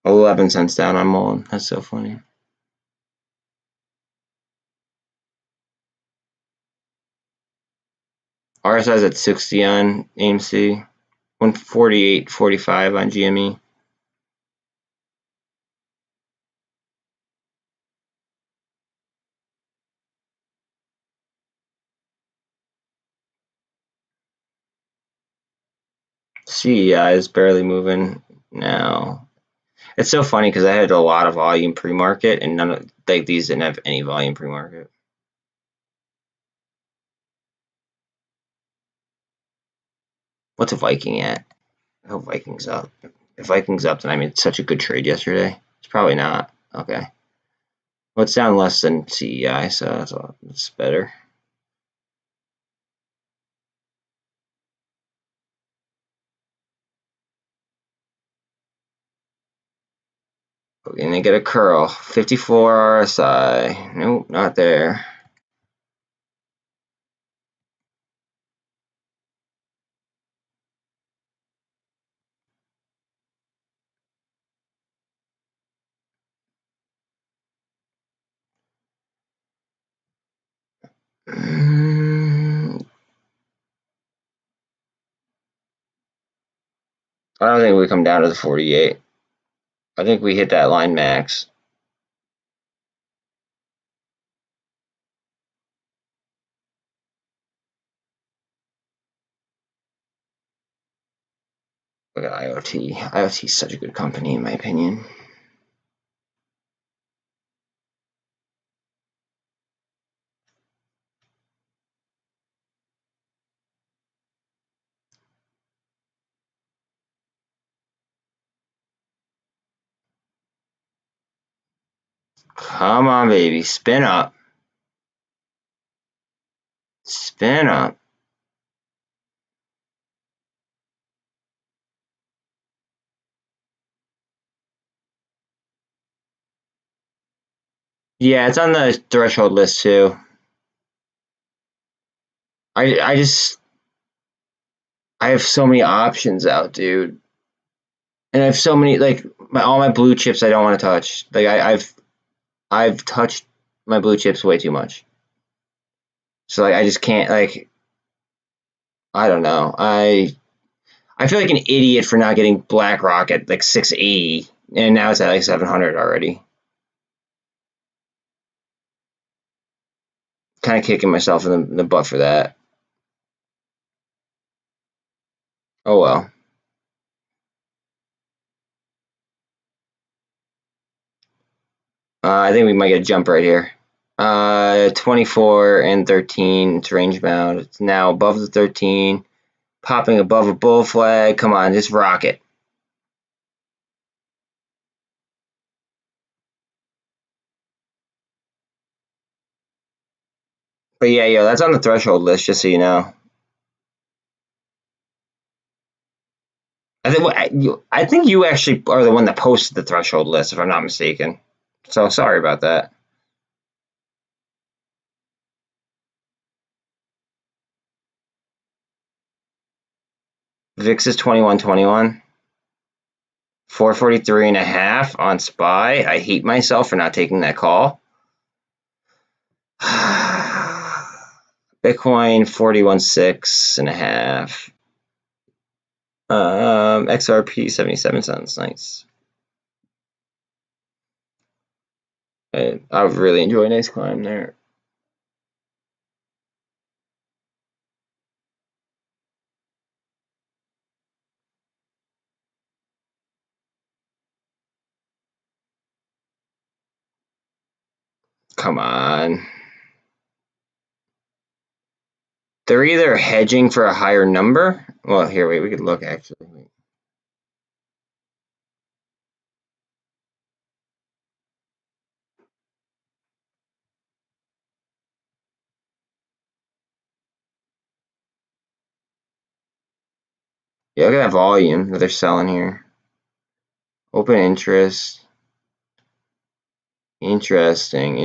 $0.11 down on MULN. That's so funny. RSI's at 60 on AMC, 148.45 on GME. CEI is barely moving now. It's so funny because I had a lot of volume pre-market, and none of these didn't have any volume pre-market. What's a Viking at? I hope Viking's up. If Viking's up, then I made such a good trade yesterday. It's probably not. Okay. Well, it's down less than CEI, so that's better. We're gonna get a curl. 54 RSI. Nope, not there. I don't think we come down to the 48. I think we hit that line max. Look at IoT. IoT is such a good company, in my opinion. Come on, baby. Spin up. Spin up. Yeah, it's on the threshold list too. I have so many options out, dude. And I have so many, like, all my blue chips I don't want to touch. Like, I've touched my blue chips way too much. So, like, I just can't, like, I don't know. I feel like an idiot for not getting BlackRock at like 680, and now it's at like 700 already. Kind of kicking myself in the butt for that. Oh well. I think we might get a jump right here. 24 and 13. It's range bound. It's now above the 13. Popping above a bull flag. Come on, just rock it. But yeah, yo, that's on the threshold list, just so you know. I think you actually are the one that posted the threshold list, if I'm not mistaken. So sorry about that. VIX is 21.21. 443.5 on SPY. I hate myself for not taking that call. Bitcoin 41.6.5. XRP 77 cents. Nice. I really enjoy a nice climb there. Come on. They're either hedging for a higher number. Well, here, wait, we could look actually. Yeah, look at that volume that they're selling here. Open interest. Interesting.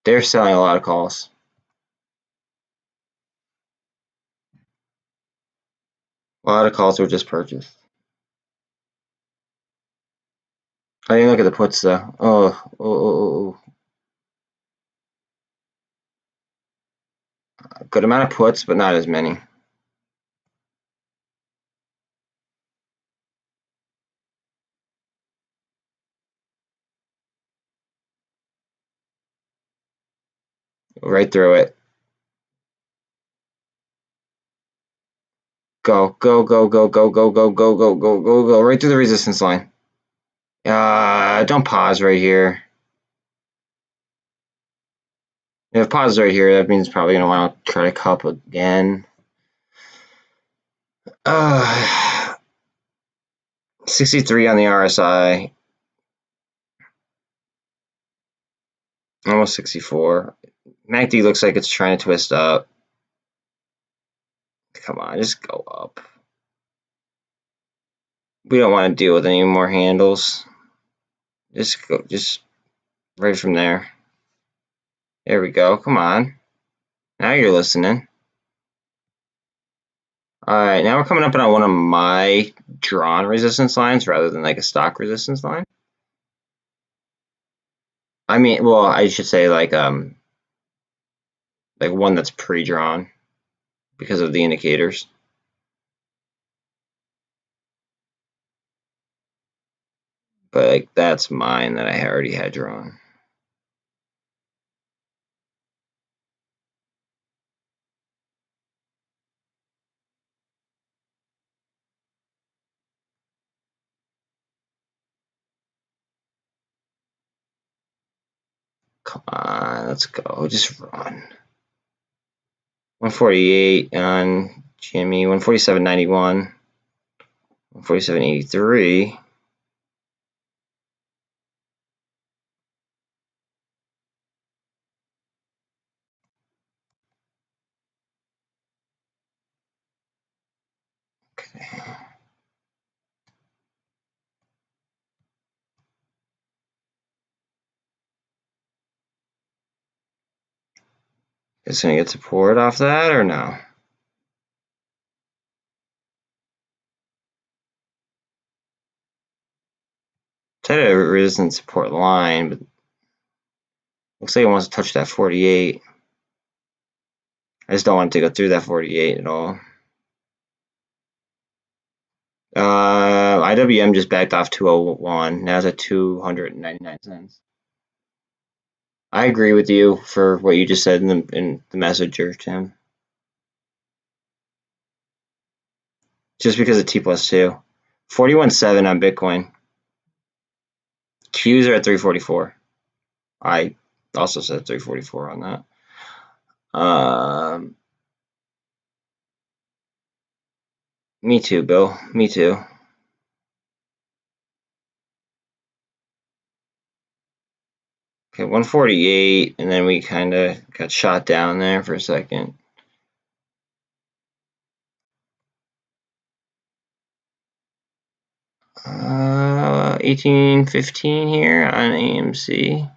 They're selling a lot of calls. A lot of calls were just purchased. I didn't look at the puts though. Oh. Good amount of puts, but not as many. Right through it. Go. Right through the resistance line. Don't pause right here. If it pauses right here, that means it's probably going to want to try to cup again. 63 on the RSI. Almost 64. MACD looks like it's trying to twist up. Come on, just go up. We don't want to deal with any more handles. Just go, just right from there. There we go. Come on. Now you're listening. Alright, now we're coming up on one of my drawn resistance lines rather than like a stock resistance line. I mean, well, I should say like one that's pre-drawn because of the indicators. But like that's mine that I already had drawn. Come on, let's go. Just run. 148 on GME, 147.91, 147.83. Okay. Is it gonna get support off that or no? It's had a resistance support line, but looks like it wants to touch that 48. I just don't want it to go through that 48 at all. IWM just backed off 201. Now it's at 299 cents. I agree with you for what you just said in the messenger, Tim. Just because of T+2. 41.7 on Bitcoin. Qs are at 344. I also said 344 on that. Me too, Bill. Me too. Okay, 148, and then we kind of got shot down there for a second. Uh, 1815 here on AMC.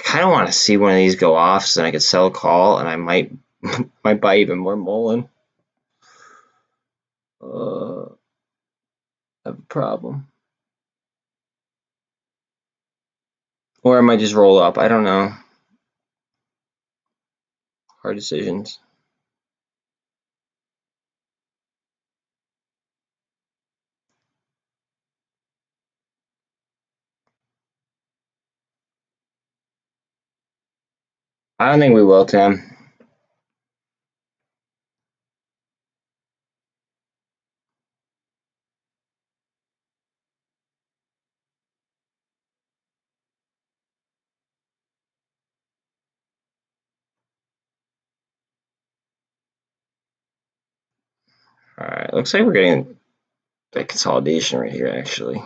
I kind of want to see one of these go off so then I could sell a call, and I might buy even more MULN. I have a problem. Or I might just roll up. I don't know. Hard decisions. I don't think we will, Tim. All right, looks like we're getting a consolidation right here, actually.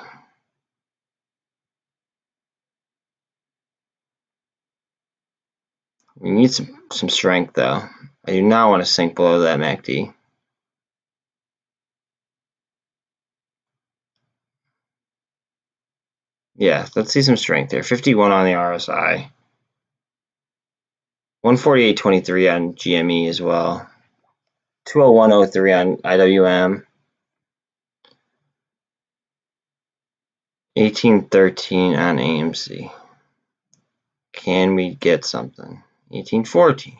We need some strength, though. I do not want to sink below that MACD. Yeah, let's see some strength there. 51 on the RSI. 148.23 on GME as well. 201.03 on IWM. 1813 on AMC. Can we get something? 1814.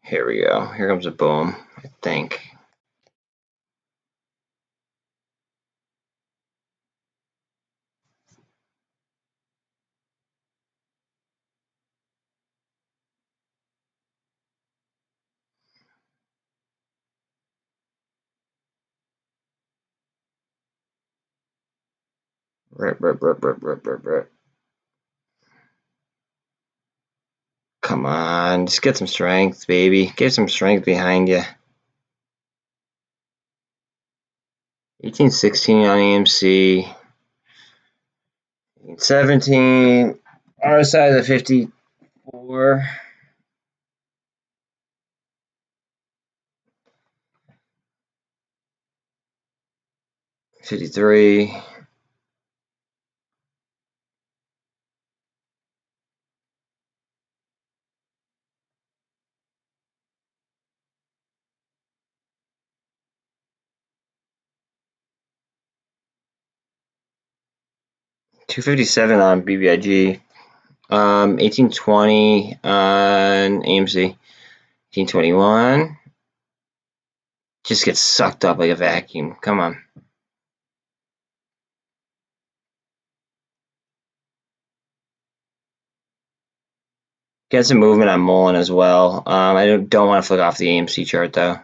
Here we go. Here comes a boom, I think. Rip. Come on, just get some strength, baby. Get some strength behind you. 1816 on AMC. 1817. RSI is at 54. 53. $257 on BBIG. 1820 on AMC. 1821. Just gets sucked up like a vacuum. Come on. Get some movement on MULN as well. I don't want to flick off the AMC chart though.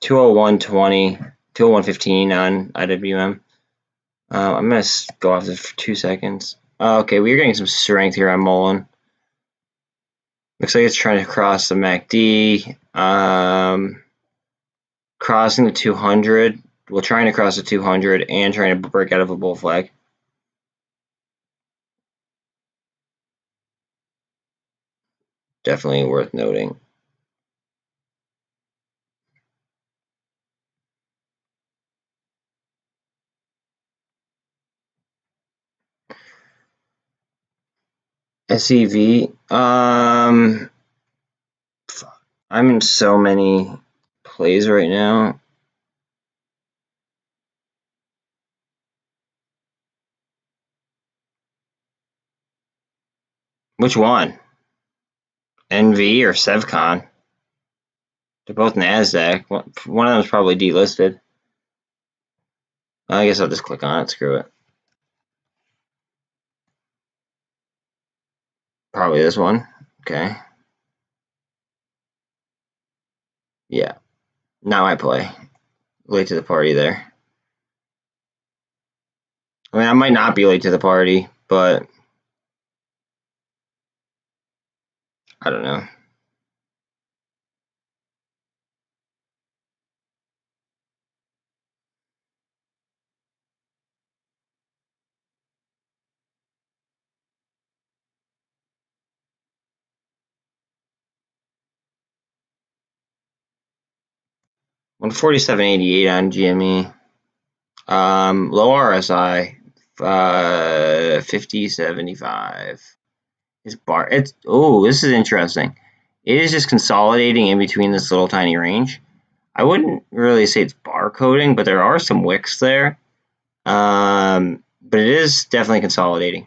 201.20, 201.15 on IWM. I'm going to go off this for 2 seconds. Okay, we're getting some strength here on MULN. Looks like it's trying to cross the MACD. Crossing the 200. Well, trying to cross the 200 and trying to break out of a bull flag. Definitely worth noting. SEV. I'm in so many plays right now. Which one? NV or Sevcon? They're both NASDAQ. One of them is probably delisted. I guess I'll just click on it. Screw it. Probably this one. Okay. Yeah. Now I play. Late to the party there. I mean, I might not be late to the party, but I don't know. $147.88 on GME. Low RSI, 50.75. This is interesting. It is just consolidating in between this little tiny range. I wouldn't really say it's bar coding, but there are some wicks there. But it is definitely consolidating.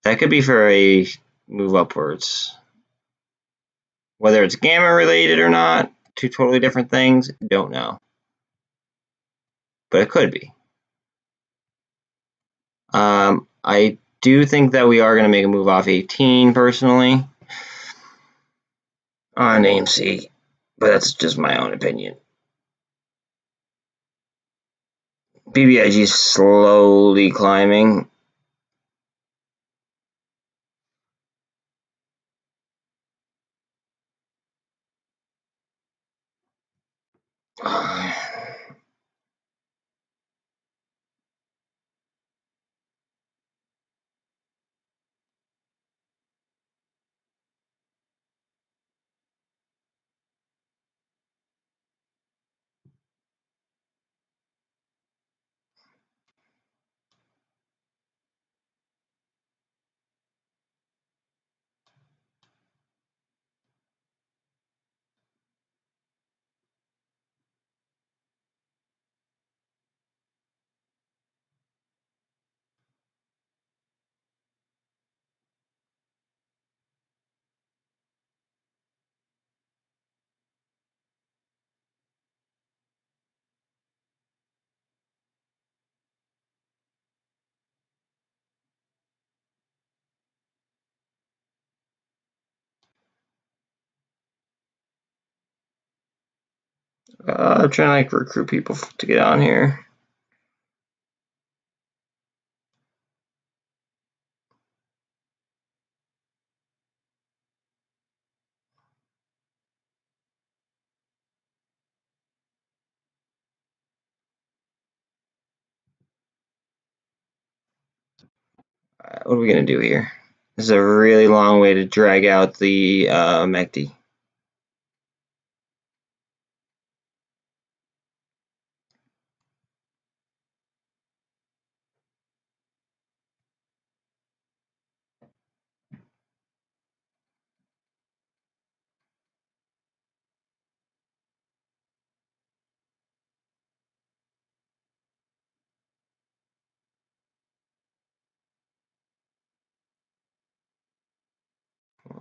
That could be for a move upwards. Whether it's gamma related or not, two totally different things, don't know. But it could be. I do think that we are going to make a move off 18 personally on AMC, but that's just my own opinion. BBIG is slowly climbing. I'm trying to recruit people to get on here. What are we going to do here? This is a really long way to drag out the MACD.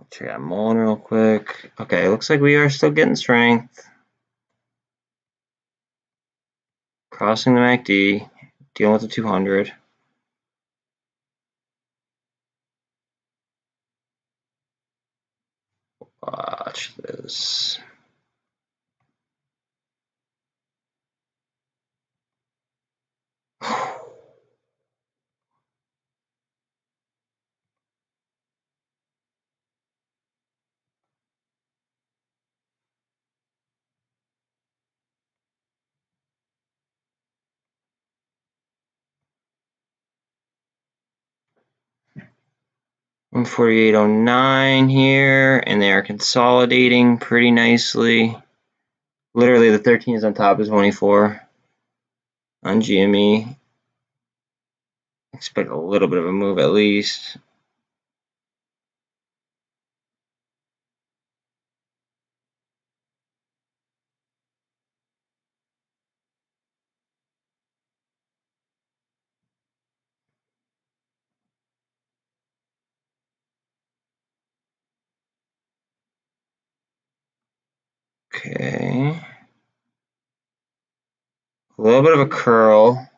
Check out MULN real quick. Okay, looks like we are still getting strength. Crossing the MACD, dealing with the 200. Watch this. 148.09 here, and they are consolidating pretty nicely. Literally, the 13 is on top of 24 on GME. Expect a little bit of a move at least. Okay. A little bit of a curl.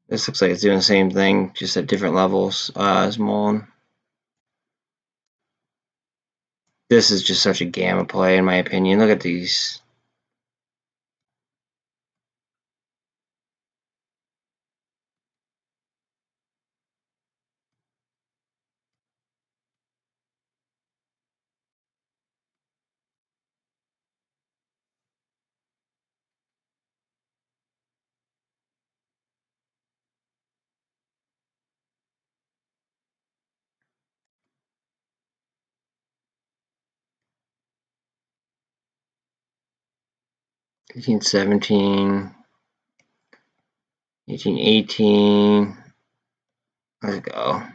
This looks like it's doing the same thing, just at different levels as MULN. This is just such a gamma play, in my opinion. Look at these. Eighteen 17, 1818. Let's go.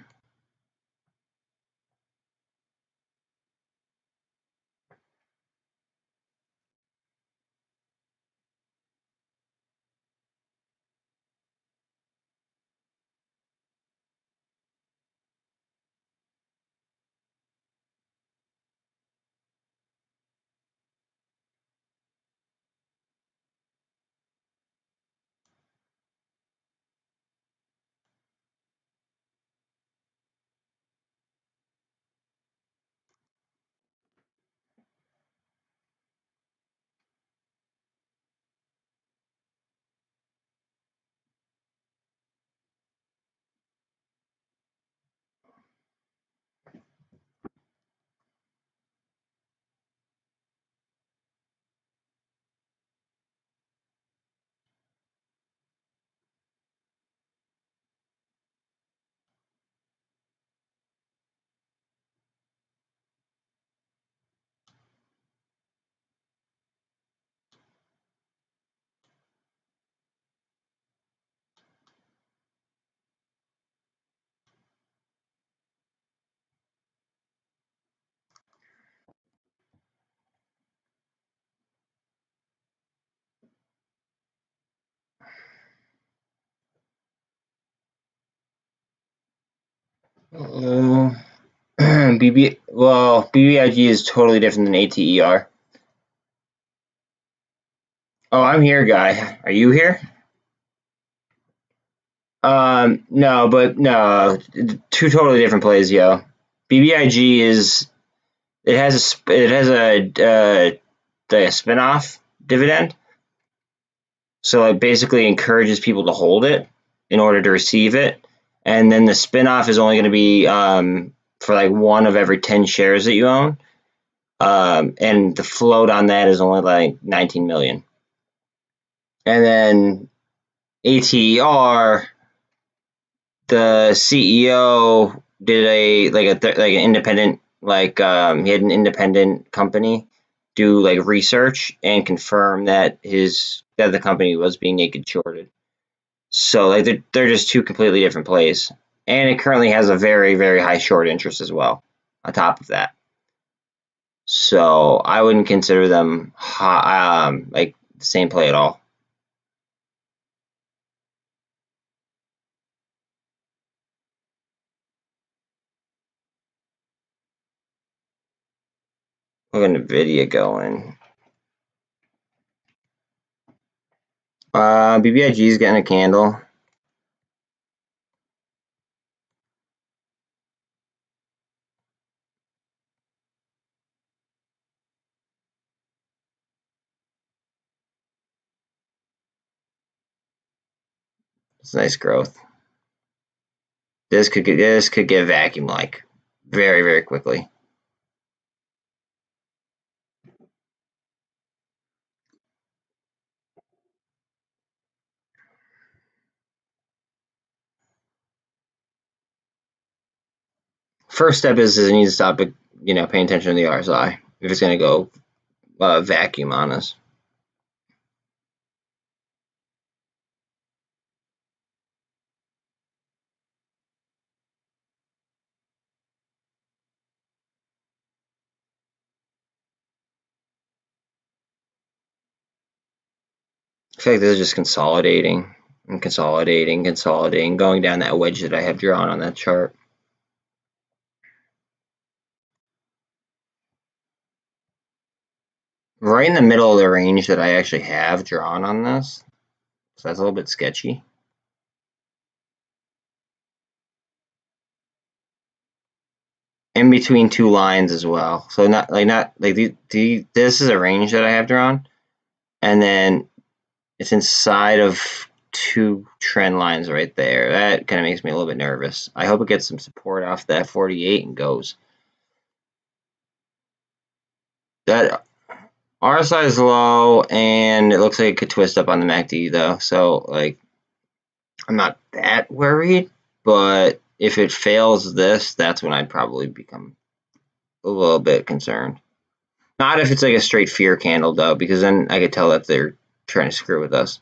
BBIG is totally different than ATER. Oh, I'm here, guy. Are you here? No, two totally different plays, yo. BBIG has a spinoff dividend, so it basically encourages people to hold it in order to receive it, and then the spinoff is only going to be for like one of every 10 shares that you own, and the float on that is only like 19 million. And then ATER, the CEO did an independent he had an independent company do like research and confirm that the company was being naked shorted. So like they're just two completely different plays, and it currently has a very very high short interest as well on top of that. So I wouldn't consider them like the same play at all. Look at NVIDIA going. BBIG is getting a candle. It's nice growth. This could get vacuum like very very quickly. first step is it needs to stop, paying attention to the RSI if it's going to go vacuum on us. I feel like this is just consolidating and consolidating, going down that wedge that I have drawn on that chart. Right in the middle of the range that I actually have drawn on this. So that's a little bit sketchy. In between two lines as well. So this is a range that I have drawn. And then it's inside of two trend lines right there. That kind of makes me a little bit nervous. I hope it gets some support off that 48 and goes. That RSI is low, and it looks like it could twist up on the MACD though. So I'm not that worried, but if it fails this, that's when I'd probably become a little bit concerned. Not if it's like a straight fear candle though, because then I could tell that they're trying to screw with us.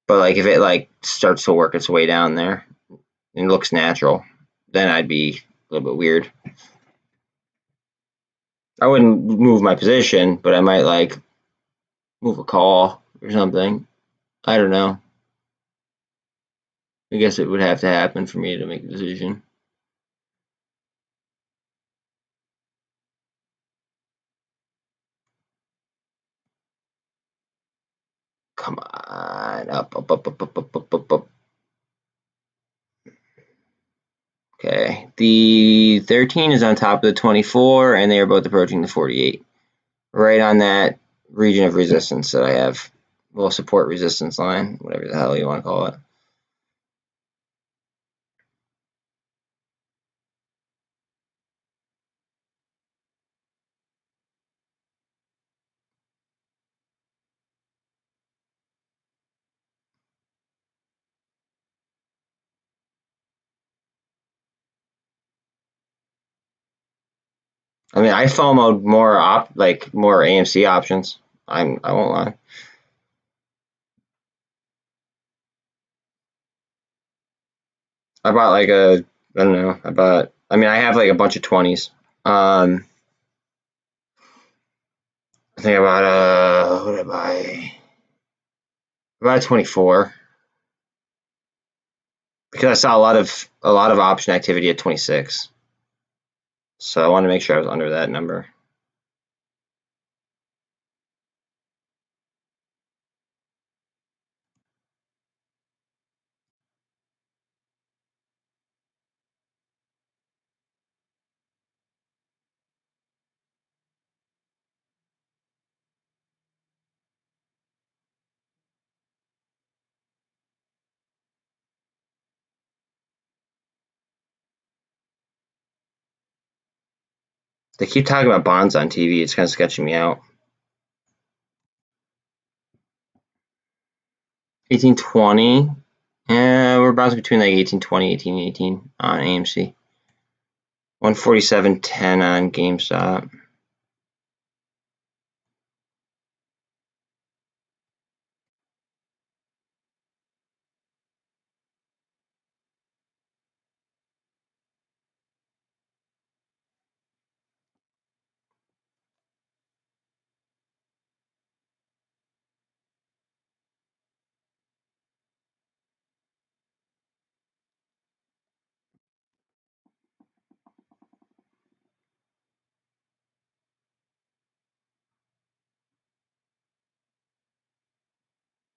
But if it starts to work its way down there and looks natural, then I'd be a little bit weird. I wouldn't move my position, but I might move a call or something. I don't know. I guess it would have to happen for me to make a decision. Come on, up. Okay, the 13 is on top of the 24, and they are both approaching the 48. Right on that region of resistance that I have. Well, support resistance line, whatever the hell you want to call it. I mean, I FOMO'd more more AMC options. I won't lie. I bought I don't know. I have a bunch of 20s. I think I bought what did I buy? I bought a 24 because I saw a lot of option activity at 26. So I wanted to make sure I was under that number. They keep talking about bonds on TV. It's kind of sketching me out. 1820. Yeah, we're bouncing between 1820, 1818 on AMC. 147.10 on Gamestop.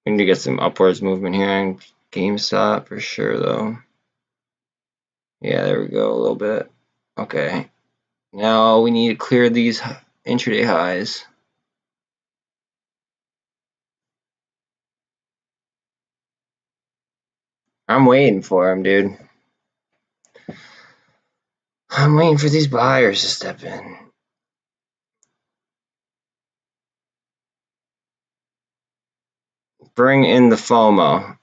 We need to get some upwards movement here on GameStop for sure, though. Yeah, there we go, a little bit. Okay. Now we need to clear these intraday highs. I'm waiting for them, dude. I'm waiting for these buyers to step in. Bring in the FOMO.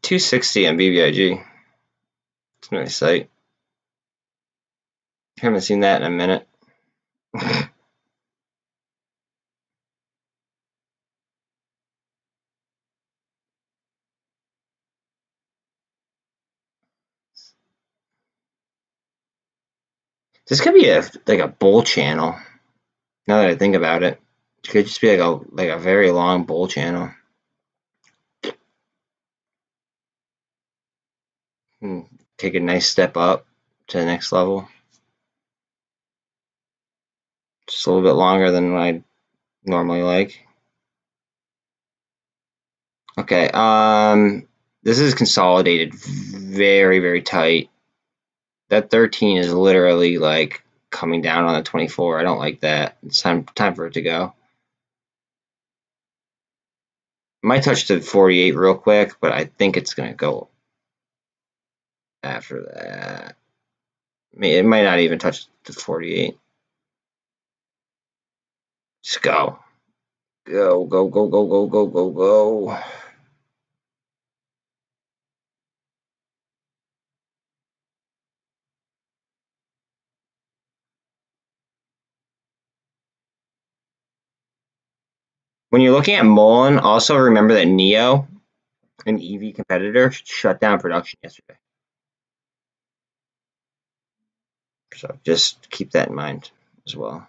260 on BBIG. It's a nice site. Haven't seen that in a minute. This could be like a bull channel. Now that I think about it, it could just be like a very long bull channel. Take a nice step up to the next level. Just a little bit longer than I normally like. Okay, this is consolidated very, very tight. That 13 is literally like coming down on the 24. I don't like that. It's time for it to go. Might touch the 48 real quick, but I think it's gonna go after that. It might not even touch the 48. Just go. Go, go, go, go, go, go, go, go. When you're looking at MULN, also remember that Neo, an EV competitor, shut down production yesterday. So just keep that in mind as well.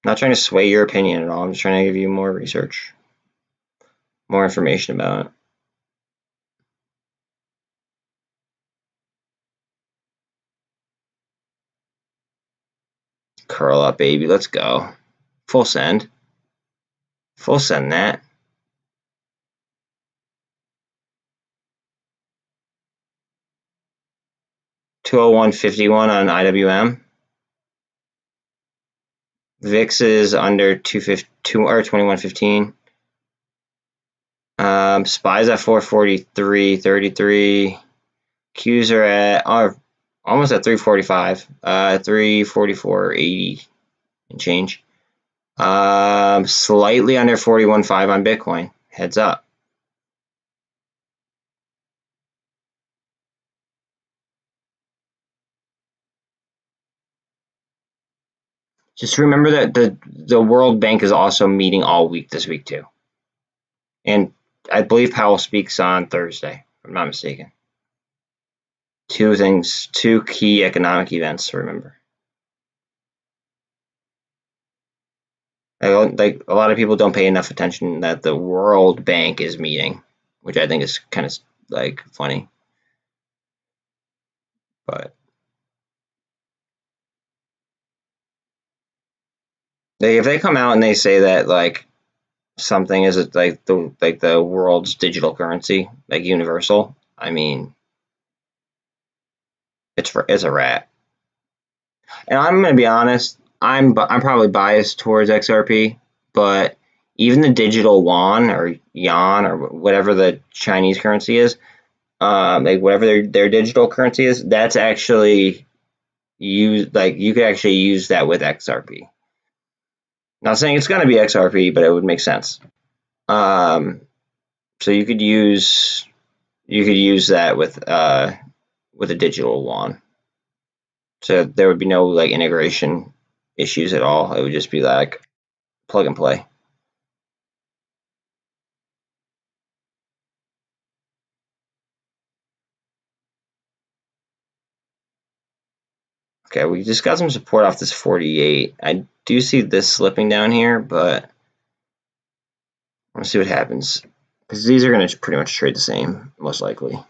Not trying to sway your opinion at all. I'm just trying to give you more research, more information about it. Curl up, baby. Let's go. Full send. Full send that. $201.51 on IWM. VIX is under 21.15. SPY's at 443.33. Qs are almost at 345. 344.80 and change. Slightly under 41.5 on Bitcoin. Heads up. Just remember that the World Bank is also meeting all week this week too. And I believe Powell speaks on Thursday, if I'm not mistaken. Two key economic events to remember. Like a lot of people don't pay enough attention that the World Bank is meeting, which I think is kind of like funny. But if they come out and they say that like something is like the world's digital currency, like universal, I mean, it's a rat. And I'm gonna be honest, I'm probably biased towards XRP, but even the digital yuan or yuan or whatever the Chinese currency is, like whatever their digital currency is, that's actually used. Like you could actually use that with XRP. Not saying it's gonna be XRP, but it would make sense. So you could use that with a digital yuan. So there would be no like integration issues at all. It would just be like plug and play. Okay, we just got some support off this 48. I do see this slipping down here, but let's see what happens. Because these are going to pretty much trade the same, most likely.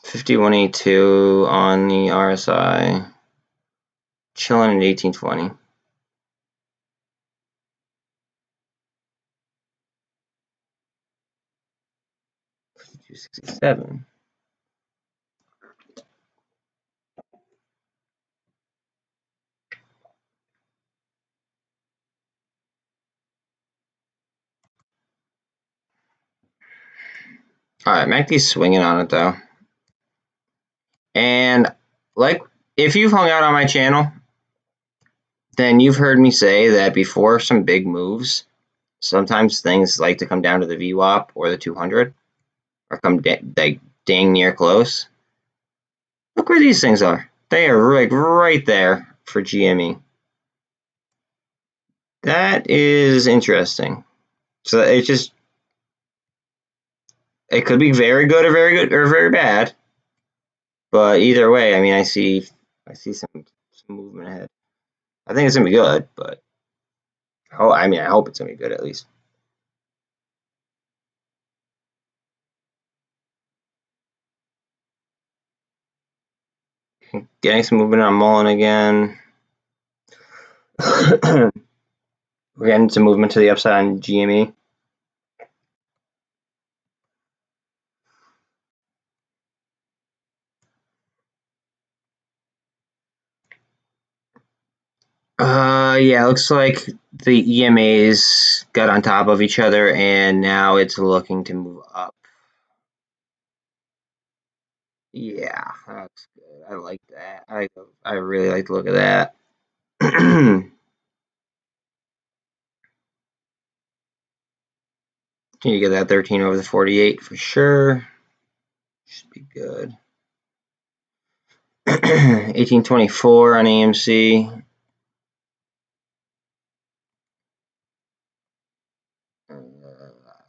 51.82 on the RSI, chilling at 1820. $267. All right, MACD's swinging on it though. And like, if you've hung out on my channel, then you've heard me say that before some big moves, sometimes things like to come down to the VWAP or the 200, or come like dang near close. Look where these things are. They are like right there for GME. That is interesting. So it could be very good or very bad. But either way, I mean, I see some movement ahead. I think it's gonna be good, but I mean, I hope it's gonna be good at least. Getting some movement on MULN again. We're getting some movement to the upside on GME. Yeah, looks like the EMAs got on top of each other, and now it's looking to move up. Yeah, that's good. I like that. I really like the look of that. Can you get that 13 over the 48 for sure? Should be good. 1824 on AMC.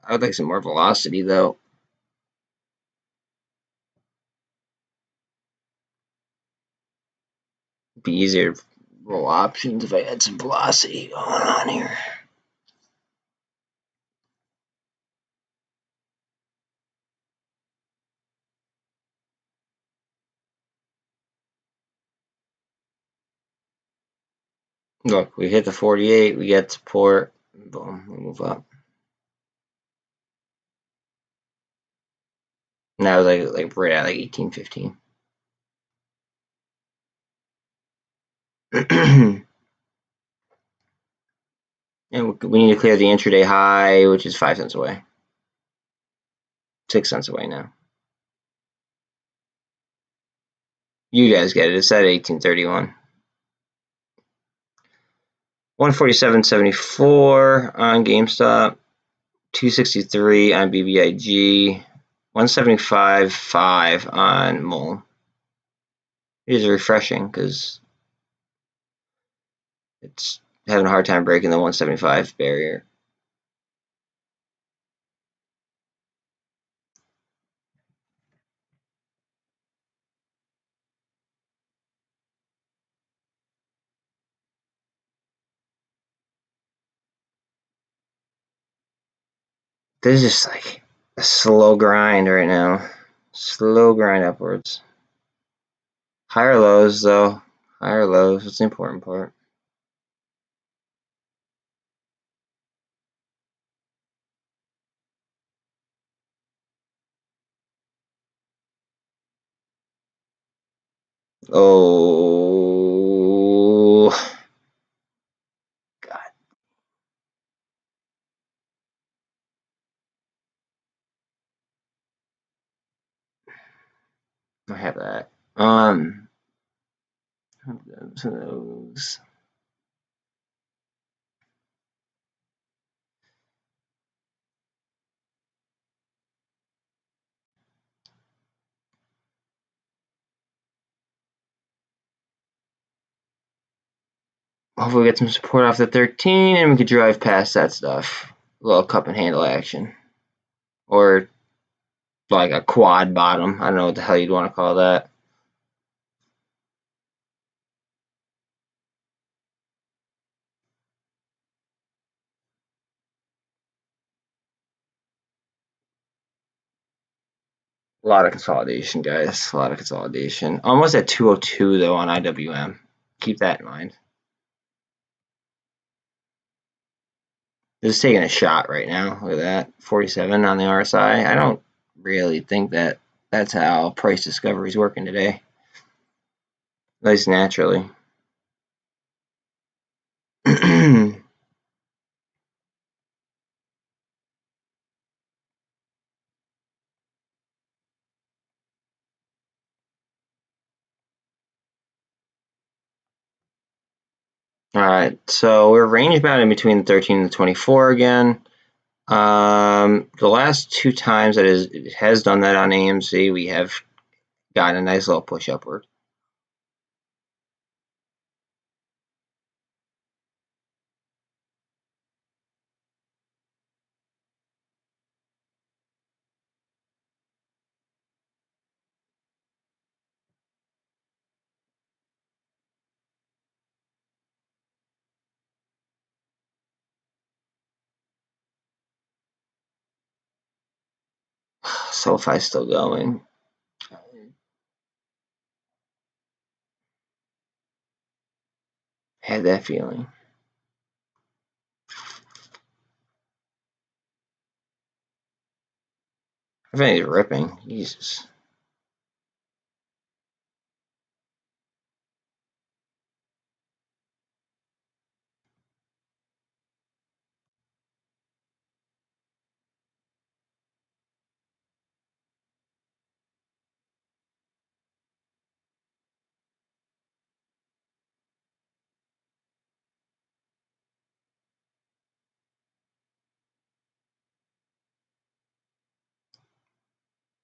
I would like some more velocity though. It'd be easier to roll options if I had some velocity going on here. Look, we hit the 48, we get support, boom, we move up. Now like right at like 1815. And we need to clear the intraday high, which is 5 cents away. 6 cents away now. You guys get it. It's at 1831. 147.74 on Gamestop. 263 on BBIG. 175.5 on MULN. It is refreshing because it's having a hard time breaking the 175 barrier. This is just like a slow grind right now. Slow grind upwards. Higher lows though. Higher lows. That's the important part. Oh, God. I have that. So those. Hopefully we get some support off the 13 and we can drive past that stuff. A little cup and handle action. Or like a quad bottom. I don't know what the hell you'd want to call that. A lot of consolidation, guys. A lot of consolidation. Almost at 202 though on IWM. Keep that in mind. Just taking a shot right now. Look at that. 47 on the RSI. I don't really think that that's how price discovery is working today. At least naturally. Alright, so we're range bound in between the 13 and the 24 again. The last 2 times that it has done that on AMC, we have gotten a nice little push upward. SoFi's still going. Had that feeling. I think he's ripping. Jesus.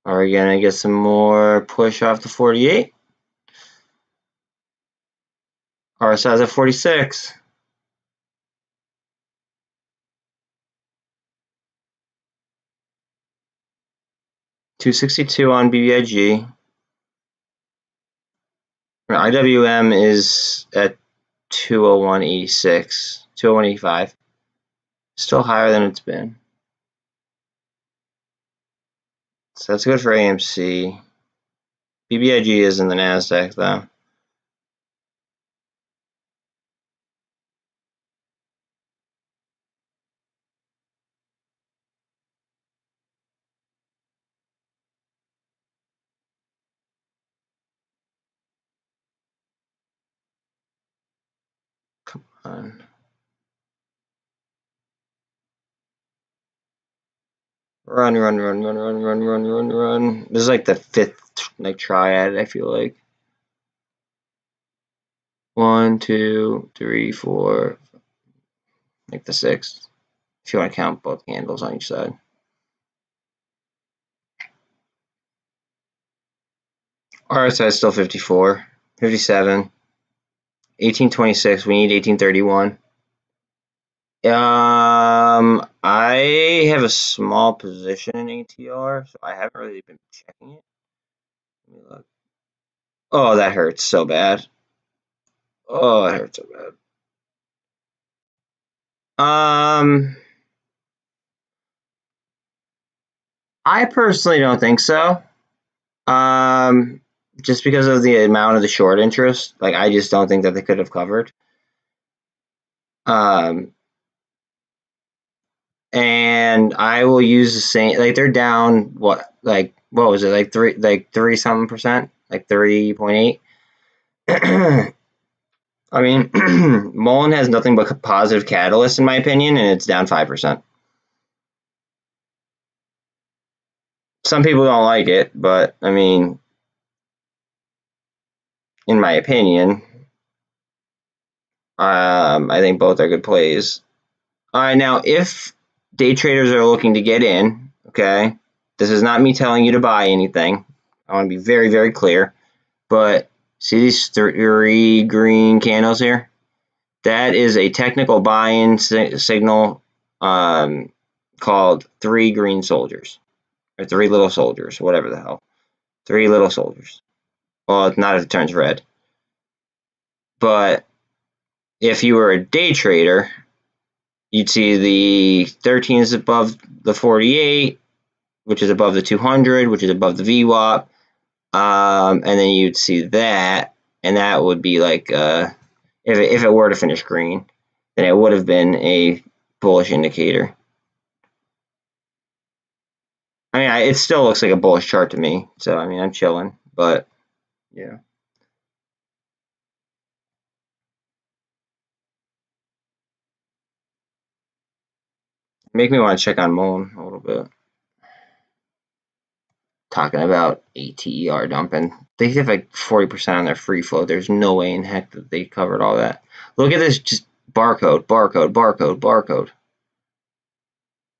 Are we gonna get some more push off the 48? RSI's at 46. $262 on BBIG. IWM is at 201.86, 201.85. Still higher than it's been. So that's good for AMC. BBIG is in the NASDAQ though. Come on. Run, run, run, run, run, run, run, run, run. This is like the 5th like triad, I feel like. 1, 2, 3, 4, like the 6th. If you want to count both candles on each side. RSI is still 54, 57, 1826. We need 1831. I have a small position in ATR, so I haven't really been checking it. Let me look. Oh, that hurts so bad. Oh, it hurts so bad. I personally don't think so. Just because of the amount of the short interest, like I just don't think that they could have covered. And I will use the same. Like they're down what? Like what was it? Like three something percent, like 3.8. I mean, MULN has nothing but positive catalysts in my opinion, and it's down 5%. Some people don't like it, but I mean, in my opinion, I think both are good plays. All right, now if day traders are looking to get in, okay, this is not me telling you to buy anything. I want to be very, very clear. But see these 3 green candles here? That is a technical buy-in signal called 3 green soldiers. Or 3 little soldiers, whatever the hell. 3 little soldiers. Well, not if it turns red. But if you were a day trader, you'd see the 13 is above the 48, which is above the 200, which is above the VWAP. And then you'd see that, and that would be like if it were to finish green, then it would have been a bullish indicator. I mean, it still looks like a bullish chart to me. So I mean, I'm chilling, but yeah. Make me want to check on MULN a little bit. talking about ATER dumping. They have like 40% on their free float. There's no way in heck that they covered all that. Look at this, just barcode, barcode, barcode, barcode.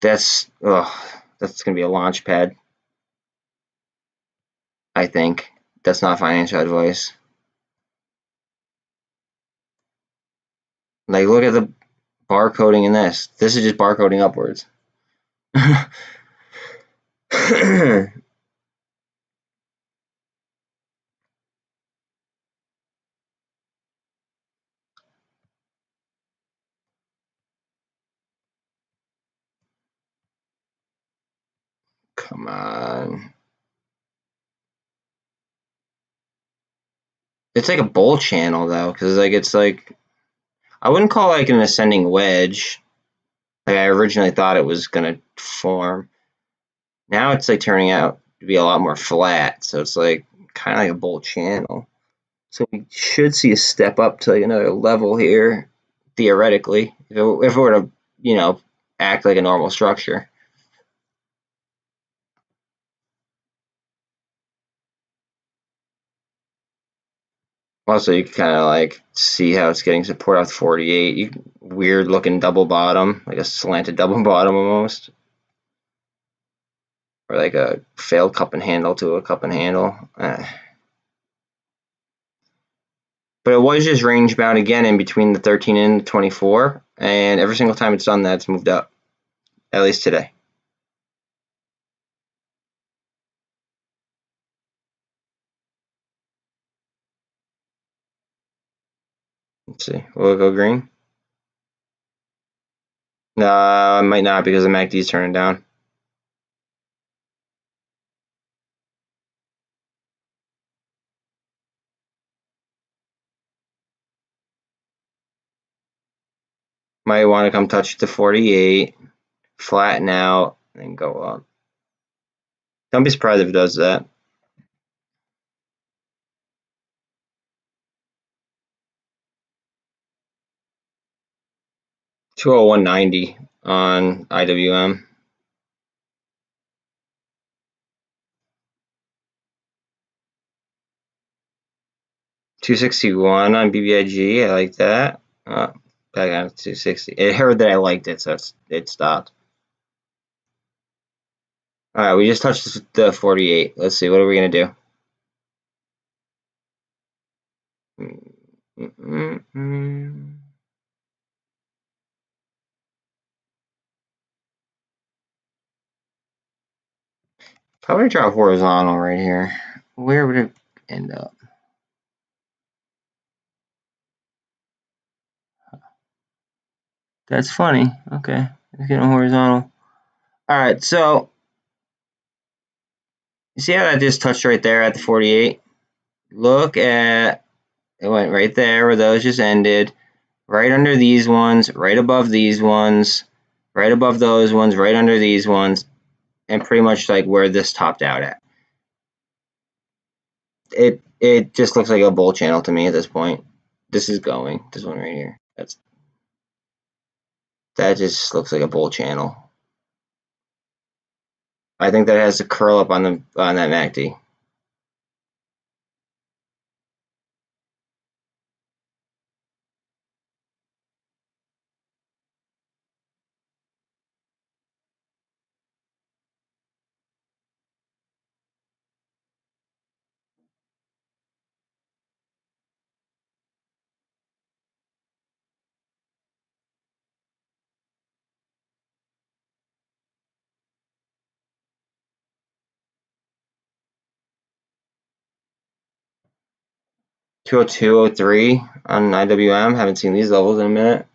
That's gonna be a launch pad. I think that's not financial advice. Like, look at the barcoding in this. This is just barcoding upwards. Come on. It's like a bull channel though, because like it's like, I wouldn't call it like an ascending wedge. Like I originally thought it was gonna form. Now it's like turning out to be a lot more flat, so it's like kind of like a bull channel. So we should see a step up to like another level here, theoretically, if it were to, you know, act like a normal structure. Also, you can kind of like see how it's getting support off 48. Weird looking double bottom, like a slanted double bottom almost. Or like a failed cup and handle to a cup and handle. But it was just range bound again in between the 13 and the 24. And every single time it's done that, it's moved up. At least today. Let's see. Will it go green? No, it might not because the MACD is turning down. Might want to come touch the 48, flatten out, and go up. Don't be surprised if it does that. $201.90 on IWM. $261 on BBIG. I like that. Back on 260. It heard that I liked it, so it stopped. All right, we just touched the 48. Let's see, what are we gonna do? Probably draw horizontal right here. Where would it end up? That's funny. Okay, it's getting horizontal. All right, so you see how that just touched right there at the 48? Look at, it went right there where those just ended, right under these ones, right above these ones, right above those ones, right under these ones, and pretty much like where this topped out at. It just looks like a bull channel to me at this point. This is going, this one right here. That just looks like a bull channel. I think that has to curl up on that MACD. $202.03 on IWM. Haven't seen these levels in a minute.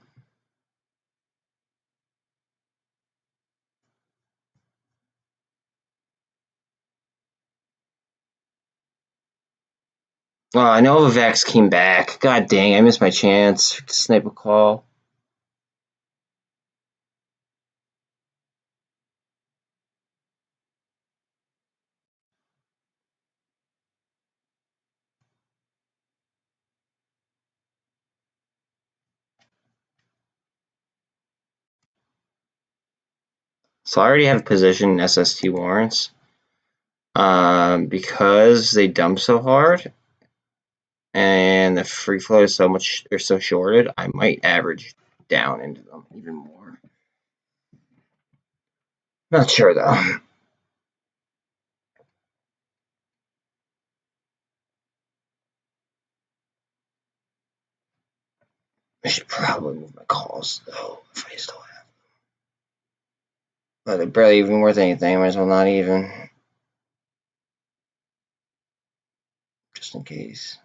Oh, I know Vex came back. God dang, I missed my chance to snipe a call. So I already have a position in SST warrants. because they dump so hard and the free float is so much or so shorted, I might average down into them even more. Not sure though. I should probably move my calls though if I still have them. But they're barely even worth anything. I might as well not even. Just in case.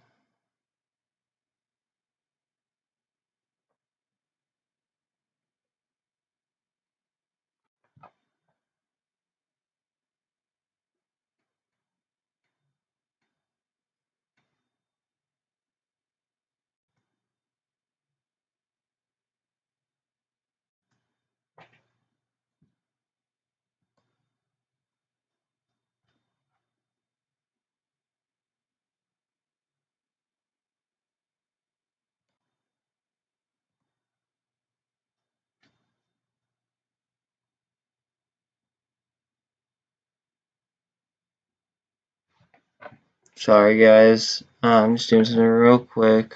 Sorry guys. I'm just doing something real quick.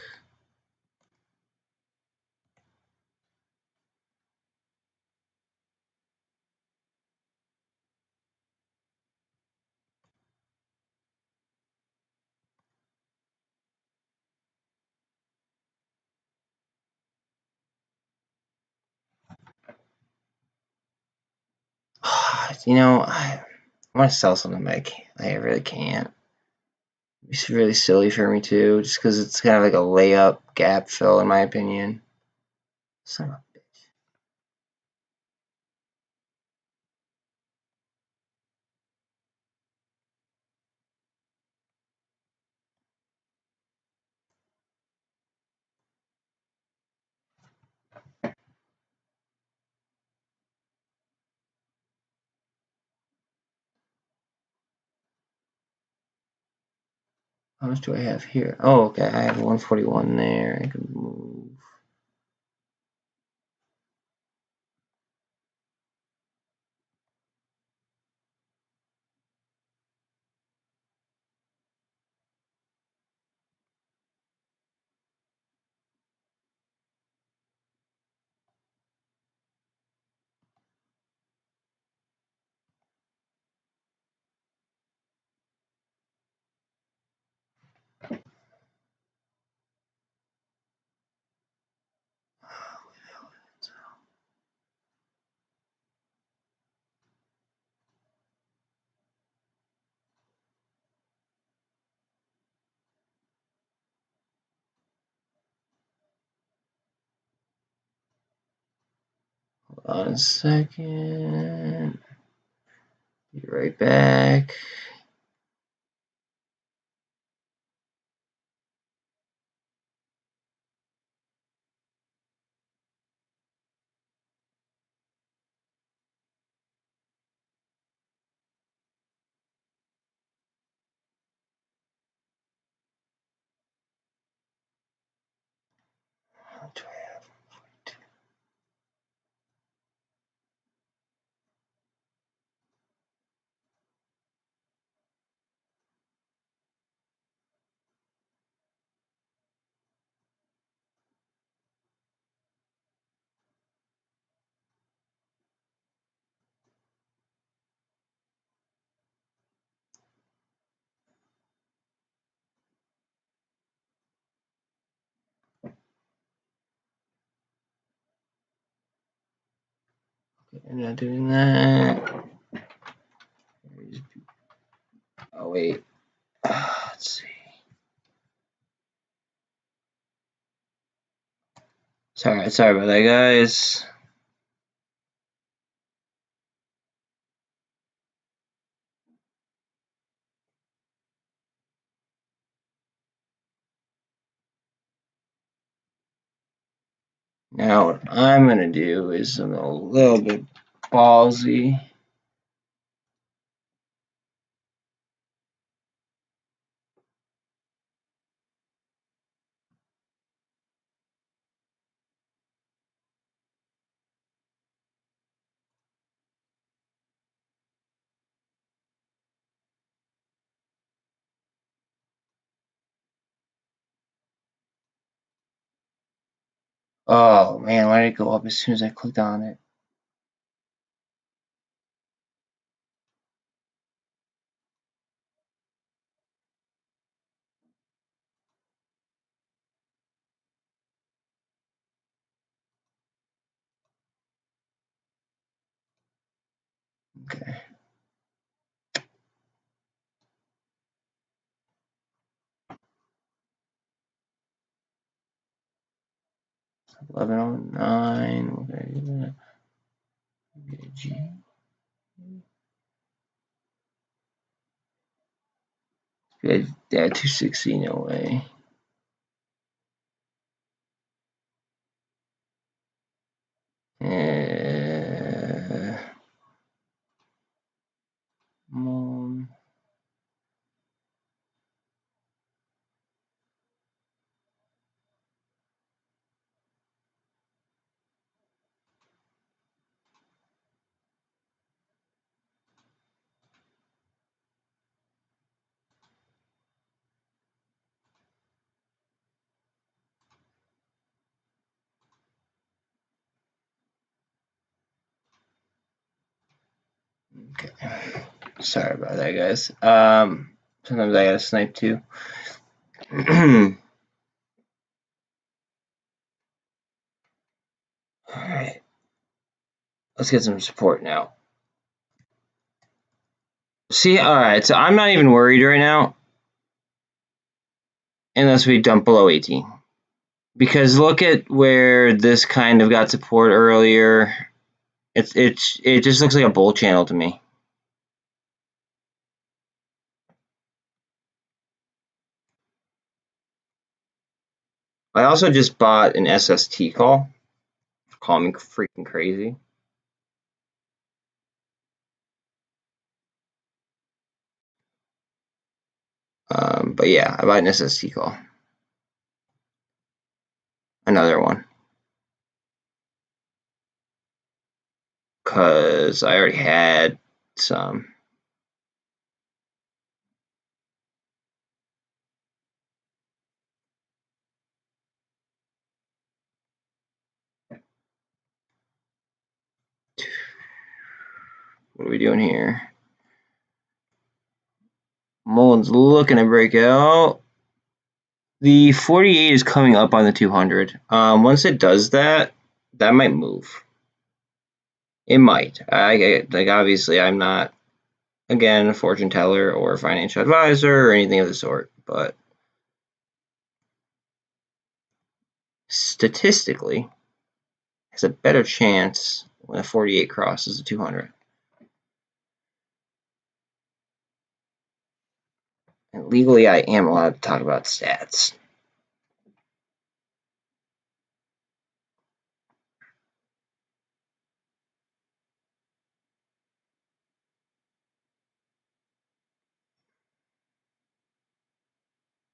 You know, I want to sell something, but I really can't. It's really silly for me too, just because it's kind of like a layup gap fill in my opinion. Son of a bitch. How much do I have here? Oh, okay, I have 141 there. I can move. Hold on a second. Be right back. What do I have? Okay, I'm not doing that. Oh wait. Let's see. Sorry about that, guys. Now what I'm gonna do is I'm a little bit ballsy. Oh man, why did it go up as soon as I clicked on it? Okay. 1109. Okay. BBIG. Yeah, 260, no way. MULN. Okay. Sorry about that, guys. Sometimes I gotta snipe too. Alright. Let's get some support now. See, alright, so I'm not even worried right now. Unless we dump below 18. Because look at where this kind of got support earlier. It just looks like a bull channel to me. I also just bought an SST call. Call me freaking crazy. But yeah, I bought an SST call. Another one. Because I already had some. What are we doing here? MULN's looking to break out. The 48 is coming up on the 200. Once it does that, that might move. It might. Like obviously, I'm not, again, a fortune teller or a financial advisor or anything of the sort, but statistically, has a better chance when a 48 crosses the 200. And legally, I am allowed to talk about stats.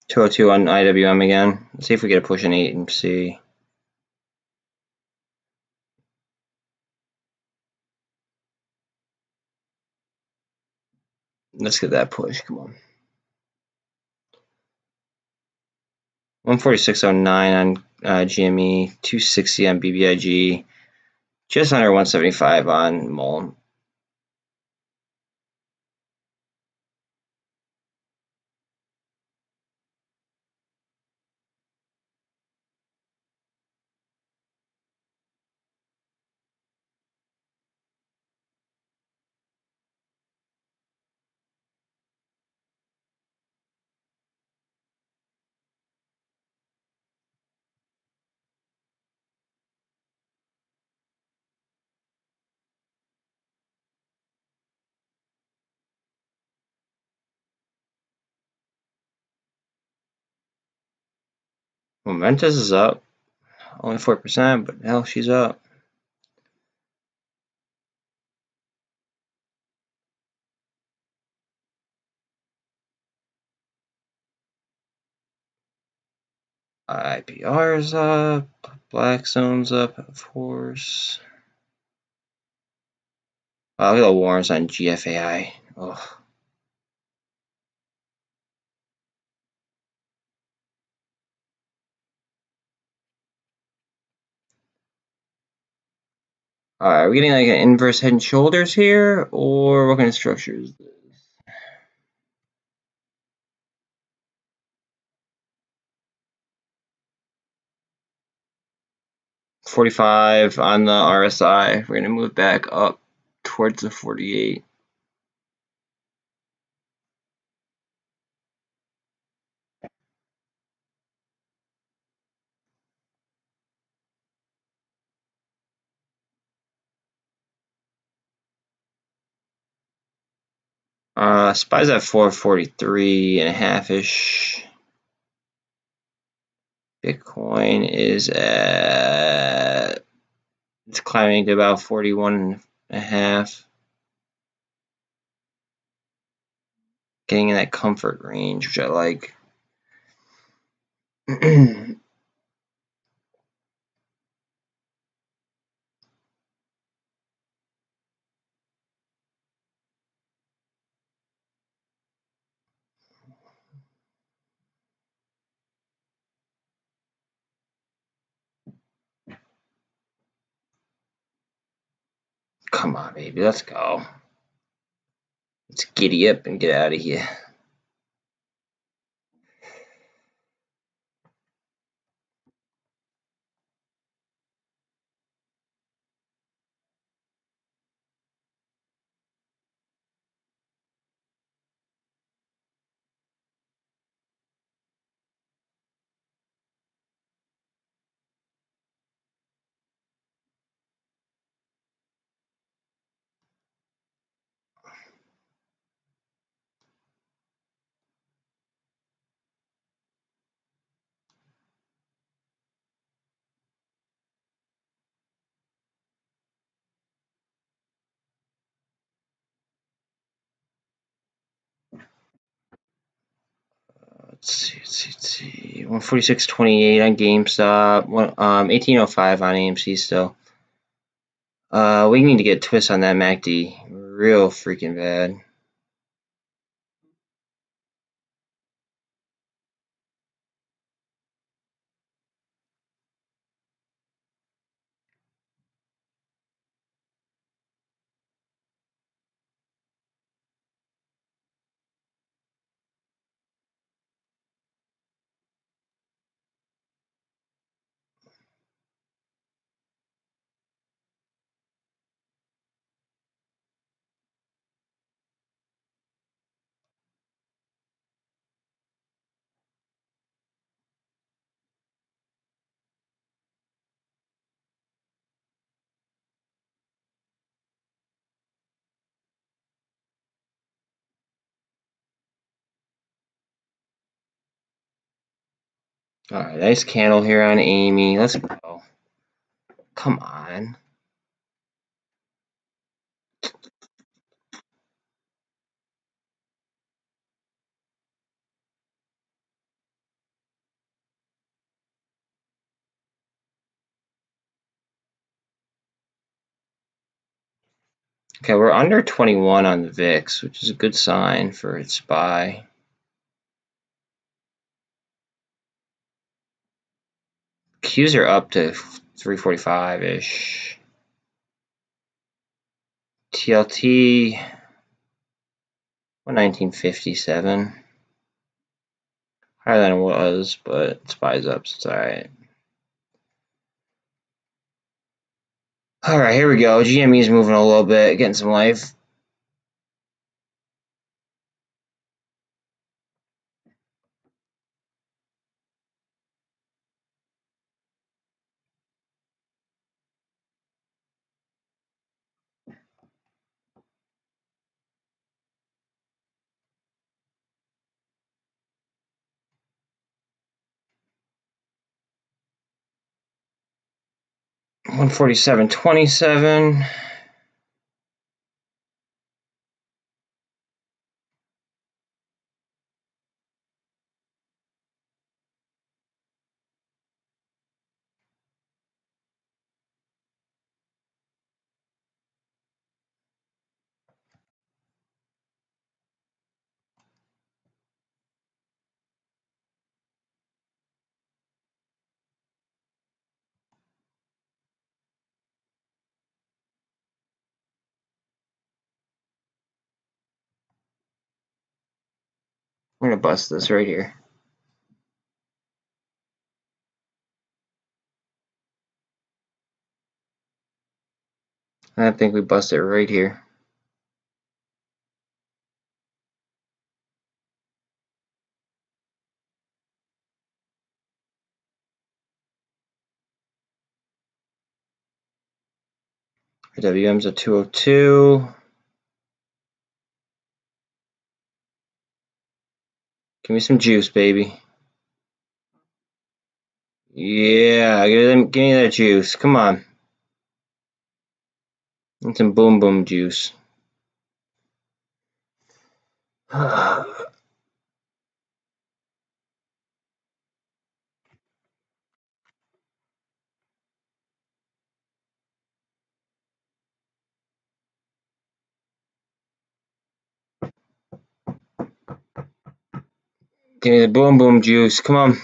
$202 on IWM again. Let's see if we get a push in AMC. Let's get that push. Come on. 146.09 on GME, 260 on BBIG, just under 175 on MULN. Momentus is up, only 4%, but hell, she's up. IPR is up, Blackstone's up, of course. Wow, look at the warrants on GFAI. Ugh. Are we getting like an inverse head and shoulders here, or what kind of structure is this? $45 on the RSI. We're gonna move back up towards the 48. SPY's at 443 and a half ish. Bitcoin is at, it's climbing to about 41 and a half. Getting in that comfort range, which I like. Come on, baby, let's go. Let's giddy up and get out of here. Let's see. 146.28 on Gamestop. 1805 on AMC still. We need to get twists on that MACD real freaking bad. Alright, nice candle here on Amy. Let's go. Come on. Okay, we're under 21 on the VIX, which is a good sign for its SPY. Qs are up to 345-ish. TLT 1957. Higher than it was, but SPY's up, so it's alright. Alright, here we go. GME's moving a little bit, getting some life. $147.27. I'm gonna bust this right here. I think we bust it right here. WM's a 202. Give me some juice, baby. Yeah, give me that juice. Come on. And some boom boom juice. Give me the boom boom juice. Come on.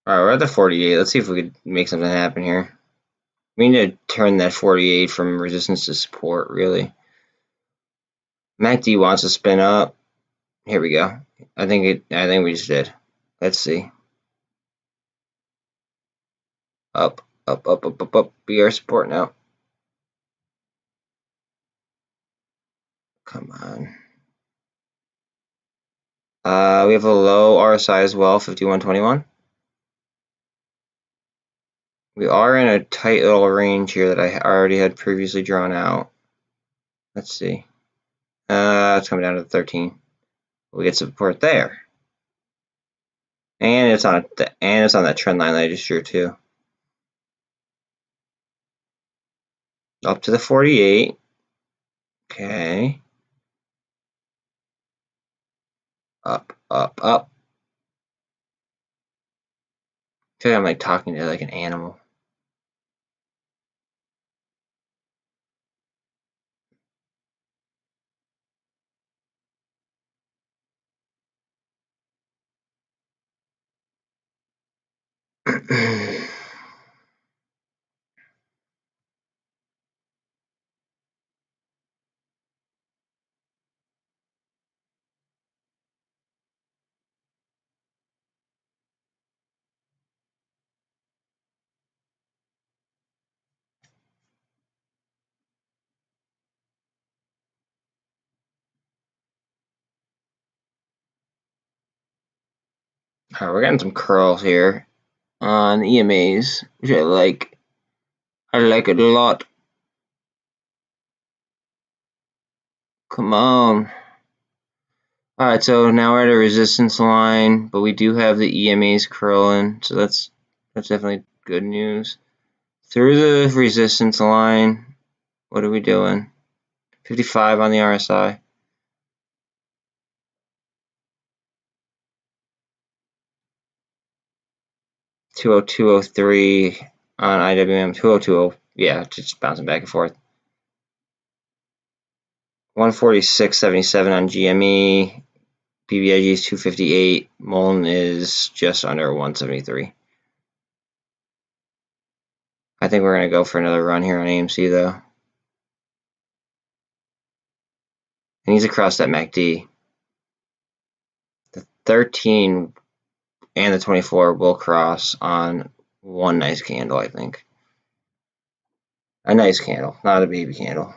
Alright, we're at the 48. Let's see if we could make something happen here. We need to turn that 48 from resistance to support, really. MACD wants to spin up. Here we go. I think we just did. Let's see. Up, up, up, up, up, up. Be our support now. Come on. We have a low RSI as well, 51.21. We are in a tight little range here that I already had previously drawn out. Let's see. It's coming down to 13. We get support there, and it's on that trend line that I just drew too. Up to the 48. Okay. Up, up, up. I feel like I'm like talking to like an animal. Alright, we're getting some curls here on the EMAs, which I like. I like it a lot. Come on. Alright, so now we're at a resistance line, but we do have the EMAs curling, so that's definitely good news. Through the resistance line, what are we doing? 55 on the RSI. 202.03 on IWM. 202.0, yeah, just bouncing back and forth. 146.77 on GME. BBIG is 258. MULN is just under 173. I think we're going to go for another run here on AMC, though. And he's across that MACD. The 13 and the 24 will cross on one nice candle, I think. A nice candle, not a baby candle.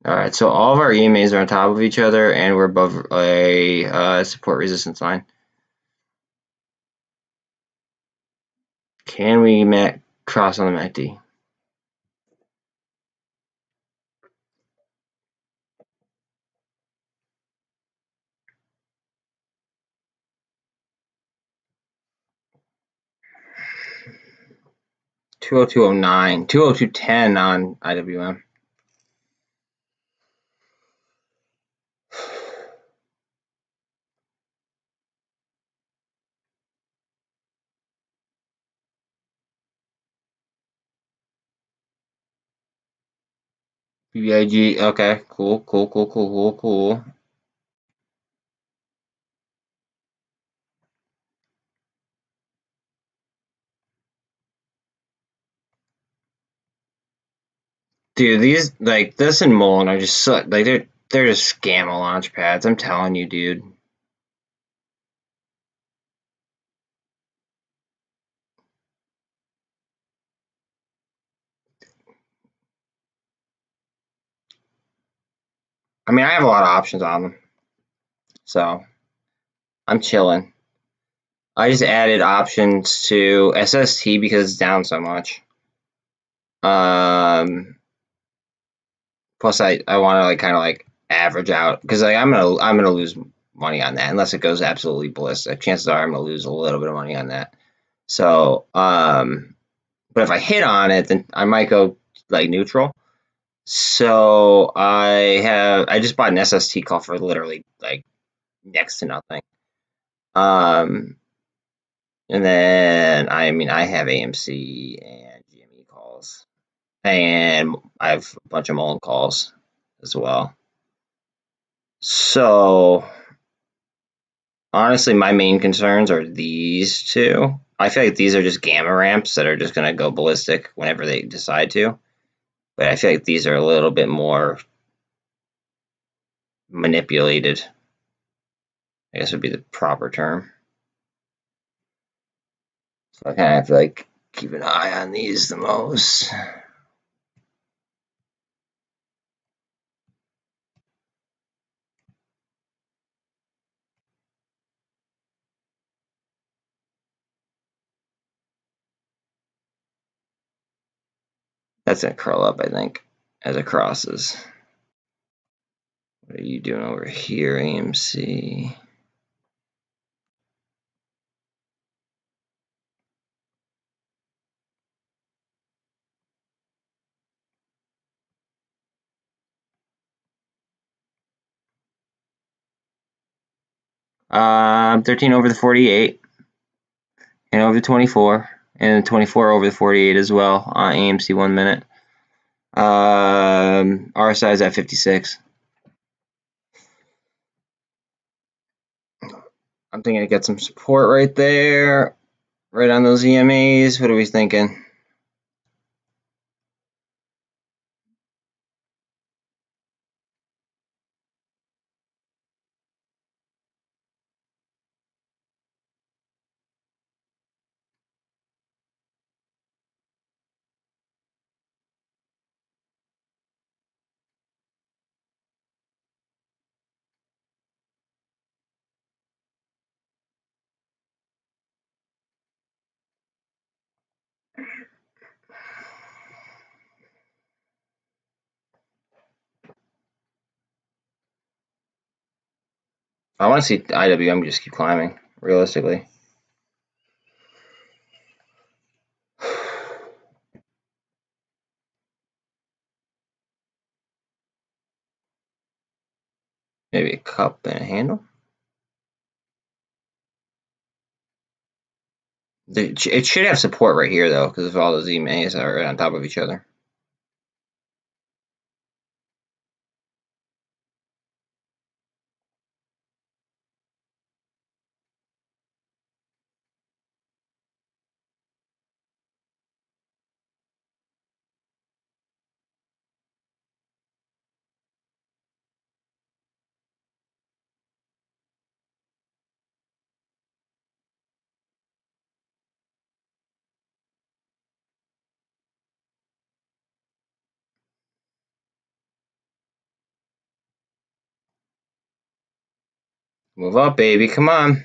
Alright, so all of our EMAs are on top of each other, and we're above a support resistance line. Can we cross on the MACD? 202.09, 202.10 on IWM. BBIG, okay, cool. Dude, these, like, this and MULN are just, like, they're just scam launch pads, I'm telling you, dude. I mean, I have a lot of options on them, so I'm chilling. I just added options to SST because it's down so much. Plus, I want to like kind of like average out because like I'm gonna lose money on that unless it goes absolutely ballistic. Chances are I'm gonna lose a little bit of money on that. So, but if I hit on it, then I might go like neutral. So I just bought an SST call for literally like next to nothing. And then I mean I have AMC and GME calls, and I have a bunch of MULN calls as well. So honestly, my main concerns are these two. I feel like these are just gamma ramps that are just going to go ballistic whenever they decide to. But I feel like these are a little bit more manipulated, I guess would be the proper term. So I kind of have to like keep an eye on these the most. That's going to curl up, I think, as it crosses. What are you doing over here, AMC? I'm 13 over the 48 and over the 24 and 24 over the 48 as well on AMC 1 minute. RSI is at 56. I'm thinking to get some support right there, right on those EMAs. What are we thinking? I want to see IWM just keep climbing, realistically. Maybe a cup and a handle. It should have support right here, though, because of all those EMAs are right on top of each other. Move up, baby. Come on.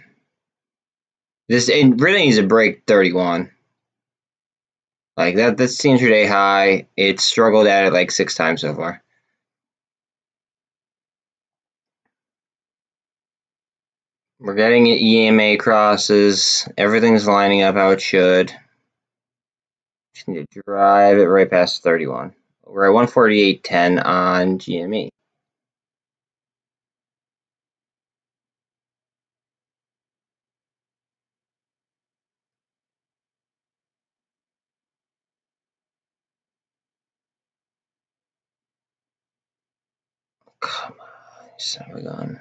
It really needs to break 31. Like that's the intraday high. It's struggled at it like 6 times so far. We're getting EMA crosses. Everything's lining up how it should. Just need to drive it right past 31. We're at 148.10 on GME. Come on, son of a gun.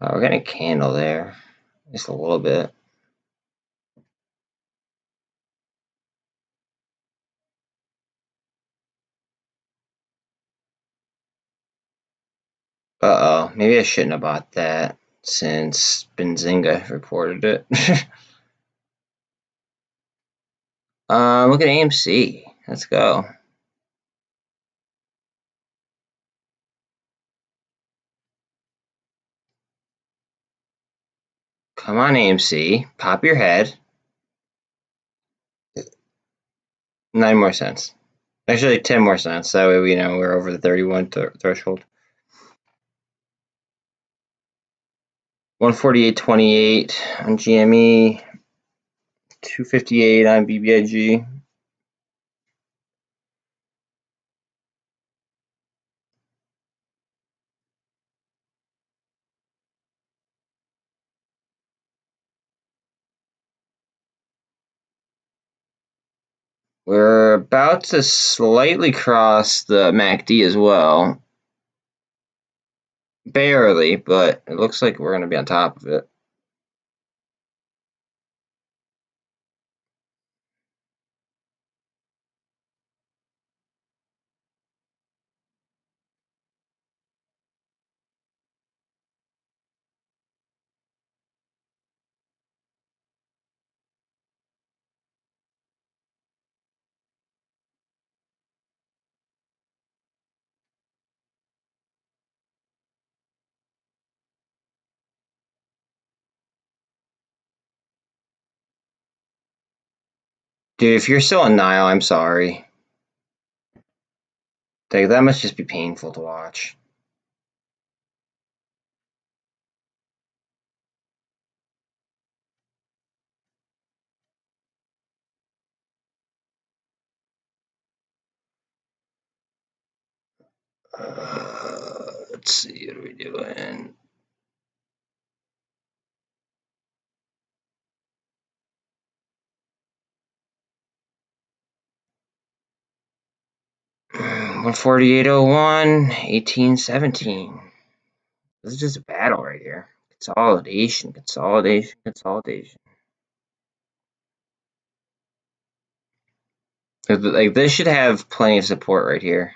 Oh, we're getting a candle there. Just a little bit. Uh-oh, maybe I shouldn't have bought that since Benzinga reported it. Look at AMC. Let's go. Come on, AMC. Pop your head. 9 more cents. Actually, 10 more cents. That way we know we're over the 31 threshold. 148.28 on GME. 258 on BBIG. We're about to slightly cross the MACD as well. Barely, but it looks like we're going to be on top of it. Dude, if you're still on Nile, I'm sorry. That must just be painful to watch. Let's see, what are we doing? Mm, 148.01, 1817. This is just a battle right here. Consolidation, consolidation, consolidation. Like, this should have plenty of support right here.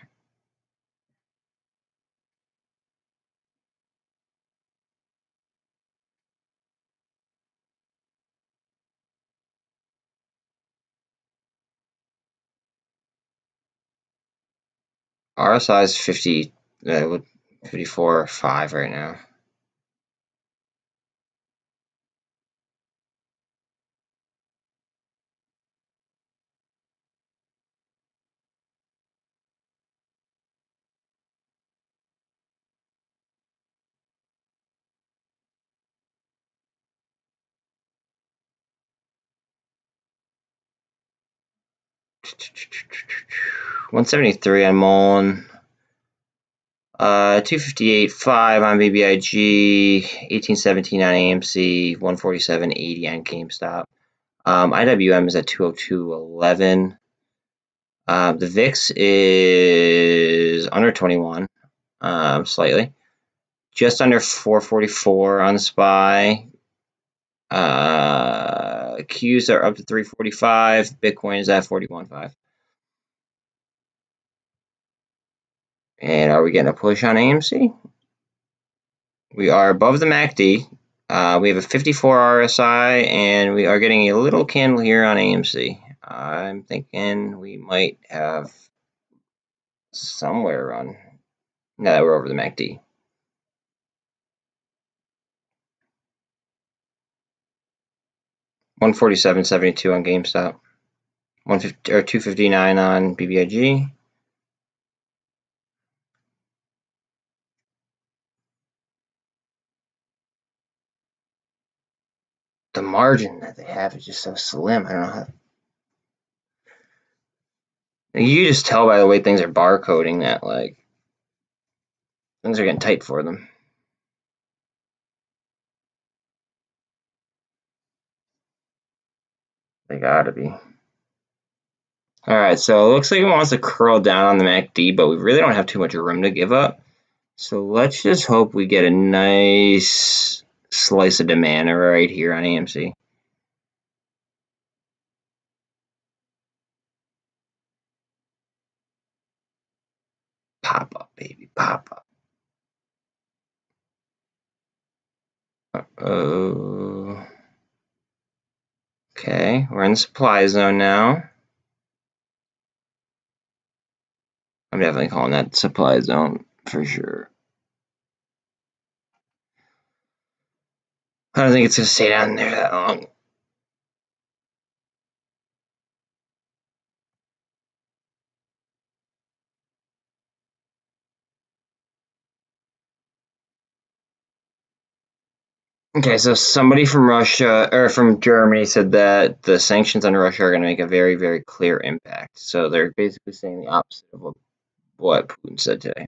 RSI is 54.5 right now. $173 on MULN. 258.5 on BBIG, 1817 on AMC, 147.80 on Gamestop. IWM is at 202.11. The VIX is under 21, slightly. Just under 444 on the SPY. Qs are up to 345. Bitcoin is at 41.5. And are we getting a push on AMC? We are above the MACD. We have a 54 RSI, and we are getting a little candle here on AMC. I'm thinking we might have somewhere around now that we're over the MACD. 147.72 on GameStop. 150 or 259 on BBIG. The margin that they have is just so slim. I don't know how. You just tell by the way things are barcoding that like things are getting tight for them. They gotta be. Alright, so it looks like it wants to curl down on the MACD, but we really don't have too much room to give up. So let's just hope we get a nice slice of demand right here on AMC. Pop up, baby, pop up. Uh-oh. Okay, we're in the supply zone now. I'm definitely calling that supply zone for sure. I don't think it's going to stay down there that long. Okay, so somebody from Russia or from Germany said that the sanctions on Russia are going to make a very, very clear impact. So they're basically saying the opposite of what Putin said today.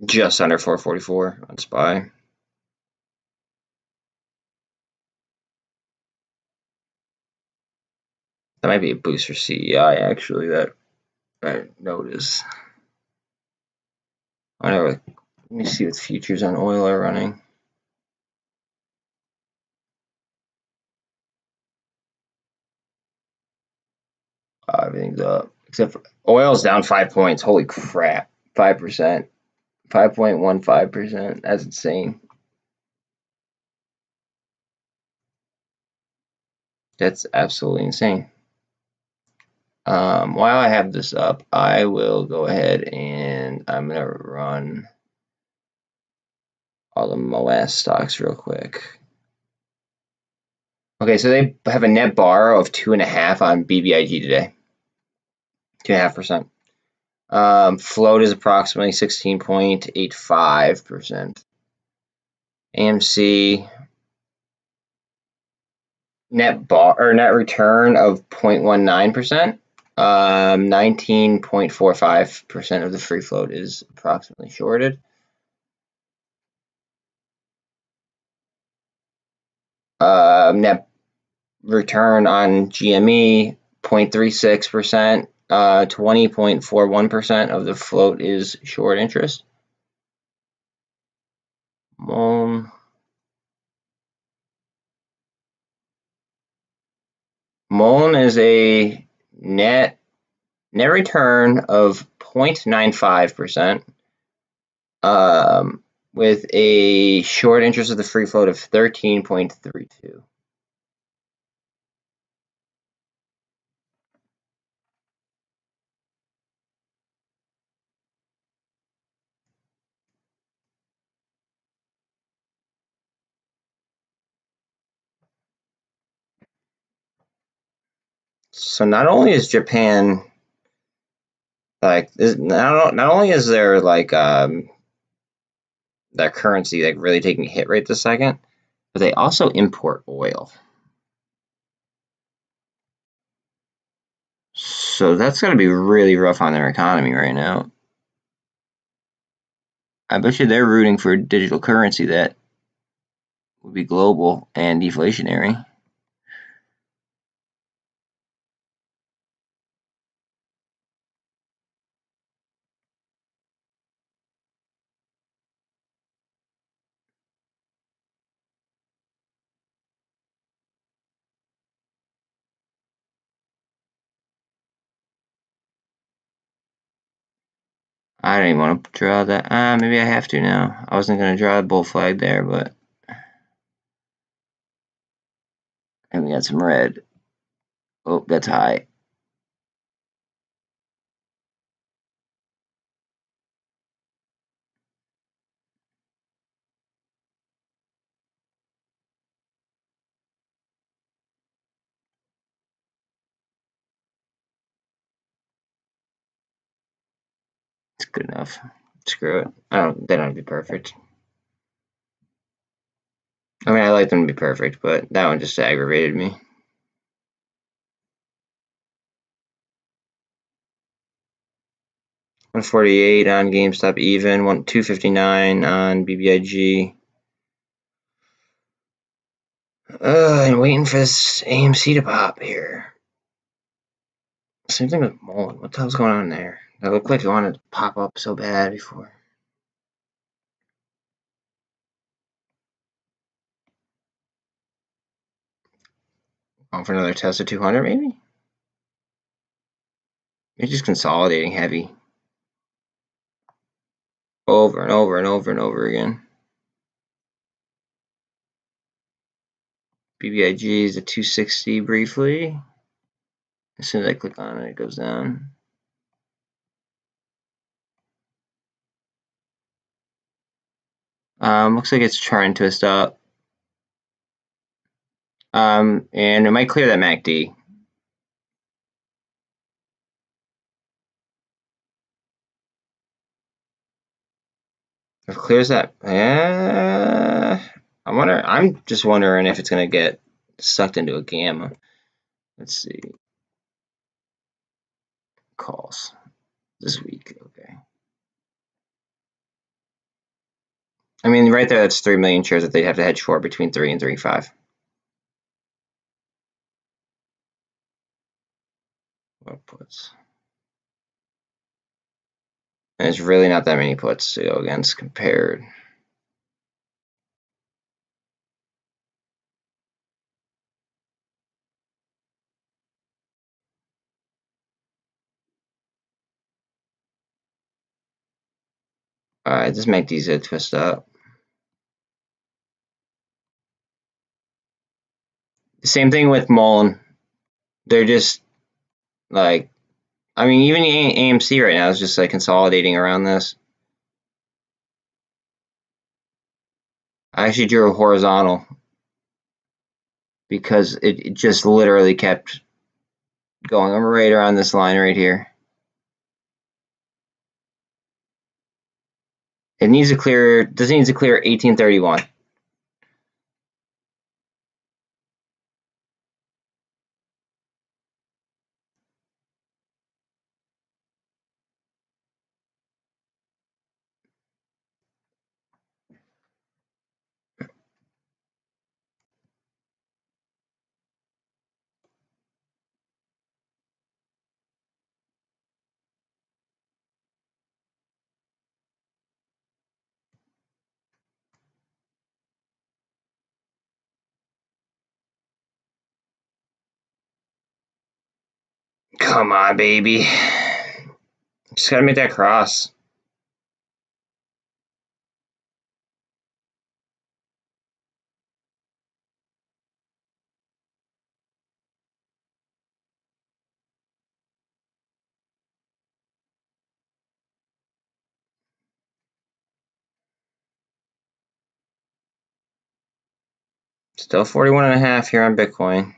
Just under 444 on SPY. That might be a boost for CEI, actually, that I noticed. Let me see what futures on oil are running. Everything's up, except for oil's down 5 points. Holy crap, 5%, 5.15%. That's insane. That's absolutely insane. While I have this up, I will go ahead and I'm going to run all the MOASS stocks real quick. Okay, so they have a net borrow of 2.5 on BBIG today. 2.5%. Float is approximately 16.85%. AMC net return of 0.19%. 19.45% of the free float is approximately shorted. Net return on GME 0.36%. 20.41% of the float is short interest. MULN is a net return of 0.95%, with a short interest of the free float of 13.32. So not only is Japan like not only is there like their currency like really taking a hit right this second, but they also import oil. So that's going to be really rough on their economy right now. I bet you they're rooting for a digital currency that would be global and deflationary. I don't even want to draw that. Maybe I have to now. I wasn't going to draw a bull flag there, but... And we got some red. Oh, that's high. good enough. Screw it. They don't have to be perfect. I mean, I like them to be perfect, but that one just aggravated me. $148 on GameStop even, $259 on BBIG. And waiting for this AMC to pop here. Same thing with MULN. What the hell's going on there? That looked like it wanted to pop up so bad before. Going for another Tesla 200 maybe? It's just consolidating heavy. Over and over and over and over again. BBIG is at 260 briefly. As soon as I click on it, it goes down. Looks like it's trying to twist up. And it might clear that MACD. If it clears that, I'm just wondering if it's gonna get sucked into a gamma. Let's see. Calls this week. Okay. I mean, right there, that's 3 million shares that they'd have to hedge for between 3 and 3.5. What puts? And there's really not that many puts to go against compared. Alright, just make these twist up. The same thing with MULN. They're just like, I mean, even AMC right now is just like consolidating around this. I actually drew a horizontal because it just literally kept going right around this line right here. It needs to clear, this needs to clear 1831. Come on, baby. Just gotta make that cross. Still 41.5 here on Bitcoin.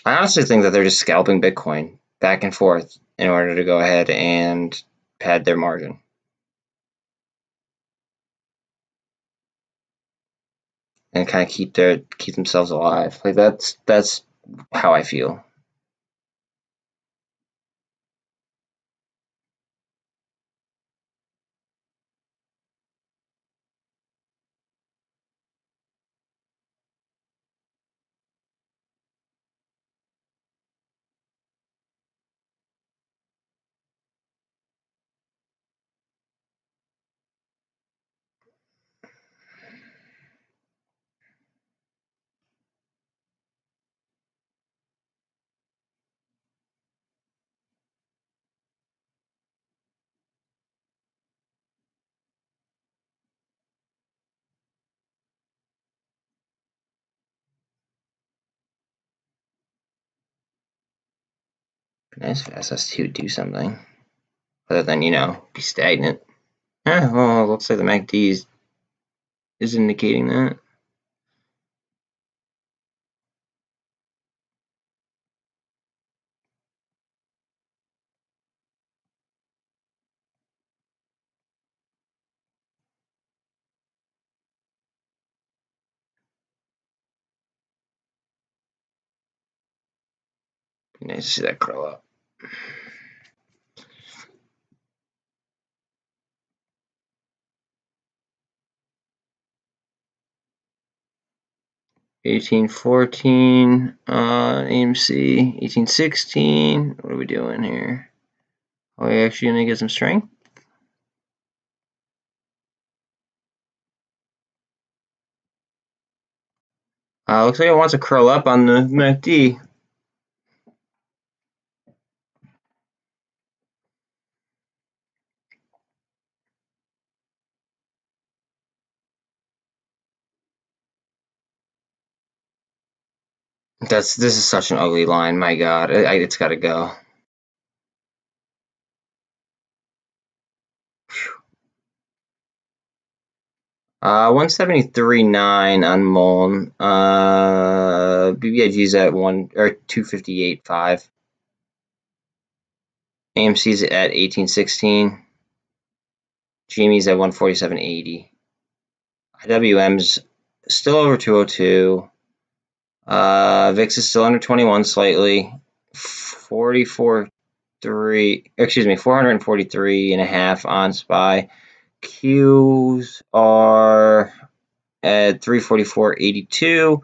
I honestly think that they're just scalping Bitcoin back and forth in order to go ahead and pad their margin. And kind of keep themselves alive. Like that's how I feel. Nice for SS2 to do something. Other than, be stagnant. Well, it looks like the MACD is indicating that. Nice to see that curl up. $18.14 on AMC. $18.16. What are we doing here? Are we actually gonna get some strength? Looks like it wants to curl up on the MACD. This is such an ugly line. My God, it's got to go. Uh, 173.9 on MULN. BBIG's at 258.5. AMC's at 18.16. GME's at 147.80. IWM's still over 202. VIX is still under 21 slightly. 443.5 on SPY. Qs are at 344.82,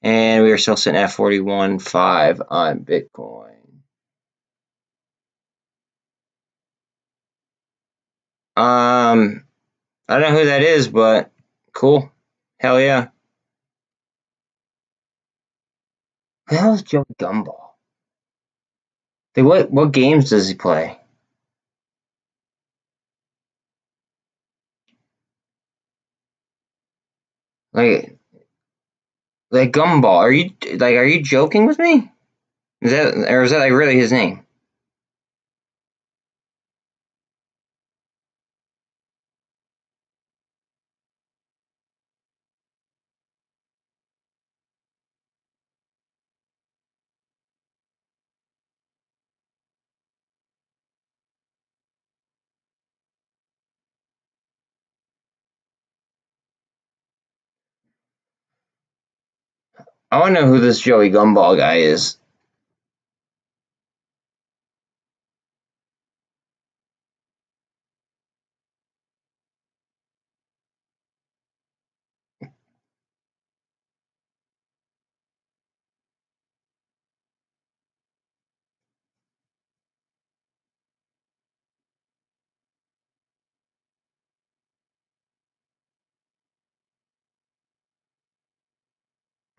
and we are still sitting at 41.5 on Bitcoin. I don't know who that is, but cool. Hell yeah. Who the hell is Joey Gumball? What games does he play? Like Gumball? Are you joking with me? Is that like really his name? I want to know who this Joey Gumball guy is.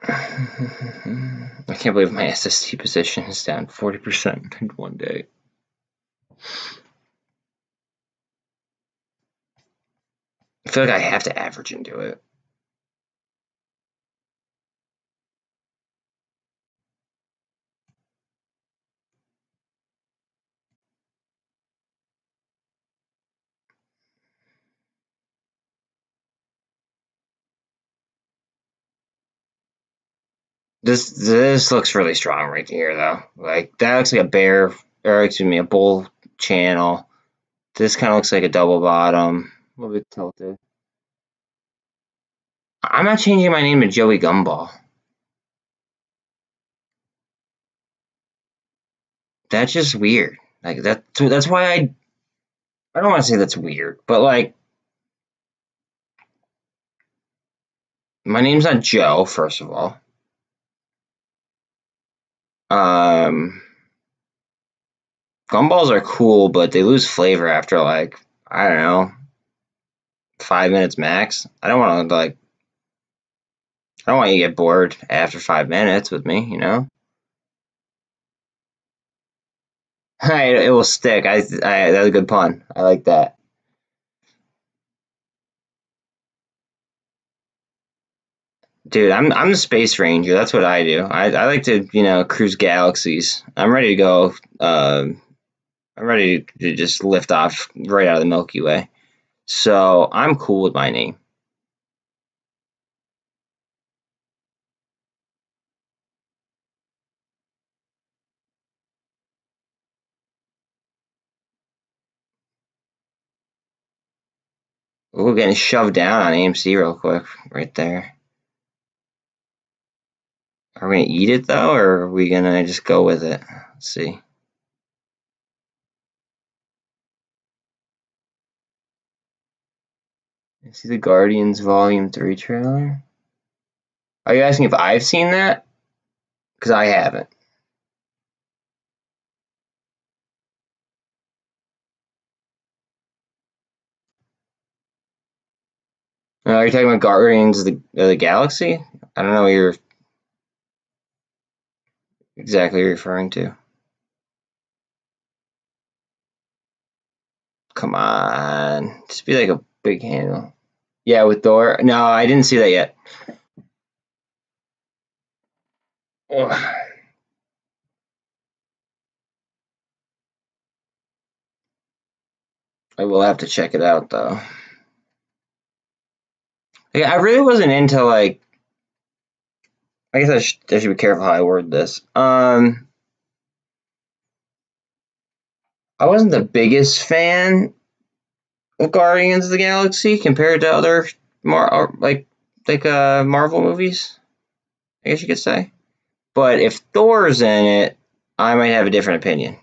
I can't believe my SST position is down 40% in one day. I feel like I have to average into it. This looks really strong right here, though. Like, that looks like a bear, or excuse me, a bull channel. This kind of looks like a double bottom. A little bit tilted. I'm not changing my name to Joey Gumball. That's just weird. Like, that's why I don't want to say that's weird, but like, my name's not Joe, first of all. Gumballs are cool, but they lose flavor after like, I don't know, 5 minutes max. I don't want to I don't want you to get bored after 5 minutes with me, you know? It will stick. That's a good pun. I like that. Dude, I'm the space ranger. That's what I do. I like to cruise galaxies. I'm ready to go. I'm ready to just lift off right out of the Milky Way. So I'm cool with my name. We're getting shoved down on AMC real quick, right there. Are we gonna eat it though, or are we gonna just go with it? Let's see. You see the Guardians Volume 3 trailer? Are you asking if I've seen that? Because I haven't. Are you talking about Guardians of the Galaxy? I don't know what you're exactly referring to. Come on. Just be like a big handle. Yeah, with Thor. No, I didn't see that yet. Ugh. I will have to check it out though. Yeah, I really wasn't into like. I guess I should be careful how I word this. I wasn't the biggest fan of Guardians of the Galaxy compared to other Marvel movies. I guess you could say. But if Thor's in it, I might have a different opinion.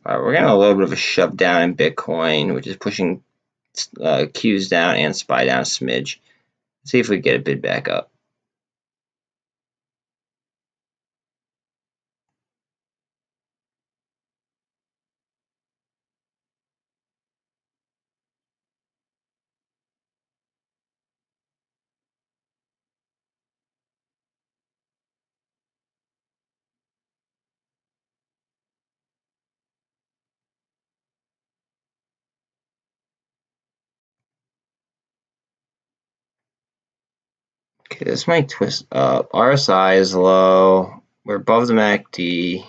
All right, we're getting a little bit of a shove down in Bitcoin, which is pushing Qs down and SPY down a smidge. Let's see if we get a bid back up. Okay, this might twist up. RSI is low. We're above the MACD.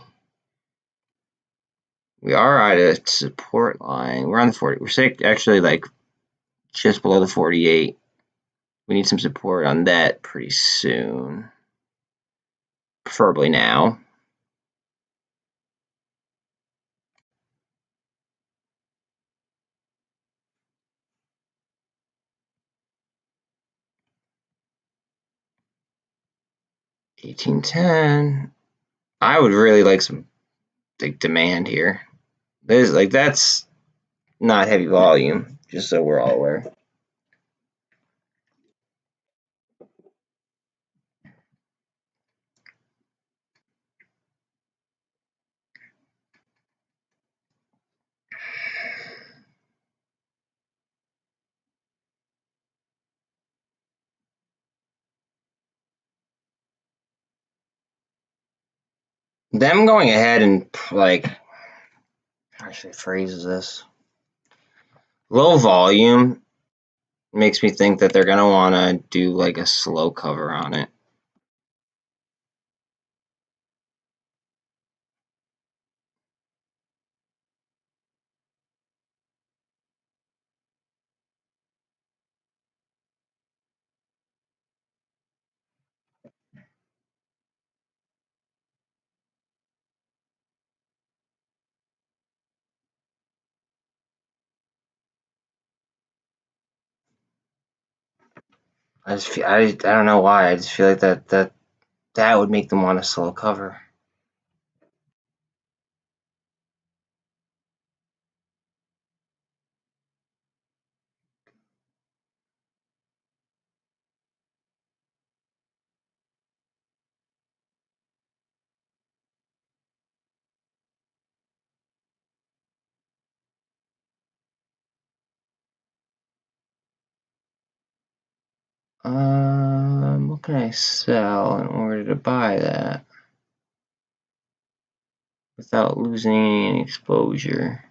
We are at a support line. We're on the 40. We're actually like just below the 48. We need some support on that pretty soon. Preferably now. $18.10. I would really like some big demand here. That's not heavy volume, just so we're all aware. Them going ahead and like, how should I phrase this? Low volume makes me think that they're gonna want to do like a slow cover on it. I don't know why. I just feel like that would make them want a slow cover. What can I sell in order to buy that without losing any exposure?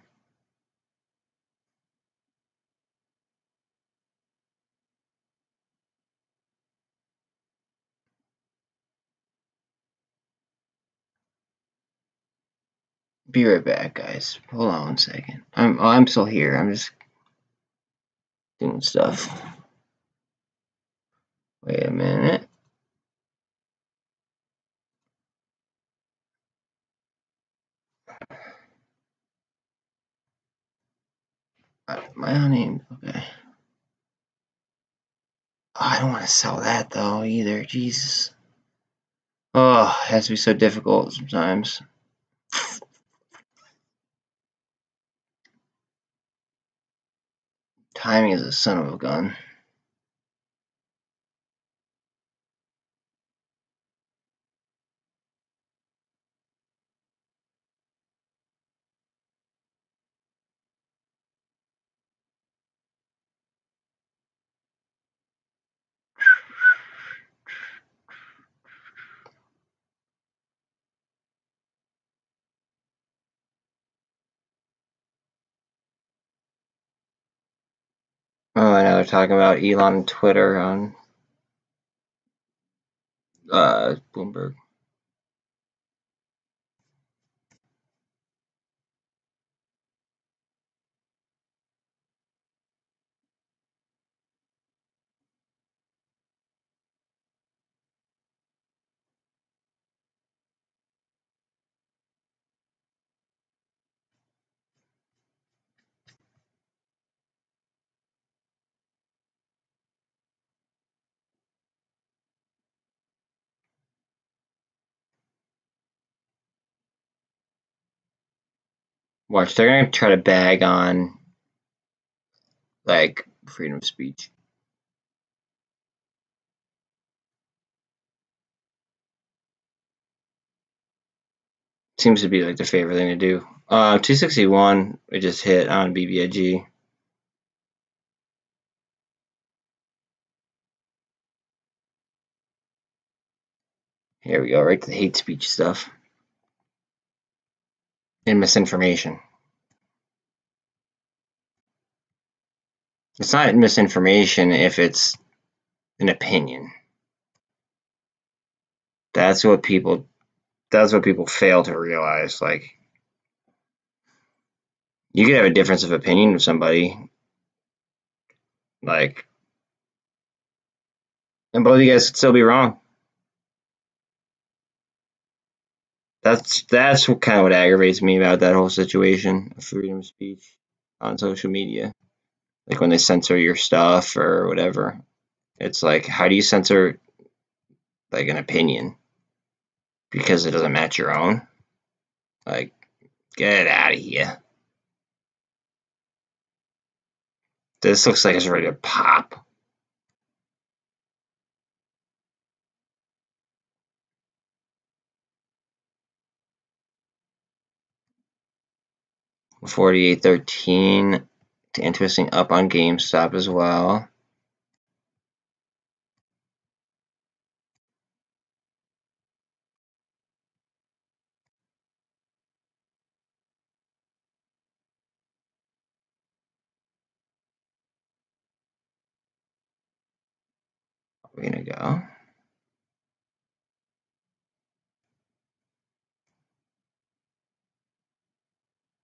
Be right back, guys. Hold on 1 second. I'm still here. I'm just doing stuff. Wait a minute. My own name. Okay. Oh, I don't want to sell that though either. Jesus. Oh, it has to be so difficult sometimes. Timing is a son of a gun. Oh, I know they're talking about Elon and Twitter on Bloomberg. Watch, they're gonna try to bag on like freedom of speech. Seems to be like their favorite thing to do. 261, we just hit on BBIG. Here we go, right to the hate speech stuff. And misinformation. It's not misinformation if it's an opinion. That's what people fail to realize. Like, you could have a difference of opinion with somebody, like, and both of you guys could still be wrong. That's what kind of what aggravates me about that whole situation of freedom of speech on social media. Like when they censor your stuff or whatever. It's like, how do you censor like an opinion because it doesn't match your own? Like, get out of here. This looks like it's ready to pop. $48.13 and twisting up on GameStop as well. We're gonna go.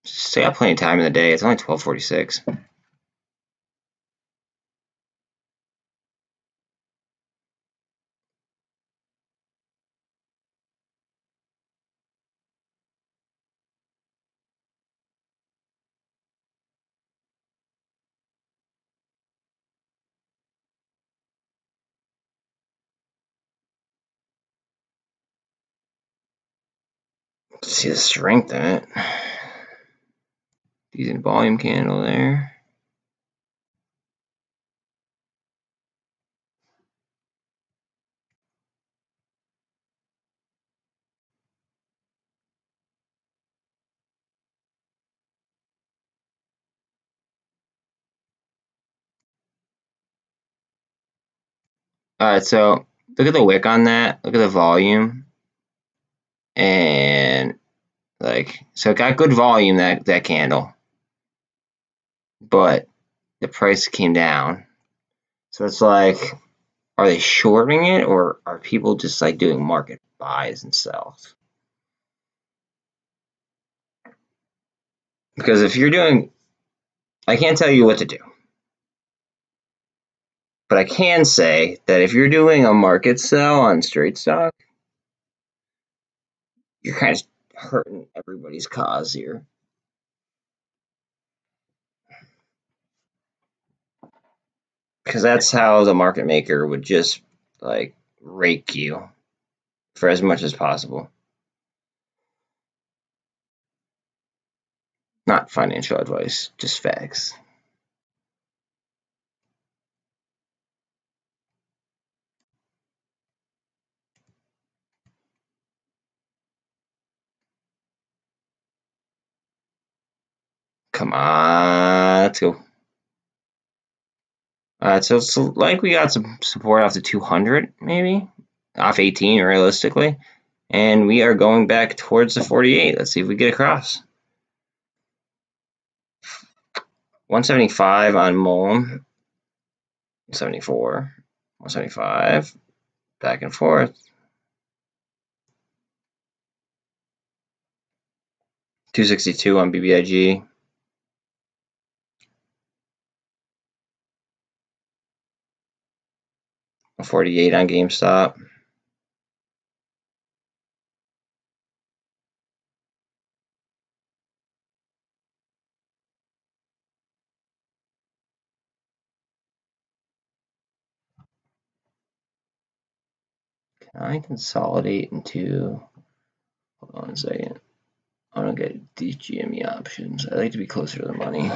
Still got plenty of time in the day. It's only 12:46. See the strength in it. Decent volume candle there. Alright, so look at the wick on that. Look at the volume. And like, so it got good volume, that candle. But the price came down. So it's like, are they shorting it or are people just like doing market buys and sells? Because if you're doing, I can't tell you what to do. But I can say that if you're doing a market sell on straight stock, you're kind of hurting everybody's cause here. Because that's how the market maker would just like rake you for as much as possible. Not financial advice, just facts. Come on, let's go. So it's like we got some support off the 200, maybe off 18 realistically, and we are going back towards the 48. Let's see if we get across. 175 on MULN, 74, 175, back and forth. 262 on BBIG. 48 on Gamestop. Can I consolidate into, hold on a second. I want to get these GME options. I like to be closer to the money.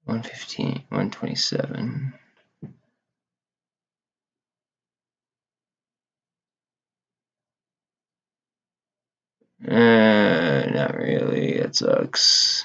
$115, $127. Not really. It sucks.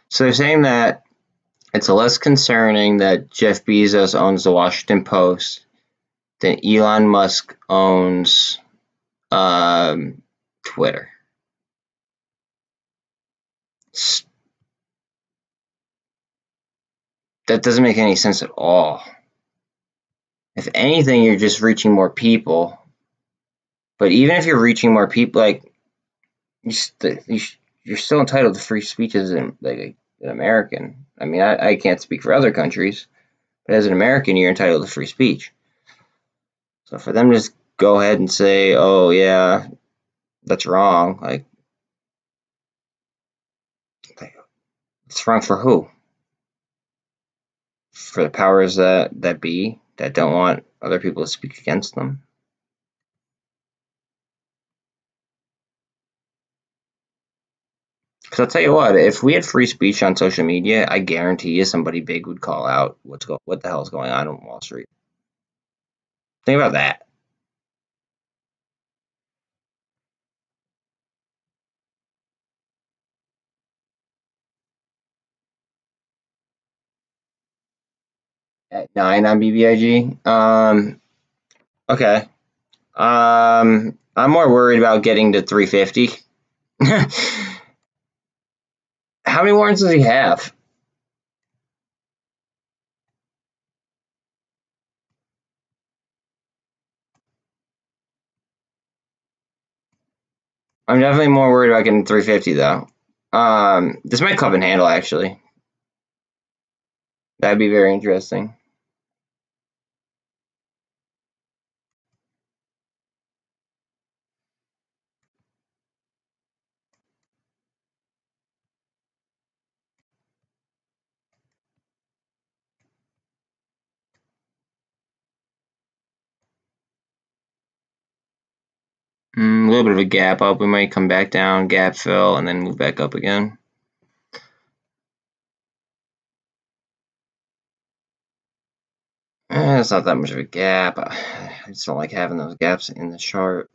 So they're saying that it's less concerning that Jeff Bezos owns the Washington Post than Elon Musk owns Twitter. That doesn't make any sense at all. If anything, you're just reaching more people. But even if you're reaching more people, like you're still entitled to free speech as an American. I mean, I can't speak for other countries, but as an American, you're entitled to free speech. So for them to just go ahead and say, "Oh yeah, that's wrong," like it's wrong for who? For the powers that be that don't want other people to speak against them. Because I'll tell you what, if we had free speech on social media, I guarantee you somebody big would call out what the hell is going on Wall Street. Think about that. At 9 on BBIG. Okay. I'm more worried about getting to 350. How many warrants does he have? I'm definitely more worried about getting 350 though. This might cup and handle actually. That'd be very interesting. A little bit of a gap up. We might come back down, gap fill, and then move back up again. It's not that much of a gap. I just don't like having those gaps in the chart.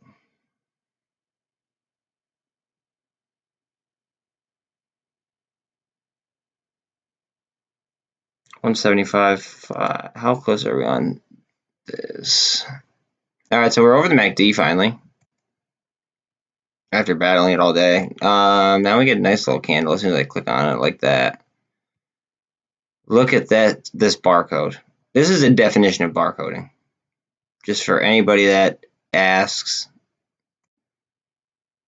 $175. How close are we on this? All right, so we're over the MACD finally. After battling it all day. Now we get a nice little candle as soon as I click on it like that. Look at that, this barcode. This is a definition of barcoding. Just for anybody that asks.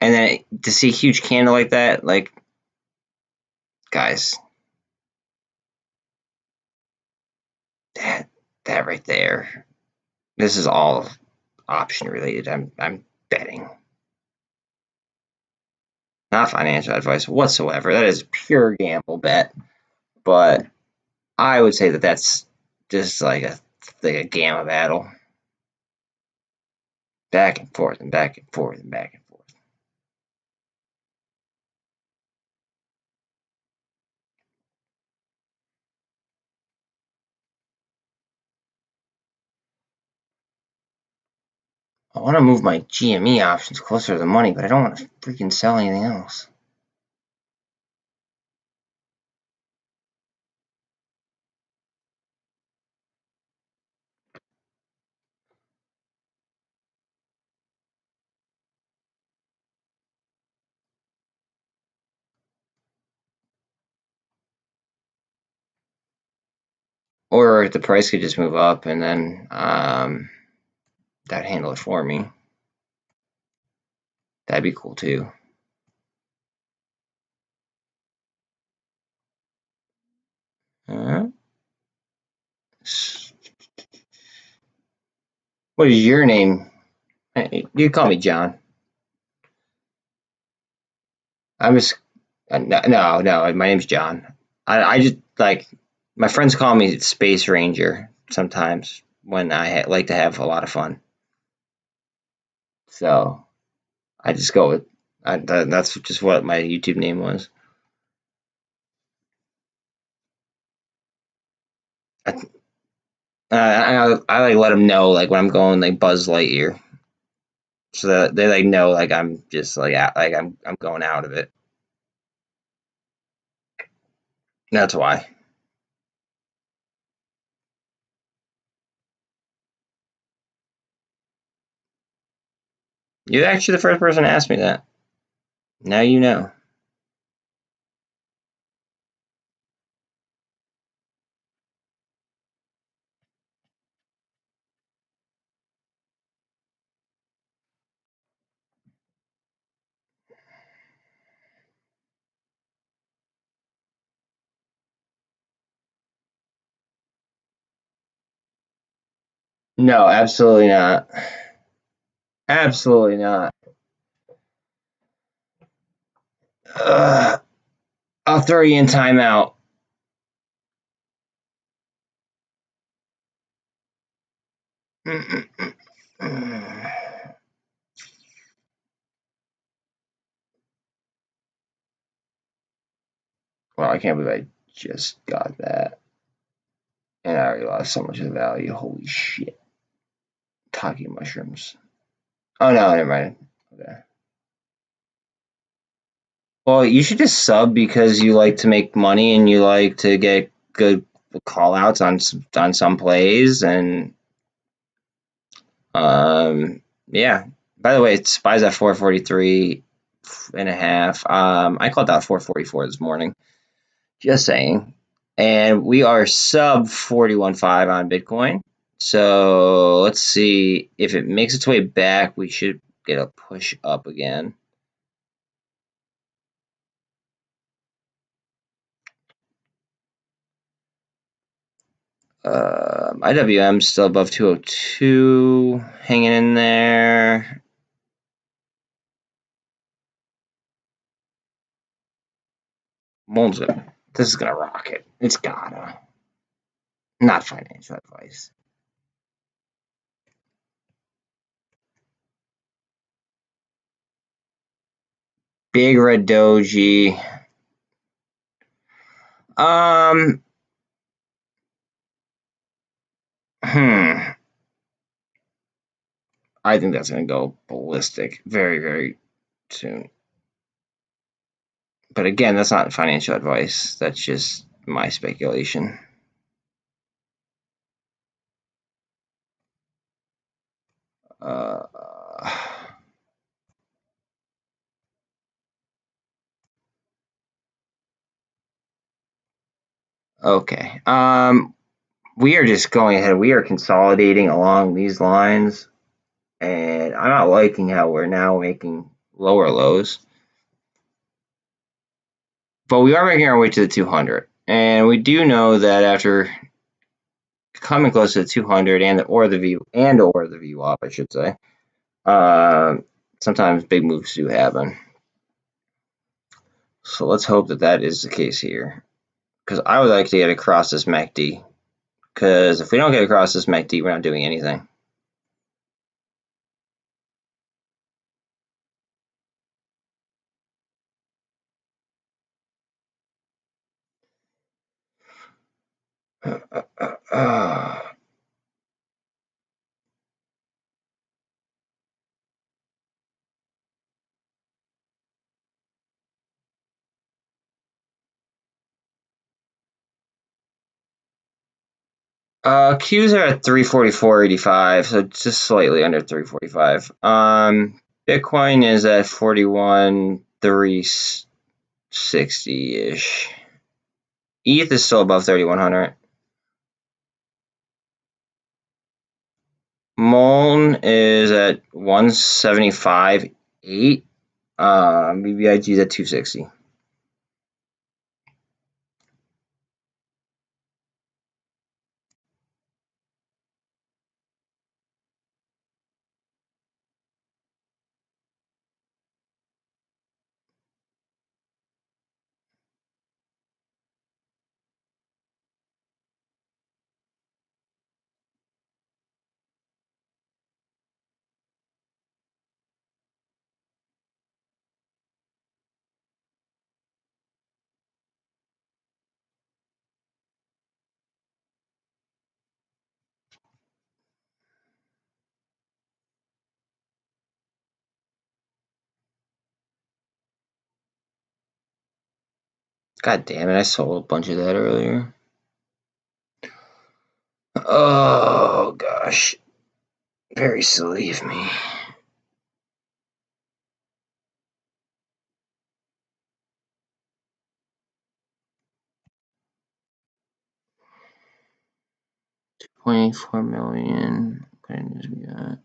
And then to see a huge candle like that, like, guys, that right there. This is all option related. I'm betting. Not financial advice whatsoever. That is a pure gamble bet. But I would say that that's just like a gamma battle. Back and forth and back and forth and back and forth. I want to move my GME options closer to the money, but I don't want to freaking sell anything else. Or the price could just move up and then that'd handle it for me. That'd be cool too. What is your name? You call me John. I'm just no. My name's John. I just like my friends call me Space Ranger sometimes when I like to have a lot of fun. So I just go with that's just what my YouTube name was. I like let them know like when I'm going like Buzz Lightyear, so that they like know like I'm just like I'm going out of it. That's why. You're actually the first person to ask me that. Now you know. No, absolutely not. Absolutely not. I'll throw you in timeout. Well, I can't believe I just got that. And I already lost so much of the value. Holy shit. Talking mushrooms. Oh, no, never mind. Okay. Well, you should just sub because you like to make money and you like to get good call outs on some plays. And, yeah. By the way, it SPY's at 443.5. I called out 444 this morning. Just saying. And we are sub 41.5 on Bitcoin. So let's see if it makes its way back. We should get a push up again. IWM still above 202, hanging in there. MULN's this is gonna rock it. It's gotta. Not financial advice. Big red doji. I think that's going to go ballistic very, very soon. But again, that's not financial advice. That's just my speculation. Okay. We are just going ahead. We are consolidating along these lines, and I'm not liking how we're now making lower lows. But we are making our way to the 200, and we do know that after coming close to the 200 or the VWAP, I should say, sometimes big moves do happen. So let's hope that that is the case here, because I would like to get across this MACD. Because if we don't get across this MACD, we're not doing anything. Qs are at 344.85, so just slightly under 345. Bitcoin is at 41,360-ish. ETH is still above 3,100. MULN is at 175.8. BBIG is at 260. God damn it, I sold a bunch of that earlier. Oh, gosh. Very silly of me. $24 million. What news we got?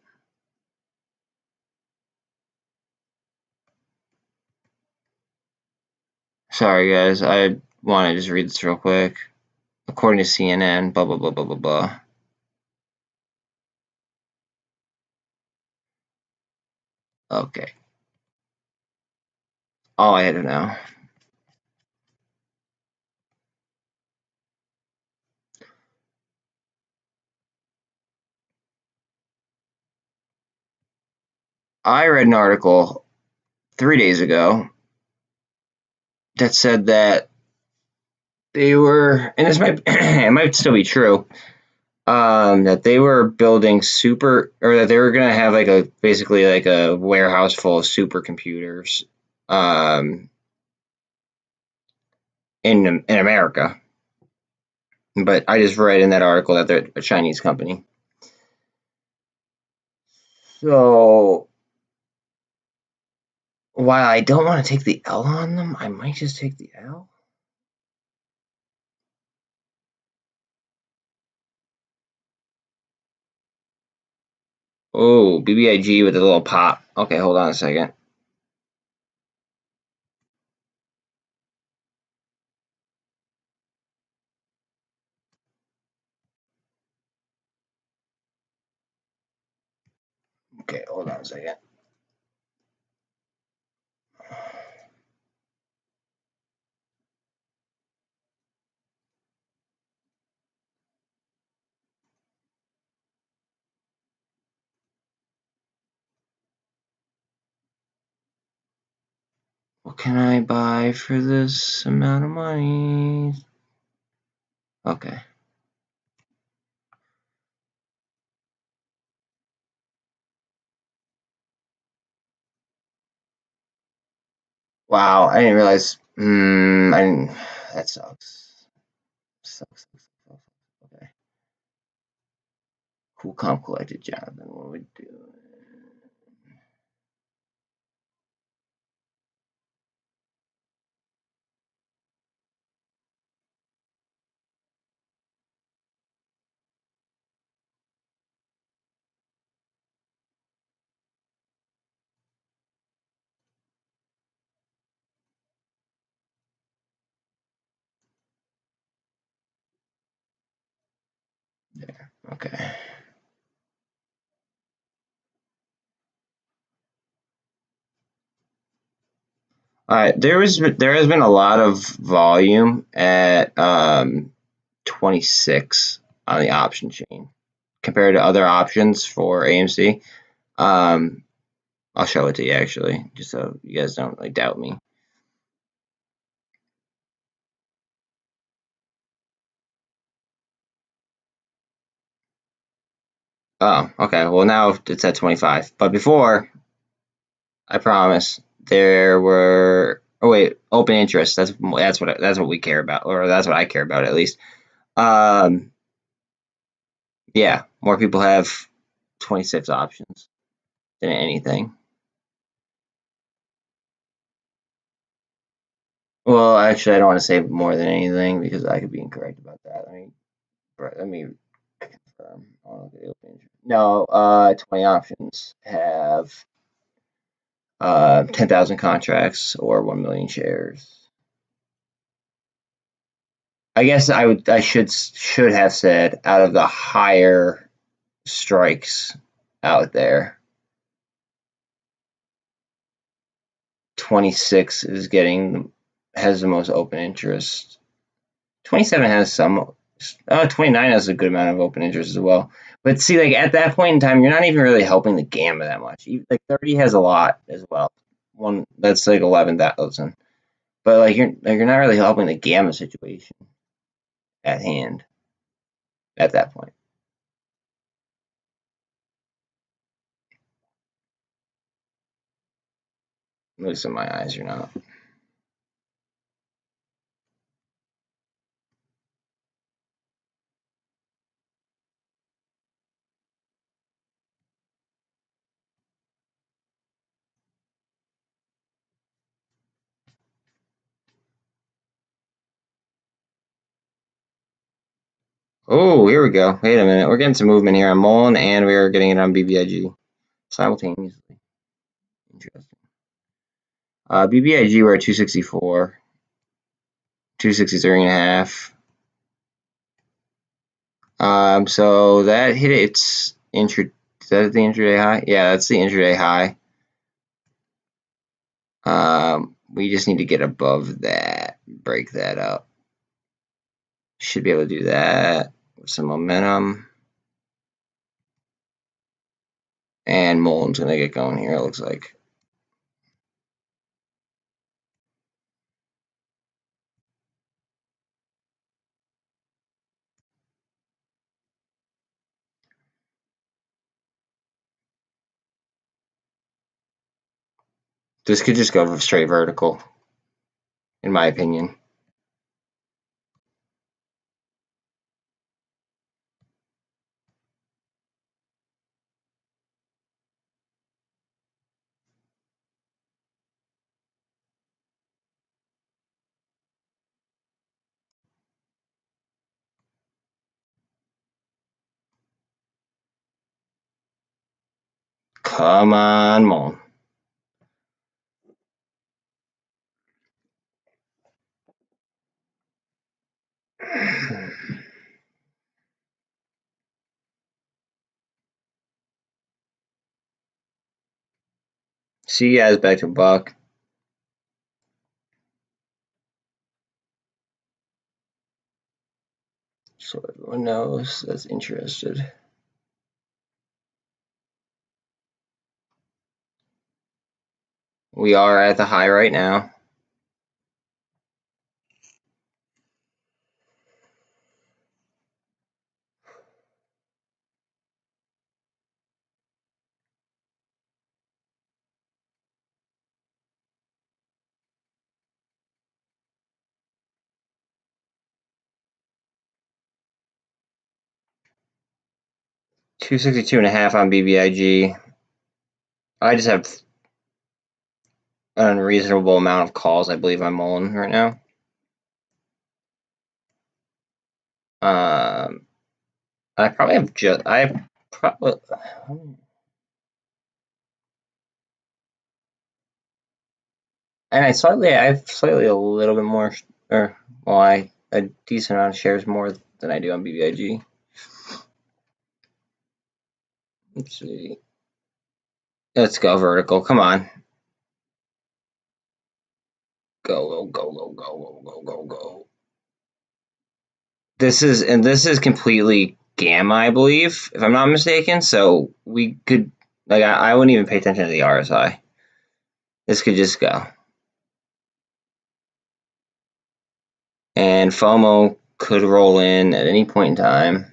Sorry, guys. I want to just read this real quick. According to CNN, blah, blah, blah, blah, blah, blah. Okay. All I had to know. I read an article 3 days ago that said that they were, and this might it might still be true, that they were building that they were gonna have like basically like a warehouse full of supercomputers, in America. But I just read in that article that they're a Chinese company. So while I don't want to take the L on them, I might just take the L. Oh, BBIG with a little pop. Okay, hold on a second. Okay, hold on a second. What can I buy for this amount of money? Okay. Wow, I didn't realize. I didn't. That sucks. Sucks. Okay. Cool, calm, collected, Jonathan. What are we doing? There. Okay. All right. There has been a lot of volume at 26 on the option chain compared to other options for AMC. Um, I'll show it to you actually, just so you guys don't like doubt me. Oh, okay. Well, now it's at 25. But before, I promise, there were. Oh wait, open interest. That's what we care about, or that's what I care about at least. Um, yeah, more people have 26 options than anything. Well, actually, I don't want to say more than anything because I could be incorrect about that. Let me confirm. No, 20 options have 10,000 contracts or 1 million shares. I guess I should have said out of the higher strikes out there, 26 has the most open interest. 27 has some. 29 has a good amount of open interest as well. But see, like at that point in time, you're not even really helping the gamma that much. Like 30 has a lot as well. One that's like 11,000. But like you're not really helping the gamma situation at hand at that point. At least in my eyes, you're not. Oh, here we go. Wait a minute. We're getting some movement here on MULN, and we are getting it on BBIG simultaneously. Interesting. BBIG, we're at 264, 263 and a half. So that hit its is that the intraday high? Yeah, that's the intraday high. We just need to get above that, break that up. Should be able to do that with some momentum. And MULN's gonna get going here, it looks like. This could just go straight vertical, in my opinion. Come on, MULN. See you guys back to buck. So everyone knows that's interested. We are at the high right now. 262.5 on BBIG. I just have an unreasonable amount of calls, I believe, on MULN right now. I probably have and I have slightly a little bit more, or well, a decent amount of shares more than I do on BBIG. Let's see. Let's go vertical. Come on. Go, go, go, go, go, go, go. This is completely gamma, I believe, if I'm not mistaken. So we could, like, I wouldn't even pay attention to the RSI. This could just go. And FOMO could roll in at any point in time.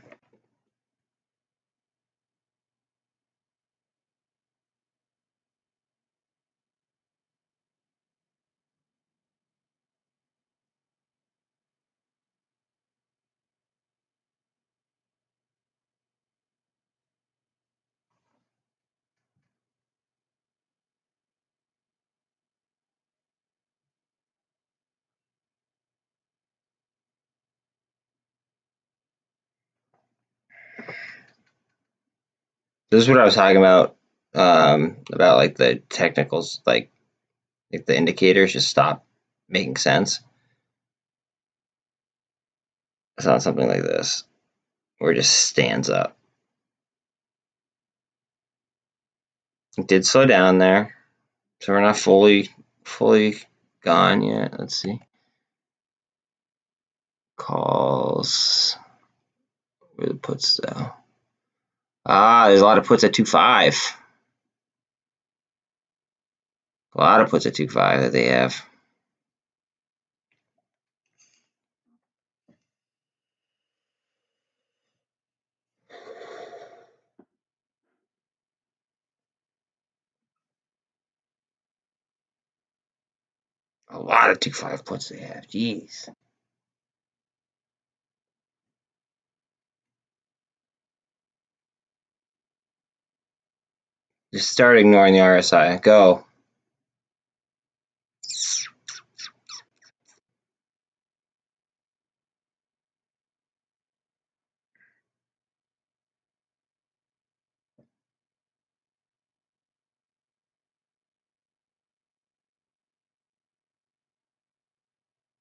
This is what I was talking about like the technicals, like the indicators just stop making sense. It's not something like this, where it just stands up. It did slow down there, so we're not fully gone yet. Let's see. Calls. Where the puts though? There's a lot of puts at 2.5. A lot of puts at 2.5 that they have. A lot of 2.5 puts they have. Jeez. Just start ignoring the RSI. Go.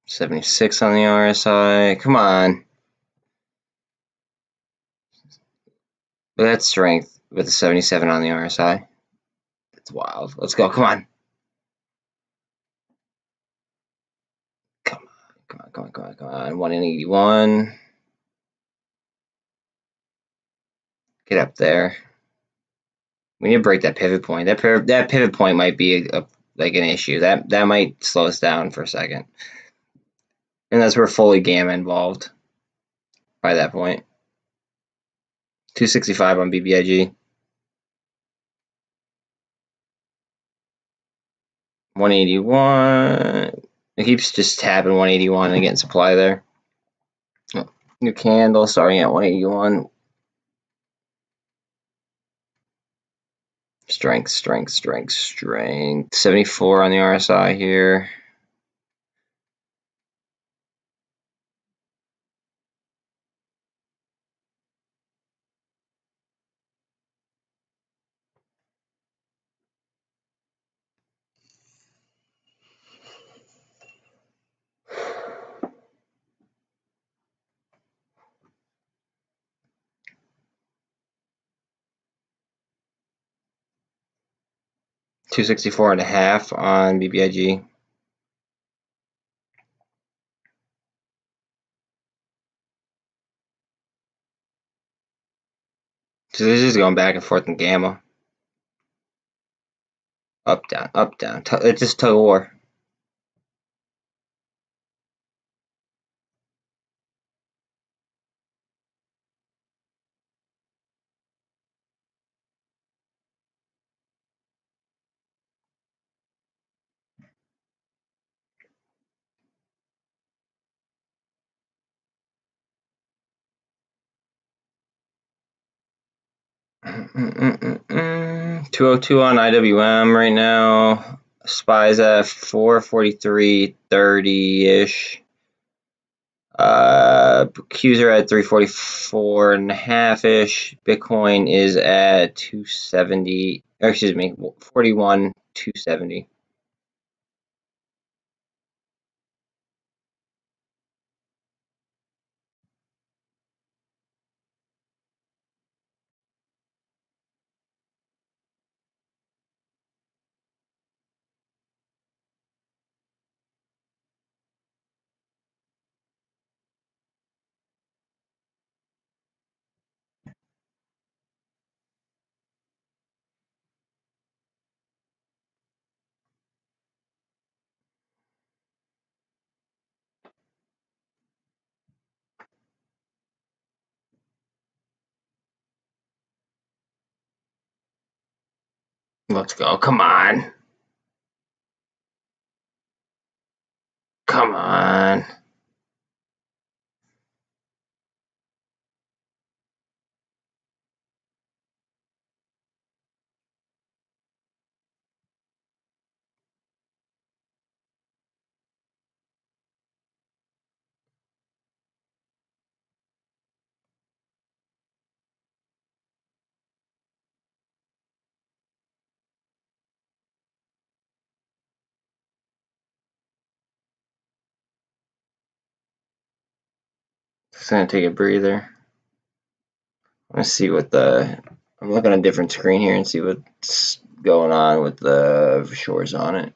$76 on the RSI. Come on. But that's strength with a 77 on the RSI. That's wild. Let's go. Come on. Come on. 181. Get up there. We need to break that pivot point. That pivot point might be like an issue. That might slow us down for a second. Unless we're fully gamma involved by that point. 265 on BBIG. 181. It keeps just tapping 181 and getting supply there. New candle starting at 181. Strength. 74 on the RSI here. $264.5 on BBIG. So this is going back and forth in gamma. Up, down. It's just tug of war. 202 on IWM right now. SPY's at 443.30-ish. Qs are at 344.5-ish. Bitcoin is at 270, or excuse me, 41,270. Let's go. Come on. Come on. Just gonna take a breather. Let's see what I'm looking at a different screen here and see what's going on with the shores on it.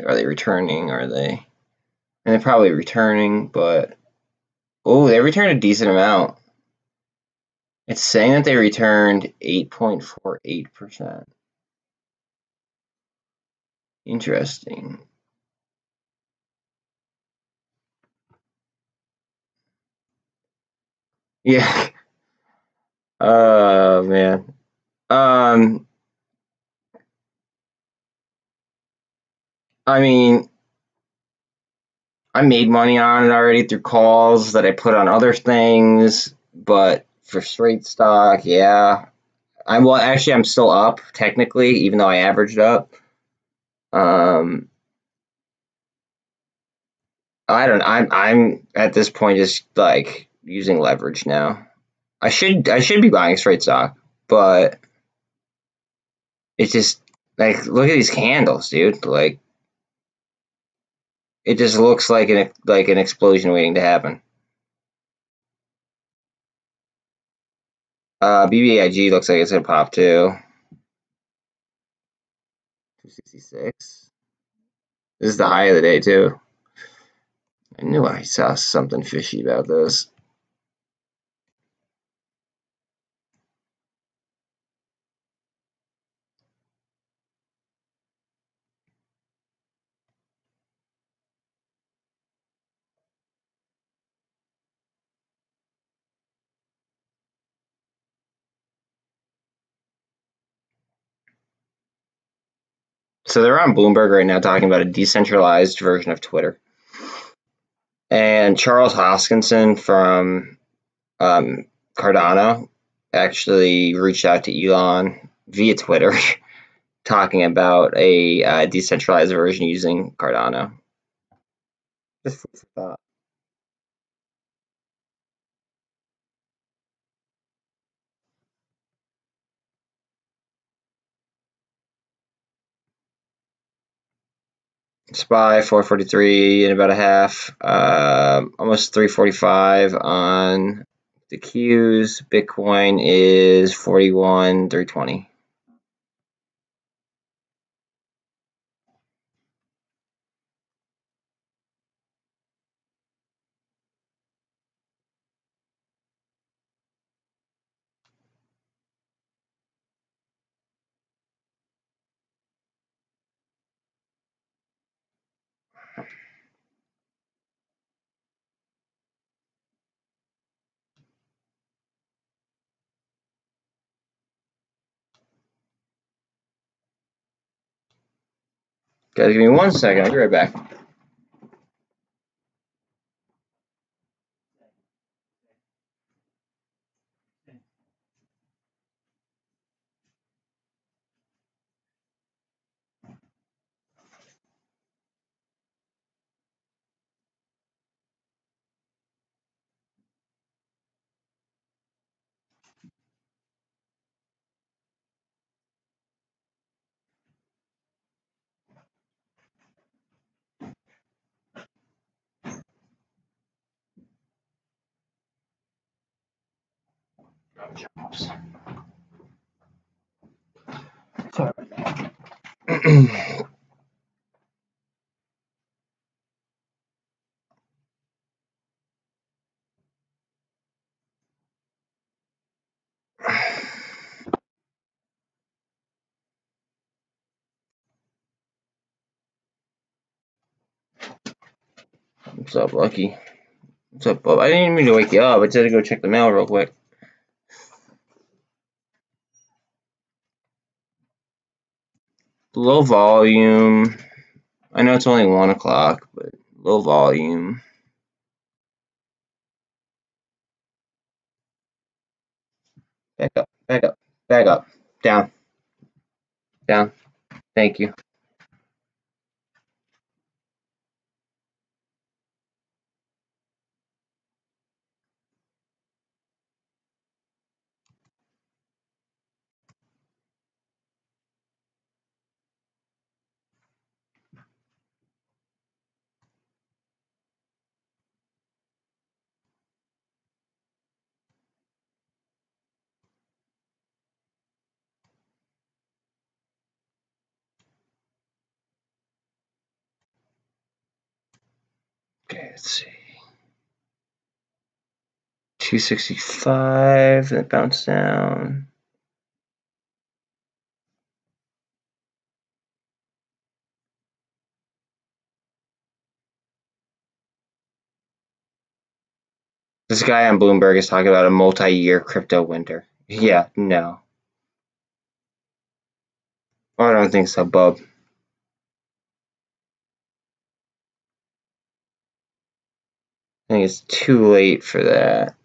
Are they returning? Are they? And they're probably returning, but oh, they returned a decent amount. It's saying that they returned 8.48%. Interesting. Yeah. Oh man. I mean, I made money on it already through calls that I put on other things, but for straight stock, yeah. I'm still up technically, even though I averaged up. I don't. I'm at this point just like using leverage now. I should be buying straight stock, but it's just like look at these candles, dude. Like it just looks like an explosion waiting to happen. BBIG looks like it's gonna pop too. 266. This is the high of the day too. I knew I saw something fishy about this. So they're on Bloomberg right now talking about a decentralized version of Twitter. And Charles Hoskinson from Cardano actually reached out to Elon via Twitter talking about a decentralized version using Cardano. Just food for thought. SPY 443 in about a half, almost 345 on the Qs. Bitcoin is 41,320. Guys, give me 1 second. I'll be right back. Sorry. What's up, Lucky? What's up, Bob? I didn't mean to wake you up. I just had to go check the mail real quick. Low volume. I know it's only 1 o'clock, but low volume. Back up, back up, back up. Down, down. Thank you. Okay, let's see. 265, then it bounced down. This guy on Bloomberg is talking about a multi-year crypto winter. Yeah, no. I don't think so, Bub. I think it's too late for that.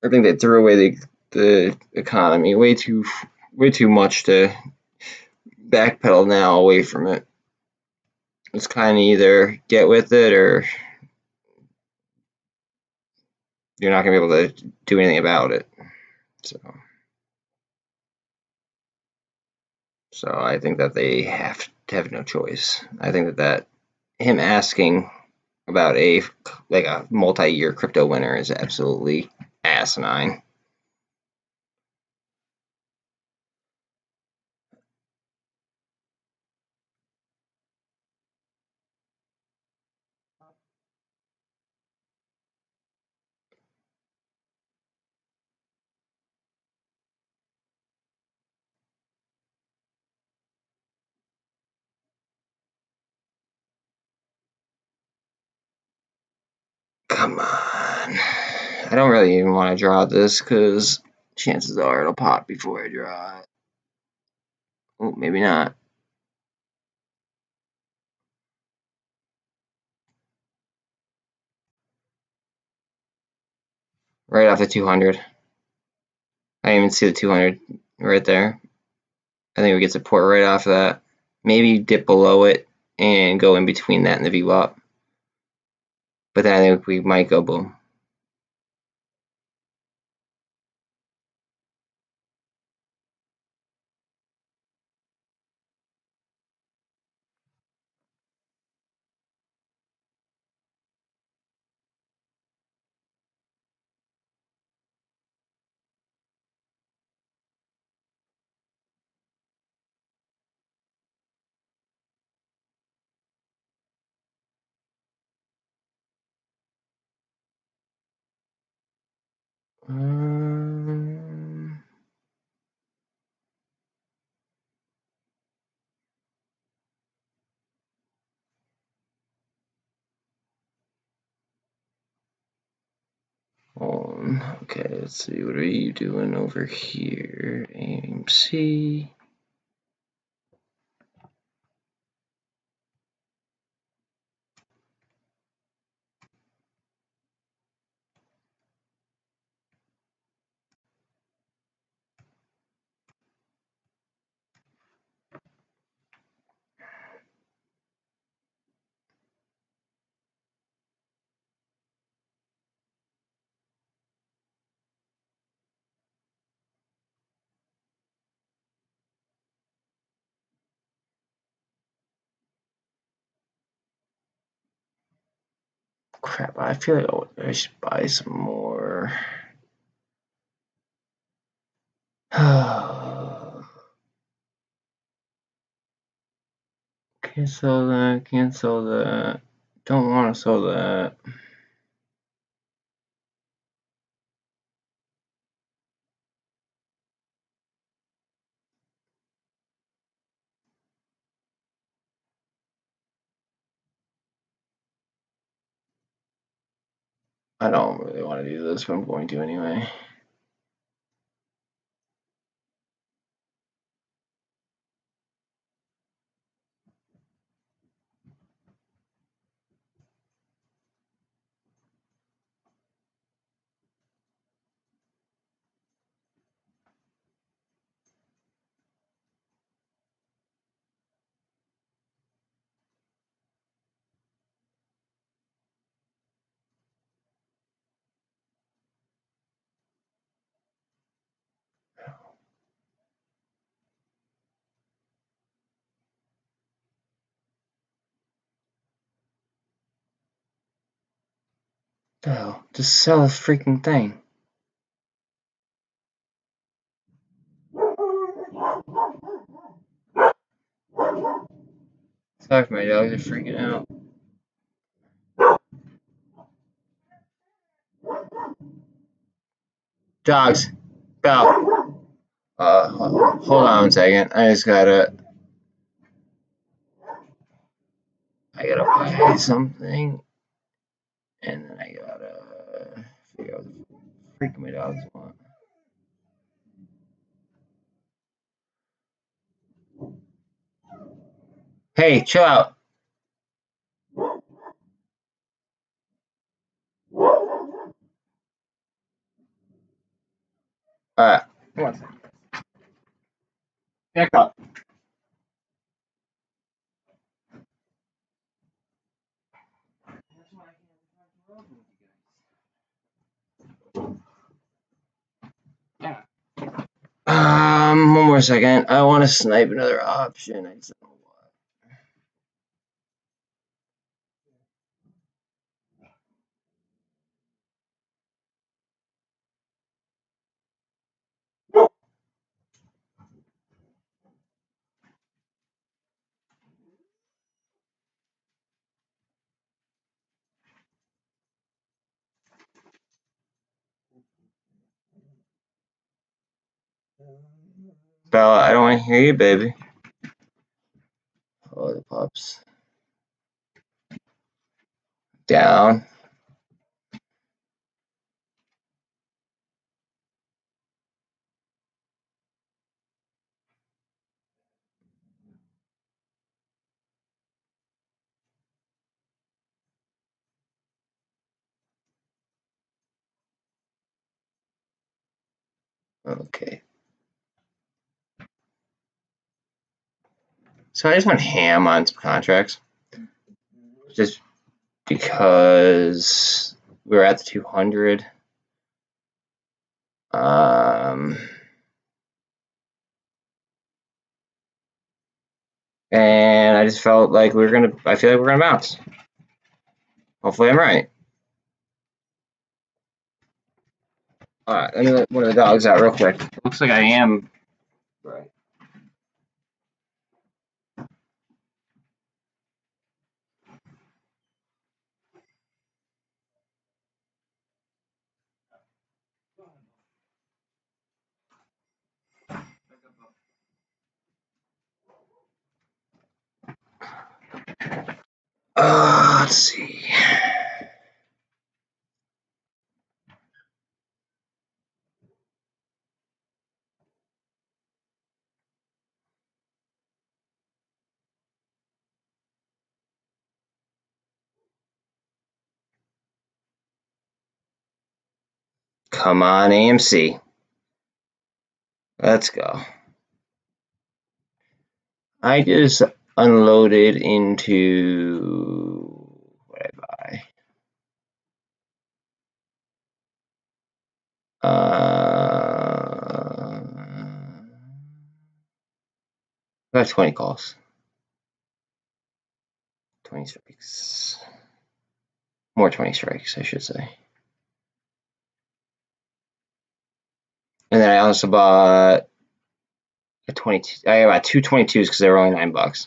I think they threw away the economy way too much to backpedal now away from it. It's kind of either get with it or you're not going to be able to do anything about it. So I think that they have to have no choice. I think that him asking about a multi-year crypto winter is absolutely asinine. Come on. I don't really even want to draw this because chances are it'll pop before I draw it. Oh, maybe not. Right off the 200. I didn't even see the 200 right there. I think we get support right off of that. Maybe dip below it and go in between that and the VWAP. But then I think we might go boom. Okay, let's see. What are you doing over here? AMC. Crap, I feel like I should buy some more. Can't sell that, can't sell that. Don't want to sell that. I don't really want to do this, but I'm going to anyway. The hell? Just sell the freaking thing. Sorry if my dogs are freaking out. Dogs, Bell. Hold on 1 second. I gotta buy something, and then I gotta figure out what the freak my dogs want. Hey, chill out. Alright. Come on. Back up. Yeah. One more second. I want to snipe another option. I just don't know what. Bella, I don't want to hear you, baby. Oh, the pups. Down. Okay. So I just went ham on some contracts. Just because we were at the 200. And I just felt like I feel like we're gonna bounce. Hopefully I'm right. Alright, let me let one of the dogs out real quick. It looks like I am right. Let's see. Come on, AMC. Let's go. I just unloaded into what I buy. About 20 calls. 20 strikes. More 20 strikes, I should say. And then I also bought a 22. I got 222s because they were only $9.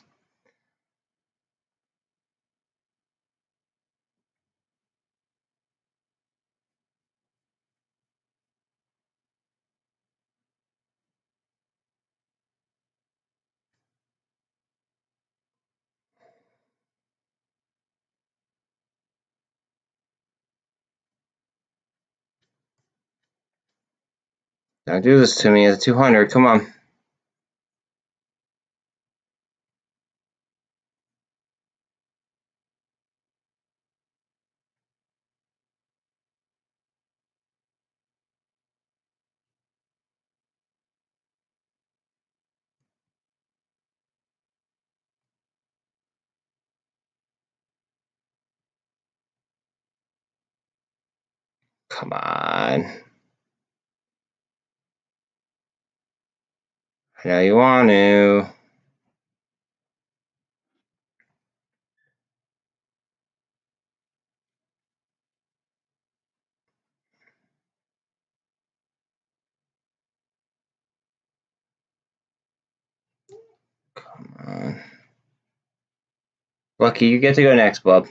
Don't do this to me at 200. Come on. Come on. I know you want to. Come on. Lucky, you get to go next, bub.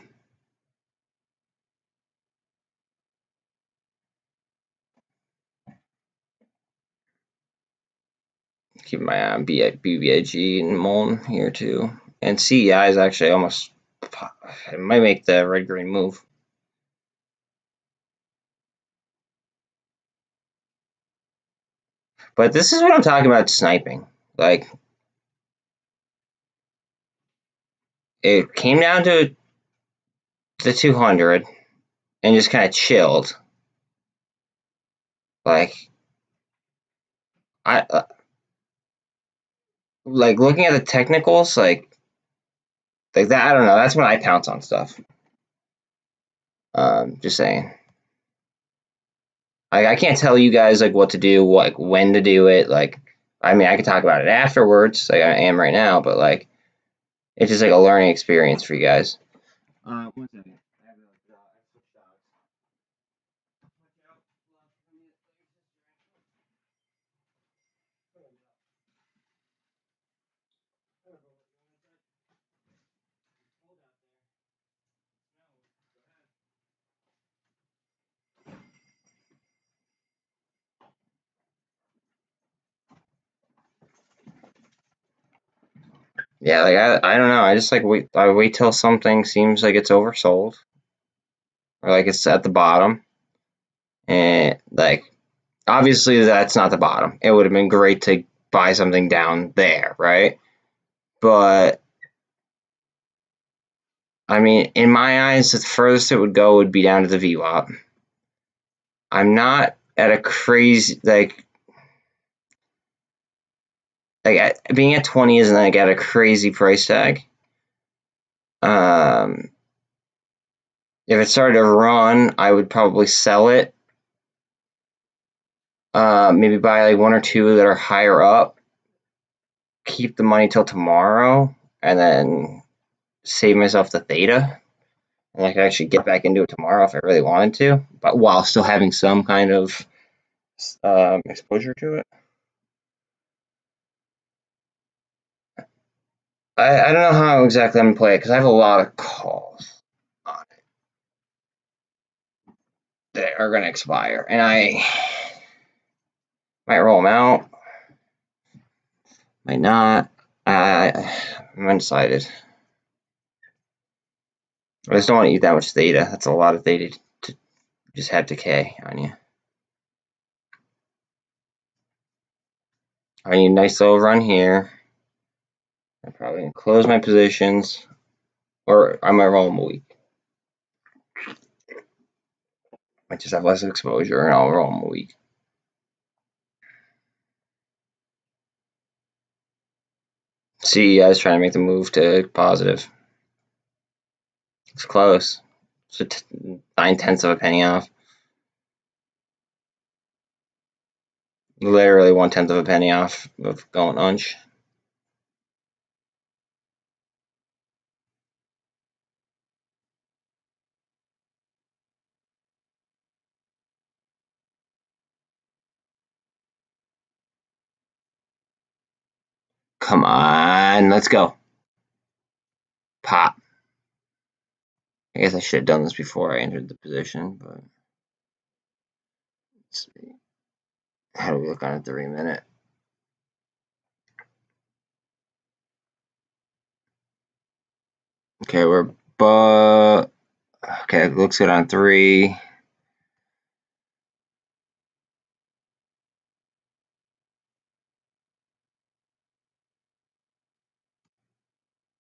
Keep my eye on BBIG and MULN here too. And CEI is actually almost, it might make the red-green move. But this is what I'm talking about sniping. Like, it came down to the 200 and just kind of chilled. Like, like looking at the technicals, like that. I don't know. That's when I pounce on stuff. Just saying. I can't tell you guys like what to do, like when to do it. Like, I mean, I could talk about it afterwards, like I am right now, but like, it's just like a learning experience for you guys. 1 second. Yeah, like I don't know. I just like I wait till something seems like it's oversold or like it's at the bottom, and like obviously that's not the bottom. It would have been great to buy something down there, right? But I mean, in my eyes, the furthest it would go would be down to the VWAP. I'm not at a crazy being at 20 isn't like at a crazy price tag. If it started to run, I would probably sell it. Maybe buy like 1 or 2 that are higher up. Keep the money till tomorrow, and then save myself the theta. And I could actually get back into it tomorrow if I really wanted to, but while still having some kind of exposure to it. I don't know how exactly I'm gonna play it because I have a lot of calls on it that are gonna expire, and I might roll them out, might not. I'm undecided. I just don't want to eat that much theta. That's a lot of theta to just have decay on you. I need a nice little run here. I'm probably gonna close my positions, or I might roll them a week. I just have less exposure, and I'll roll them a week. See, I was trying to make the move to positive. It's close. It's 9/10 of a penny off. Literally 1/10 of a penny off of going unch. Come on, let's go. Pop. I guess I should have done this before I entered the position, but let's see. How do we look on a 3-minute? Okay, okay, it looks good on 3.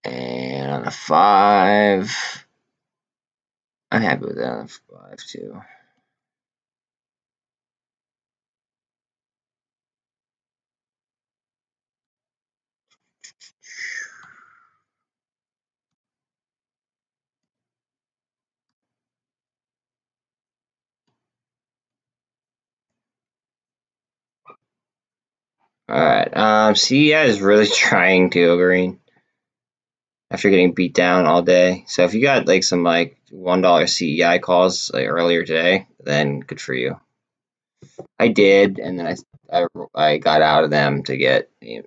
And on a 5, I'm happy with that on a 5 too. Alright, CEI is really trying to go green after getting beat down all day. So if you got like some like $1 CEI calls like earlier today, then good for you. I did, and then I got out of them to get I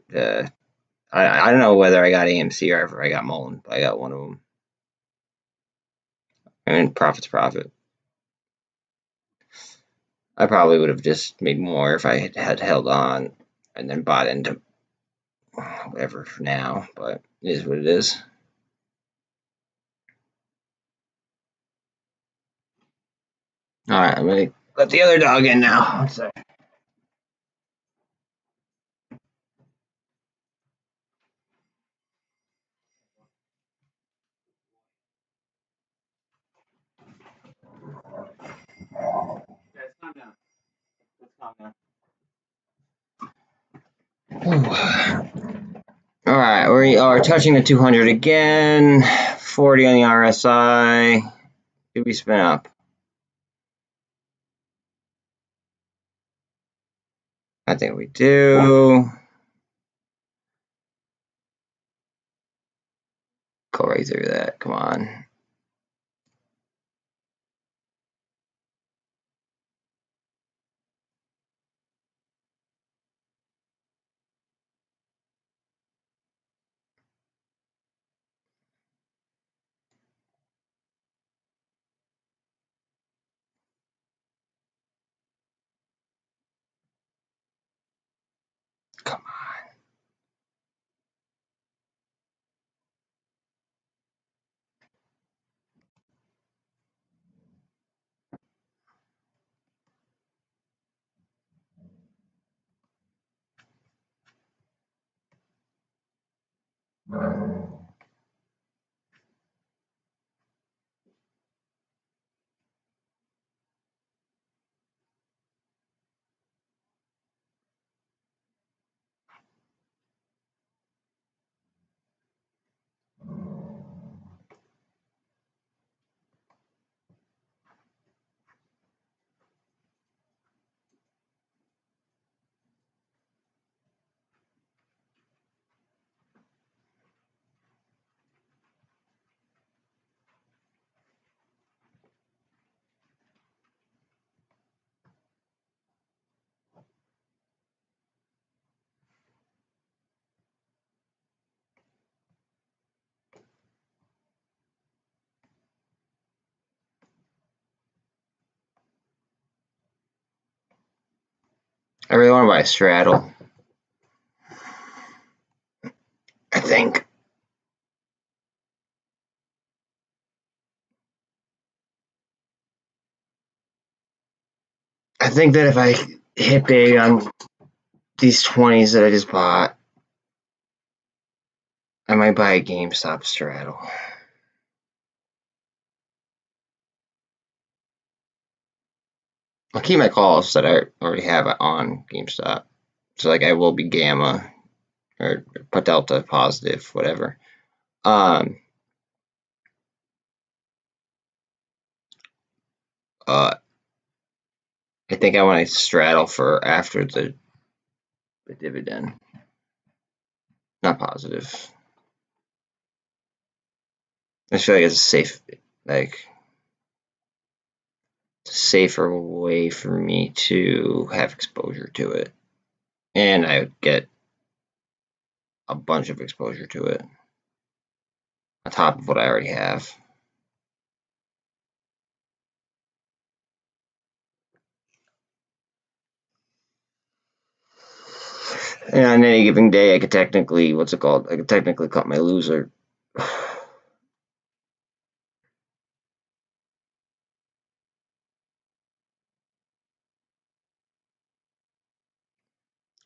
don't know whether I got AMC or if I got MULN, but I got one of them. I mean, profit's profit. I probably would have just made more if I had held on and then bought into whatever for now, but it is what it is. Alright, I'm gonna let the other dog in now. One sec. Guys, calm down. Let's calm down. Alright, we are touching the 200 again. 40 on the RSI. Did we spin up? I think we do. Go right through that. Come on. Come on. I really want to buy a straddle. I think. I think that if I hit big on these 20s that I just bought, I might buy a GameStop straddle. I'll keep my calls that I already have on GameStop. So like I will be gamma or put delta positive, whatever. I think I want to straddle for after the dividend. Not positive. I feel like it's a safe, like it's a safer way for me to have exposure to it, and I would get a bunch of exposure to it on top of what I already have. And on any given day, I could technically, I could technically cut my loser.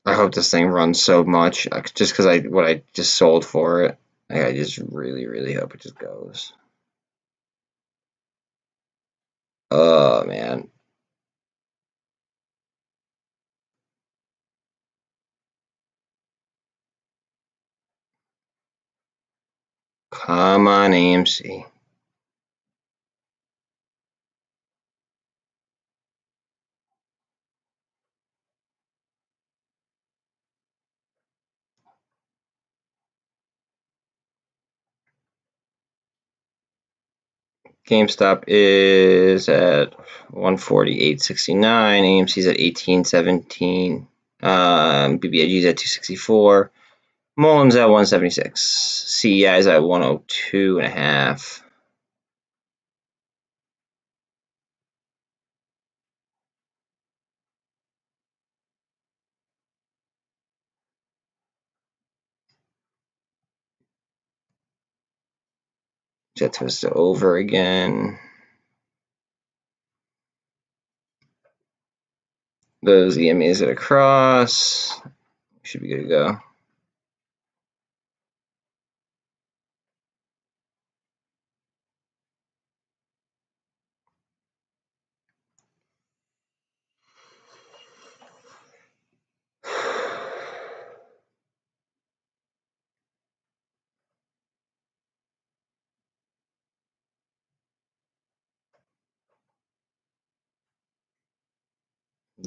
I hope this thing runs so much, just because what I just sold for it. I just really, really hope it just goes. Oh, man. Come on, AMC. Gamestop is at 148.69. AMC's at 18.17. BBIG's at 264. MULN's at 176. CEI's at 102.5. Jet twist over again. Those EMAs at across. Should be good to go.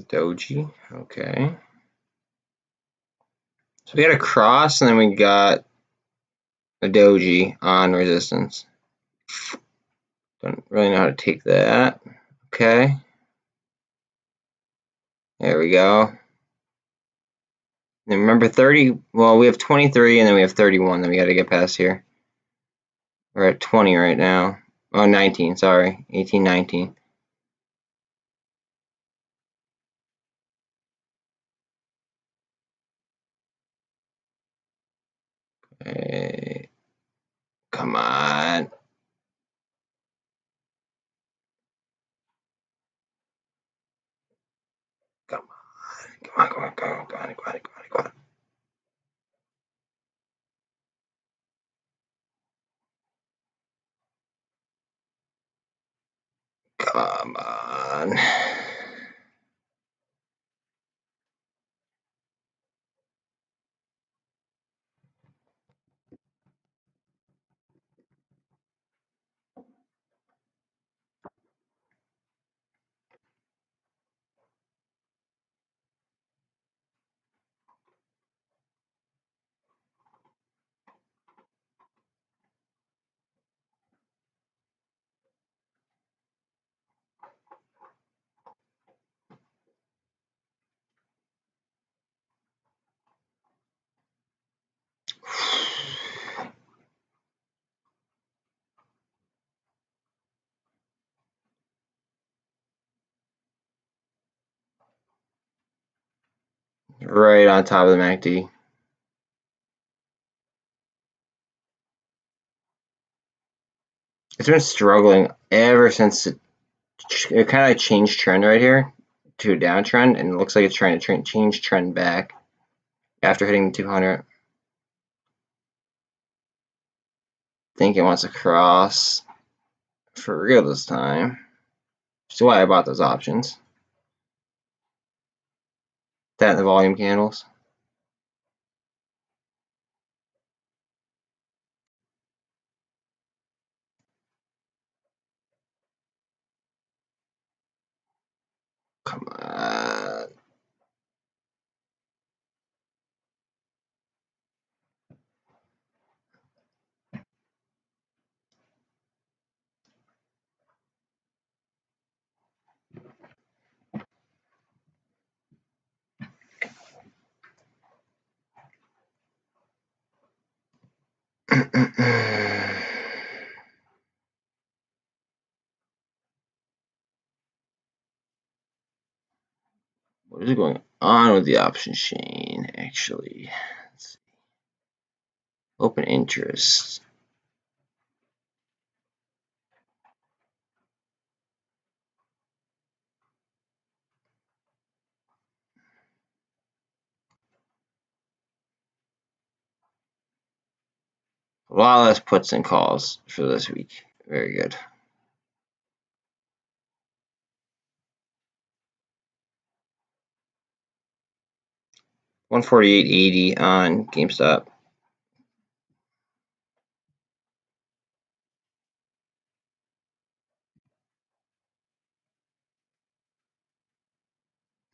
Doji, okay. So we got a cross, and then we got a doji on resistance. Don't really know how to take that. Okay. There we go. And remember 30, well, we have 23, and then we have 31 that we got to get past here. We're at 20 right now. Oh, 19, sorry. 18, 19. Okay. Come on. Come on. Come on, come on, come on, come on, come on, come on. Come on. Right on top of the MACD. It's been struggling ever since it kind of changed trend right here to a downtrend, and it looks like it's trying to change trend back after hitting the 200. I think it wants to cross for real this time. Which is why I bought those options. That and the volume candles. Come on. What's going on with the option chain, actually? Let's see. Open interest. A lot less puts and calls for this week. Very good. $148.80 on Gamestop.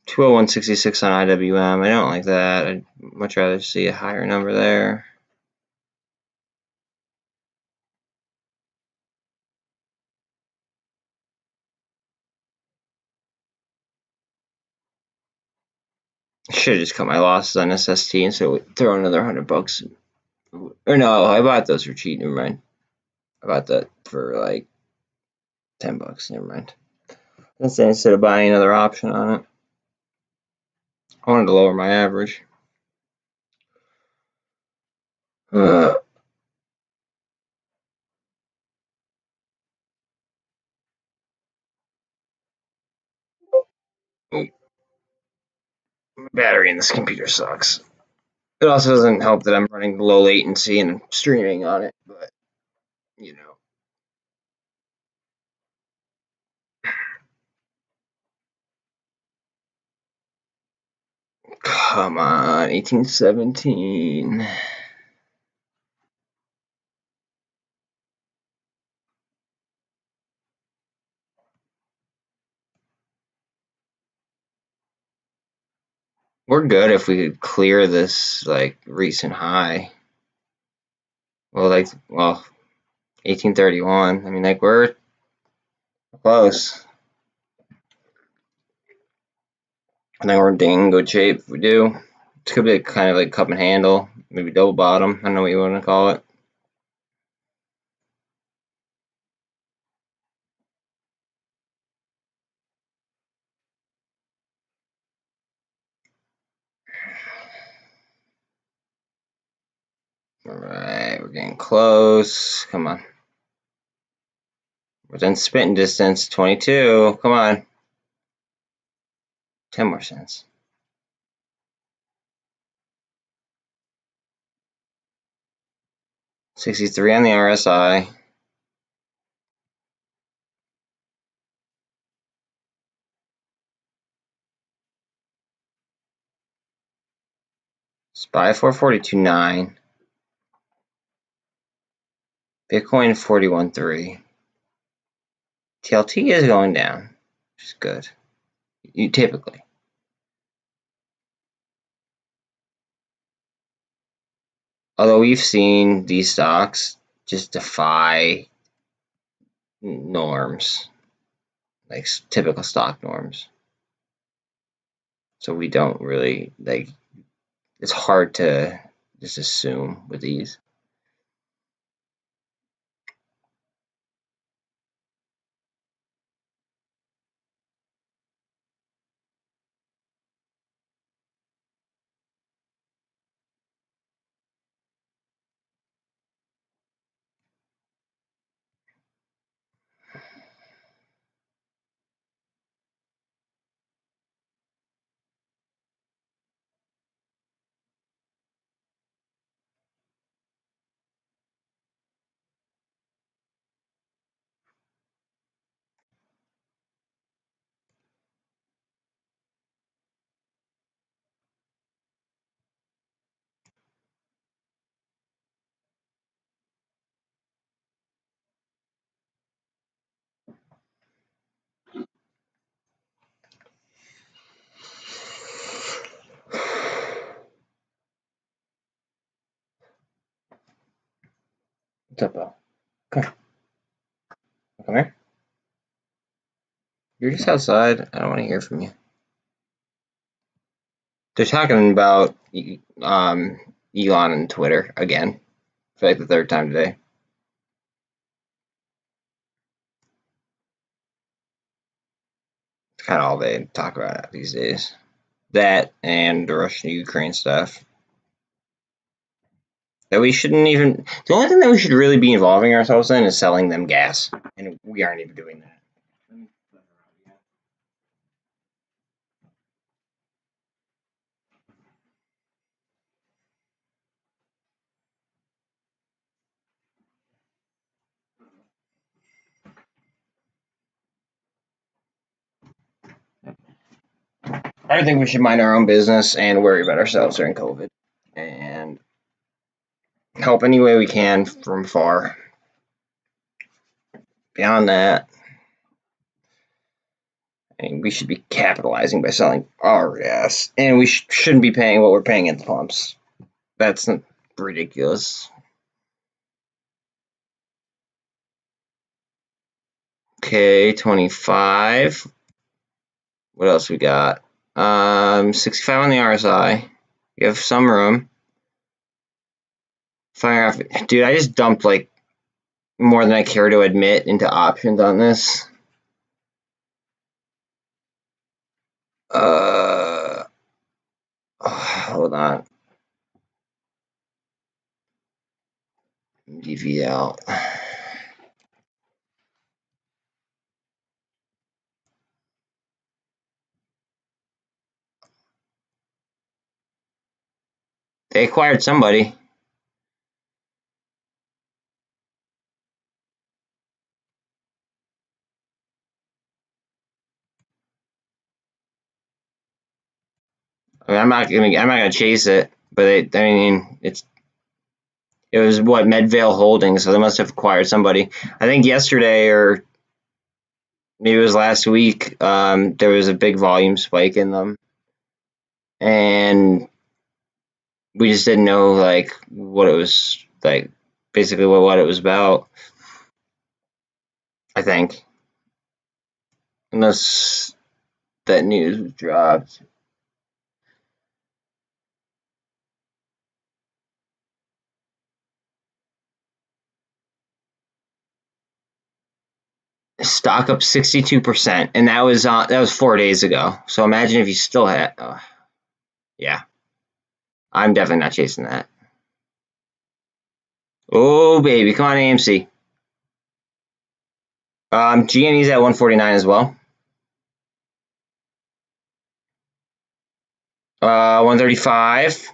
$201.66 on IWM. I don't like that. I'd much rather see a higher number there. I should have just cut my losses on SST and so throw another $100. Or no, I bought those for cheap. Never mind. I bought that for like $10. Never mind. Instead of buying another option on it, I wanted to lower my average. Battery in this computer sucks. It also doesn't help that I'm running low latency and streaming on it, but you know. Come on, 1817. We're good if we could clear this like recent high. Well, 1831. I mean, like we're close. I think we're in good shape if we do. This could be kind of like cup and handle, maybe double bottom. I don't know what you want to call it. Alright, we're getting close. Come on. Within spitting distance, 22. Come on. 10 more cents. 63 on the RSI. SPY 442.9. Bitcoin 41.3. TLT is going down, which is good. You typically. Although we've seen these stocks just defy norms, like typical stock norms. So we don't really, like, it's hard to just assume with these. What's up, Bill? Come here. You're just outside. I don't want to hear from you. They're talking about Elon and Twitter again for like the third time today. It's kind of all they talk about these days. That and the Russia-Ukraine stuff. That we shouldn't even. The only thing that we should really be involving ourselves in is selling them gas, and we aren't even doing that. I think we should mind our own business and worry about ourselves during COVID, and help any way we can from far. Beyond that, I mean, we should be capitalizing by selling our gas, and we shouldn't be paying what we're paying at the pumps. That's ridiculous. Okay, 25. What else we got? 65 on the RSI. You have some room. Fire off. Dude, I just dumped like more than I care to admit into options on this. Hold on. DVL. They acquired somebody. I mean, I'm not gonna chase it, but I mean, it was what, Medvale Holdings, so they must have acquired somebody. I think yesterday or maybe it was last week, there was a big volume spike in them, and we just didn't know like what it was like, basically what it was about. I think, unless that news was dropped. Stock up 62%, and that was 4 days ago. So imagine if you still had. Yeah, I'm definitely not chasing that. Oh baby, come on AMC. GME's at 149 as well. 135.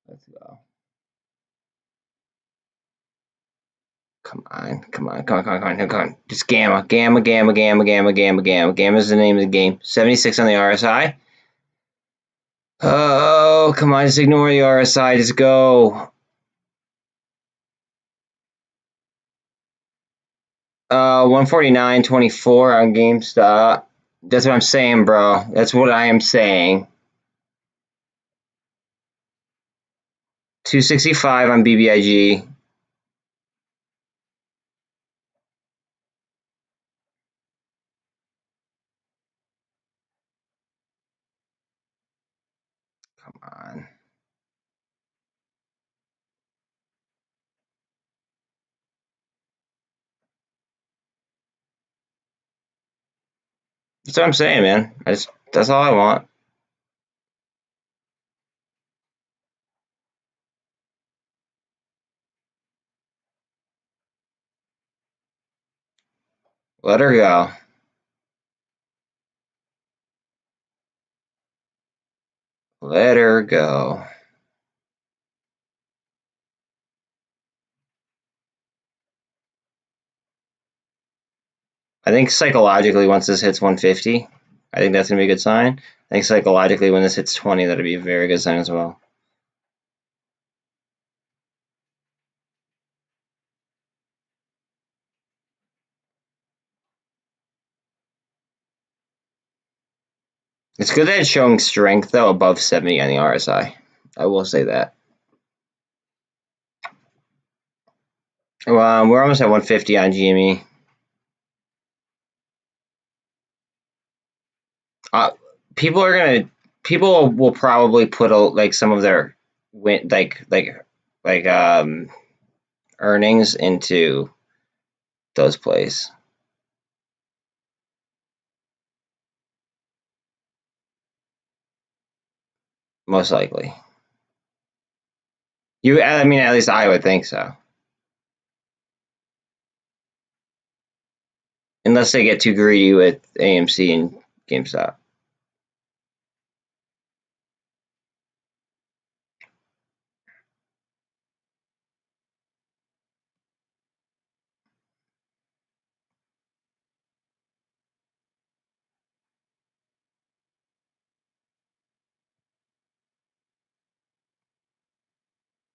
Let's go. Come on. Just gamma. Gamma's the name of the game. 76 on the RSI. Oh, come on, just ignore the RSI. Just go. 149.24 on Gamestop. That's what I'm saying, bro. That's what I am saying. 265 on BBIG. Come on. That's what I'm saying, man. That's all I want. Let her go. Let her go. I think psychologically, once this hits 150, I think that's going to be a good sign. I think psychologically, when this hits 20, that'll be a very good sign as well. It's good that it's showing strength, though, above 70 on the RSI. I will say that. We're almost at 150 on GME. People will probably put like some of their earnings into those plays. most likely. I mean, at least I would think so. Unless they get too greedy with AMC and GameStop.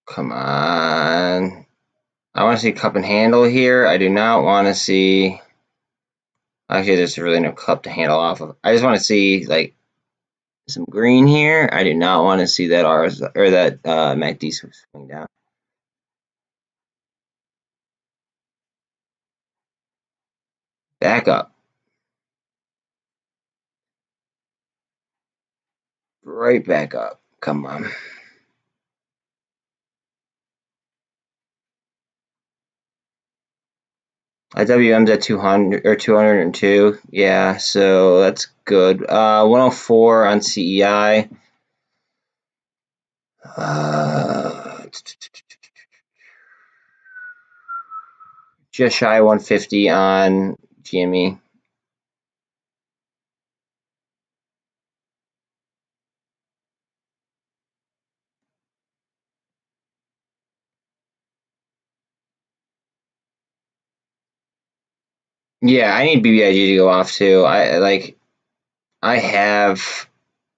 Come on. I want to see cup and handle here. I do not want to see... Actually, there's really no cup to handle off of. I just want to see, like, some green here. I do not want to see that MACD swing down. Back up. Right back up. Come on. IWM's at 200 or 202. Yeah, so that's good. 104 on CEI. Just shy of 150 on GME. Yeah, I need BBIG to go off too. I have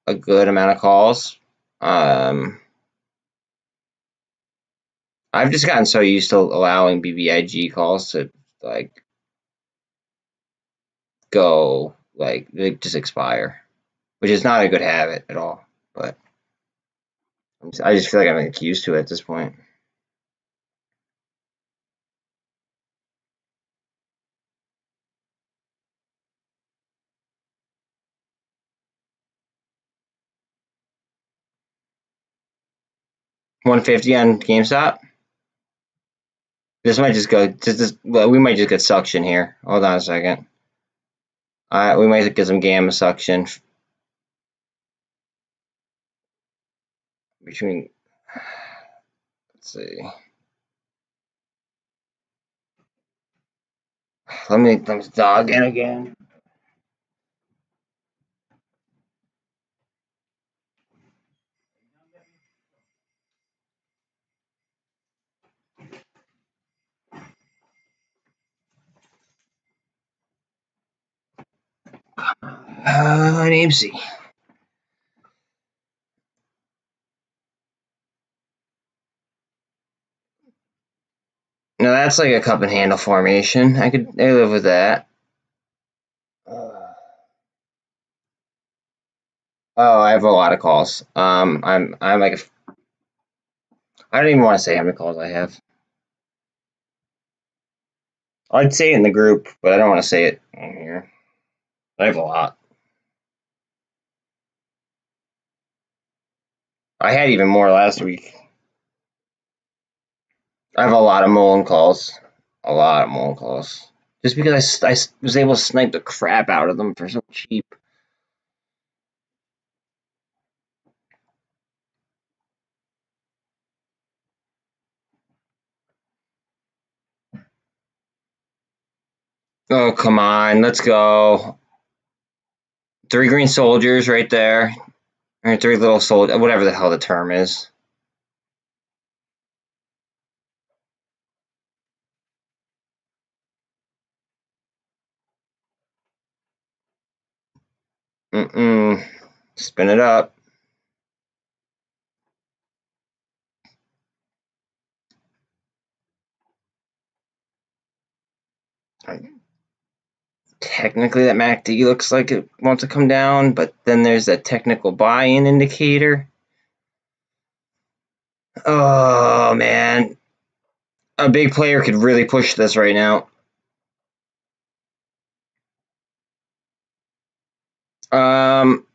a good amount of calls. I've just gotten so used to allowing BBIG calls to like go like they just expire, which is not a good habit at all. But I just feel like I'm like used to it at this point. $150 on GameStop. This might just go. Well, we might just get suction here. Hold on a second. We might get some gamma suction between. Let's see. Let me dog in again. An AMC. Now that's like a cup and handle formation. I live with that. Oh, I have a lot of calls. I'm like I don't even want to say how many calls I have. I'd say it in the group, but I don't want to say it on here. I have a lot. I had even more last week. I have a lot of MULN calls. A lot of MULN calls. Just because I was able to snipe the crap out of them for so cheap. Oh, come on. Let's go. 3 green soldiers right there. Or 3 little soldiers. Whatever the hell the term is. Spin it up. Technically, that MACD looks like it wants to come down, but then there's that technical buy-in indicator. Oh, man. A big player could really push this right now.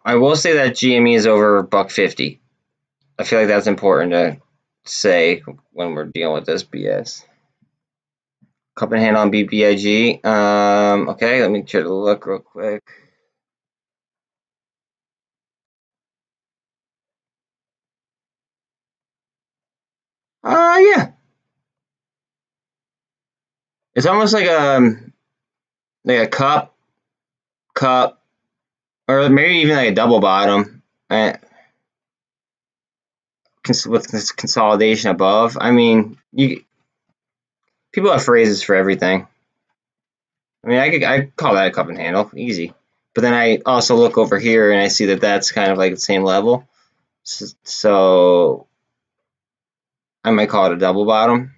I will say that GME is over $1.50. I feel like that's important to say when we're dealing with this BS. Cup and hand on BBIG. Okay, let me try to look real quick. Yeah. It's almost like a cup, or maybe even like a double bottom, with this consolidation above. I mean, people have phrases for everything. I mean, I call that a cup and handle, easy. But then I also look over here and I see that that's kind of like the same level. So I might call it a double bottom.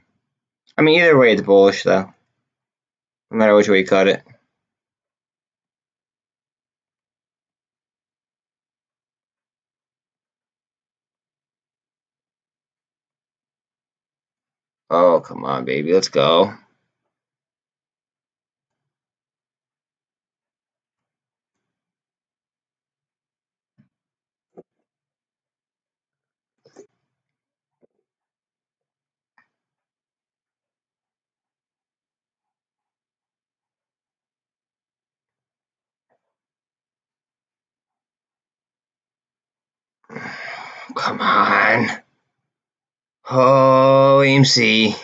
I mean, either way, it's bullish though, no matter which way you cut it. Oh, come on, baby, let's go. Come on. Oh, AMC.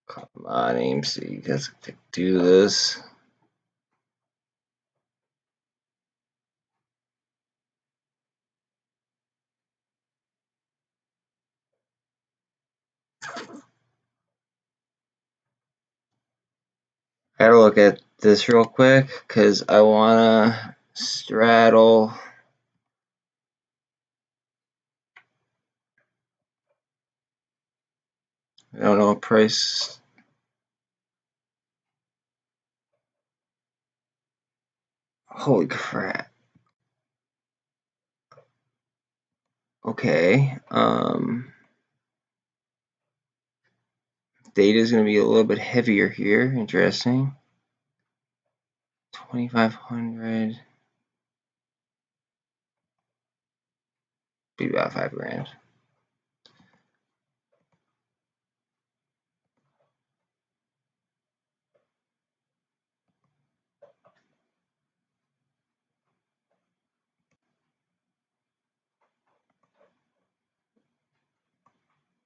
Come on, AMC. Let's do this. I gotta look at this real quick because I wanna straddle. I don't know what price. Holy crap. Okay. Data is going to be a little bit heavier here. Interesting. 2,500. Be about $5 grand.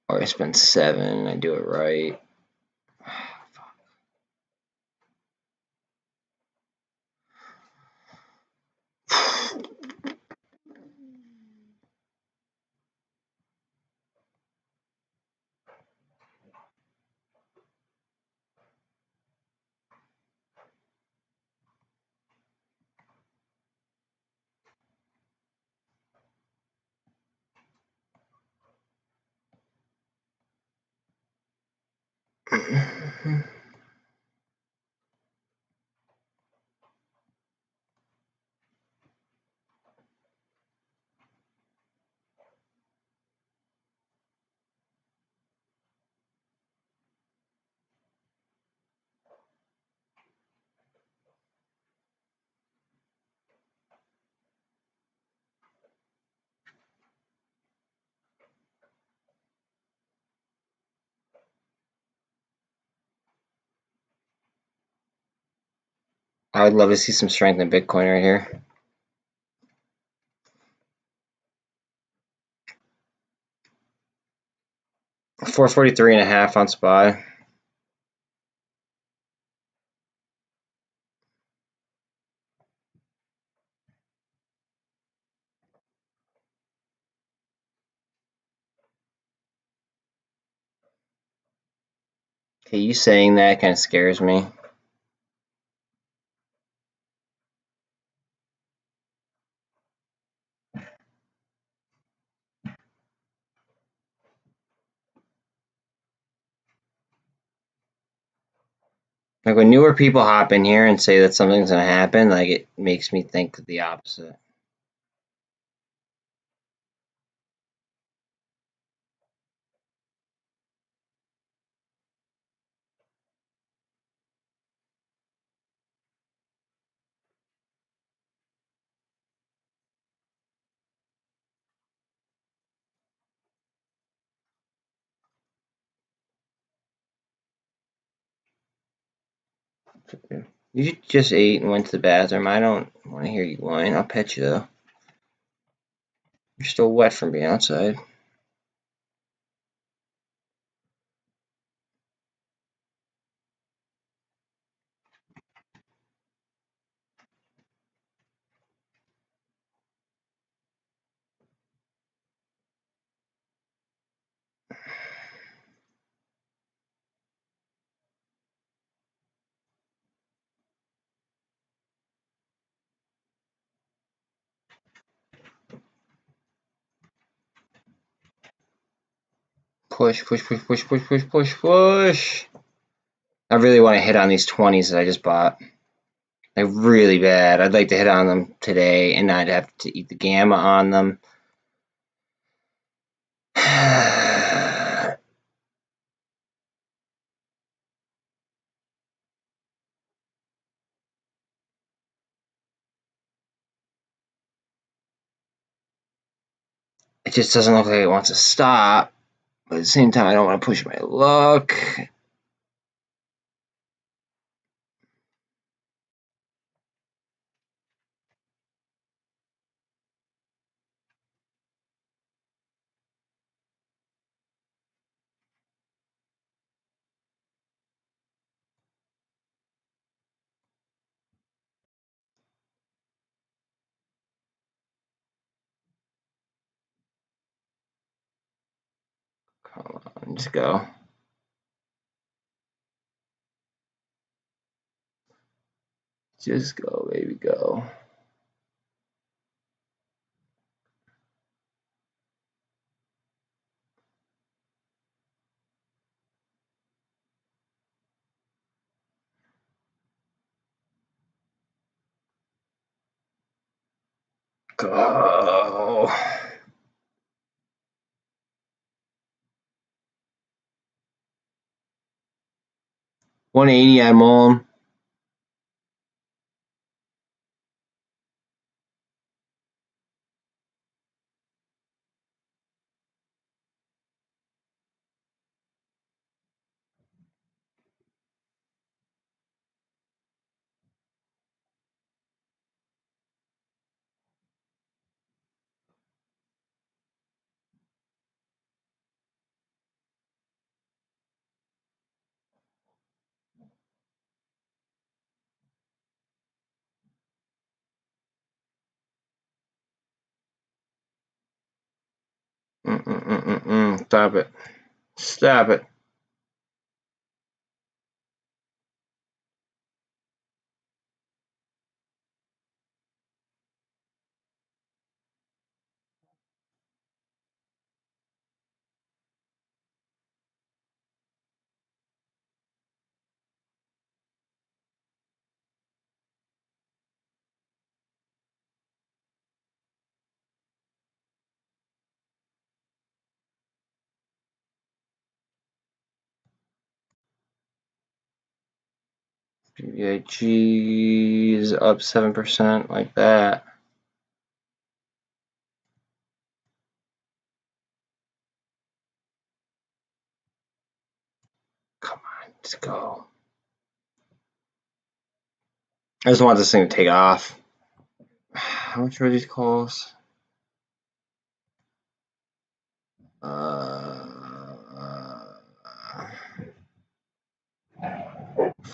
Or I spend 7. I do it right. I would love to see some strength in Bitcoin right here. $443.5 on SPY. Okay, you saying that kind of scares me. Like when newer people hop in here and say that something's gonna happen, like it makes me think the opposite. You just ate and went to the bathroom. I don't want to hear you whine. I'll pet you though. You're still wet from being outside. Push, push, push, push, push, push, push, push. I really want to hit on these 20s that I just bought. They're really bad. I'd like to hit on them today and not have to eat the gamma on them. It just doesn't look like it wants to stop. But at the same time, I don't want to push my luck. Come on, just go. Just go, baby, go. Go. $180 on MULN. Stop it. Stop it. BBIG is up 7% like that. Come on, let's go. I just want this thing to take off. How much were these calls?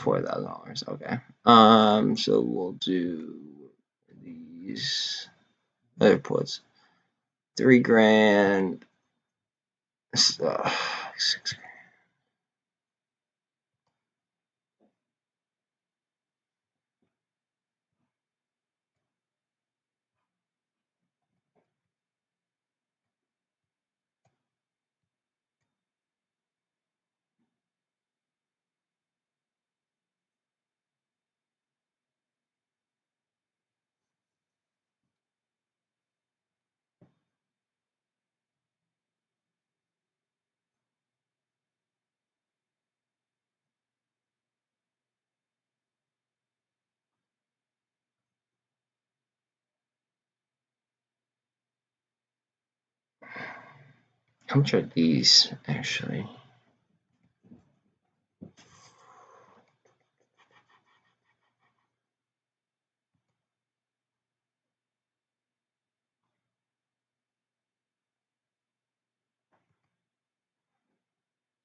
$4,000. Okay. So we'll do these other puts. $3 grand. 6 grand. How much are these actually?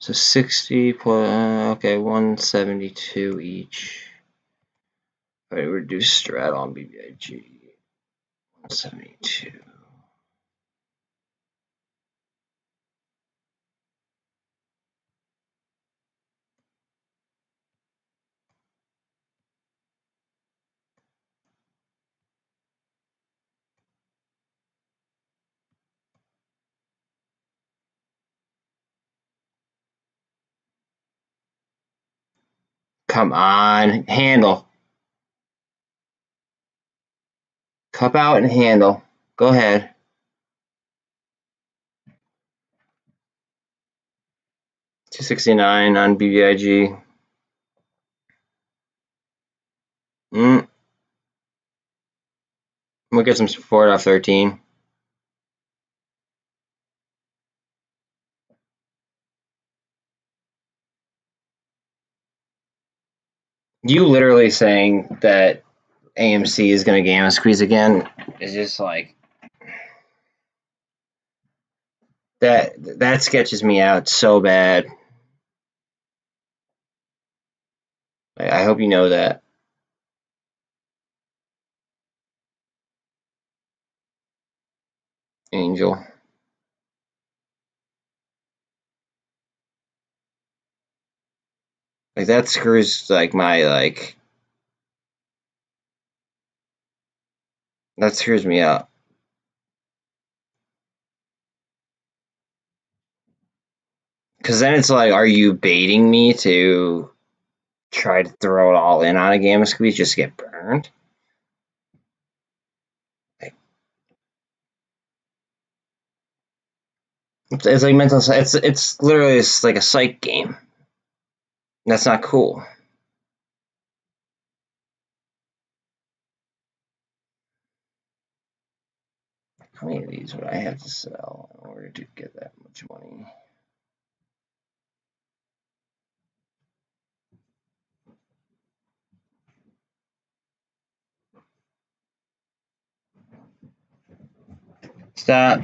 So 60 plus, okay, 172 each. All right, reduce strat on BBIG. 172. Come on, handle. Cup out and handle. Go ahead. $269 on BBIG. We'll get some support off 13. You literally saying that AMC is going to gamma squeeze again is just like that sketches me out so bad. I hope you know that. Angel. Like that screws like my that screws me up. Cause then it's like, are you baiting me to try to throw it all in on a gamma squeeze just to get burned? It's like mental. It's literally just like a psych game. That's not cool. How many of these would I have to sell in order to get that much money? Stop,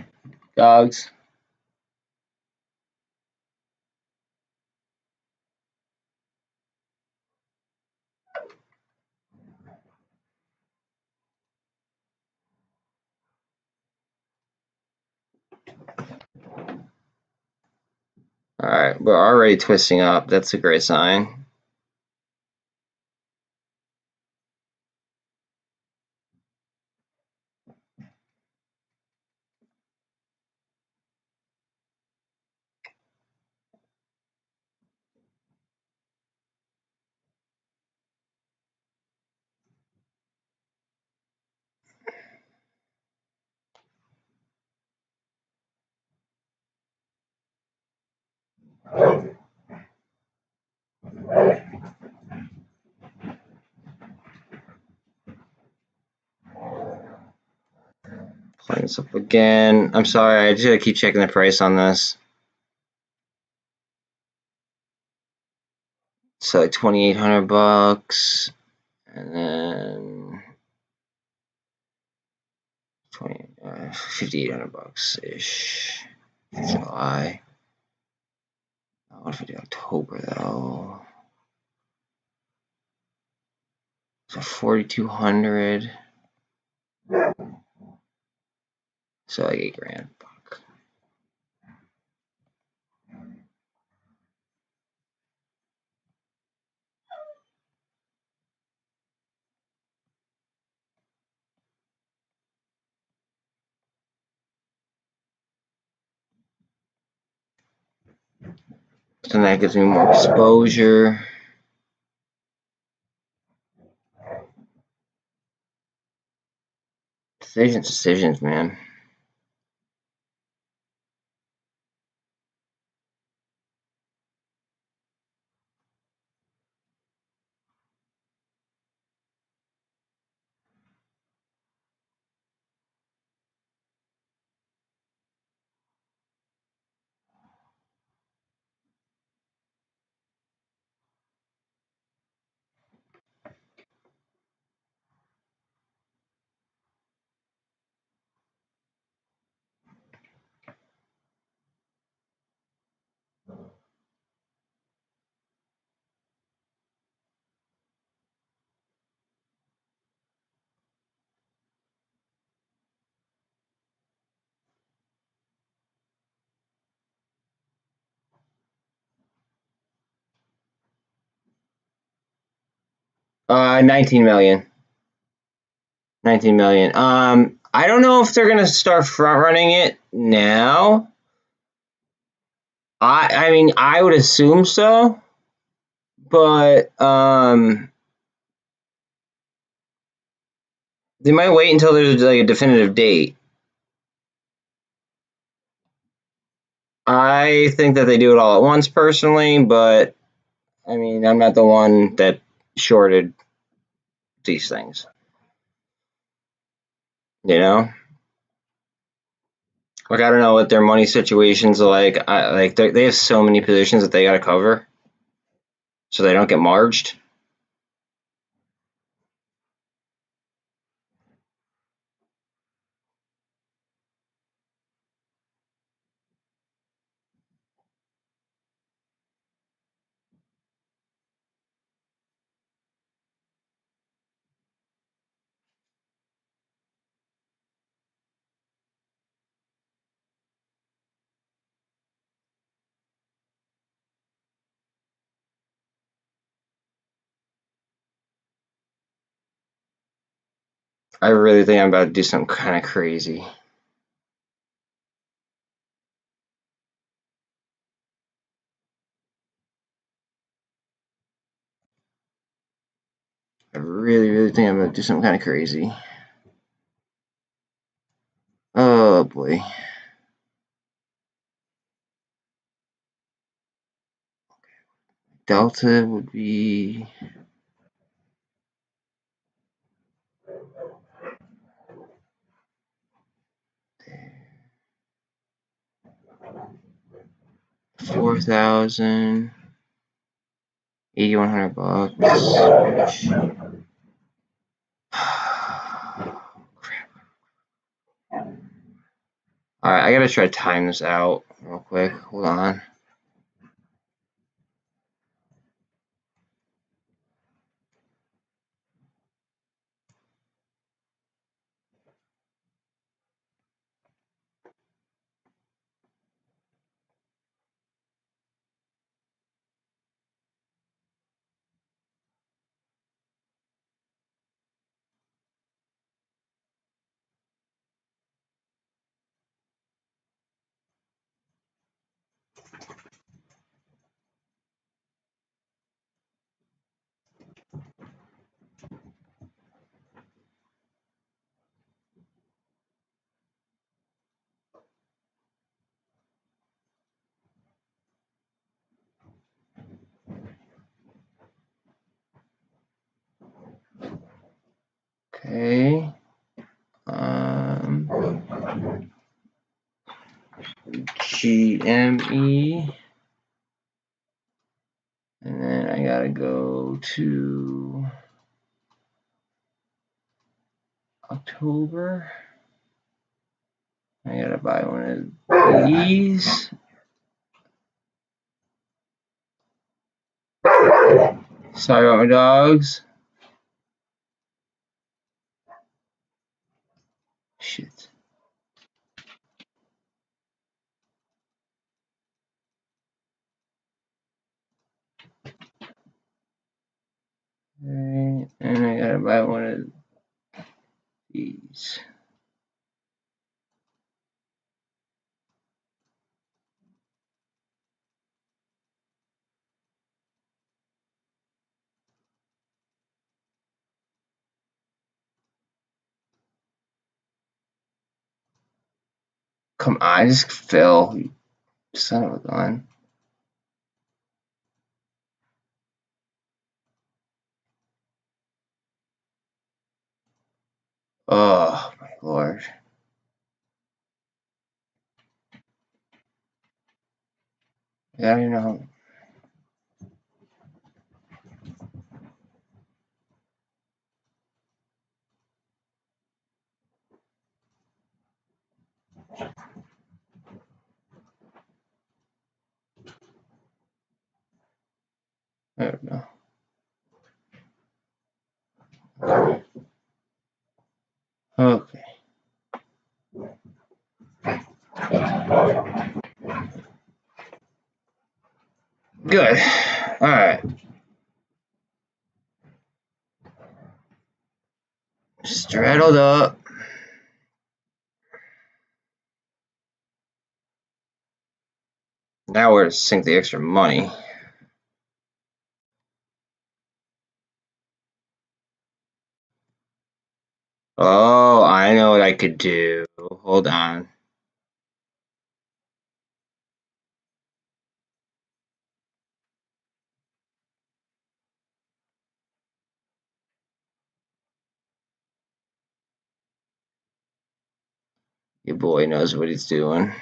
dogs. All right, we're already twisting up. That's a great sign. Playing this up again. I'm sorry, I just gotta keep checking the price on this. So like $2,800, and then 5,800 bucks ish. July. What if I do October though? So 4,200. So like $8,000. So that gives me more exposure. Decisions, man. 19 million. 19 million. I don't know if they're gonna start front running it now. I mean, I would assume so, but they might wait until there's like a definitive date. I think that they do it all at once personally, but I mean, I'm not the one that shorted these things. You know? Like, I don't know what their money situation's like. They have so many positions that they got to cover, so they don't get marged. I really think I'm about to do something kind of crazy. I really, really think I'm about to do something kind of crazy. Oh boy. Delta would be 4,000, 8,100 bucks. Alright, I gotta try to time this out real quick. Hold on. Okay. GME. And then I gotta go to October. I gotta buy one of these. Sorry about my dogs. Shit. Okay, and I gotta buy one of these. Come on, I just fell. You son of a gun. Oh my lord. Yeah, I know. I don't know. Okay. Good. Alright. Straddled up. Now we're to sink the extra money. Oh, I know what I could do. Hold on. Your boy knows what he's doing.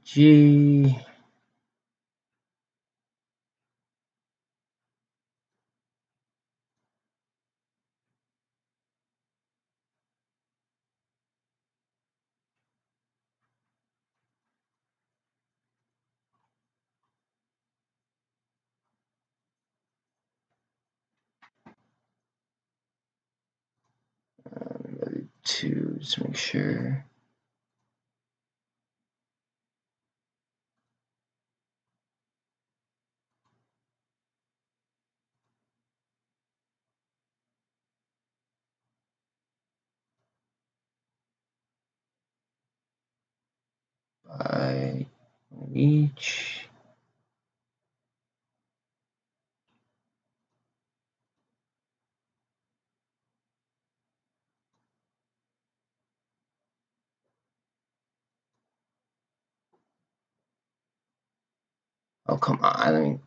BBIG. Two, just make sure. By each. Oh, come on. Let me.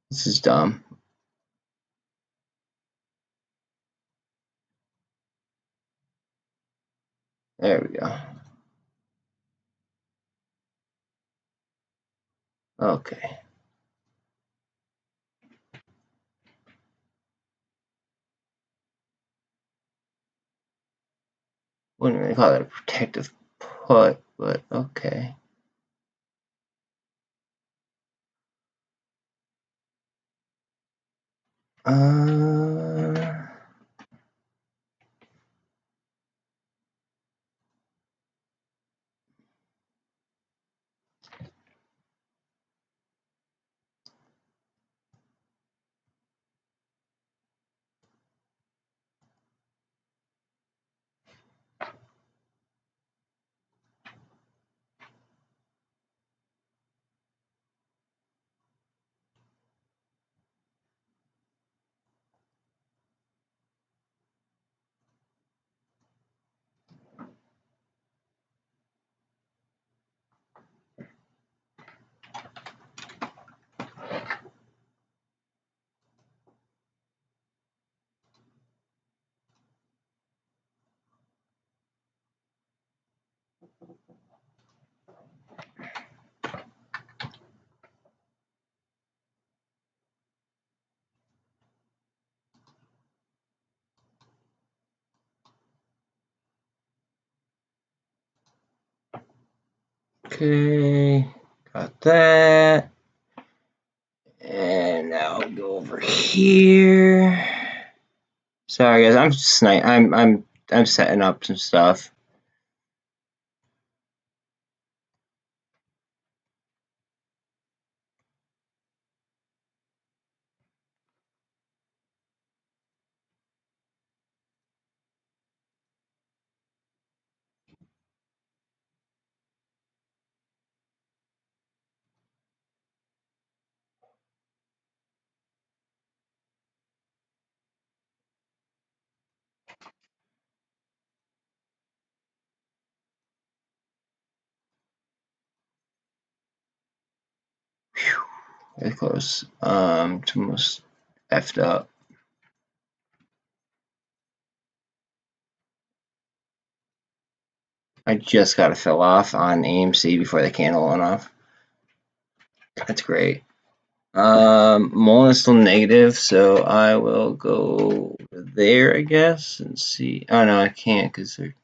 This is dumb. There we go. Okay. Wouldn't really call that a protective put, but okay. Okay, got that. And now I'll go over here. Sorry guys, I'm setting up some stuff. Very close. It's almost effed up. I just got to fill off on AMC before the candle went off. That's great. MULN is still negative, so I will go over there, I guess, and see. Oh no, I can't because they're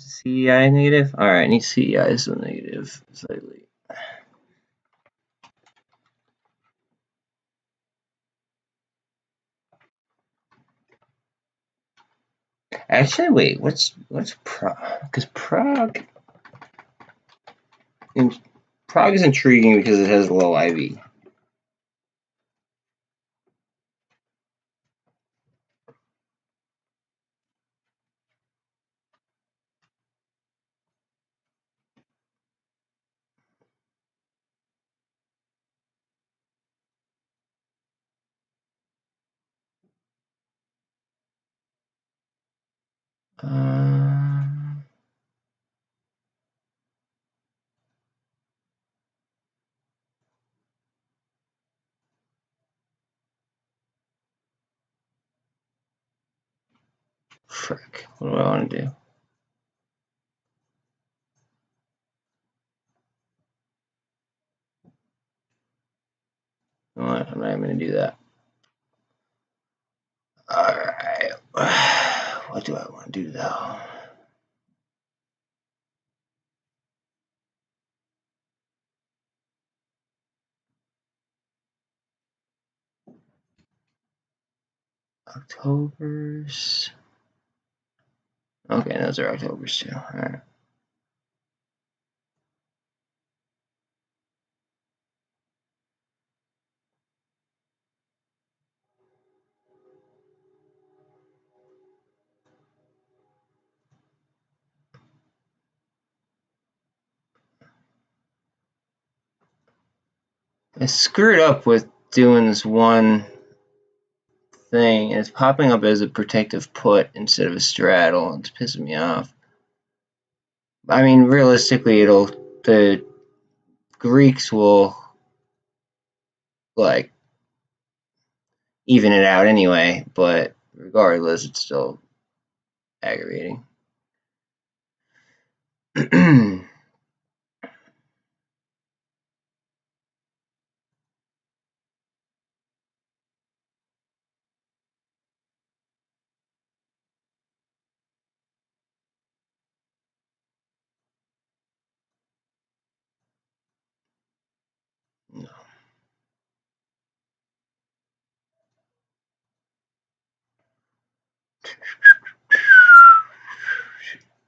CEI negative? Alright, I need CEI is negative slightly. Actually, wait, what's Prague? Because Prague is intriguing because it has low IV. Frick, what do I want to do? I'm not even going to do that. Alright, what do I want to do though? October's. Okay, those are October's too. Alright. I screwed up with doing this one thing, and it's popping up as a protective put instead of a straddle. It's pissing me off. I mean, realistically, the Greeks will like even it out anyway, but regardless, it's still aggravating. No.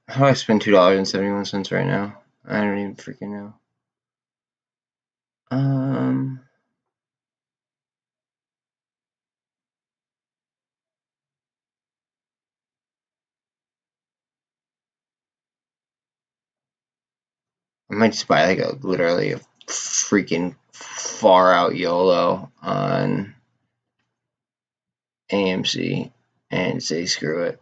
How do I spend $2.71 right now? I don't even freaking know. I might just buy like literally a freaking far out YOLO on AMC and say screw it,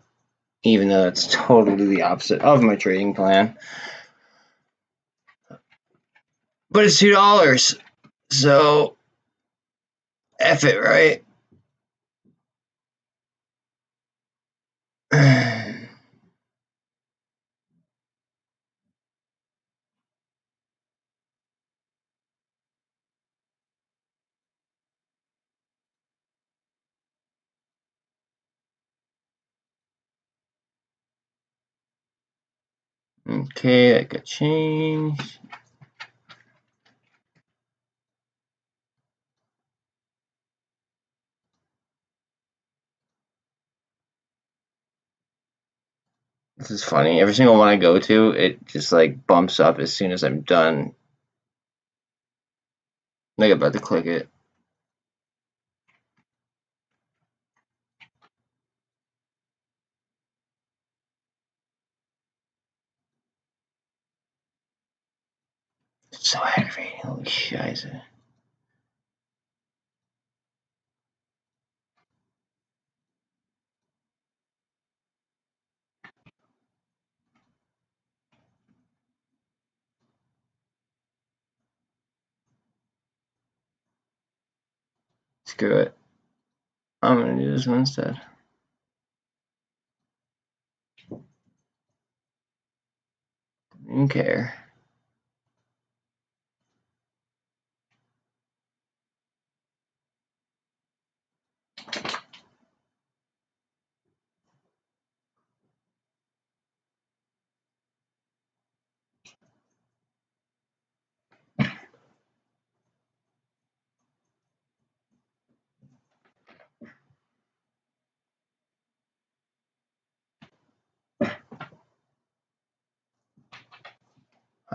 even though that's totally the opposite of my trading plan. But it's $2, so F it, right? Okay, that got changed. This is funny. Every single one I go to, it just like bumps up as soon as I'm done. Like I'm about to click it. It's so aggravating. Holy shiza. Screw it. I'm gonna do this one instead. Didn't care.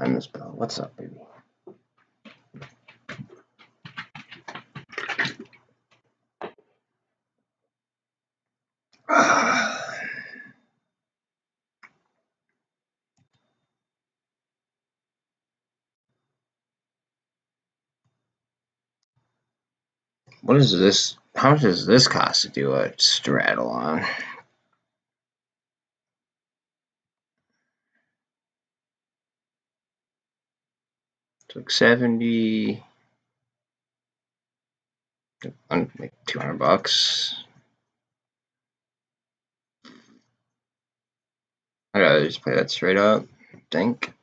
ring this bell. What's up, baby? What is this? How much does this cost to do a straddle on? It's like 70, like $200. I gotta just play that straight up. Think.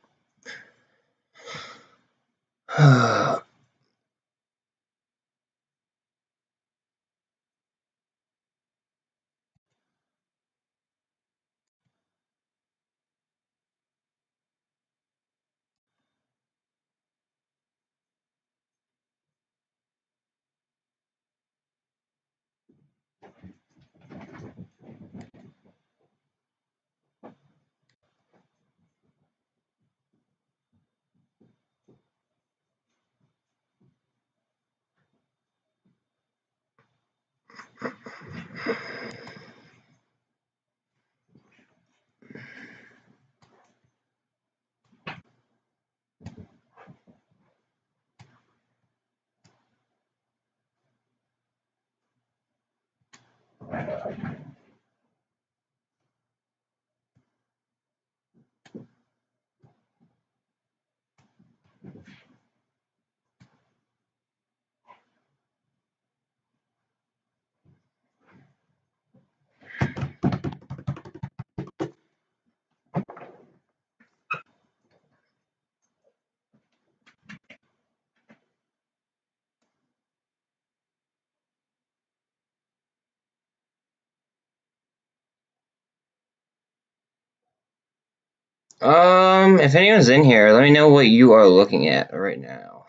If anyone's in here, let me know what you are looking at right now.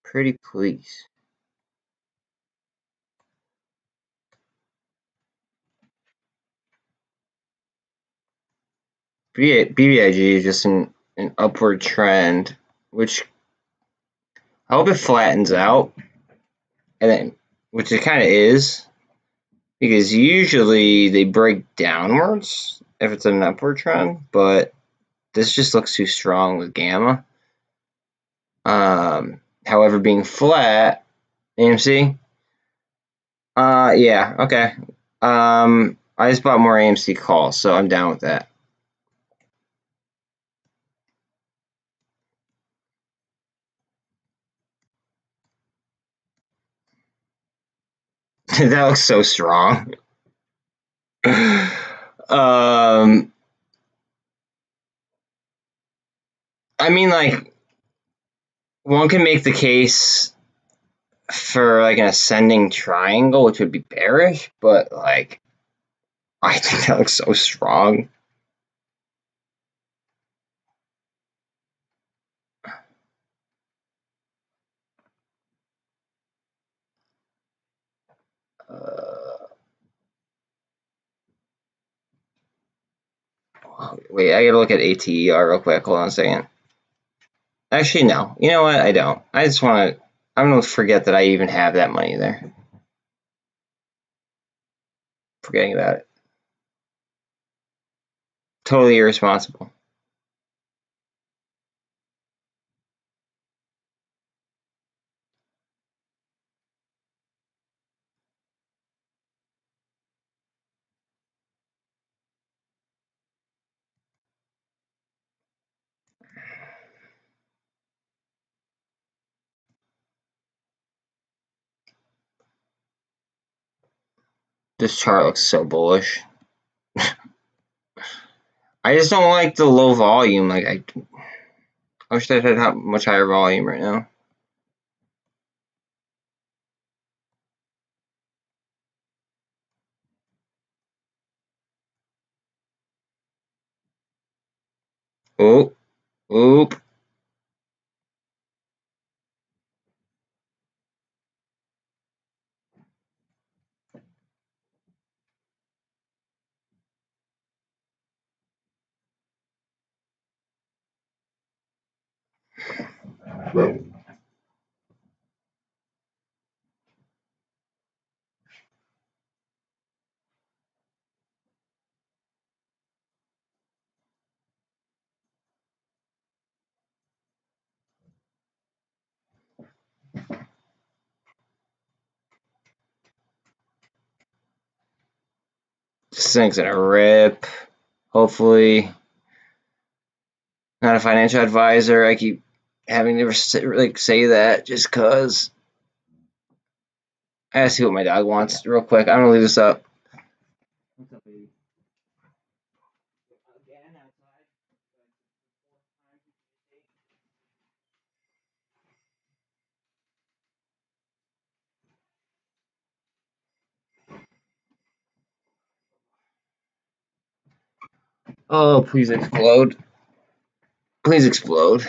Pretty please. BBIG is just an upward trend, which I hope it flattens out, and then, which it kind of is, because usually they break downwards if it's an upward trend, but this just looks too strong with gamma. However, being flat, AMC, yeah, okay. I just bought more AMC calls, so I'm down with that. That looks so strong. I mean, like, one can make the case for like an ascending triangle, which would be bearish, but like, I think that looks so strong. Wait, I gotta look at ATER real quick. Hold on a second. Actually, no. You know what? I don't. I just want to. I'm gonna forget that I even have that money there. Forgetting about it. Totally irresponsible. This chart looks so bullish. I just don't like the low volume. Like I wish that had much higher volume right now. Oop, oop. This thing's gonna rip. Hopefully. Not a financial advisor. I keep having to say that just cause. I gotta see what my dog wants real quick. I'm gonna leave this up. What's up, baby? Again, outside. Oh, please explode. Please explode.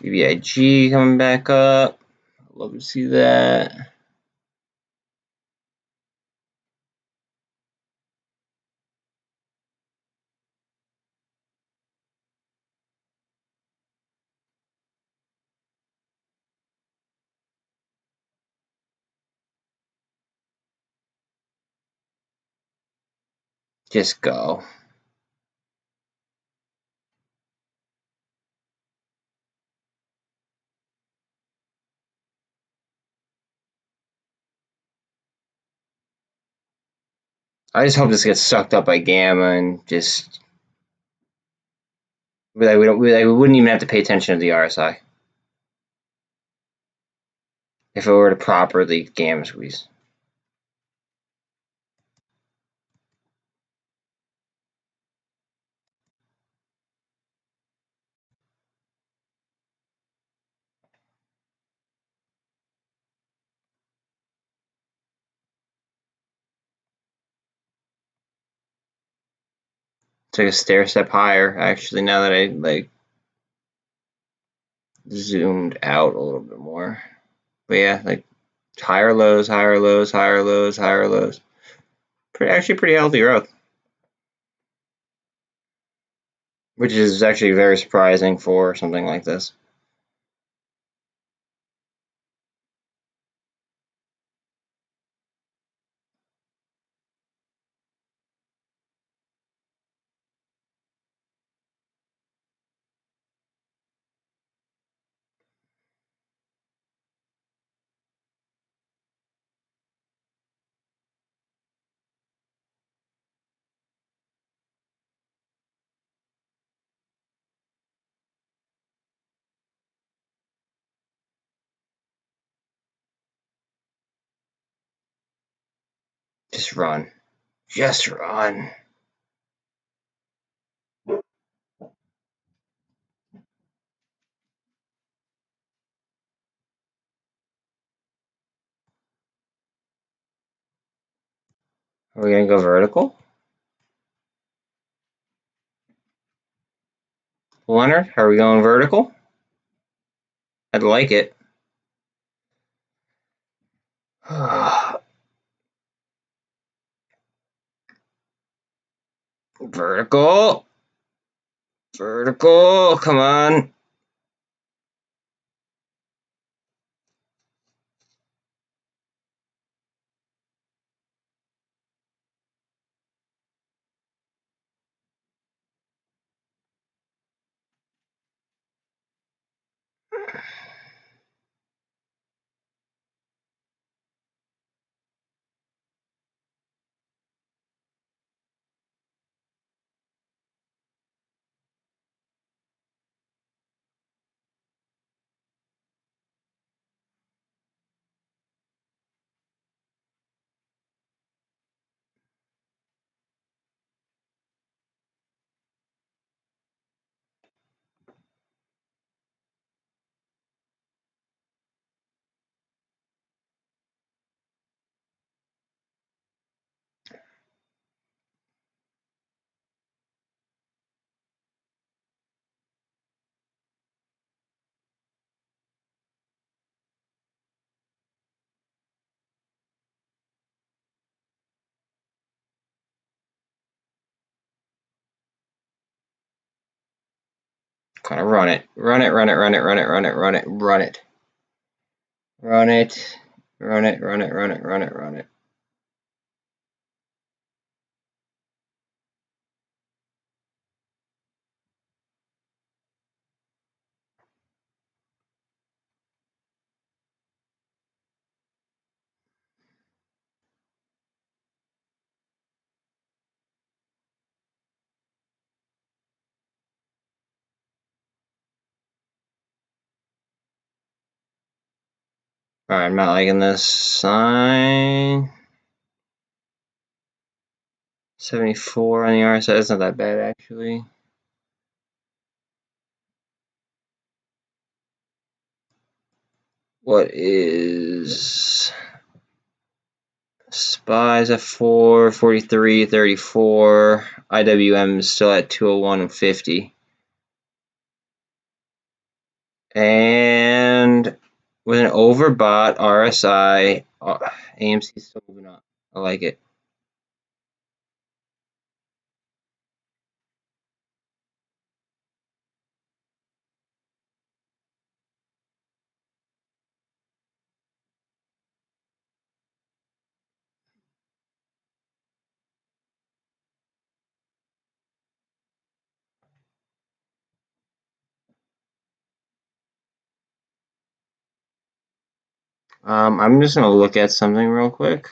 BBIG coming back up. Love to see that. Just go. I just hope this gets sucked up by Gamma and just we wouldn't even have to pay attention to the RSI if it were to properly Gamma squeeze. Take a stair step higher. Actually, now that I zoomed out a little bit more, but yeah, higher lows, higher lows, higher lows, higher lows. Actually pretty healthy growth, which is actually very surprising for something like this. Just run. Just run. Are we gonna go vertical? Leonard, are we going vertical? I'd like it. Vertical. Vertical. Come on. Kind of run it. Run it, run it, run it, run it, run it, run it, run it. Run it. Run it, run it, run it, run it, run it. Alright, I'm not liking this sign. 74 on the RSI. That's not that bad, actually. What is SPY's at 4, 43, 34. IWM is still at 201 and 50. And with an overbought RSI, AMC is still moving up. I like it. I'm just going to look at something real quick.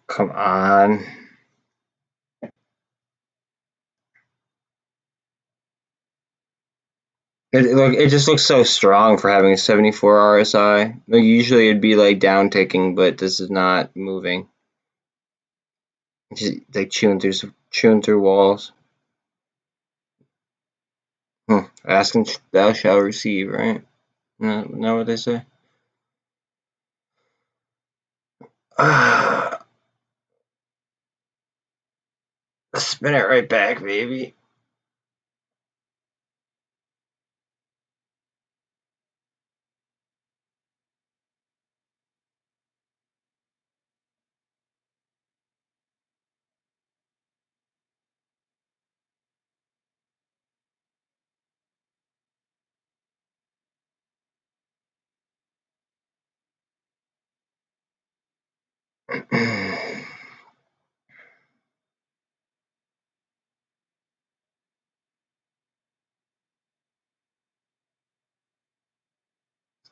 Come on. It just looks so strong for having a 74 RSI. Like usually it'd be like down ticking, but this is not moving. It's just like chewing through walls. Ask and thou shalt receive, right? Know what they say? Spin it right back, baby.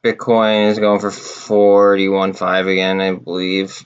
Bitcoin is going for 41.5 again, I believe.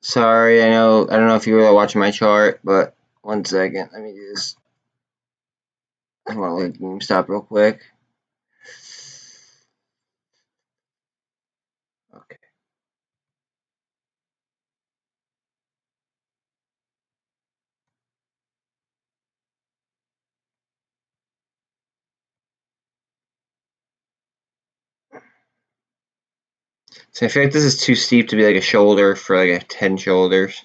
Sorry, I don't know if you were watching my chart, but 1 second, let me just. I want to look at Gamestop real quick. Okay. So I feel like this is too steep to be like a shoulder for like a 10 shoulders.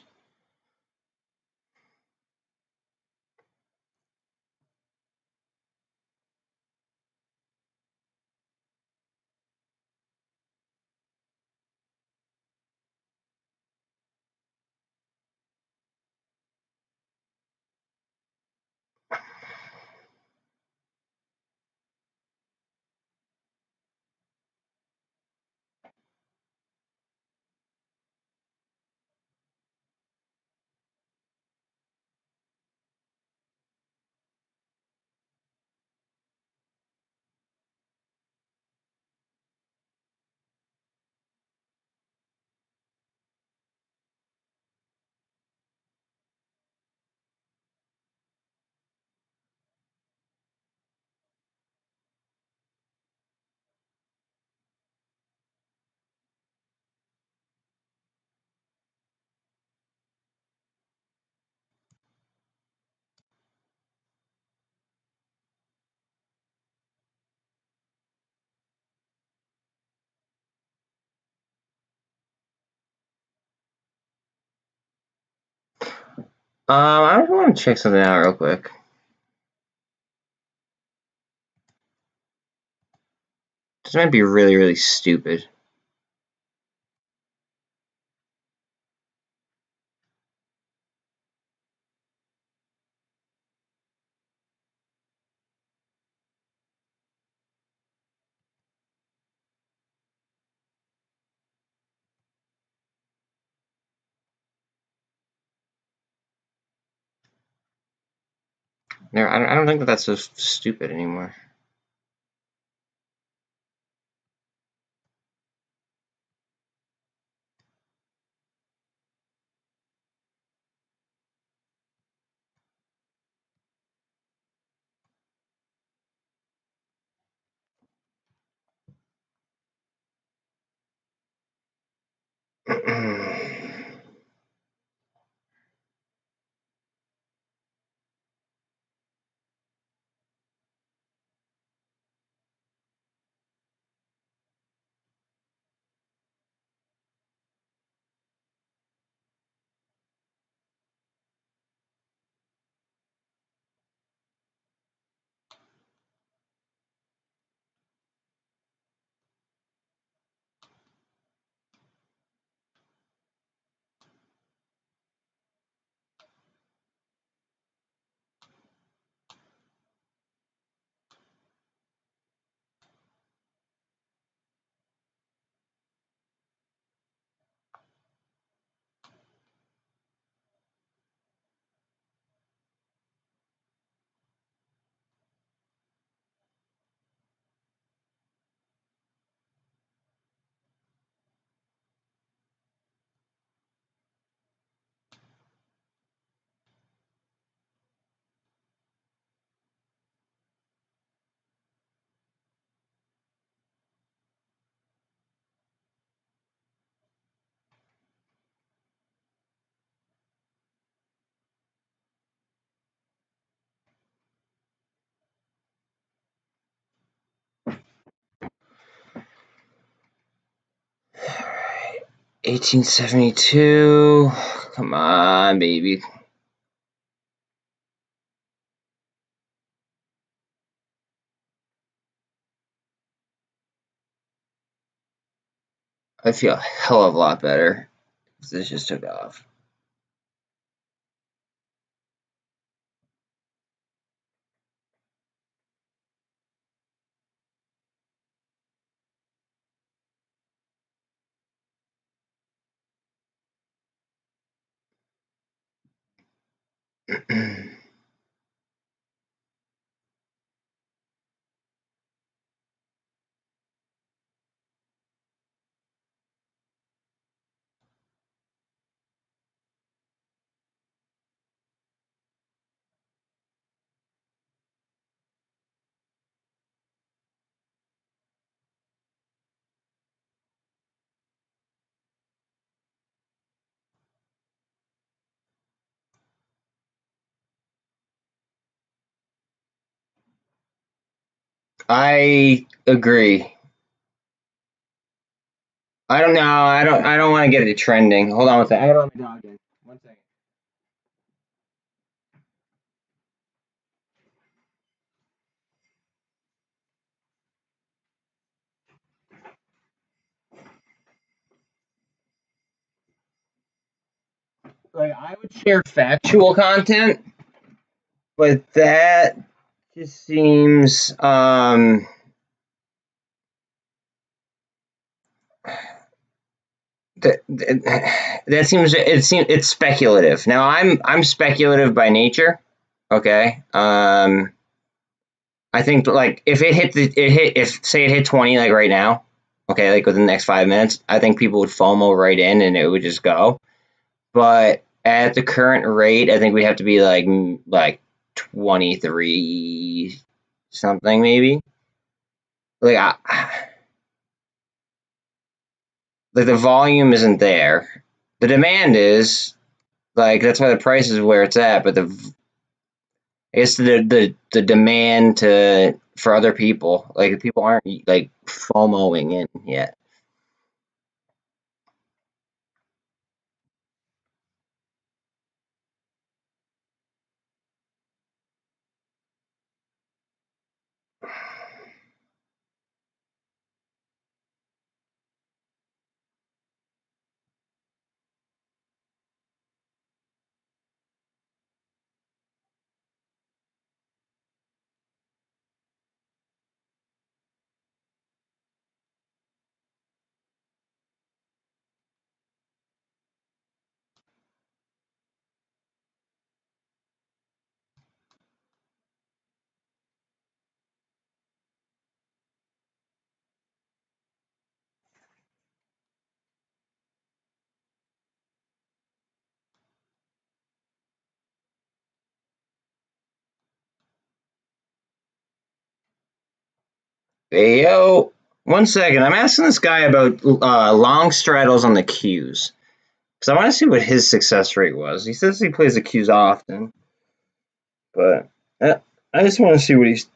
I just want to check something out real quick. This might be really, really stupid. I don't think that that's so stupid anymore. Alright. 1872. Come on, baby. I feel a hell of a lot better. This just took off. I agree. I don't know. I don't want to get it trending. Hold on one second. I gotta let my dog in. 1 second. Like, I would share factual content, but that just seems that seems it's speculative. Now I'm speculative by nature. Okay. I think like if it hit if say it hit 20 like right now, okay, like within the next 5 minutes, I think people would FOMO right in and it would just go. But at the current rate, I think we have to be like 23 something maybe. Like like the volume isn't there. The demand is like that's why the price is where it's at, but I guess the demand to for other people, like people aren't like FOMOing in yet. Hey, yo. 1 second. I'm asking this guy about long straddles on the Qs. Because I want to see what his success rate was. He says he plays the Qs often. But I just want to see what he's...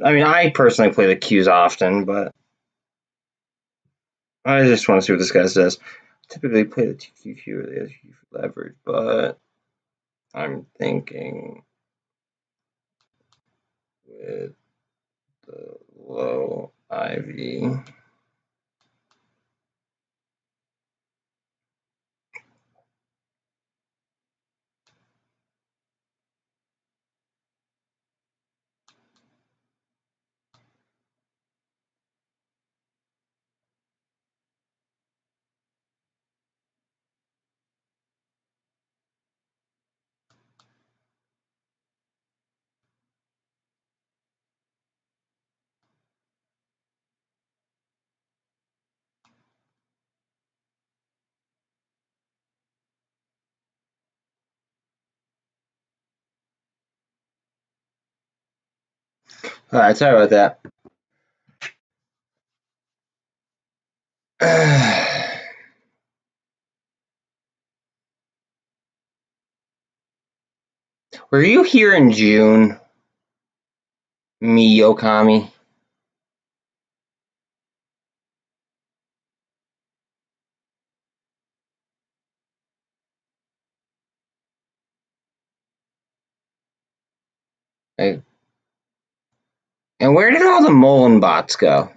I mean, I personally play the Qs often, but I just want to see what this guy says. Typically play the TQQ or the SQ for leverage, but I'm thinking with the low IV. Alright, sorry about that. Were you here in June, Okami? Like, and where did all the MULN bots go?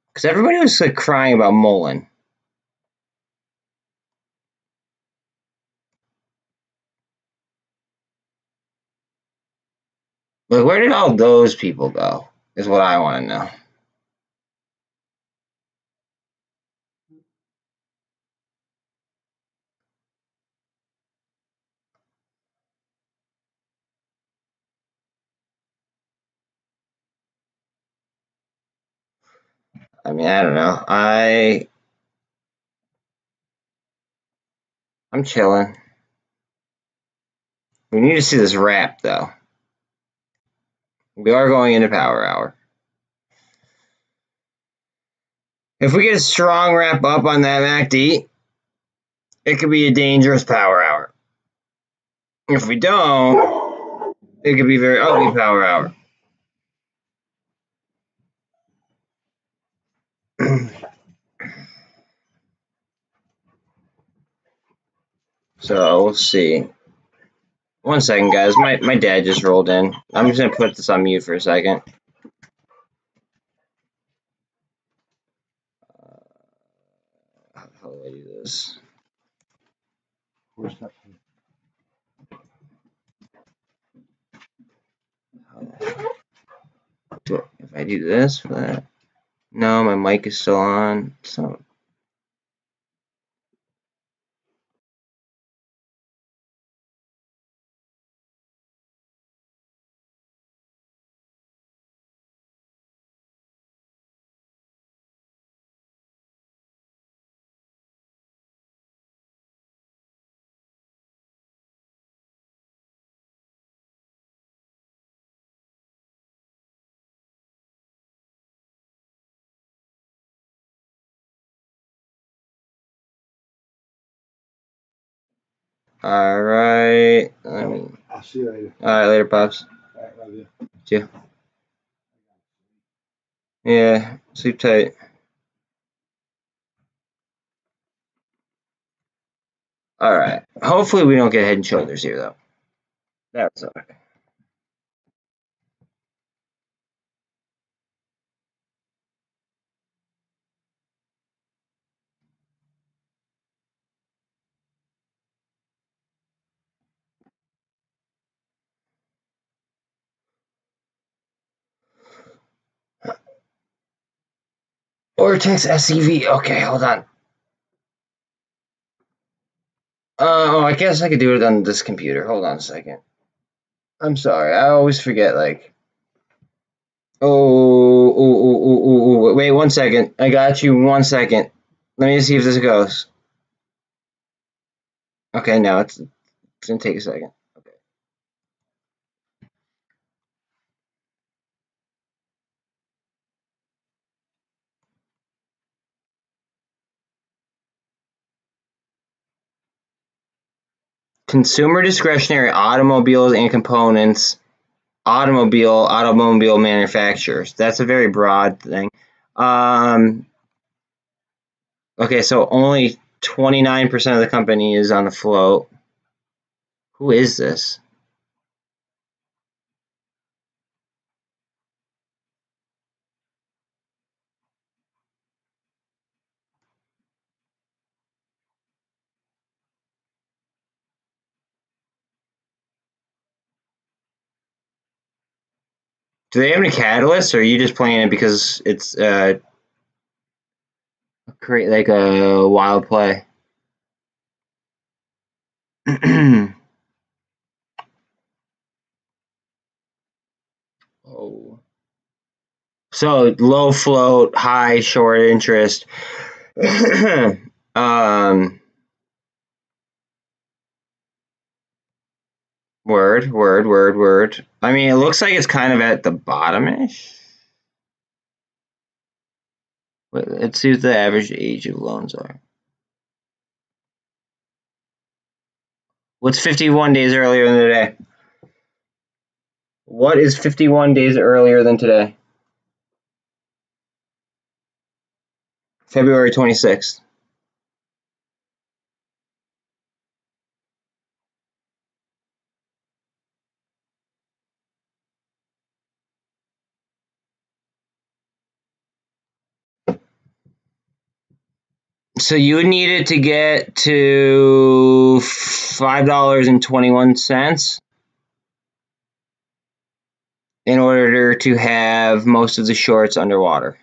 Because everybody was like crying about MULN. Like, where did all those people go? Is what I want to know. I mean, I don't know. I'm chilling. We need to see this wrap, though. We are going into power hour. If we get a strong wrap up on that MACD, it could be a dangerous power hour. If we don't, it could be very ugly power hour. So we'll see. 1 second, guys. My dad just rolled in. I'm just gonna put this on mute for a second. How do I do this? If I do this for that, no, my mic is still on. So. All right. I'll see you later. All right, later, pops. All right, love you. See you. Yeah, sleep tight. All right. Hopefully, we don't get head and shoulders here, though. That would suck. Vortex SEV. Okay, hold on. Oh, I guess I could do it on this computer. Hold on a second. I'm sorry. I always forget, like. Oh, wait 1 second. I got you 1 second. Let me see if this goes. Okay, no, it's gonna take a second. Okay. consumer discretionary automobiles and components, automobile manufacturers. That's a very broad thing. Okay, so only 29% of the company is on the float. Who is this? Do they have any catalysts, or are you just playing it because it's create like a wild play? Oh. So low float, high short interest. Word. I mean, it looks like it's kind of at the bottom-ish. Let's see what the average age of loans are. What's 51 days earlier than today? What is 51 days earlier than today? February 26th. So you would need it to get to $5.21 in order to have most of the shorts underwater.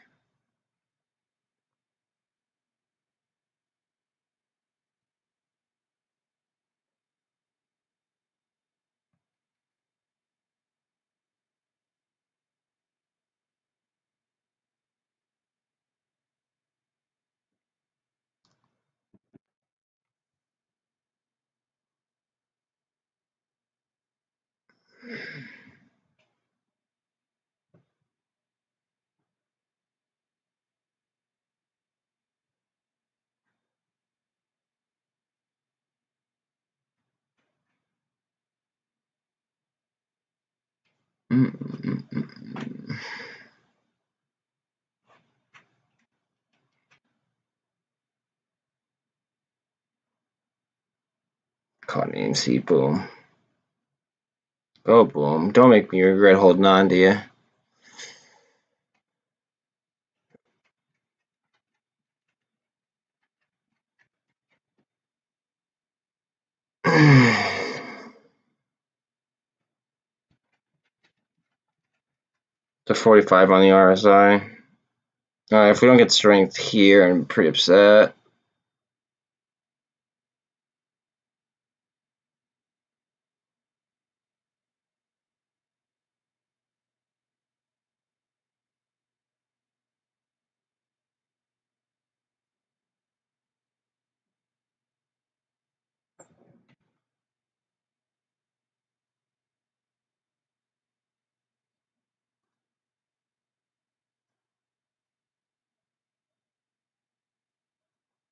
Caught an AMC, boom. Go boom. Don't make me regret holding on to you. To 45 on the RSI. If we don't get strength here, I'm pretty upset.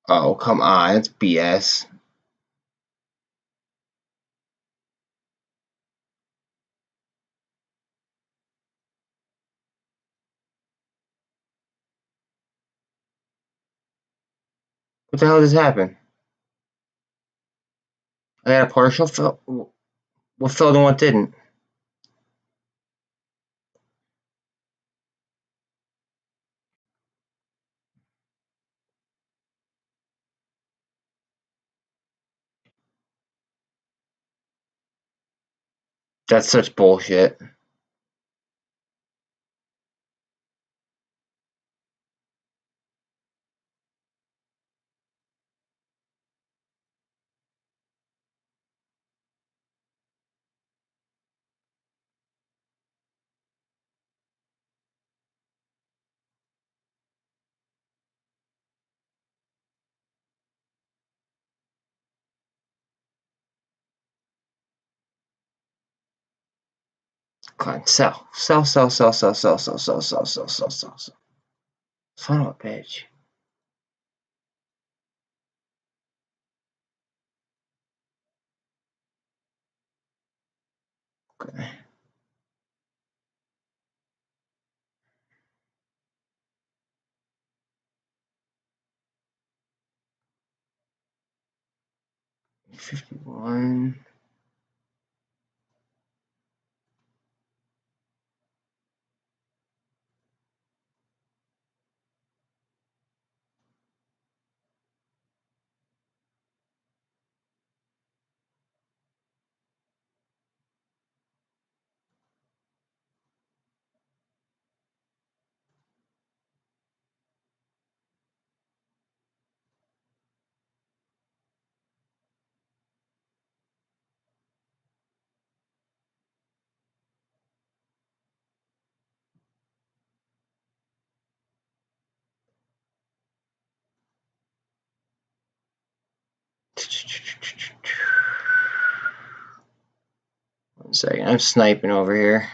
Oh, come on. It's BS. What the hell just happened? I got a partial fill. What filled and what didn't? That's such bullshit. Come on, sell. Sell. Son of a bitch. Okay. $51. One second, I'm sniping over here.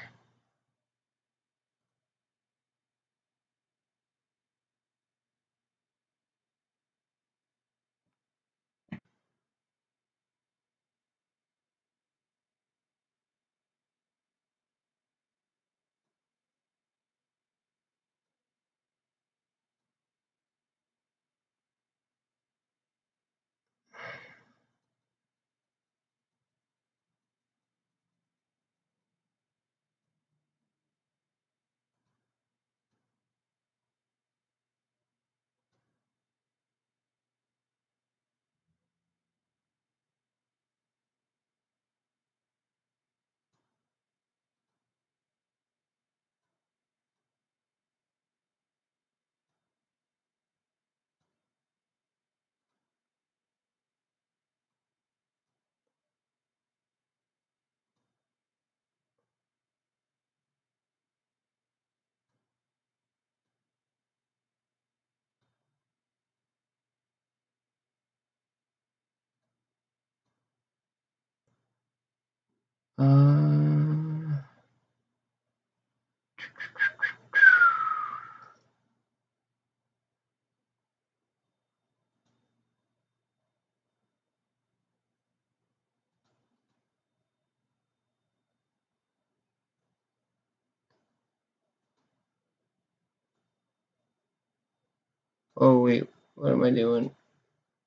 Oh wait, what am I doing?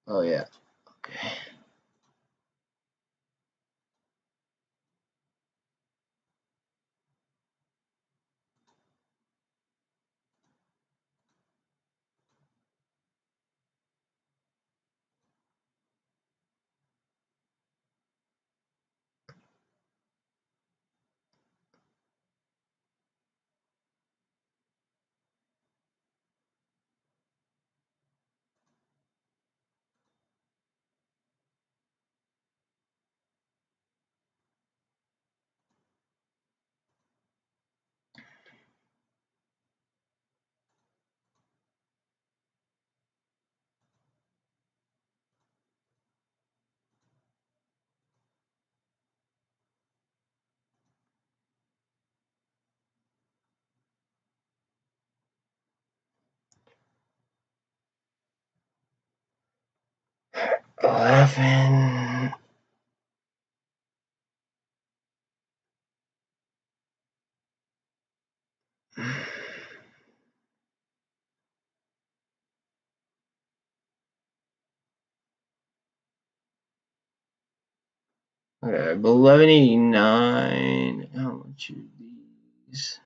Oh yeah, okay. $11. Okay, 1189. How much are these?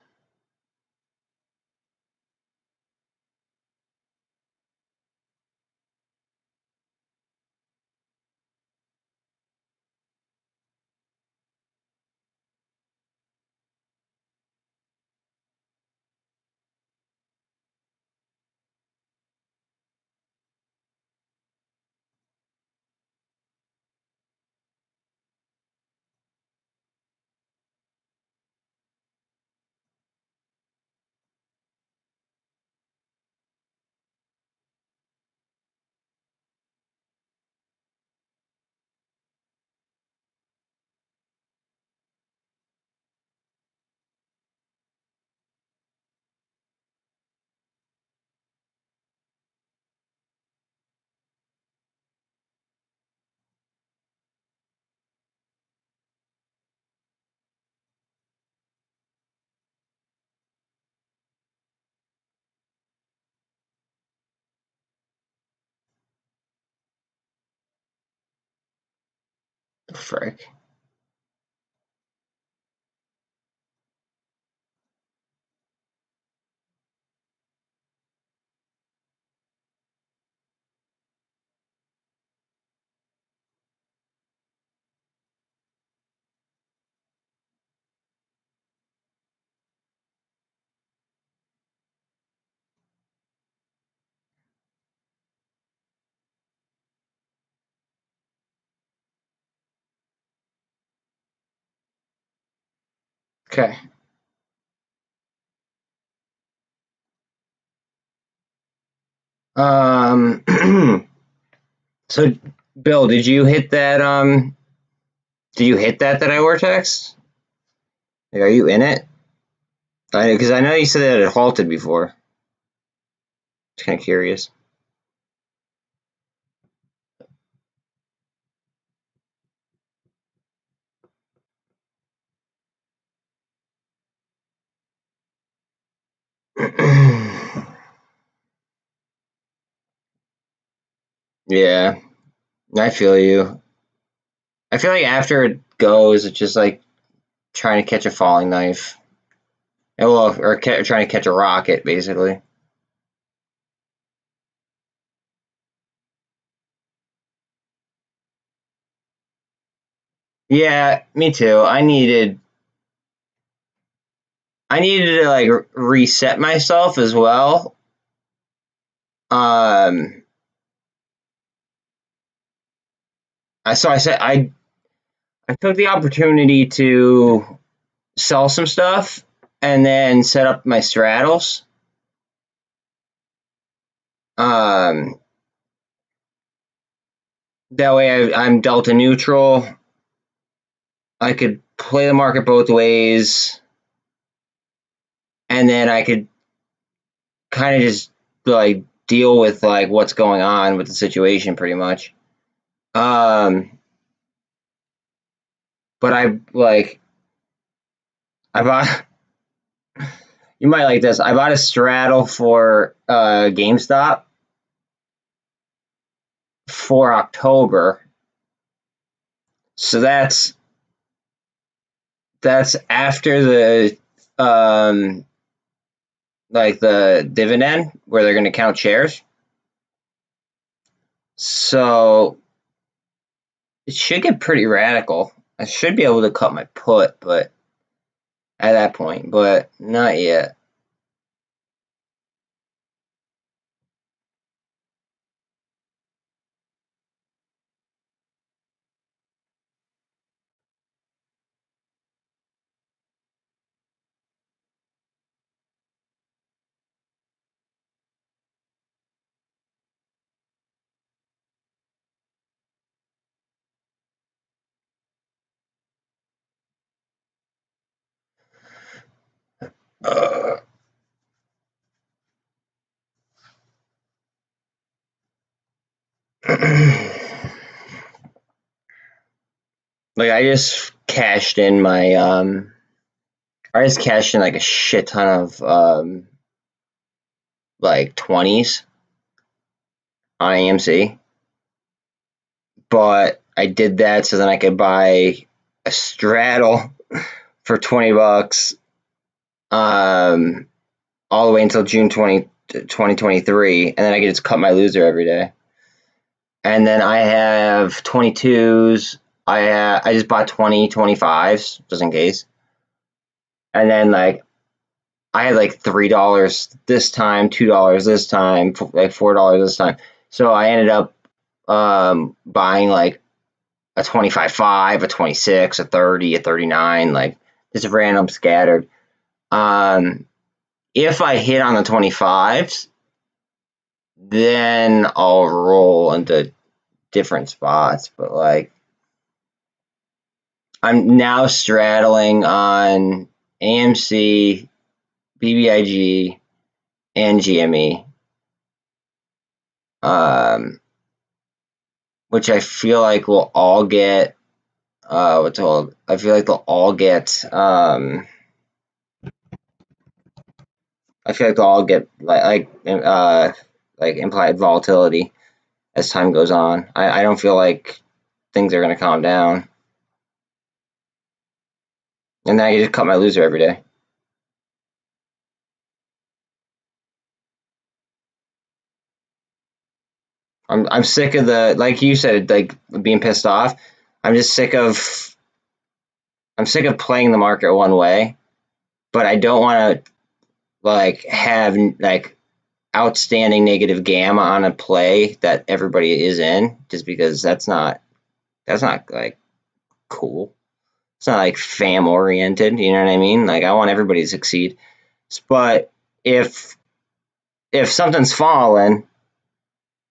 The frick. Okay. So, Bill, did you hit that? Did you hit that I vortex? Like, are you in it? Because I know you said that it halted before. Just kind of curious. Yeah, I feel you. I feel like after it goes, it's just like trying to catch a falling knife. Well, or trying to catch a rocket, basically. Yeah, me too. I needed to like reset myself as well. Um, I said I took the opportunity to sell some stuff and then set up my straddles. Um, that way I'm delta neutral. I could play the market both ways, and then I could kind of just like deal with like what's going on with the situation pretty much. Um, but I bought you might like this. I bought a straddle for Gamestop for October. So that's after the like the dividend where they're going to count shares. So it should get pretty radical. I should be able to cut my put, but at that point, but not yet. Uh, like I just cashed in like a shit ton of like 20s on AMC, but I did that so then I could buy a straddle for $20 um all the way until June 2023, and then I could just cut my loser every day. And then I have 22s. I just bought 20 25s just in case. And then like I had like $3 this time, $2 this time, like $4 this time. So I ended up buying like a 25.5, a 26, a 30, a 39, like just random scattered. Um, if I hit on the 25s, then I'll roll into different spots. But like I'm now straddling on AMC, BBIG, and GME, which I feel like will all get what's it called? I feel like they'll all get I feel like they'll all get like implied volatility as time goes on. I don't feel like things are going to calm down. And then I just cut my loser every day. I'm sick of the, like you said, like being pissed off. I'm just sick of playing the market one way, but I don't want to like have like outstanding negative gamma on a play that everybody is in, just because that's not like cool. It's not like fam oriented, you know what I mean? Like I want everybody to succeed. But if something's fallen,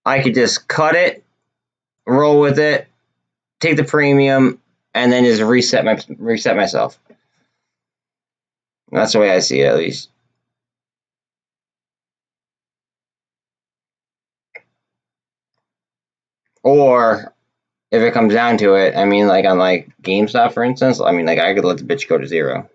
I could just cut it, roll with it, take the premium, and then just reset myself. That's the way I see it, at least. Or if it comes down to it, I mean, like on like GameStop, for instance, I mean, like I could let the bitch go to 0.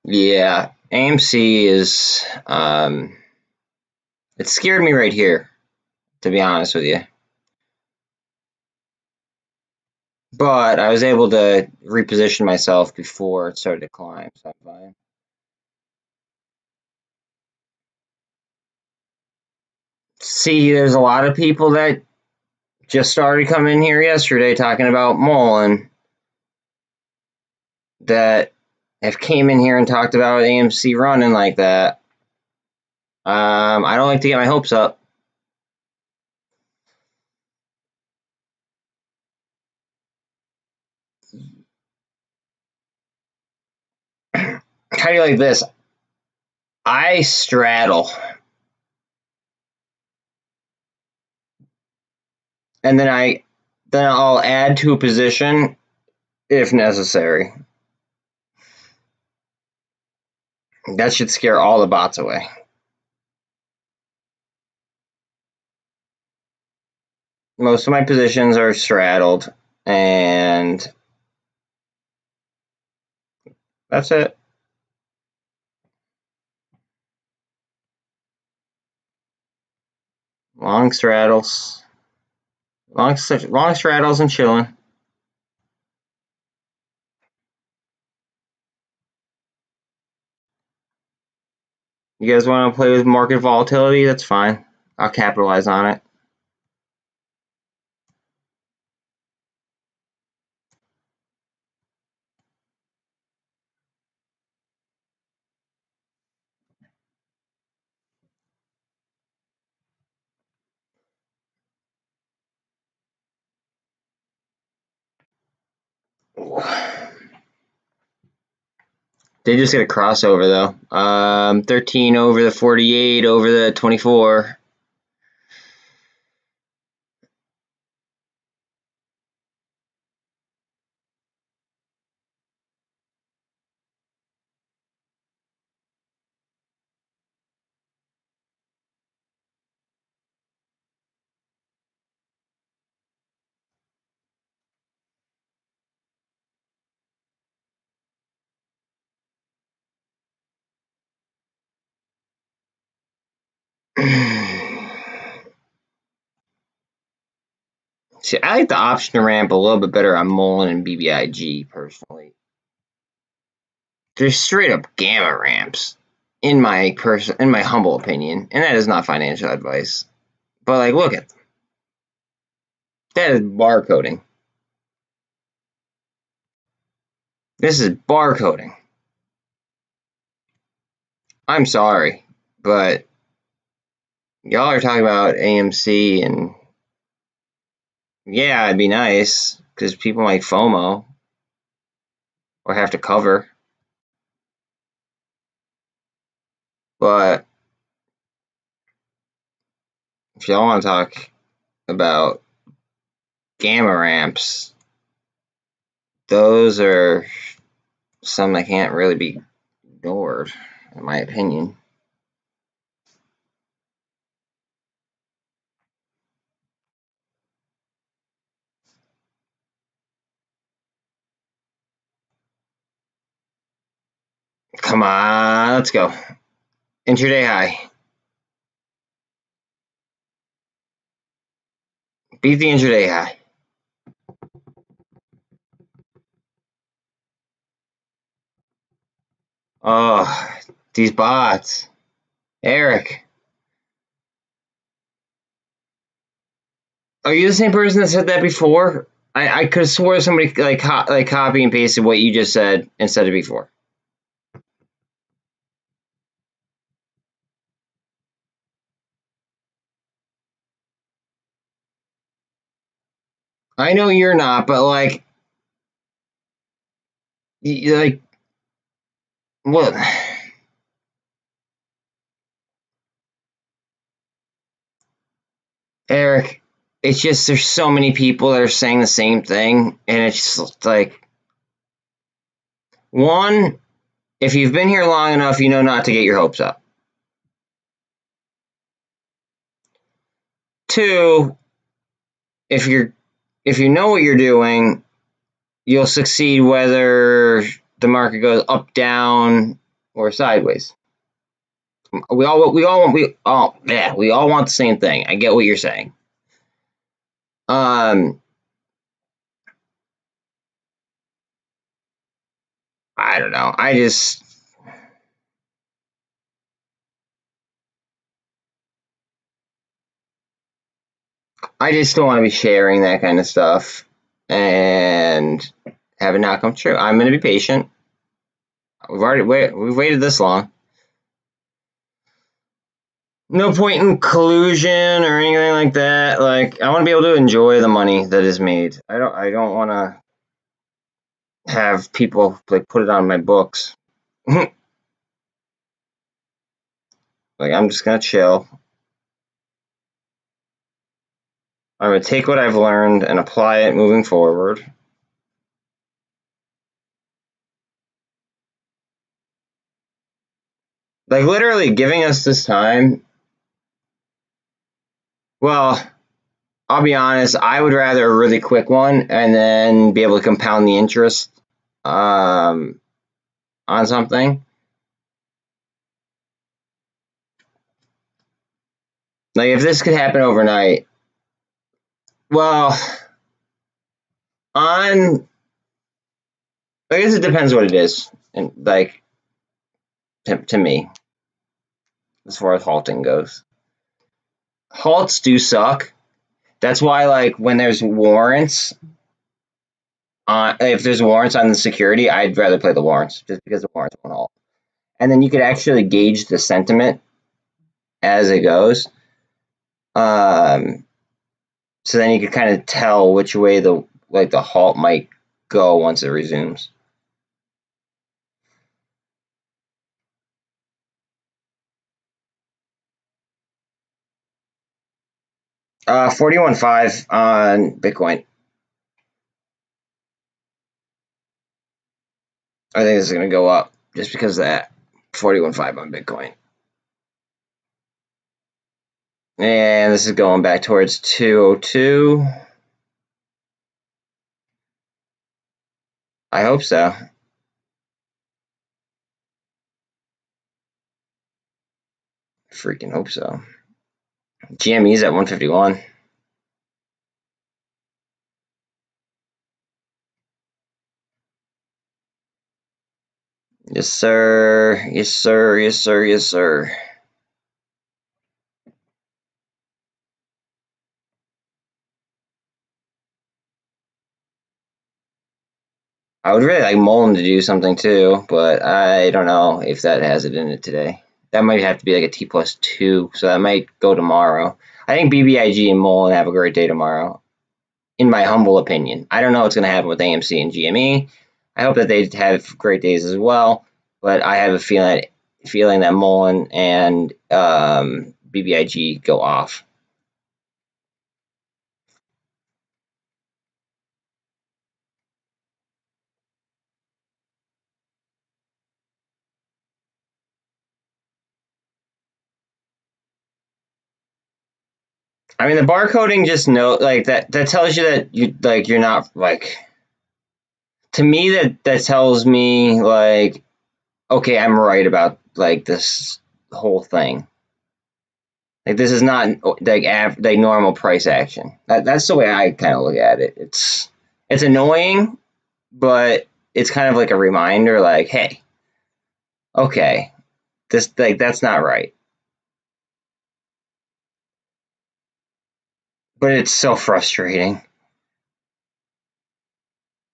Yeah, AMC is it scared me right here, to be honest with you. But I was able to reposition myself before it started to climb, so I'm fine. See, there's a lot of people that just started coming in here yesterday talking about MULN that have came in here and talked about AMC running like that. I don't like to get my hopes up. How do you like this? I straddle, and then I'll add to a position if necessary. That should scare all the bots away. Most of my positions are straddled, and that's it. Long straddles. Long straddles and chilling. You guys want to play with market volatility? That's fine. I'll capitalize on it. They just get a crossover though. 13 over the 48 over the 24. See, I like the option ramp a little bit better on MULN and BBIG personally. They're straight up gamma ramps, in my humble opinion, and that is not financial advice. But like, look at them. That is barcoding. This is barcoding. I'm sorry, but y'all are talking about AMC, and yeah, it'd be nice because people might FOMO or have to cover. But if y'all want to talk about gamma ramps, those are some that can't really be ignored, in my opinion. Come on, let's go. Intraday high. Beat the intraday high. Oh, these bots. Eric. Are you the same person that said that before? I could have swore somebody like copy and pasted what you just said and said it before. I know you're not, but like what? Eric, it's just there's so many people that are saying the same thing, and it's just like one, if you've been here long enough, you know not to get your hopes up. Two, if you know what you're doing, you'll succeed whether the market goes up, down, or sideways. We all want the same thing. I get what you're saying. I don't know. I just don't want to be sharing that kind of stuff and have it not come true. I'm going to be patient. We've waited this long. No point in collusion or anything like that. Like, I want to be able to enjoy the money that is made. I don't want to have people like put it on my books. Like, I'm just gonna chill. I'm gonna take what I've learned and apply it moving forward. Like, literally giving us this time. Well, I'll be honest, I would rather a really quick one and then be able to compound the interest on something. Like, if this could happen overnight, well, I guess it depends what it is, and like to me, as far as halting goes. Halts do suck. That's why, like, when there's warrants, if there's warrants on the security, I'd rather play the warrants just because the warrants won't halt. And then you could actually gauge the sentiment as it goes. So then you could kind of tell which way the halt might go once it resumes. $41.5 on Bitcoin. I think this is going to go up just because of that. 41.5 on Bitcoin. And this is going back towards 202. I hope so. Freaking hope so. GME's at 151. Yes, sir. Yes, sir. Yes, sir. Yes, sir. I would really like MULN to do something too, but I don't know if that has it in it today. That might have to be like a T+2, so that might go tomorrow. I think BBIG and MULN have a great day tomorrow, in my humble opinion. I don't know what's going to happen with AMC and GME. I hope that they have great days as well, but I have a feeling that MULN and BBIG go off. I mean, the barcoding just that tells you that you're not like, to me that tells me like, okay, I'm right about like this whole thing. Like this is not like normal price action. That's the way I kind of look at it. It's annoying, but it's kind of like a reminder, like, hey, okay, this that's not right. But it's so frustrating.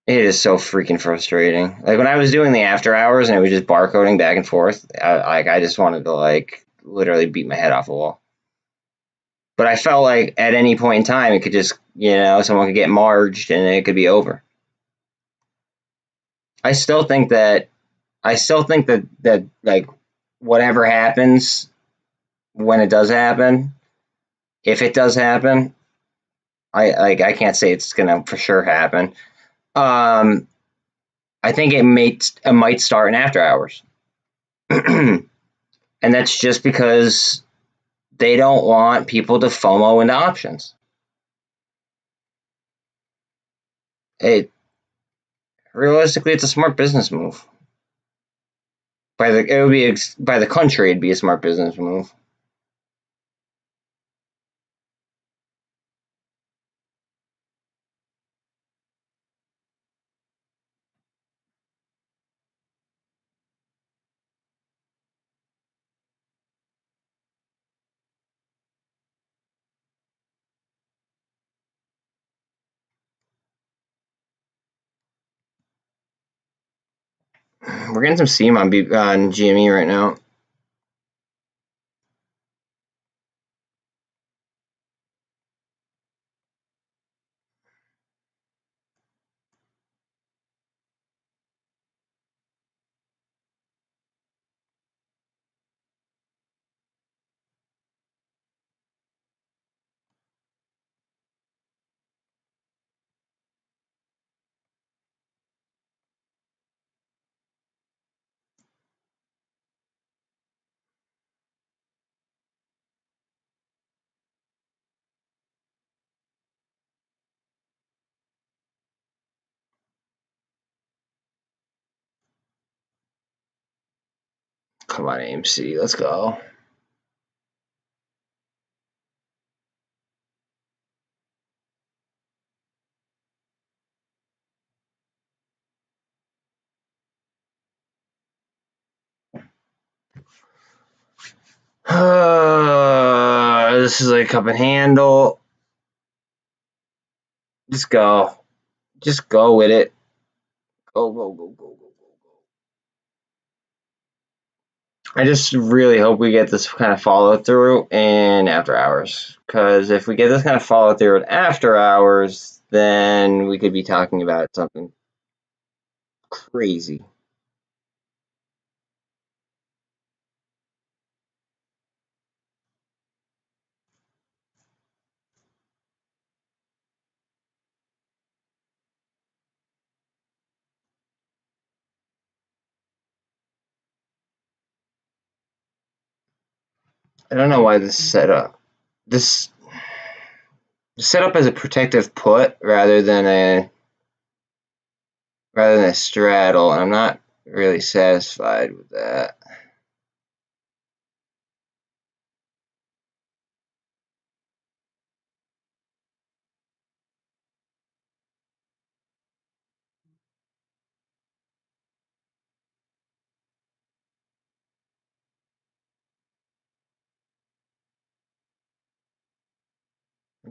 It is so freaking frustrating. Like when I was doing the after hours and it was just barcoding back and forth, I just wanted to like literally beat my head off the wall. But I felt like at any point in time, it could just, someone could get marged and it could be over. I still think that like whatever happens when it does happen, if it does happen, I can't say it's gonna for sure happen. I think it might start in after hours, and that's just because they don't want people to FOMO into options. Realistically, it's a smart business move. By the country, it'd be a smart business move. We're getting some steam on GME right now. Come on, AMC, let's go. This is like cup and handle. Just go. Just go with it. Go, go, go, go, go, go, go. I just really hope we get this kind of follow through in after hours. Because if we get this kind of follow through in after hours, then we could be talking about something crazy. I don't know why this is set up. This set up as a protective put rather than a straddle, and I'm not really satisfied with that.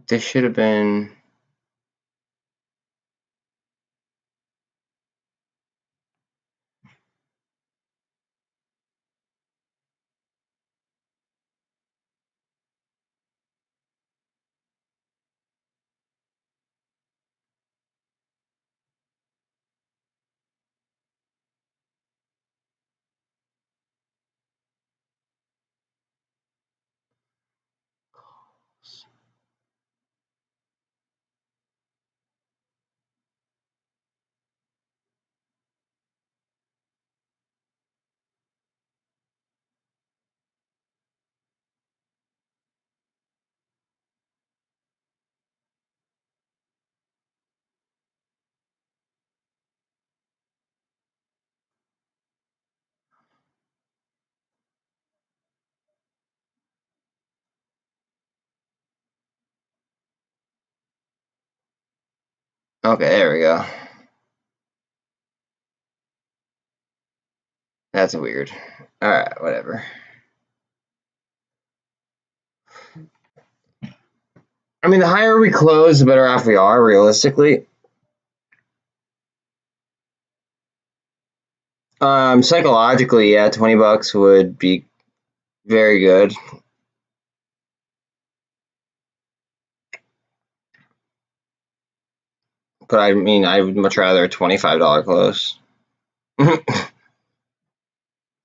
This should have been. Okay, there we go. That's weird. Alright, whatever. I mean, the higher we close, the better off we are, realistically. Psychologically, yeah, $20 would be very good. But I mean, I would much rather a $25 close.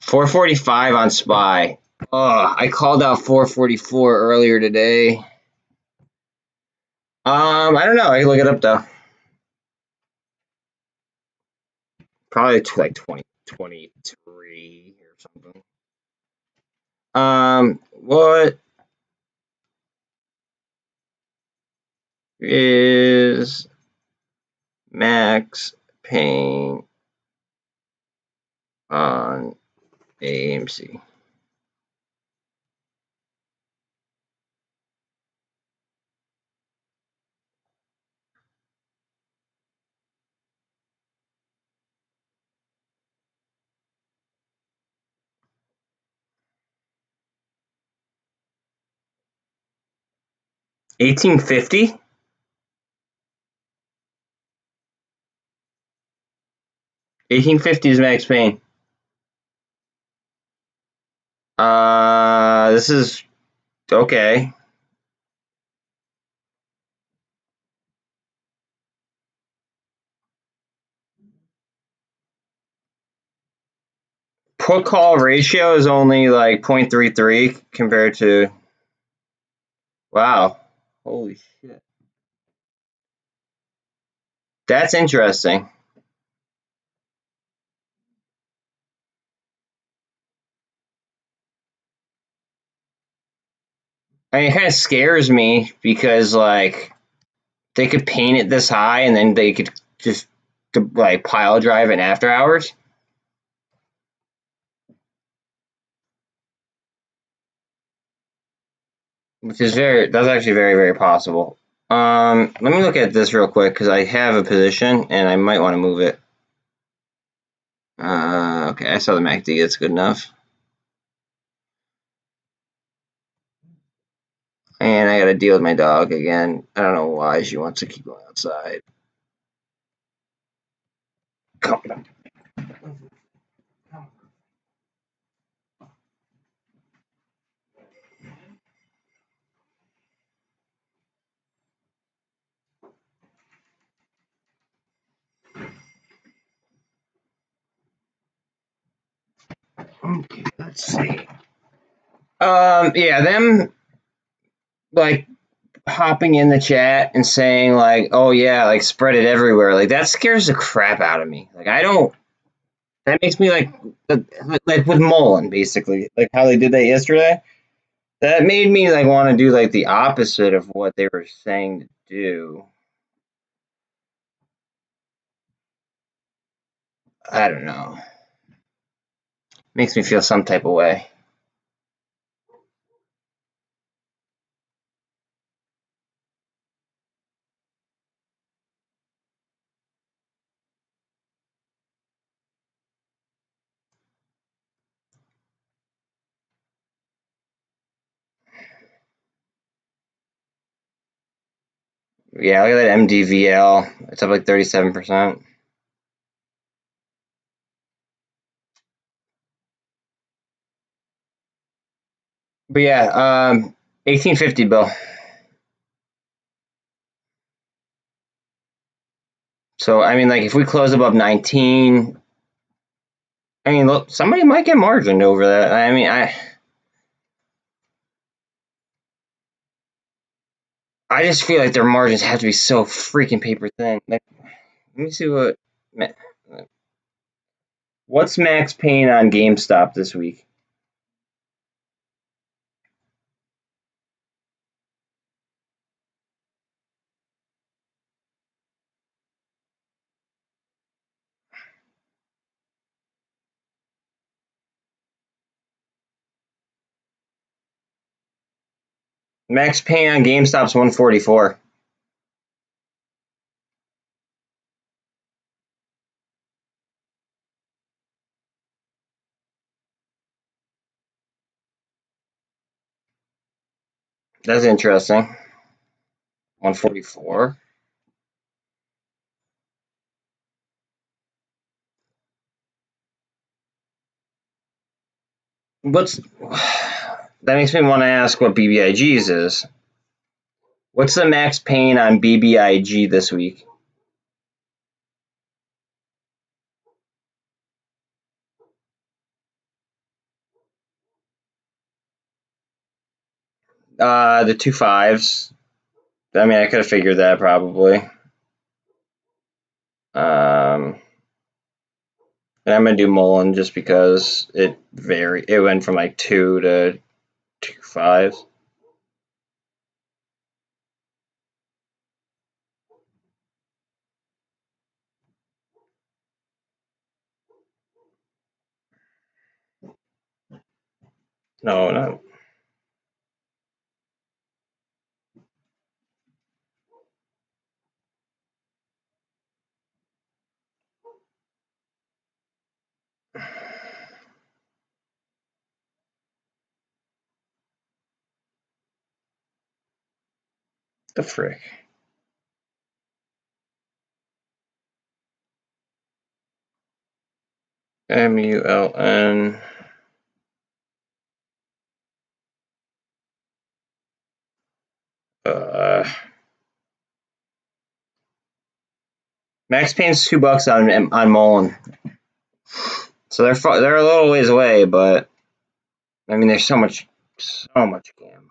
445 on SPY. I called out 444 earlier today. I don't know. I can look it up though. Probably to like 2023 or something. What is Max Payne on AMC? $18.50? 1850 is Max Payne. This is okay. Put call ratio is only like 0.33 compared to, wow, holy shit. That's interesting. I mean, it kind of scares me because like they could paint it this high and then they could just like pile drive it after hours. Which is that's actually very, very possible. Let me look at this real quick because I have a position and I might want to move it. Okay, I saw the MACD. That's good enough. And I got to deal with my dog again. I don't know why she wants to keep going outside. Come on. Okay, let's see. Yeah, them like hopping in the chat and saying like, "Oh yeah, like spread it everywhere." Like that scares the crap out of me. Like I don't. That makes me like with MULN basically, like how they did that yesterday. That made me like want to do like the opposite of what they were saying to do. I don't know. Makes me feel some type of way. Yeah, look at that MDVL. It's up like 37%. But yeah, 1850 bill. So I mean, like if we close above 19, I mean, look, somebody might get margined over that. I mean, I just feel like their margins have to be so freaking paper thin. Like, let me see what's Max Payne on GameStop this week. Max Payne on GameStop's 144. That's interesting. 144. What's that makes me want to ask what BBIG's is. What's the max pain on BBIG this week? The 2.5s. I mean, I could have figured that probably. And I'm gonna do MULN just because it went from like 2 to 2.5. No, not the frick. MULN. Max pain's $2 on MULN. So they're a little ways away, but I mean, there's so much gam.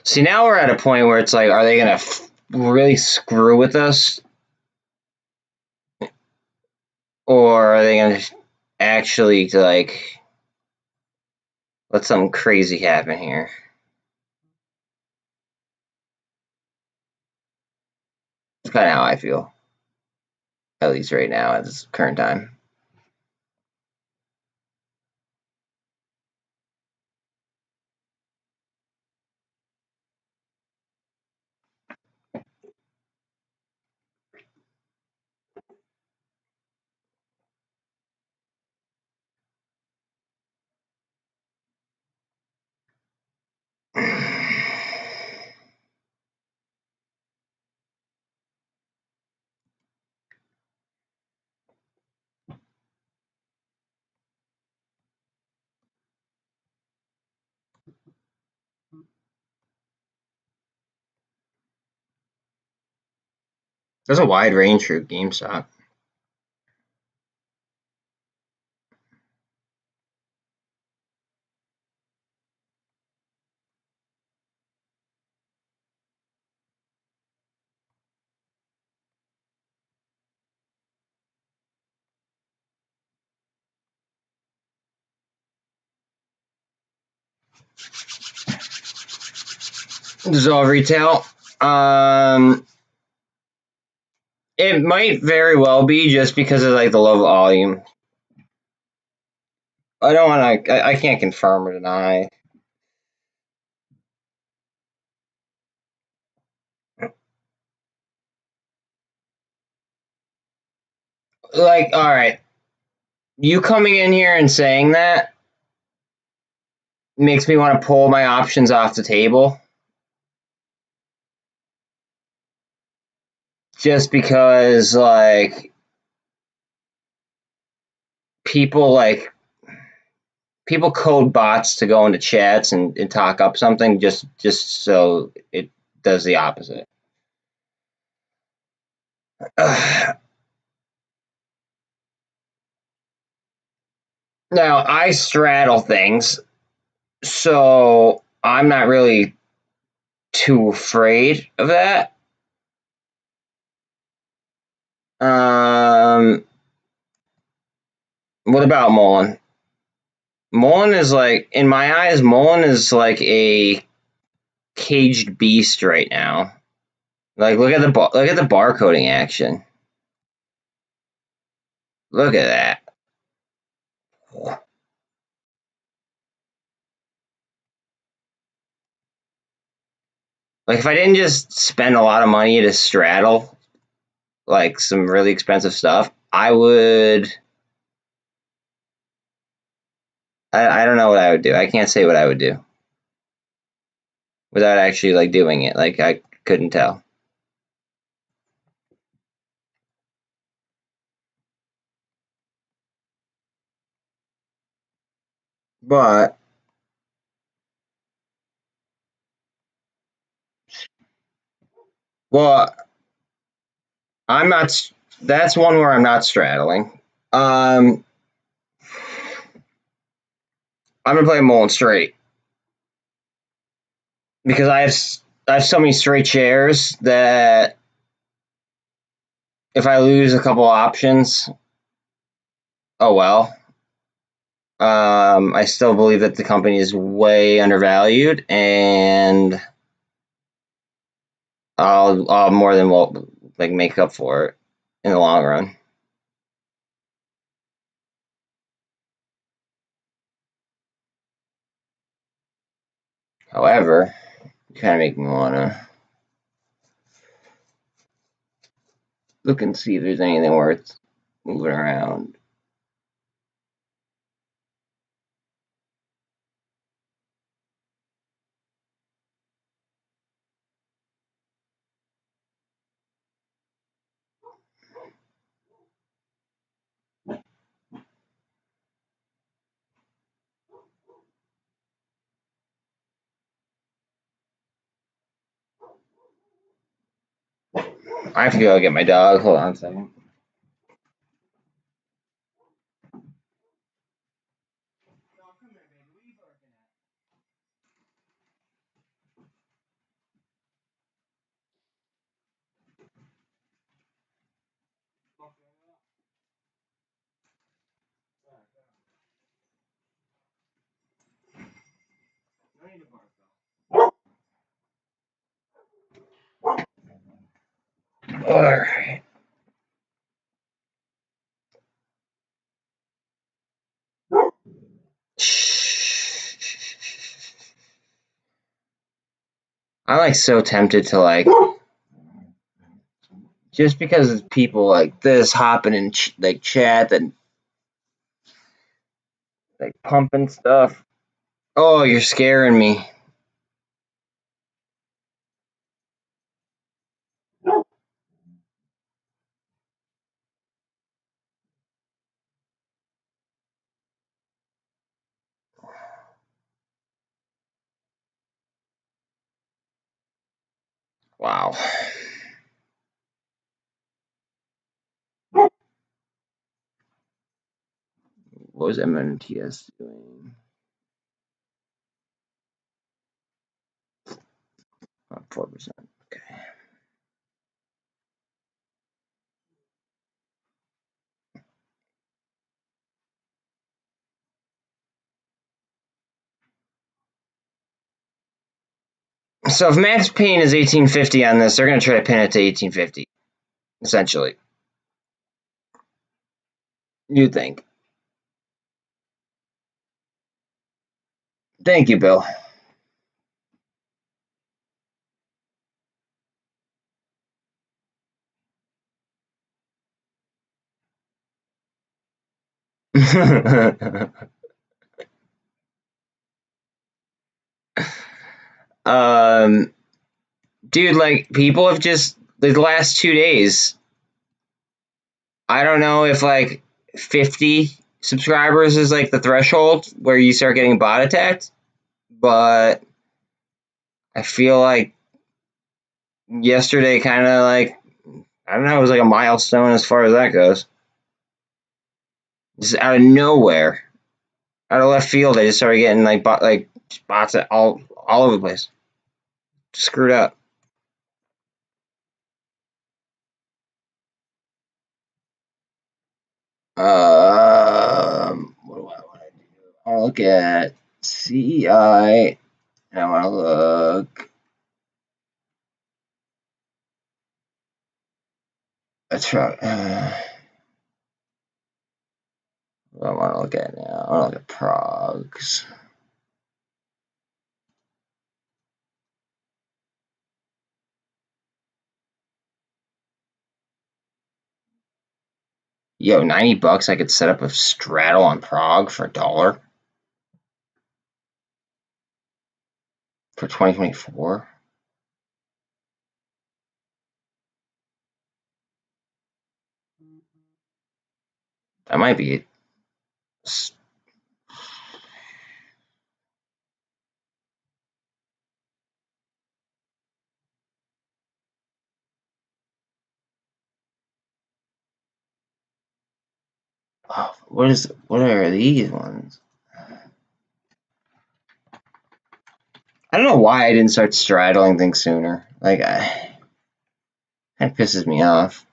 See, now we're at a point where it's like, are they gonna really screw with us, or are they gonna actually like let something crazy happen here? That's kind of how I feel, at least right now at this current time. There's a wide range for GameStop. Dissolve retail. It might very well be just because of like the low volume. I don't want to. I can't confirm or deny. Like, all right, you coming in here and saying that makes me want to pull my options off the table. Just because, like, people code bots to go into chats and talk up something just so it does the opposite. Now, I straddle things, so I'm not really too afraid of that. What about MULN? MULN is like, in my eyes, MULN is like a caged beast right now. Like, look at the barcoding action. Look at that. Like, if I didn't just spend a lot of money to straddle like some really expensive stuff, I would. I don't know what I would do. I can't say what I would do without actually like doing it. Like, I couldn't tell. But well, I'm not. That's one where I'm not straddling. I'm gonna play MULN straight because I have so many straight shares that if I lose a couple options, oh well. I still believe that the company is way undervalued, and I'll more than well like make up for it in the long run. However, you kind of make me wanna look and see if there's anything worth moving around. I have to go get my dog. Hold on a second. All right. I'm like so tempted to like just because it's people like this hopping in like chat and like pumping stuff. Oh, you're scaring me. Wow. What was MNTS doing? 4%. Okay. So if max pain is 1850 on this, they're going to try to pin it to 1850, essentially. You'd think. Thank you, Bill. Dude, like, people have just, the last 2 days, I don't know if, like, 50 subscribers is, like, the threshold where you start getting bot attacked, but I feel like yesterday kind of, like, I don't know, it was like a milestone as far as that goes. Just out of nowhere, out of left field, they just started getting, like, bots all over the place. Screwed up. What do I want to do? I'll look at CEI, and I want to look. That's right. What do I want to look at now? I want to look at progs. Yo, $90 I could set up a straddle on prog for $1 for 2024. That might be it. Oh, what are these ones? I don't know why I didn't start straddling things sooner. Like, that pisses me off.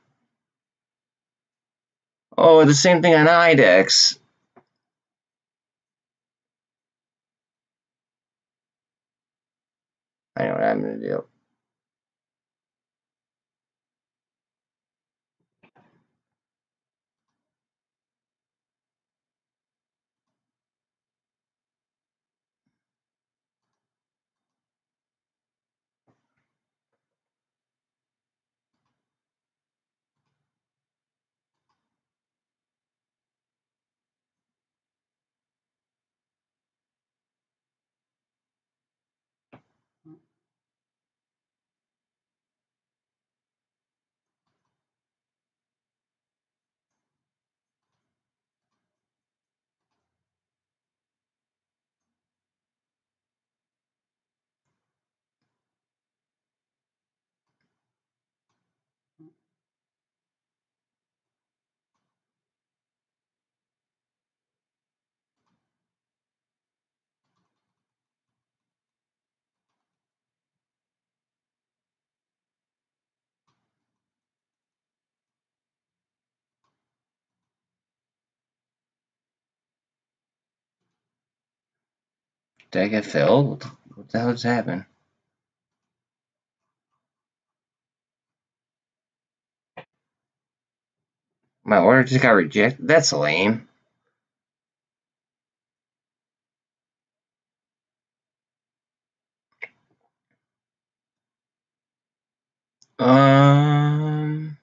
Oh, the same thing on IDEX. I know what I'm gonna do. Did I get filled? What the hell just happened? My order just got rejected? That's lame. Um,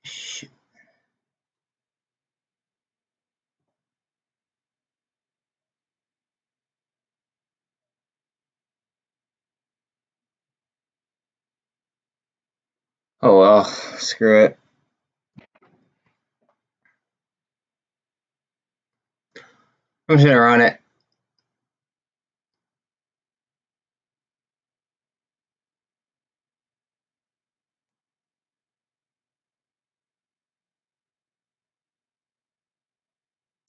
Shoot. Oh well, screw it. I'm just gonna run it.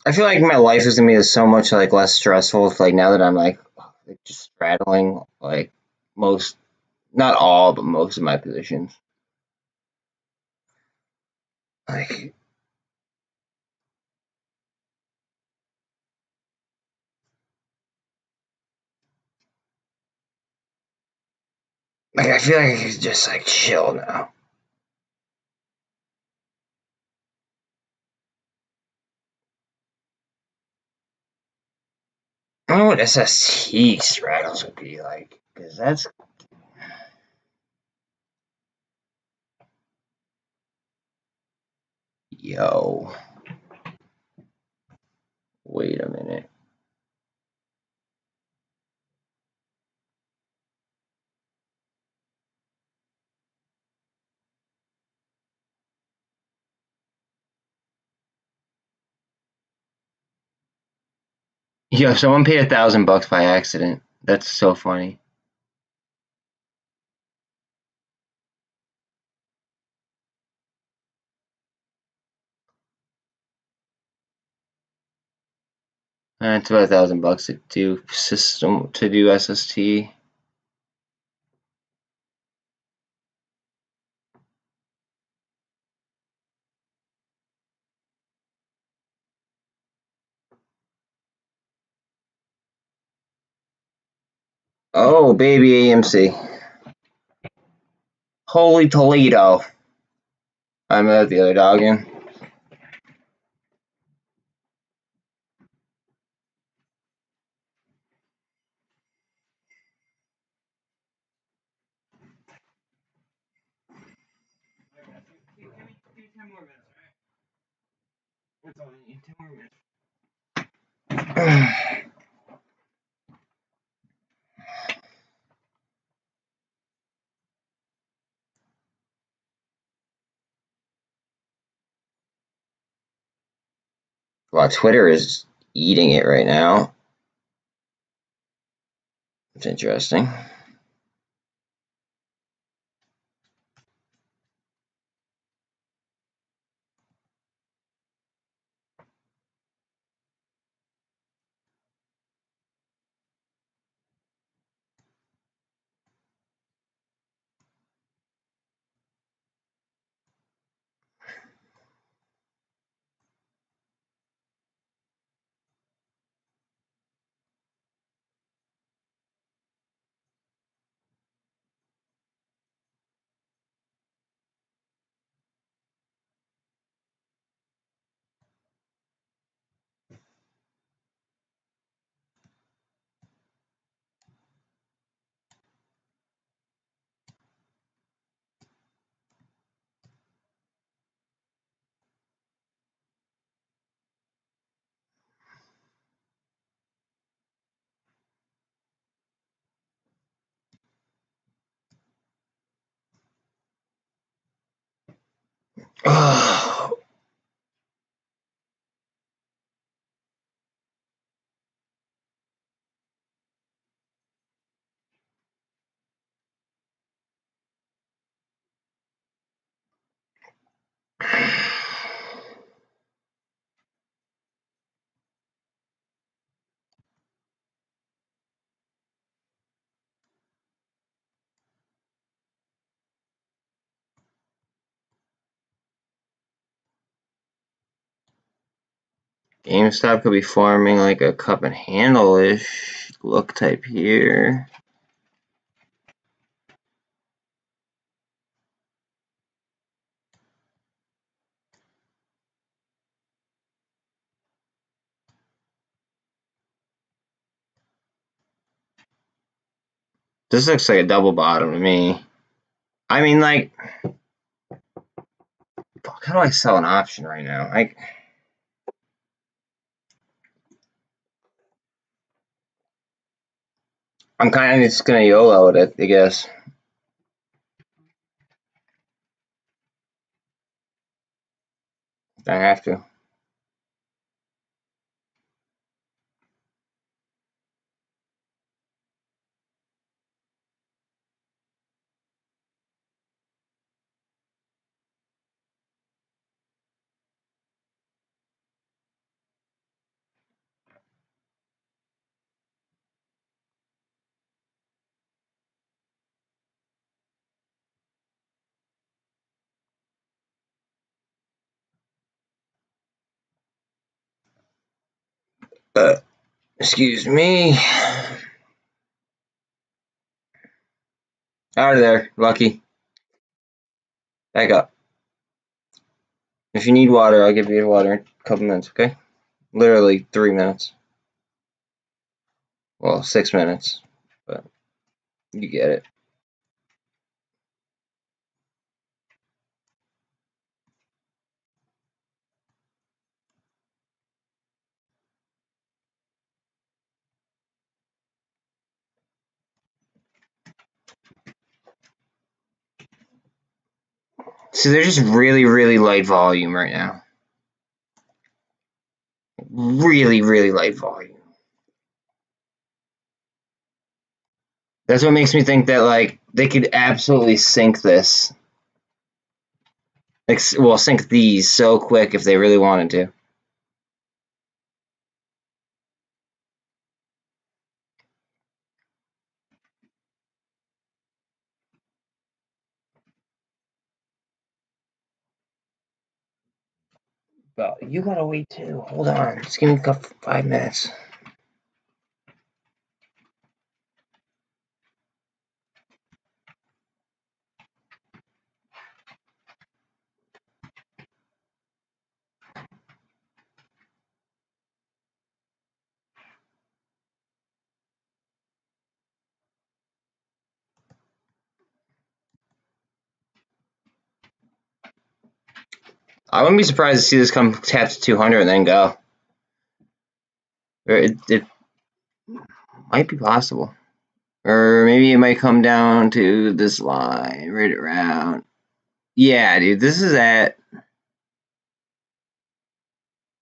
I feel like my life is gonna be so much like less stressful. Like now that I'm like like just straddling like most, not all, but most of my positions. Like I feel like I could just like chill now. I don't know what SST straddles would be like, because that's yo. Wait a minute. Yo, someone paid $1,000 by accident. That's so funny. It's about $1,000 to do SST. Oh, baby AMC. Holy Toledo. I'm the other dog in. Wow, Twitter is eating it right now. It's interesting. Oh. Gamestop could be forming like a cup and handle-ish look type here. This looks like a double bottom to me. I mean, like, fuck, how do I sell an option right now? I'm kind of just gonna YOLO it, I guess. I have to. Excuse me. Out of there, Lucky. Back up. If you need water, I'll give you water in a couple minutes, okay? Literally 3 minutes. Well, 6 minutes, but you get it. So they're just really, really light volume right now. Really, really light volume. That's what makes me think that, like, they could absolutely sink this. Like, well, sink these so quick if they really wanted to. But you gotta wait too. Hold on. Just give me a couple 5 minutes. I wouldn't be surprised to see this come tap to 200 and then go. It might be possible. Or maybe it might come down to this line right around. Yeah, dude, this is at...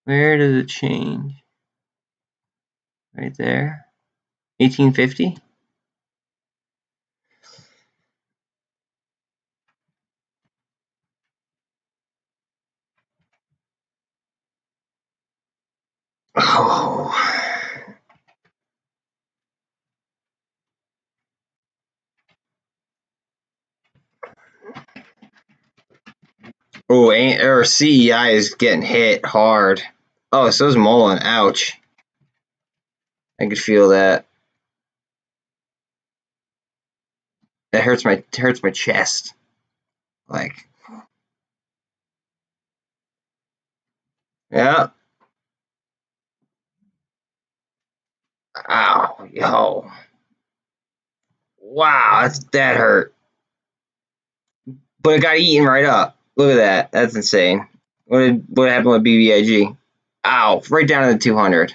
Where does it change? Right there. 1850? Oh. Oh, or CEI is getting hit hard. Oh, so is MULN. Ouch. I could feel that. That hurts my chest. Like, yeah. Ow, yo. Wow, that hurt. But it got eaten right up. Look at that. That's insane. What happened with BBIG? Ow, right down to the 200.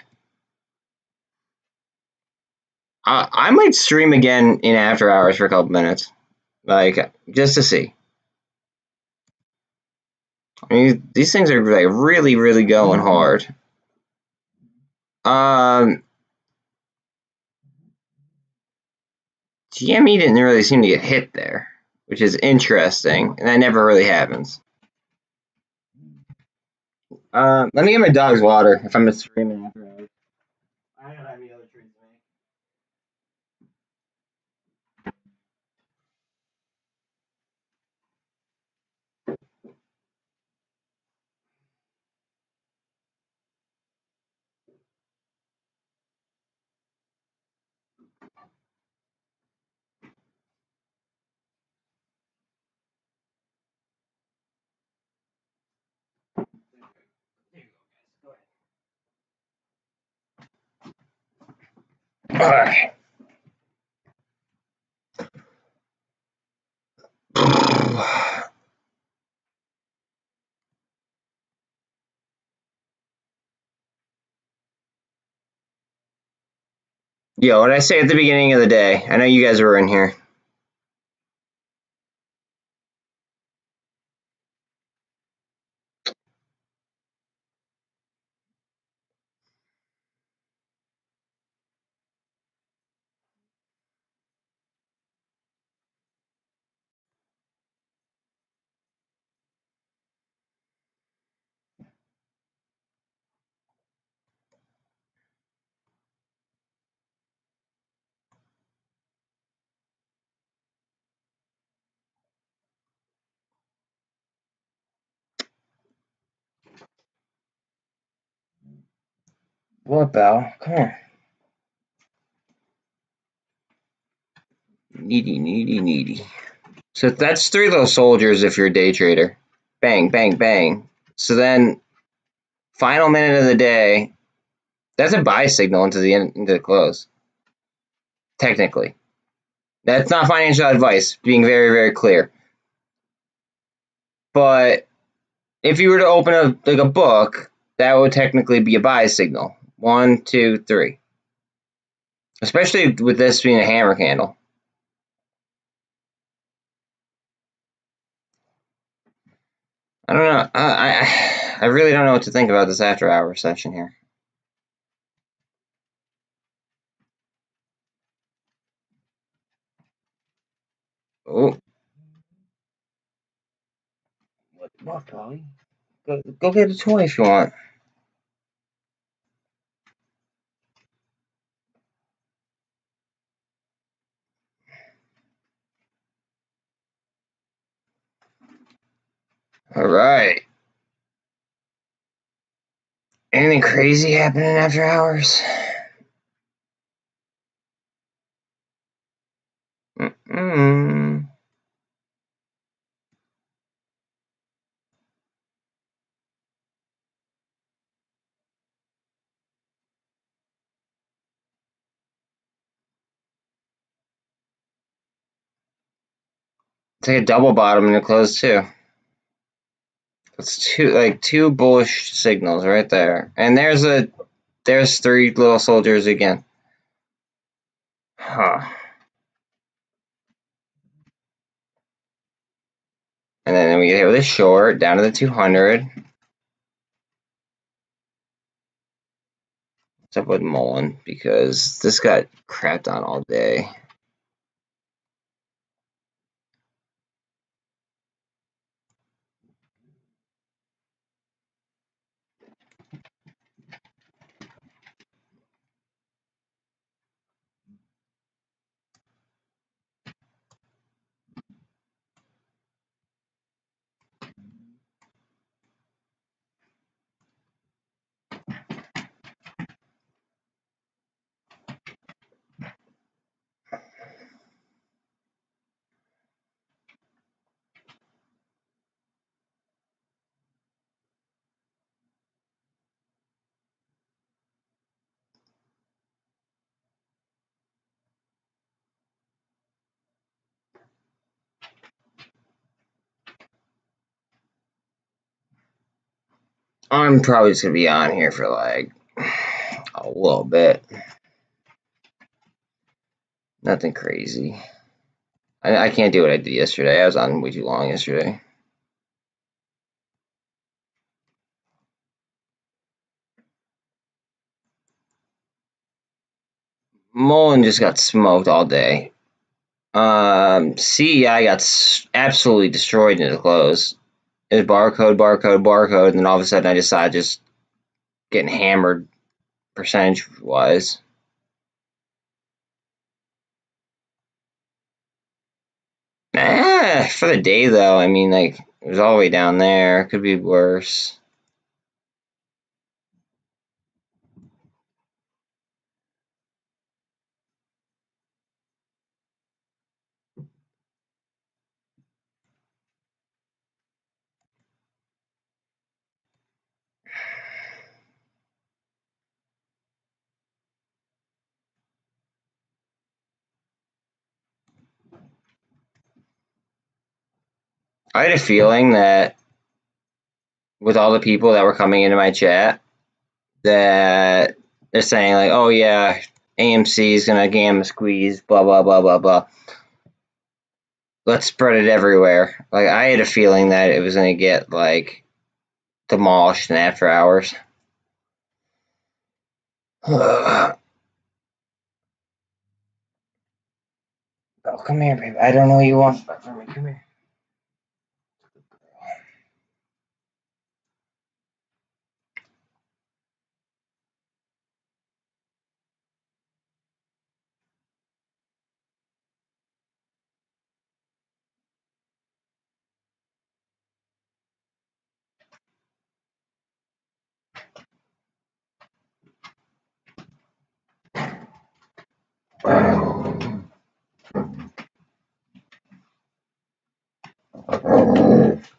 I might stream again in after hours for a couple minutes, like just to see. I mean, these things are like really, really going hard. GME didn't really seem to get hit there, which is interesting, and that never really happens. Let me get my dog's water if I'm streaming after hours. I don't have any other treats to make. There you go, guys. Go ahead. Yo, what did I say at the beginning of the day? I know you guys were in here. What, Belle? Come here. Needy. So that's 3 little soldiers if you're a day trader. Bang, bang, bang. So then, final minute of the day, that's a buy signal into the close. Technically. That's not financial advice, being very, very clear. But if you were to open a book, that would technically be a buy signal. 1, 2, 3. Especially with this being a hammer candle. I don't know. I really don't know what to think about this after hours session here. Oh. What, Polly? Go get a toy if you want. All right. Anything crazy happening after hours? Mm-mm. Take a double bottom and it closed too. That's two bullish signals right there. And there's 3 little soldiers again. Huh. And then we get hit with a short down to the 200. What's up with MULN? Because this got crapped on all day. I'm probably just going to be on here for like a little bit. Nothing crazy. I can't do what I did yesterday. I was on way too long yesterday. MULN just got smoked all day. CEI got absolutely destroyed in the close. It was barcode, and then all of a sudden I decided just getting hammered percentage-wise. For the day, though, I mean, like, it was all the way down there. It could be worse. I had a feeling that with all the people that were coming into my chat, that they're saying, like, oh, yeah, AMC is going to gamma squeeze, blah, blah, blah, blah, blah. Let's spread it everywhere. Like, I had a feeling that it was going to get, like, demolished in after hours. Oh, come here, baby. I don't know what you want from me. Come here.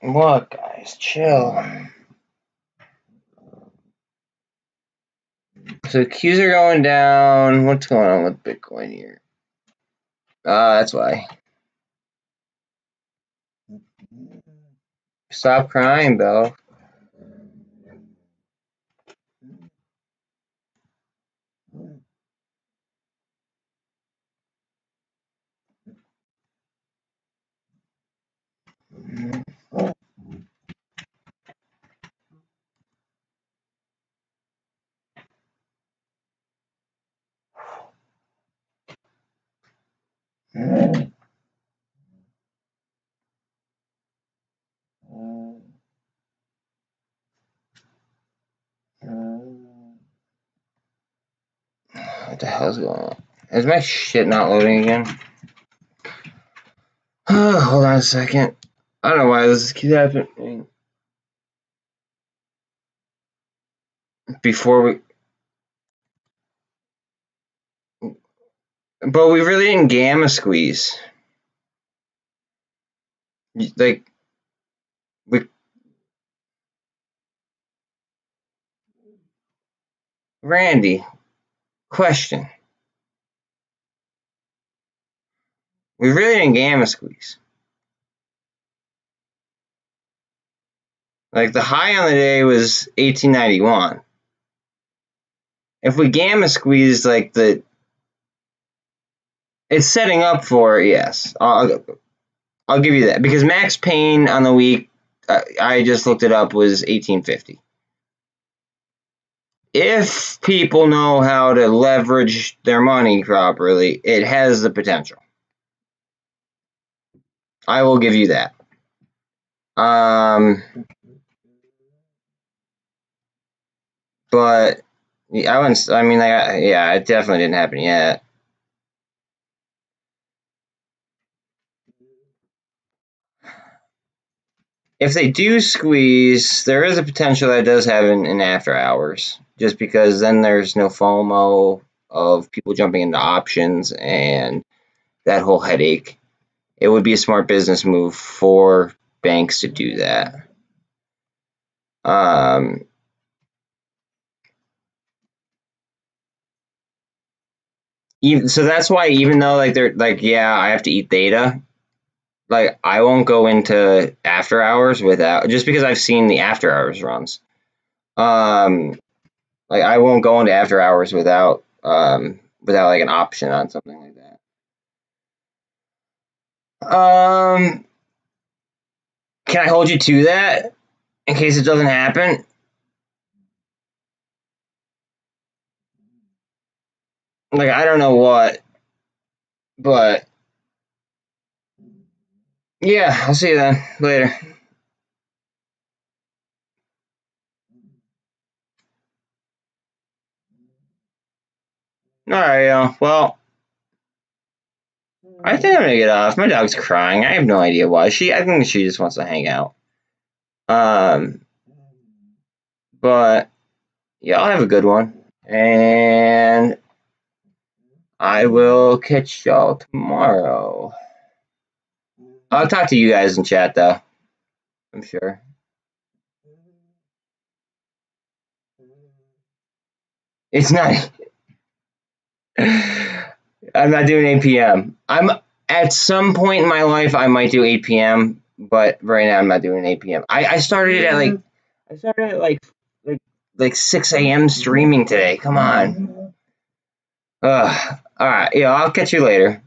What, guys? Chill. So Qs are going down. What's going on with Bitcoin here? That's why. Stop crying, Belle. What the hell's going on? Is my shit not loading again? Hold on a second. I don't know why this keeps happening. Before we... But we really didn't gamma squeeze. Like... Randy, question. We really didn't gamma squeeze. Like, the high on the day was 1891. If we gamma squeezed, like, it's setting up for, yes. I'll give you that. Because max pain on the week, I just looked it up, was 1850. If people know how to leverage their money properly, it has the potential. I will give you that. But I wouldn't. I mean, yeah, it definitely didn't happen yet. If they do squeeze, there is a potential that it does happen in after hours, just because then there's no FOMO of people jumping into options and that whole headache. It would be a smart business move for banks to do that. So that's why, even though like they're like, yeah, I have to eat data, like I won't go into after hours without, just because I've seen the after hours runs. Like I won't go into after hours without like an option on something like that. Can I hold you to that in case it doesn't happen? Like I don't know what, but yeah, I'll see you then later. All right, well, I think I'm gonna get off. My dog's crying. I have no idea why. I think she just wants to hang out. But y'all have a good one, and I will catch y'all tomorrow. I'll talk to you guys in chat though, I'm sure. It's not. I'm not doing 8 p.m. I'm at some point in my life I might do 8 p.m. But right now I'm not doing 8 p.m. I started at like 6 a.m. streaming today. Come on. All right. Yeah, I'll catch you later.